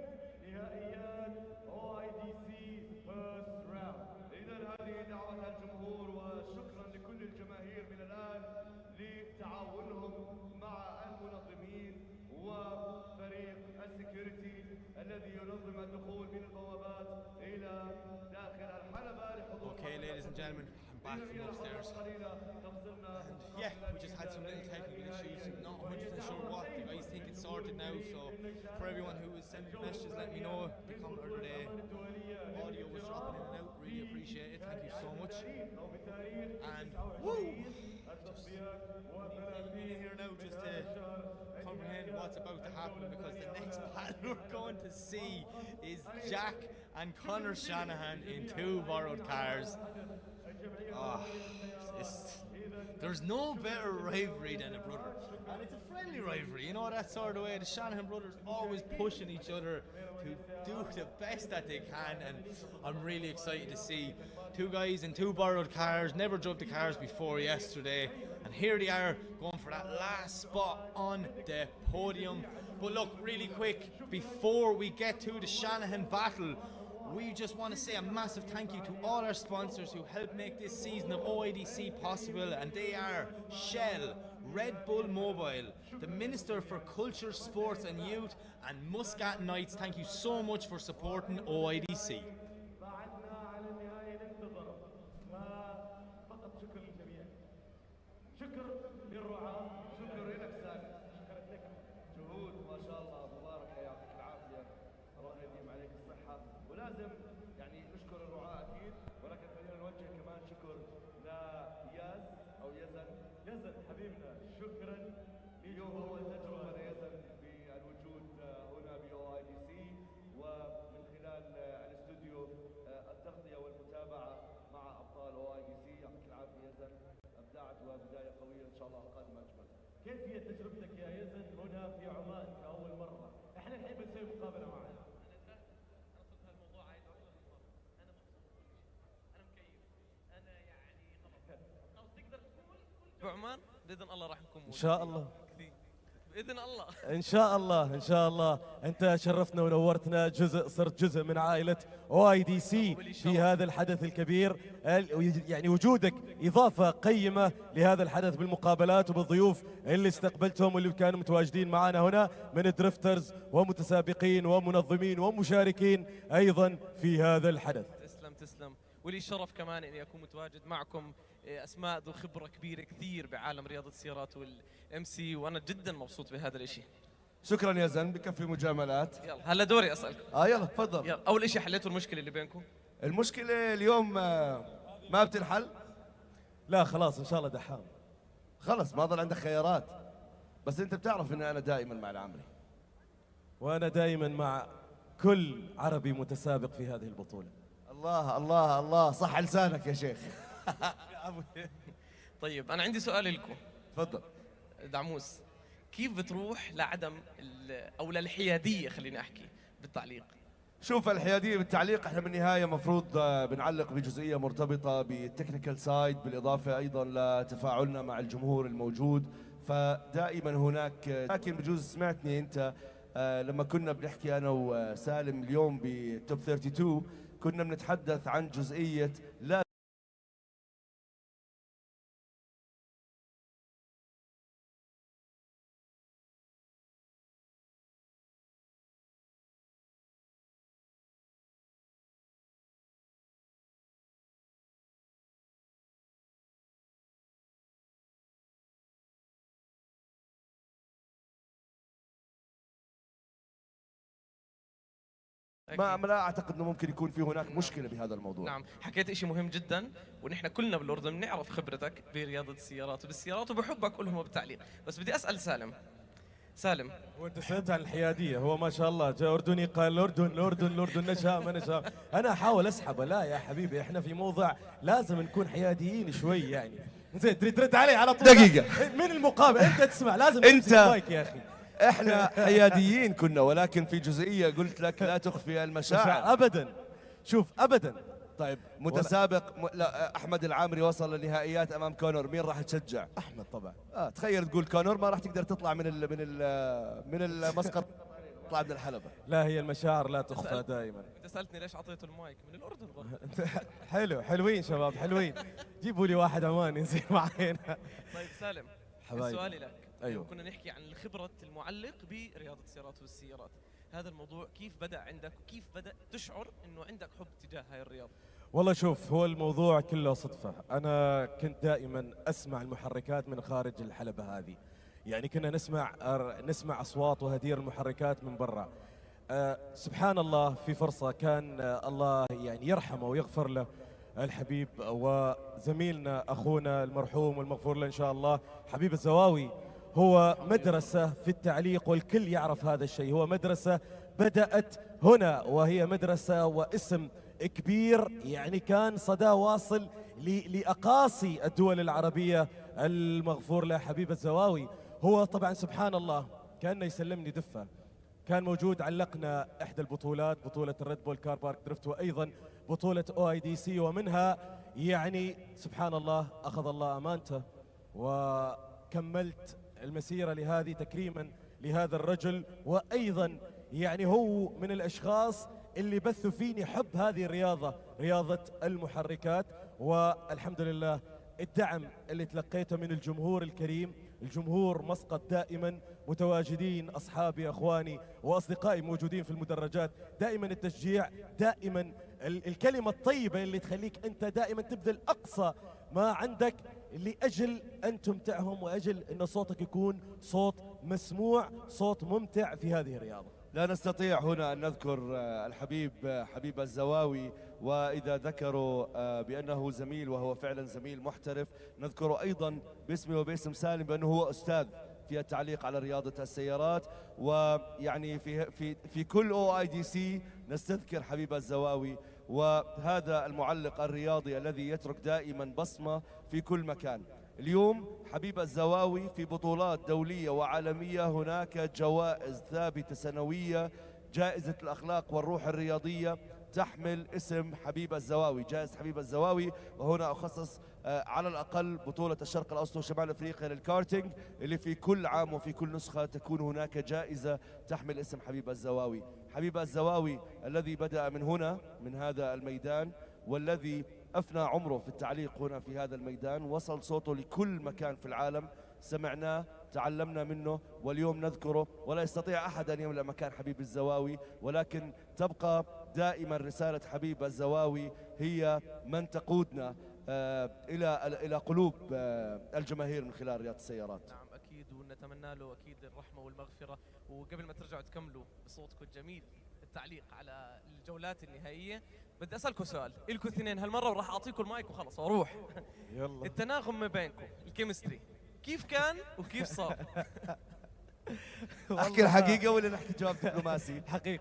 L: نهائيات OIDC First Round. إذا هذه دعوة الجمهور وشكرا لكل الجماهير من الآن لتعاونهم مع المنظمين وفريق السكيورتي الذي ينظم الدخول من البوابات إلى داخل الحلبة لحضور.
A: Okay, ladies and gentlemen, I'm back from upstairs. And yeah, we just had some little technical issues. Not 100% sure what. The guys think it's sorted now. So for everyone who was sending messages, let me know the comment or the audio was dropping in and out. Really appreciate it. Thank you so much. And woo! Just here now just to comprehend what's about to happen, because the next battle we're going to see is Jack and Connor Shanahan in 2 borrowed cars. Oh, there's no better rivalry than a brother, and it's a friendly rivalry, you know, that sort of way. The Shanahan brothers always pushing each other to do the best that they can, and I'm really excited to see 2 guys in 2 borrowed cars, never drove the cars before yesterday, and here they are going for that last spot on the podium. But look, really quick, before we get to the Shanahan battle, we just want to say a massive thank you to all our sponsors who helped make this season of OIDC possible, and they are Shell, Red Bull Mobile, the Minister for Culture, Sports and Youth, and Muscat Knights. Thank you so much for supporting OIDC.
L: ولازم يعني نشكر الرعاة اكيد، ولكن خلينا نوجه كمان شكر لياز او يزن حبيبنا. شكرا اليوم اول تجربه ليزن بالوجود هنا بOIDC، ومن خلال الاستوديو التغطيه والمتابعه مع ابطال OIDC. يعطيك العافيه يزن، ابدعت وبدايه قويه ان شاء الله القادمه اجمل. كيف هي تجربتك يا يزن هنا في عمان كاول مره؟ احنا الحين بنسوي مقابله معك.
B: بعمان باذن الله راح نكون
J: ان شاء الله
B: باذن الله.
J: ان شاء الله ان شاء الله. انت شرفتنا ونورتنا، صرت جزء من عائله OIDC في هذا الحدث الكبير. يعني وجودك اضافه قيمه لهذا الحدث بالمقابلات وبالضيوف اللي استقبلتهم واللي كانوا متواجدين معنا هنا من درفترز ومتسابقين ومنظمين ومشاركين ايضا في هذا الحدث.
B: تسلم. ولي شرف كمان اني اكون متواجد معكم، اسماء ذو خبره كبيره كثير بعالم رياضه السيارات والMC، وانا جدا مبسوط بهذا الشيء.
M: شكرا يا زن، بكفي مجاملات.
B: يلا هلا دوري اسالكم.
M: يلا تفضل.
B: يلا اول شيء، حليتوا المشكله اللي بينكم؟
M: المشكله اليوم ما بتنحل؟
J: لا خلاص ان شاء الله دحام.
M: خلص ما ضل عندك خيارات. بس انت بتعرف ان انا دائما مع العمري،
J: وانا دائما مع كل عربي متسابق في هذه البطوله.
M: الله الله الله، صح لسانك يا شيخ.
B: طيب انا عندي سؤال لكم.
M: تفضل.
B: دعموس، كيف بتروح لعدم او للحياديه، خليني احكي بالتعليق؟
M: شوف، الحياديه بالتعليق احنا بالنهايه مفروض بنعلق بجزئيه مرتبطه بالتكنيكال سايد، بالاضافه ايضا لتفاعلنا مع الجمهور الموجود، فدائما هناك. لكن بجوز سمعتني انت لما كنا بنحكي انا وسالم اليوم بتوب 32 كنا بنتحدث عن جزئيه لا ما لا اعتقد انه ممكن يكون في هناك مشكله بهذا الموضوع.
B: نعم، حكيت شيء مهم جدا، ونحن كلنا بالاردن بنعرف خبرتك برياضه السيارات وبالسيارات وبحبك كلهم بالتعليق. بس بدي اسال سالم،
J: وانت سالت عن الحياديه، هو ما شاء الله جاء اردني قال الاردن نشام. انا احاول اسحبه. لا يا حبيبي، احنا في موضع لازم نكون حياديين شوي يعني. زين ترد علي على طول
M: دقيقه
J: من المقابل، انت تسمع لازم
M: انت
J: المايك يا اخي.
M: احنا حياديين كنا، ولكن في جزئيه قلت لك لا تخفي المشاعر.
J: ابدا. شوف ابدا،
M: طيب متسابق لا احمد العامري وصل للنهائيات امام كونور، مين راح تشجع؟
D: احمد طبعا.
M: تخيل تقول كونور ما راح تقدر تطلع من المسقط، تطلع من الحلبة.
J: لا هي المشاعر لا تخفى دائما.
B: انت سالتني ليش اعطيته المايك من الاردن برضه.
J: حلوين شباب حلوين. جيبوا لي واحد عماني يصير معانا.
B: طيب سالم،
J: حبايبي.
B: سؤالي لك.
J: أيوه.
B: كنا نحكي عن خبرة المعلق برياضة السيارات والسيارات، هذا الموضوع كيف بدأ عندك وكيف بدأ تشعر انه عندك حب تجاه هاي الرياضة؟
J: والله شوف، هو الموضوع كله صدفة. أنا كنت دائما أسمع المحركات من خارج الحلبة هذه، يعني كنا نسمع أصوات وهدير المحركات من برا. سبحان الله، في فرصة كان الله يعني يرحمه ويغفر له الحبيب وزميلنا أخونا المرحوم والمغفور له إن شاء الله حبيب الزواوي. هو مدرسة في التعليق والكل يعرف هذا الشيء. هو مدرسة بدأت هنا وهي مدرسة واسم كبير، يعني كان صدى واصل لأقاصي الدول العربية. المغفور له حبيب الزواوي هو طبعا سبحان الله كأنه يسلمني دفة. كان موجود، علقنا إحدى البطولات، بطولة الريد بول كار بارك درفت، وأيضا بطولة OIDC، ومنها يعني سبحان الله أخذ الله أمانته وكملت المسيرة لهذه تكريما لهذا الرجل. وأيضا يعني هو من الأشخاص اللي بثوا فيني حب هذه الرياضة، رياضة المحركات. والحمد لله الدعم اللي تلقيته من الجمهور الكريم، الجمهور مسقط دائما متواجدين، أصحابي أخواني وأصدقائي موجودين في المدرجات، دائما التشجيع، دائما الكلمة الطيبة اللي تخليك أنت دائما تبذل أقصى ما عندك لأجل أن تمتعهم وأجل أن صوتك يكون صوت مسموع، صوت ممتع في هذه الرياضة.
M: لا نستطيع هنا أن نذكر حبيب الزواوي، وإذا ذكروا بأنه زميل وهو فعلا زميل محترف، نذكره أيضا باسمي وباسم سالم بأنه هو أستاذ في التعليق على رياضة السيارات. ويعني في كل OIDC نستذكر حبيب الزواوي، وهذا المعلق الرياضي الذي يترك دائما بصمة في كل مكان. اليوم حبيب الزواوي في بطولات دولية وعالمية، هناك جوائز ثابتة سنوية، جائزة الأخلاق والروح الرياضية تحمل اسم حبيب الزواوي، جائزة حبيب الزواوي. وهنا أخصص على الأقل بطولة الشرق الأوسط وشمال أفريقيا للكارتينج، اللي في كل عام وفي كل نسخة تكون هناك جائزة تحمل اسم حبيب الزواوي. حبيب الزواوي الذي بدأ من هنا، من هذا الميدان، والذي أفنى عمره في التعليق هنا في هذا الميدان، وصل صوته لكل مكان في العالم، سمعناه، تعلمنا منه، واليوم نذكره. ولا يستطيع أحد أن يملأ مكان حبيب الزواوي، ولكن تبقى دائما رسالة حبيب الزواوي هي من تقودنا إلى قلوب الجماهير من خلال رياضة السيارات.
B: نعم أكيد، ونتمنى له أكيد الرحمة والمغفرة. وقبل ما ترجعوا تكملوا بصوتكم الجميل التعليق على الجولات النهائية، بدي أسألكم سؤال، إلكم اثنين هالمرة وراح أعطيكم المايك وخلص وأروح.
J: يلا.
B: التناغم ما بينكم، الكيمستري كيف كان وكيف صار؟
M: احكي الحقيقة ولا نحكي جواب دبلوماسي؟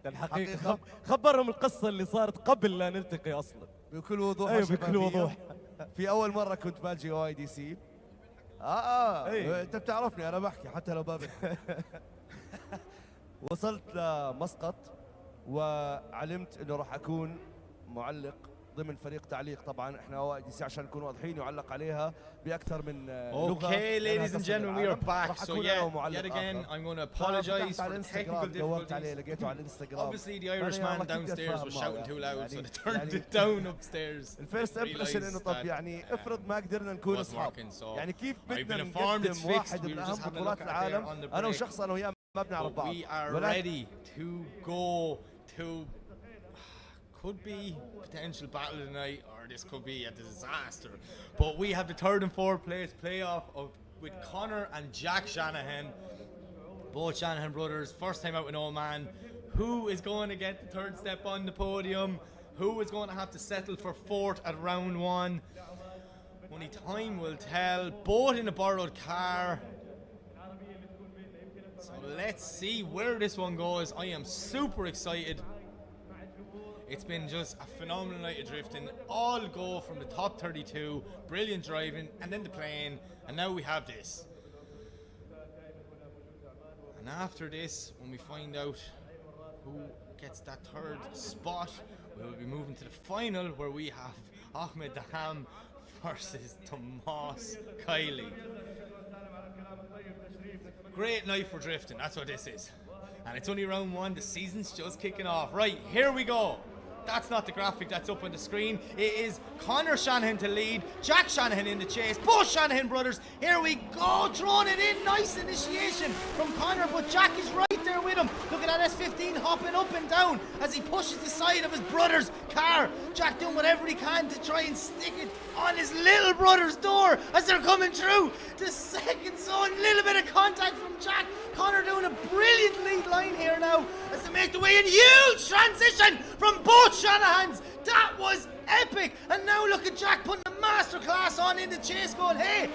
J: الحقيقة. خبرهم القصة اللي صارت قبل لا نلتقي أصلا.
M: بكل وضوح.
J: أيوة بكل وضوح.
M: في أول مرة كنت باجي OIDC. أنت بتعرفني أنا بحكي حتى لو بابك. وصلت لمسقط وعلمت إنه راح أكون معلق ضمن فريق تعليق. طبعا احنا OIDC عشان نكون واضحين يعلق عليها باكثر من لغه.
A: Okay, ladies and gentlemen, we are back. So yet again, I'm going to apologize for the technical difficulties. Obviously, the Irishman downstairs was shouting too loud, so they turned it down upstairs.
M: الفيرست امبريشن انه طب يعني افرض ما قدرنا نكون اصحاب، يعني كيف بدنا نقدم واحد من اهم بطولات العالم انا وشخص انا وياه ما بنعرف بعض.
A: We are ready to go to could be potential battle tonight, or this could be a disaster. But we have the third and fourth place playoff with Connor and Jack Shanahan, both Shanahan brothers, first time out in Oman. Who is going to get the third step on the podium? Who is going to have to settle for fourth at round one? Only time will tell. Both in a borrowed car. So let's see where this one goes. I am super excited. It's been just a phenomenal night of drifting. All go from the top 32, brilliant driving, and then the playing, and now we have this. And after this, when we find out who gets that third spot, we will be moving to the final where we have Ahmed Dham versus Tomas Kylie. Great night for drifting, that's what this is. And it's only round 1, the season's just kicking off. Right, here we go. That's not the graphic that's up on the screen. It is Connor Shanahan to lead, Jack Shanahan in the chase, both Shanahan brothers. Here we go, throwing it in, nice initiation from Connor, but Jack is right there with him. Look at that S15 hopping up and down as he pushes the side of his brother's car. Jack doing whatever he can to try and stick it on his little brother's door as they're coming through the second zone. Little bit of contact from Jack. Connor doing a brilliant lead line here now as they make the way in. Huge transition from both Shanahans. That was epic. And now look at Jack putting a masterclass on in the chase going, hey,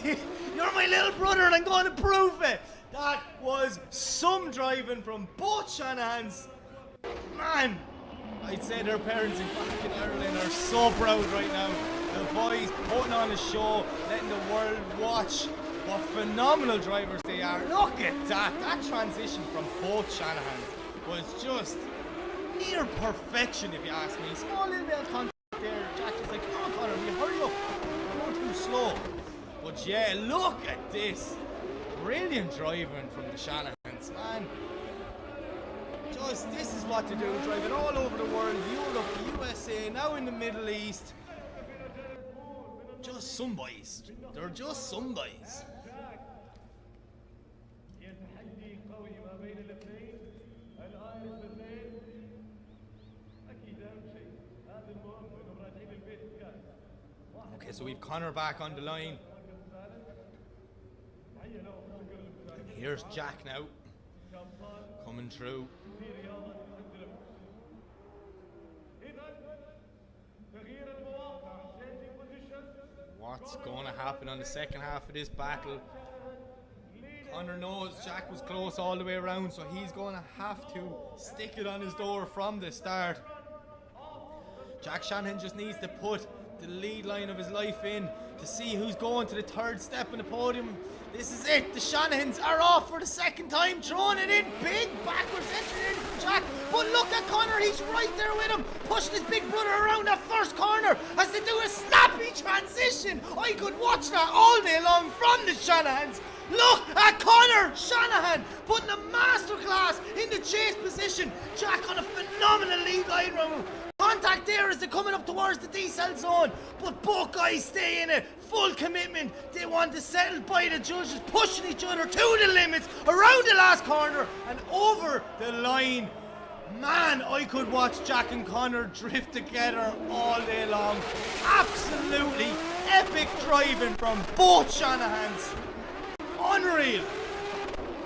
A: you're my little brother and I'm going to prove it. That was some driving from both Shanahans. Man, I'd say their parents back in Ireland are so proud right now. The boys putting on a show, letting the world watch what phenomenal drivers they are. Look at that. That transition from both Shanahans was just near perfection, if you ask me. Small little bit of contact there. Jack is like, come on, Connor, will you hurry up? You're going too slow. But yeah, look at this. Brilliant driving from the Shanahans, man. Just, this is what to do. Driving all over the world, Europe, USA, now in the Middle East. Just some boys. They're just some boys. Okay, so we've Connor back on the line. And here's Jack now. Coming through. What's going to happen on the second half of this battle? Connor knows Jack was close all the way around, so he's going to have to stick it on his door from the start. Jack Shanahan just needs to put the lead line of his life in to see who's going to the third step in the podium. This is it. The Shanahans are off for the second time, throwing it in big backwards entry in from Jack. But look at Connor, he's right there with him, pushing his big brother around that first corner as they do a snappy transition. I could watch that all day long from the Shanahans. Look at Connor Shanahan putting a masterclass in the chase position. Jack on a phenomenal lead line round. Contact there as they're coming up towards the decel zone, but both guys stay in it. Full commitment. They want to settle by the judges, pushing each other to the limits around the last corner and over the line. Man, I could watch Jack and Connor drift together all day long. Absolutely epic driving from both Shanahans. Unreal.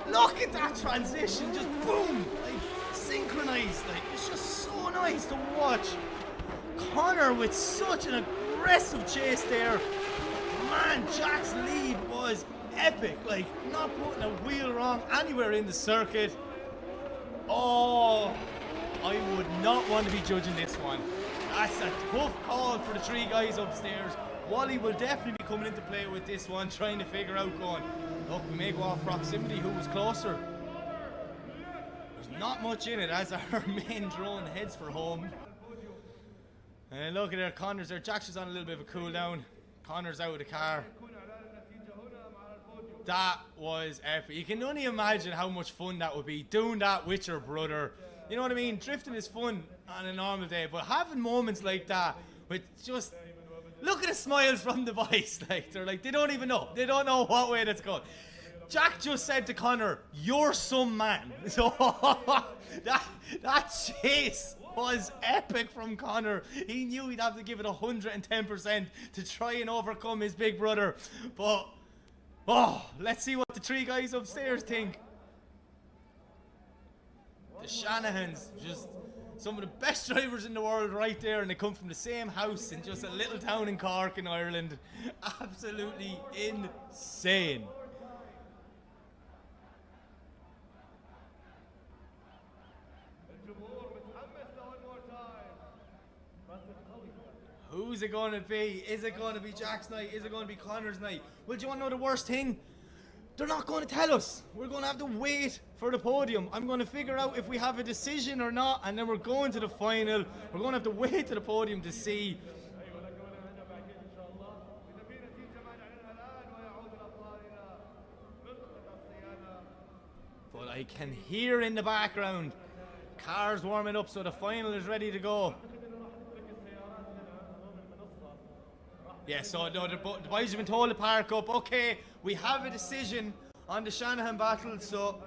A: Look at that transition, just boom, like synchronized. Like, it's just so nice to watch. Connor with such an aggressive chase there. Man, Jack's lead was epic, like not putting a wheel wrong anywhere in the circuit. Oh, I would not want to be judging this one. That's a tough call for the three guys upstairs. Wally will definitely be coming into play with this one, trying to figure out going, look, we may go off proximity, who was closer. There's not much in it as our main drone heads for home. And look at there, Connor's there. Jack's just on a little bit of a cool down. Connor's out of the car. That was epic. You can only imagine how much fun that would be, doing that with your brother. You know what I mean? Drifting is fun on a normal day, but having moments like that with just... Look at the smiles from the boys. Like, they're like, they don't even know. They don't know what way that's going. Jack just said to Connor, you're some man. So that chase was epic from Connor. He knew he'd have to give it 110% to try and overcome his big brother. But, oh, let's see what the three guys upstairs think. The Shanahans, just some of the best drivers in the world right there, and they come from the same house in just a little town in Cork in Ireland. Absolutely insane. Who's it going to be? Is it going to be Jack's night? Is it going to be Connor's night? Well, do you want to know the worst thing? they're not going to tell us. We're going to have to wait for the podium. I'm going to figure out if we have a decision or not, and then we're going to the final. We're going to have to wait to the podium to see. But I can hear in the background cars warming up, so the final is ready to go. Yeah, so no, the boys have been told to park up. Okay, we have a decision on the Shanahan battle, so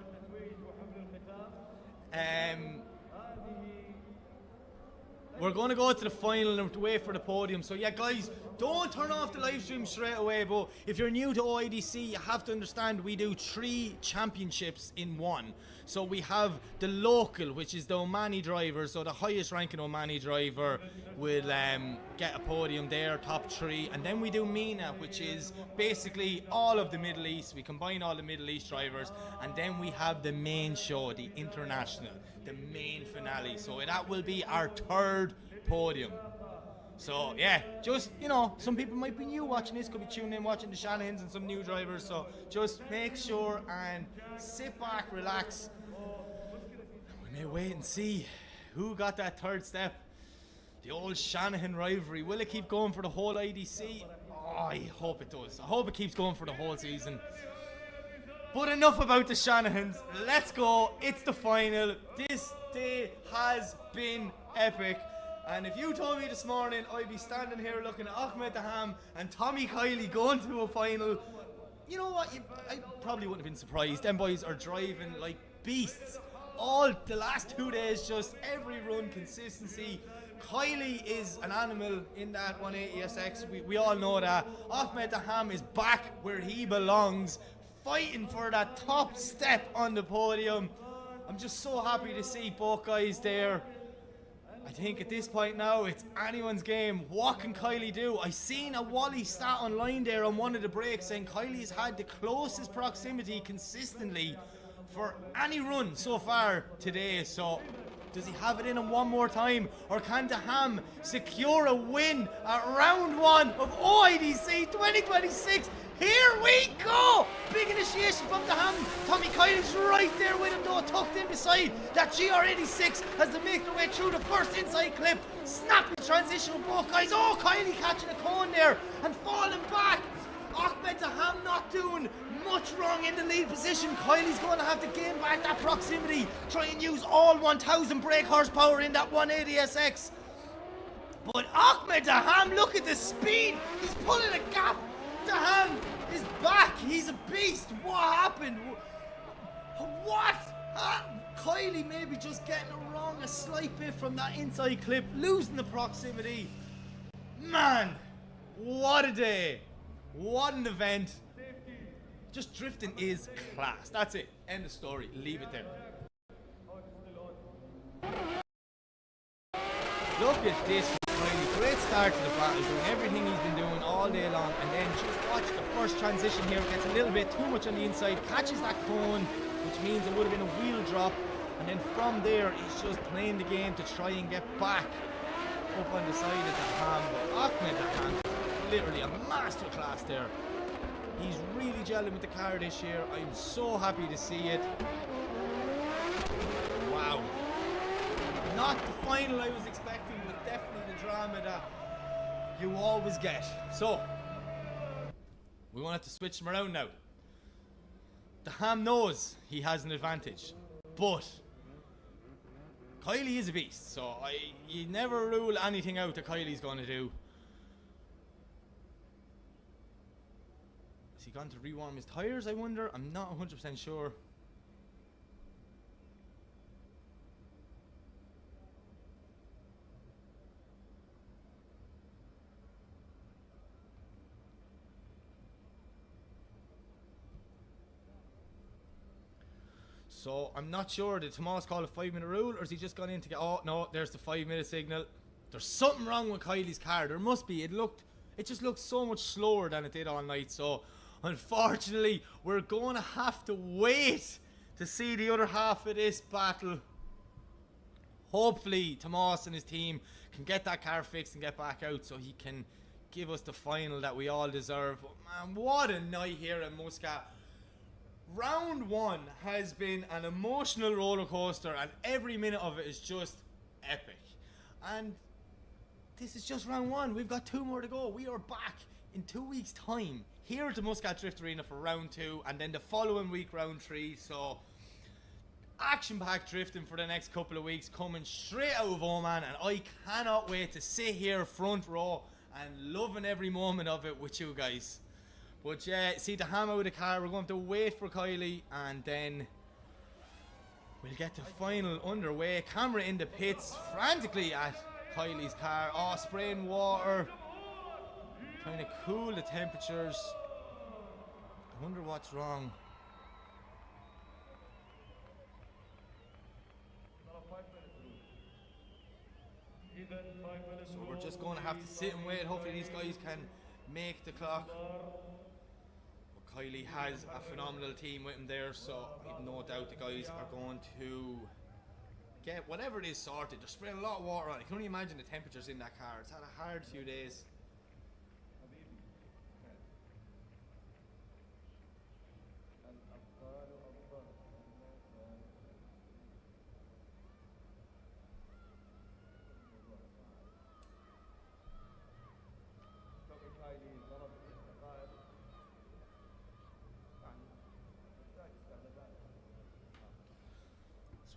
A: we're going to go to the final and wait for the podium. So yeah, guys, don't turn off the live stream straight away, but if you're new to OIDC, you have to understand we do 3 championships in one. So we have the local, which is the Omani driver, so the highest ranking Omani driver will get a podium there, top 3. And then we do MENA, which is basically all of the Middle East. We combine all the Middle East drivers. And then we have the main show, the international, the main finale. So that will be our 3rd podium. So yeah, just, you know, some people might be new watching this, could be tuning in watching the Shanahans and some new drivers, so just make sure and sit back, relax. We may wait and see who got that 3rd step. The old Shanahan rivalry, will it keep going for the whole IDC? Oh, I hope it does. I hope it keeps going for the whole season. But enough about the Shanahans, let's go, it's the final. This day has been epic. And if you told me this morning I'd be standing here looking at Ahmed Dham and Tommy Kylie going to a final, you know what, I probably wouldn't have been surprised. Them boys are driving like beasts. All the last 2 days, just every run, consistency. Kylie is an animal in that 180SX, we all know that. Ahmed Dham is back where he belongs, fighting for that top step on the podium. I'm just so happy to see both guys there. I think at this point now, it's anyone's game. What can Kylie do? I seen a Wally stat online there on one of the breaks saying Kylie's had the closest proximity consistently for any run so far today. So does he have it in him one more time? Or can Dham secure a win at round 1 of OIDC 2026? Here we go! Big initiation from Dham. Tommy Kylie's right there with him though, tucked in beside. That GR86 has to make their way through the first inside clip. Snapping transition with both guys. Oh, Kylie catching a cone there and falling back. Ahmed Dham not doing much wrong in the lead position. Kylie's going to have to gain back that proximity. Try and use all 1,000 brake horsepower in that 180SX. But Ahmed Dham, look at the speed. He's pulling a gap. Dham is back. He's a beast. What happened? What? Kylie maybe just getting it wrong a slight bit from that inside clip, losing the proximity. Man, what a day. What an event. Just drifting is class. That's it. End of story. Leave it there. Look at this. Great start to the battle, doing everything he's been doing all day long, and then just watch the first transition here. Gets a little bit too much on the inside, catches that cone, which means it would have been a wheel drop, and then from there he's just playing the game to try and get back up on the side of the Dham. But Ahmed Dham, literally a masterclass there. He's really gelling with the car this year. I'm so happy to see it. Wow. Not the final I was expecting, but definitely the drama that you always get. So, we won't have to switch them around now. Dham knows he has an advantage, but Kylie is a beast, so you never rule anything out that Kylie's going to do. Has he gone to rewarm his tyres, I wonder? I'm not 100% sure. So I'm not sure, did Tomas call a 5-minute rule, or has he just gone in to get, oh no, there's the 5-minute signal. There's something wrong with Kylie's car, there must be. It just looked so much slower than it did all night, so unfortunately we're going to have to wait to see the other half of this battle. Hopefully Tomas and his team can get that car fixed and get back out so he can give us the final that we all deserve. But man, what a night here in Muscat. round one has been an emotional roller coaster, and every minute of it is just epic. And this is just round one. We've got 2 more to go. We are back in 2 weeks' time here at the Muscat Drift Arena for round 2, and then the following week round 3. So action-packed drifting for the next couple of weeks, coming straight out of Oman, and I cannot wait to sit here front row and loving every moment of it with you guys. But yeah, see the Dham out of the car. We're going to wait for Kylie, and then we'll get the final underway. Camera in the pits, frantically at Kylie's car. Oh, spraying water, trying to cool the temperatures. I wonder what's wrong. So we're just going to have to sit and wait. Hopefully these guys can make the clock. But Kylie has a phenomenal team with him there, so I've no doubt the guys are going to get whatever it is sorted. They're spraying a lot of water on it. I can only imagine the temperatures in that car. It's had a hard few days.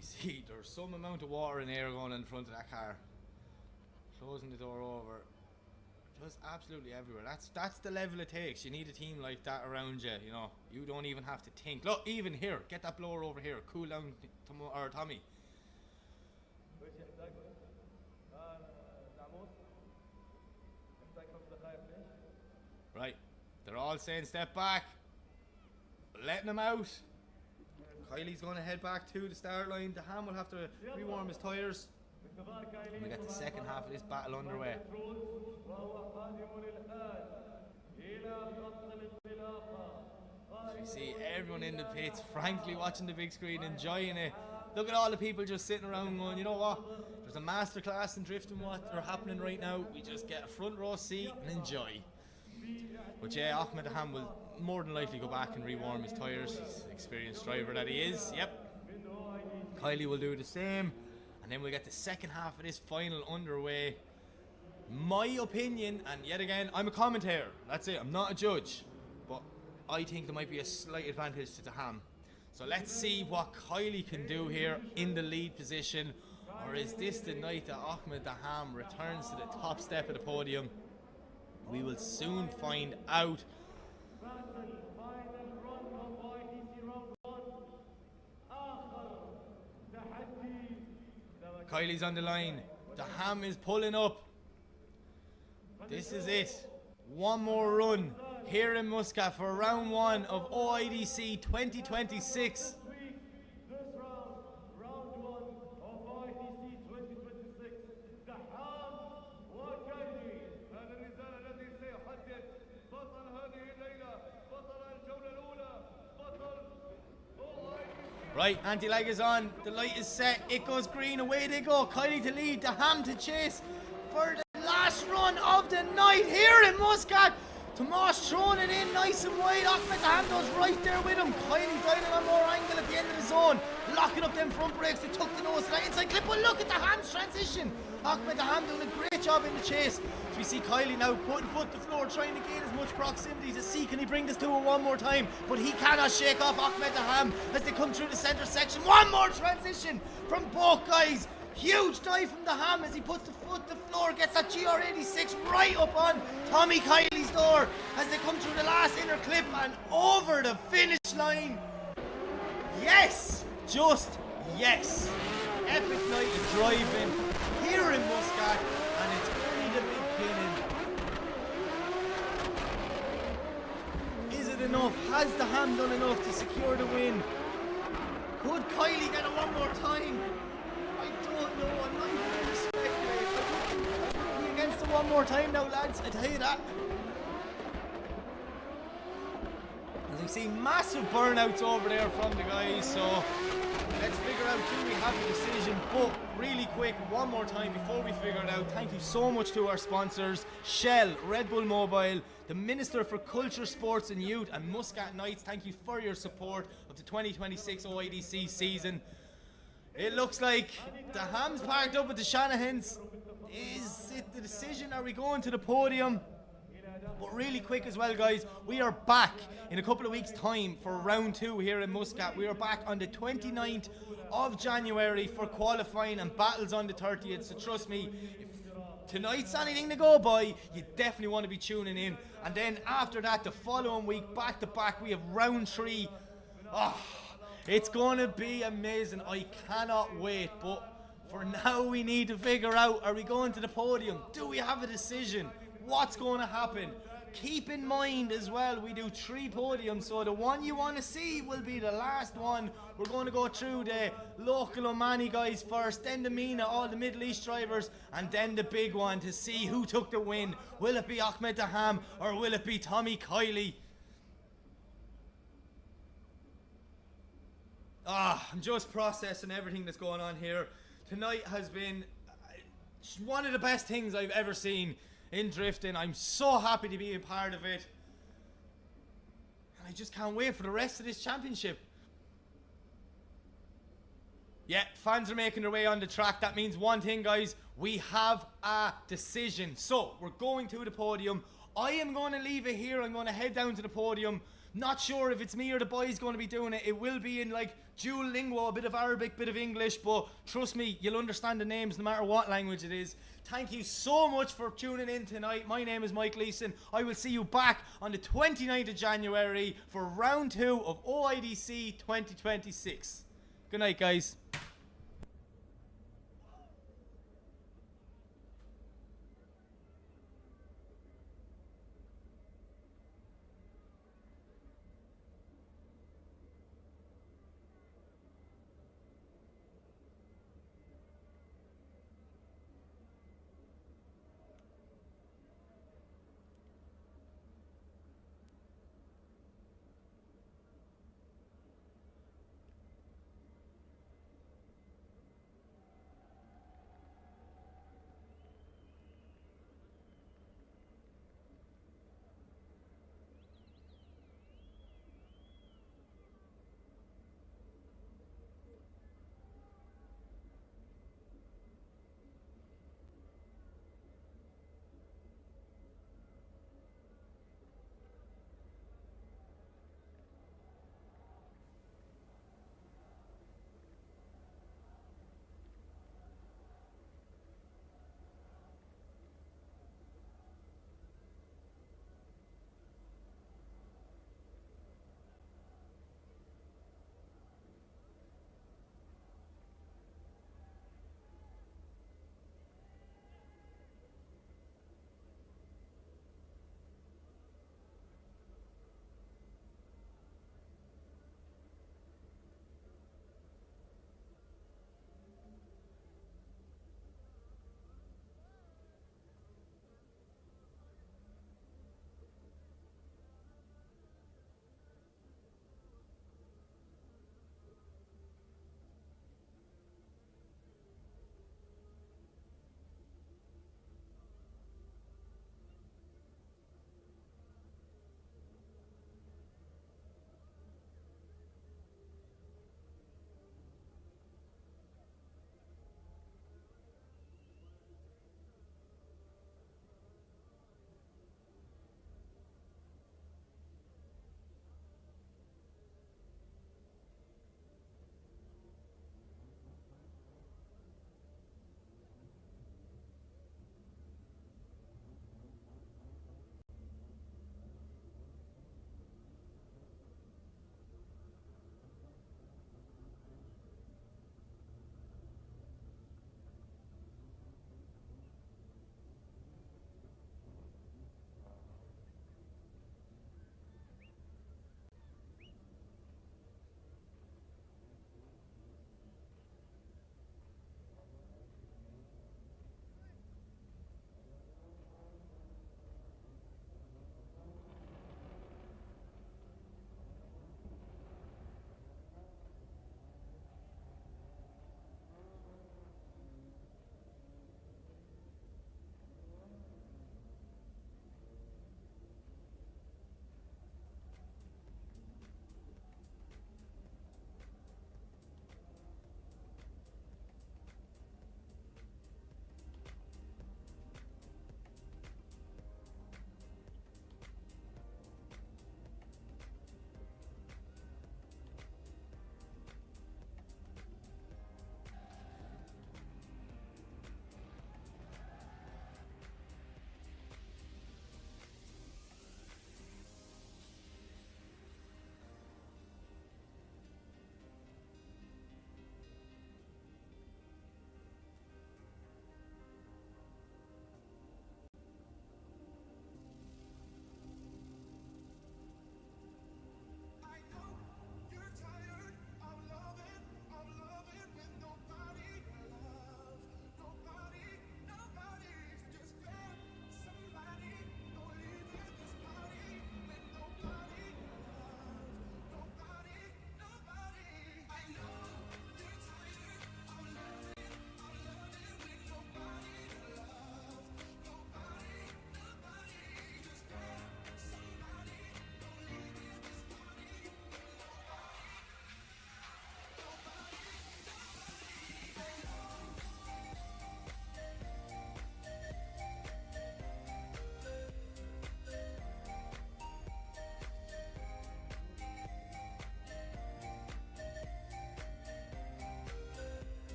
A: See, there's some amount of water and air going in front of that car. Closing the door over. Just absolutely everywhere. That's the level it takes. You need a team like that around you, you know. You don't even have to think. Look, even here, get that blower over here. Cool down Tommy. Right. They're all saying step back. Letting them out. Kylie's going to head back to the start line. Dham will have to rewarm his tyres. And we get the second half of this battle underway. So you see everyone in the pits, frankly watching the big screen, enjoying it. Look at all the people just sitting around going, you know what? There's a masterclass in drifting what are happening right now. We just get a front row seat and enjoy. But yeah, Ahmed Dham will more than likely go back and rewarm his tyres. He's an experienced driver that he is. Yep. Kylie will do the same. And then we'll get the second half of this final underway. My opinion, and yet again, I'm a commentator. That's it. I'm not a judge. But I think there might be a slight advantage to Dham. So let's see what Kylie can do here in the lead position. Or is this the night that Ahmed Dham returns to the top step of the podium? We will soon find out. Kylie's on the line. Dham is pulling up. This is it. One more run here in Muscat for round 1 of OIDC 2026. Right, anti-lag is on, the light is set, it goes green, away they go. Kylie to lead, Dham to chase for the last run of the night here in Muscat. Tomas throwing it in nice and wide. Ahmed Dham goes right there with him. Kylie dialing on more angle at the end of the zone, locking up them front brakes to tuck the nose to that inside clip. But look at Dhaam's transition. Ahmed Dham doing a great job in the chase. So we see Kylie now putting foot to floor, trying to gain as much proximity to see can he bring this to her one more time. But he cannot shake off Ahmed Dham as they come through the centre section. One more transition from both guys. Huge dive from Dham as he puts the foot to floor, gets that GR86 right up on Tommy Kylie's door as they come through the last inner clip and over the finish line. Yes! Just yes! Epic night of driving here in Muscat, and it's only the beginning. Is it enough? Has Dham done enough to secure the win? Could Kylie get it one more time? I don't know, I'm not even going to speculate. I'll be against it one more time now, lads, I tell you that. As you see, massive burnouts over there from the guys, so let's figure out, do we have a decision? But really quick, one more time before we figure it out, thank you so much to our sponsors, Shell, Red Bull Mobile, the Minister for Culture, Sports and Youth, and Muscat Knights. Thank you for your support of the 2026 OIDC season. It looks like the Ham's parked up with the Shanahans. Is it the decision? Are we going to the podium? But really quick as well, guys, we are back in a couple of weeks' time for round 2 here in Muscat. We are back on the 29th of January for qualifying and battles on the 30th. So trust me, if tonight's anything to go by, you definitely want to be tuning in. And then after that, the following week, back to back, we have round 3. Oh, it's going to be amazing. I cannot wait. But for now, we need to figure out, are we going to the podium? Do we have a decision? What's going to happen? Keep in mind as well, we do 3 podiums, so the one you want to see will be the last one. We're going to go through the local Omani guys first, then the MENA, all the Middle East drivers, and then the big one to see who took the win. Will it be Ahmed Dham or will it be Tommy Kylie? I'm just processing everything that's going on here. Tonight has been one of the best things I've ever seen in drifting. I'm so happy to be a part of it. And I just can't wait for the rest of this championship. Yeah, fans are making their way on the track. That means one thing, guys. We have a decision. So, we're going to the podium. I am going to leave it here. I'm going to head down to the podium. Not sure if it's me or the boys going to be doing it. It will be in like dual lingua, a bit of Arabic, bit of English, but trust me, you'll understand the names no matter what language it is. Thank you so much for tuning in tonight. My name is Mike Leeson. I will see you back on the 29th of January for round 2 of OIDC 2026. Good night, guys.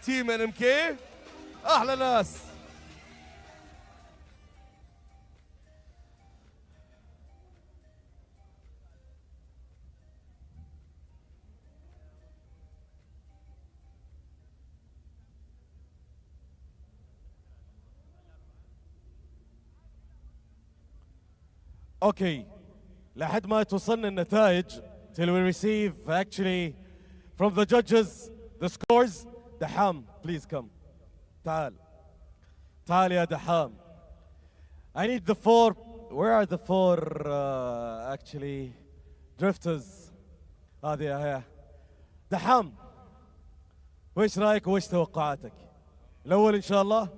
M: تيم ان ام كي احلى ناس.
J: اوكي لحد ما توصلنا النتائج till we receive actually from the judges the scores. دحام please come. تعال يا دحام. I need the four. Where are the four actually drifters? هذه هي. دحام وش رايك وش توقعاتك؟ الاول ان شاء الله.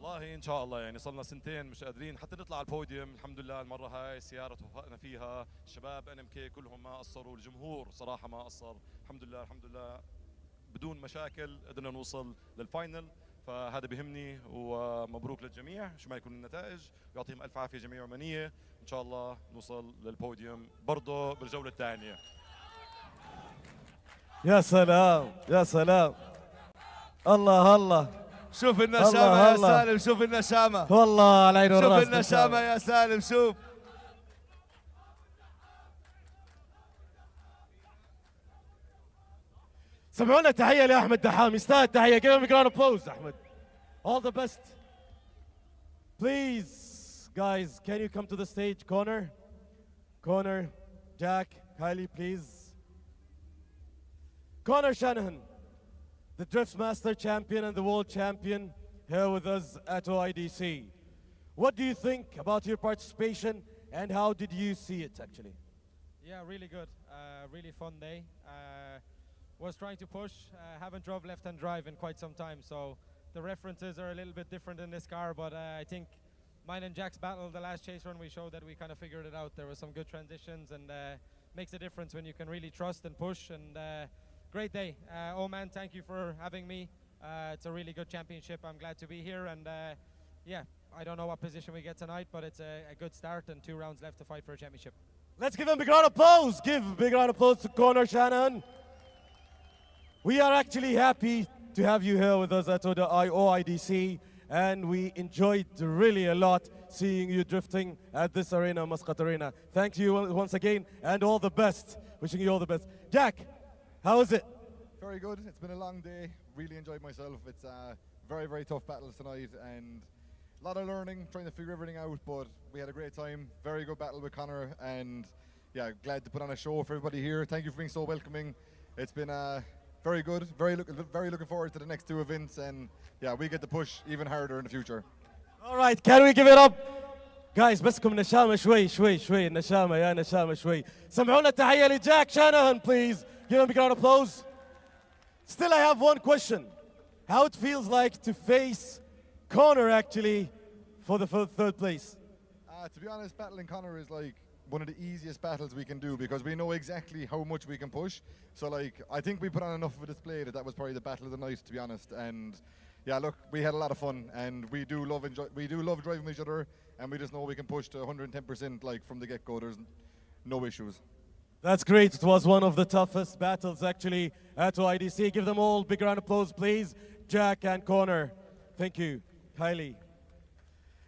N: والله ان شاء الله يعني صرنا سنتين مش قادرين حتى نطلع على البوديوم. الحمد لله المره هاي سياره توفقنا فيها. الشباب ان ام كي كلهم ما قصروا، الجمهور صراحه ما قصر. الحمد لله بدون مشاكل قدرنا نوصل للفاينل، فهذا بيهمني. ومبروك للجميع شو ما يكون النتائج، ويعطيهم الف عافيه جميع عمانيه. ان شاء الله نوصل للبوديوم برضه بالجوله الثانيه.
J: يا سلام يا سلام. الله
M: شوف النشامة يا سالم، شوف النشامة
J: والله على عين والراس.
M: شوف النشامة يا سالم، شوف.
J: سمعونا تحية لأحمد دحام، يستاهل تحية. Give him a round of applause أحمد. All the best. Please guys, can you come to the stage? Connor, Jack, Kylie, please. Connor Shanahan, the Drifts Master Champion and the World Champion, here with us at OIDC. What do you think about your participation and how did you see it actually?
O: Yeah, really good. Really fun day. Was trying to push. Haven't drove left-hand drive in quite some time, so the references are a little bit different in this car, but I think mine and Jack's battle, the last chase run, we showed that we kind of figured it out. There were some good transitions, and makes a difference when you can really trust and push. And great day. Oman, thank you for having me. It's a really good championship. I'm glad to be here, and yeah, I don't know what position we get tonight, but it's a good start and 2 rounds left to fight for a championship.
J: Let's give him a big round of applause. Give a big round of applause to Connor Shanahan. We are actually happy to have you here with us at the OIDC, and we enjoyed really a lot seeing you drifting at this arena, Muscat Arena. Thank you once again, and all the best. Wishing you all the best. Jack, how is it?
P: Very good. It's been a long day. Really enjoyed myself. It's very, very tough battles tonight, and a lot of learning, trying to figure everything out, but we had a great time. Very good battle with Connor, and yeah, glad to put on a show for everybody here. Thank you for being so welcoming. It's been very good. Very looking forward to the next 2 events, and yeah, we get to push even harder in the future.
J: All right, can we give it up? Guys, بسكم نشامة شوي النشامة يا نشامة شوي. سمعونا تحية لجاك Shanahan, please. Give him a big round of applause. Still, I have one question. How it feels like to face Connor actually for the 3rd place?
P: To be honest, battling Connor is like one of the easiest battles we can do because we know exactly how much we can push. So like, I think we put on enough of a display that was probably the battle of the night, to be honest. And yeah, look, we had a lot of fun, and we do love driving with each other, and we just know we can push to 110% like from the get-go. There's no issues.
J: That's great. It was one of the toughest battles actually at OIDC. Give them all a big round of applause, please. Jack and Connor. Thank you. Kylie,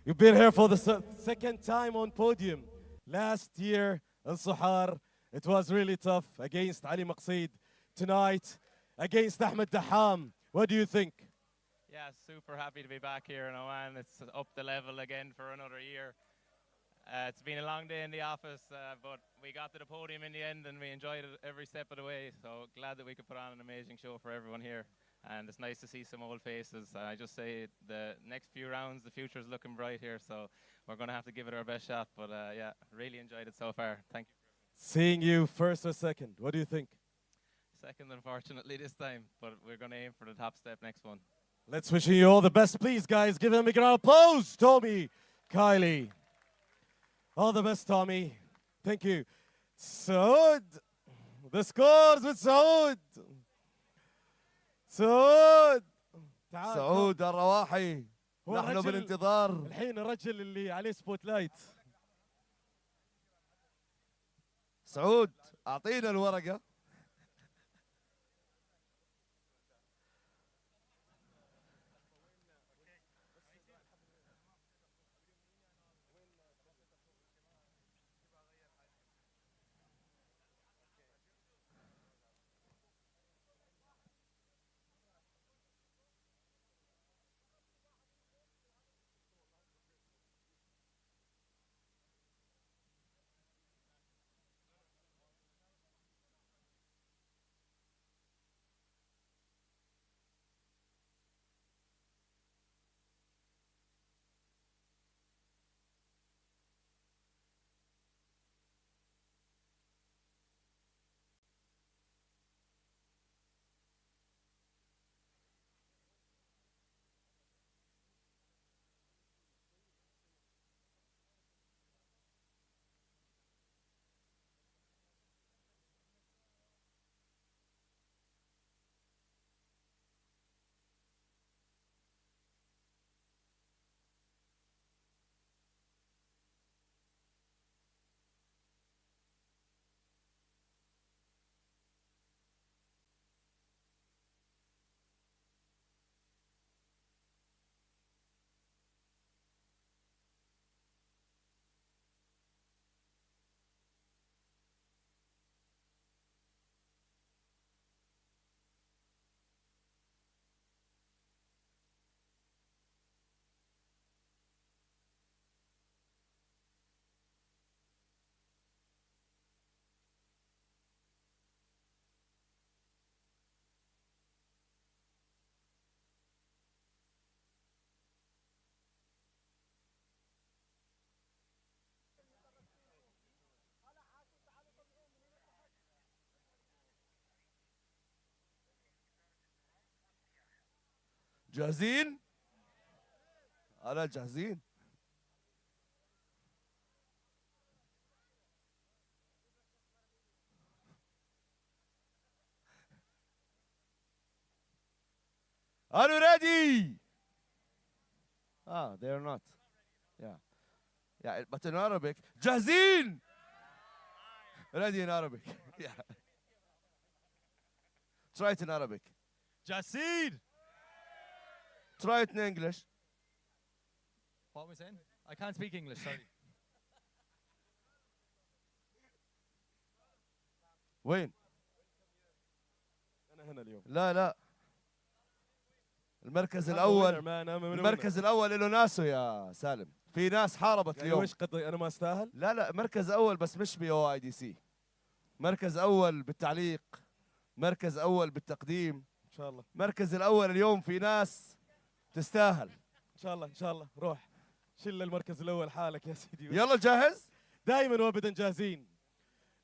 J: you've been here for the 2nd time on Podium. Last year, Al-Sahar, it was really tough against Ali Maqsid. Tonight, against Ahmed Daham. What do you think?
Q: Yeah, super happy to be back here in Oman. It's up the level again for another year. It's been a long day in the office, but we got to the podium in the end, and we enjoyed it every step of the way. So glad that we could put on an amazing show for everyone here. And it's nice to see some old faces. I just say the next few rounds, the future's looking bright here. So we're going to have to give it our best shot. But yeah, really enjoyed it so far. Thank you.
J: Seeing you 1st or 2nd, what do you think?
Q: 2nd, unfortunately, this time. But we're going to aim for the top step next one.
J: Let's wish you all the best. Please, guys, give them a big round of applause. Tommy, Kylie. All the best, Tommy. Thank you. Saud. The scores with Saud.
M: سعود الرواحي، نحن بالانتظار.
J: الحين الرجل اللي عليه سبوت لايت.
M: سعود اعطينا الورقة. جاهزين؟ أنا جاهزين. Are you ready? They're not. Yeah, but in Arabic. جاهزين? Ready in Arabic. Yeah. Try it in Arabic.
A: جاهزين.
M: Try it in English.
A: What was in? I can't speak English, sorry.
M: وين؟
J: أنا هنا اليوم.
M: لا المركز الأول له ناسه يا سالم. في ناس حاربت
J: يعني
M: اليوم.
J: وش قصدك أنا ما أستاهل؟
M: لا مركز أول بس مش BOIDC. مركز أول بالتعليق. مركز أول بالتقديم.
J: إن شاء الله.
M: مركز الأول اليوم في ناس تستاهل.
J: إن شاء الله روح. شل المركز الأول حالك يا سيدي.
M: يلا جاهز؟
J: دائما وابدا جاهزين.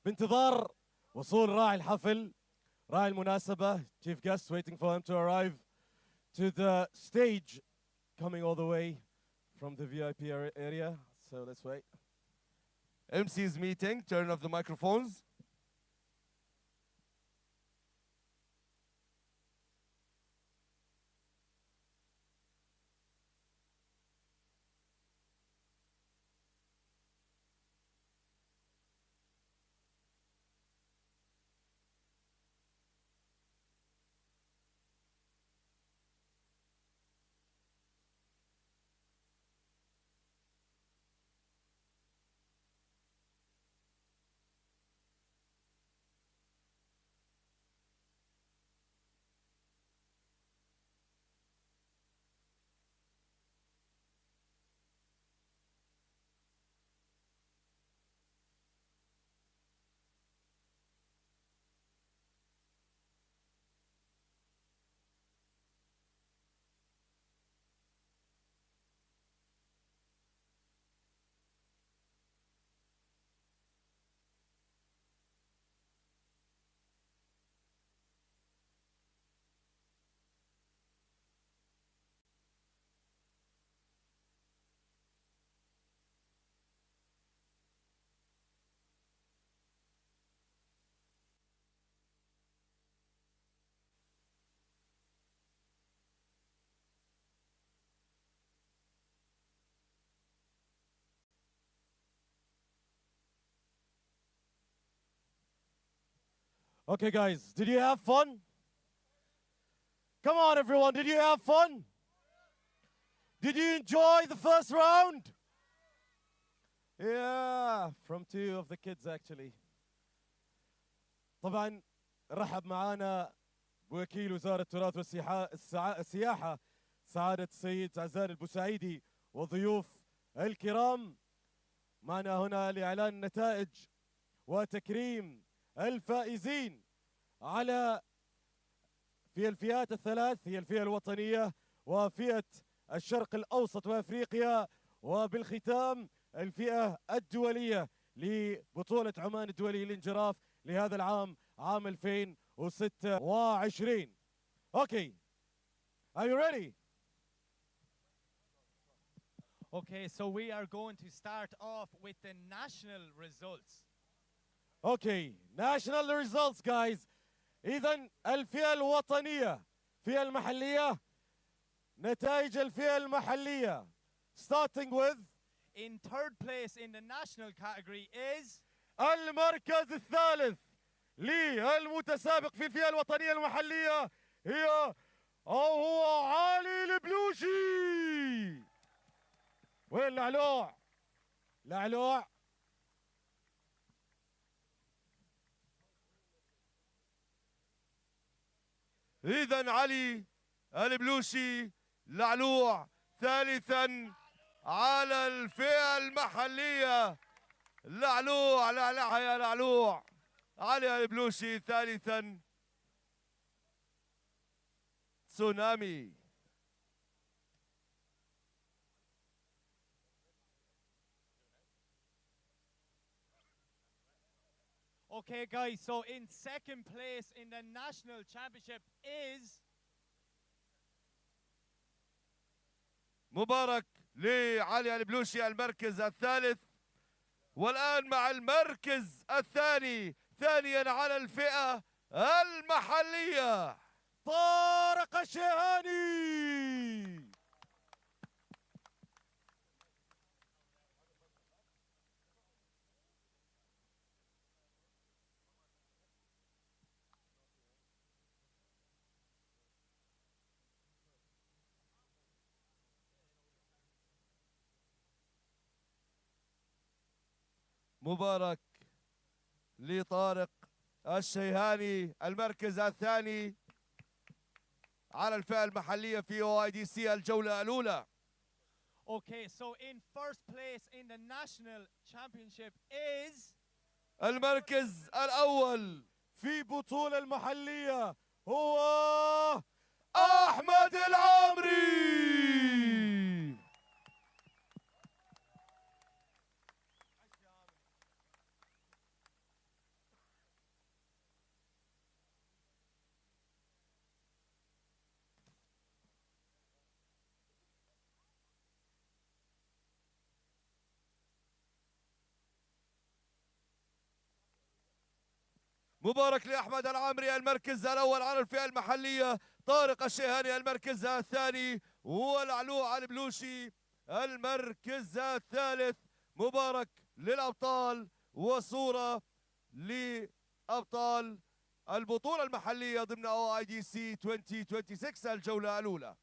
J: بانتظار وصول راعي الحفل، راعي المناسبة, chief guest, waiting for him to arrive to the stage, coming all the way from the VIP area. So let's wait.
M: MC's meeting, turn off the microphones.
J: Okay, guys, did you have fun? Come on, everyone, did you have fun? Did you enjoy the first round? Yeah, from two of the kids actually. طبعا رحب معانا بوكيل وزارة التراث والسياحة سعادة السيد عزان البوسعيدي وضيوف الكرام معنا هنا لإعلان النتائج وتكريم الفائزين على في الفئات الثلاث، هي الفئة الوطنية وفئة الشرق الأوسط وأفريقيا، وبالختام الفئة الدولية لبطولة عمان الدولية للانجراف لهذا العام، عام 2026. Okay, are you ready?
A: Okay, so we are going to start off with the national results.
J: Okay, national results guys. إذن الفئة الوطنية، الفئة المحلية، نتائج الفئة المحلية. Starting with
A: in third place in the national category is
J: المركز الثالث للمتسابق في الفئة الوطنية المحلية هو علي البلوشي. وين العلوع؟ العلوع
M: إذن علي البلوشي لعلوع ثالثا على الفئة المحلية. لعلوع لعلعها يا لعلوع. علي البلوشي ثالثا. تسونامي.
A: Okay, guys, so in second place in the national championship is
M: مبارك لعلي البلوشي المركز الثالث. والآن مع المركز الثاني ثانيا على الفئة المحلية
J: طارق الشهاني.
M: مبارك لطارق الشيهاني المركز الثاني على الفئة المحلية في OIDC الجولة الأولى.
A: Okay, so in first place in the national championship is
M: المركز الأول
J: في بطولة المحلية هو
M: أحمد العامري. مبارك لأحمد العامري المركز الأول على الفئة المحلية. طارق الشيهاني المركز الثاني، والعلوع البلوشي المركز الثالث. مبارك للأبطال وصورة لأبطال البطولة المحلية ضمن OIDC 2026 الجولة الأولى.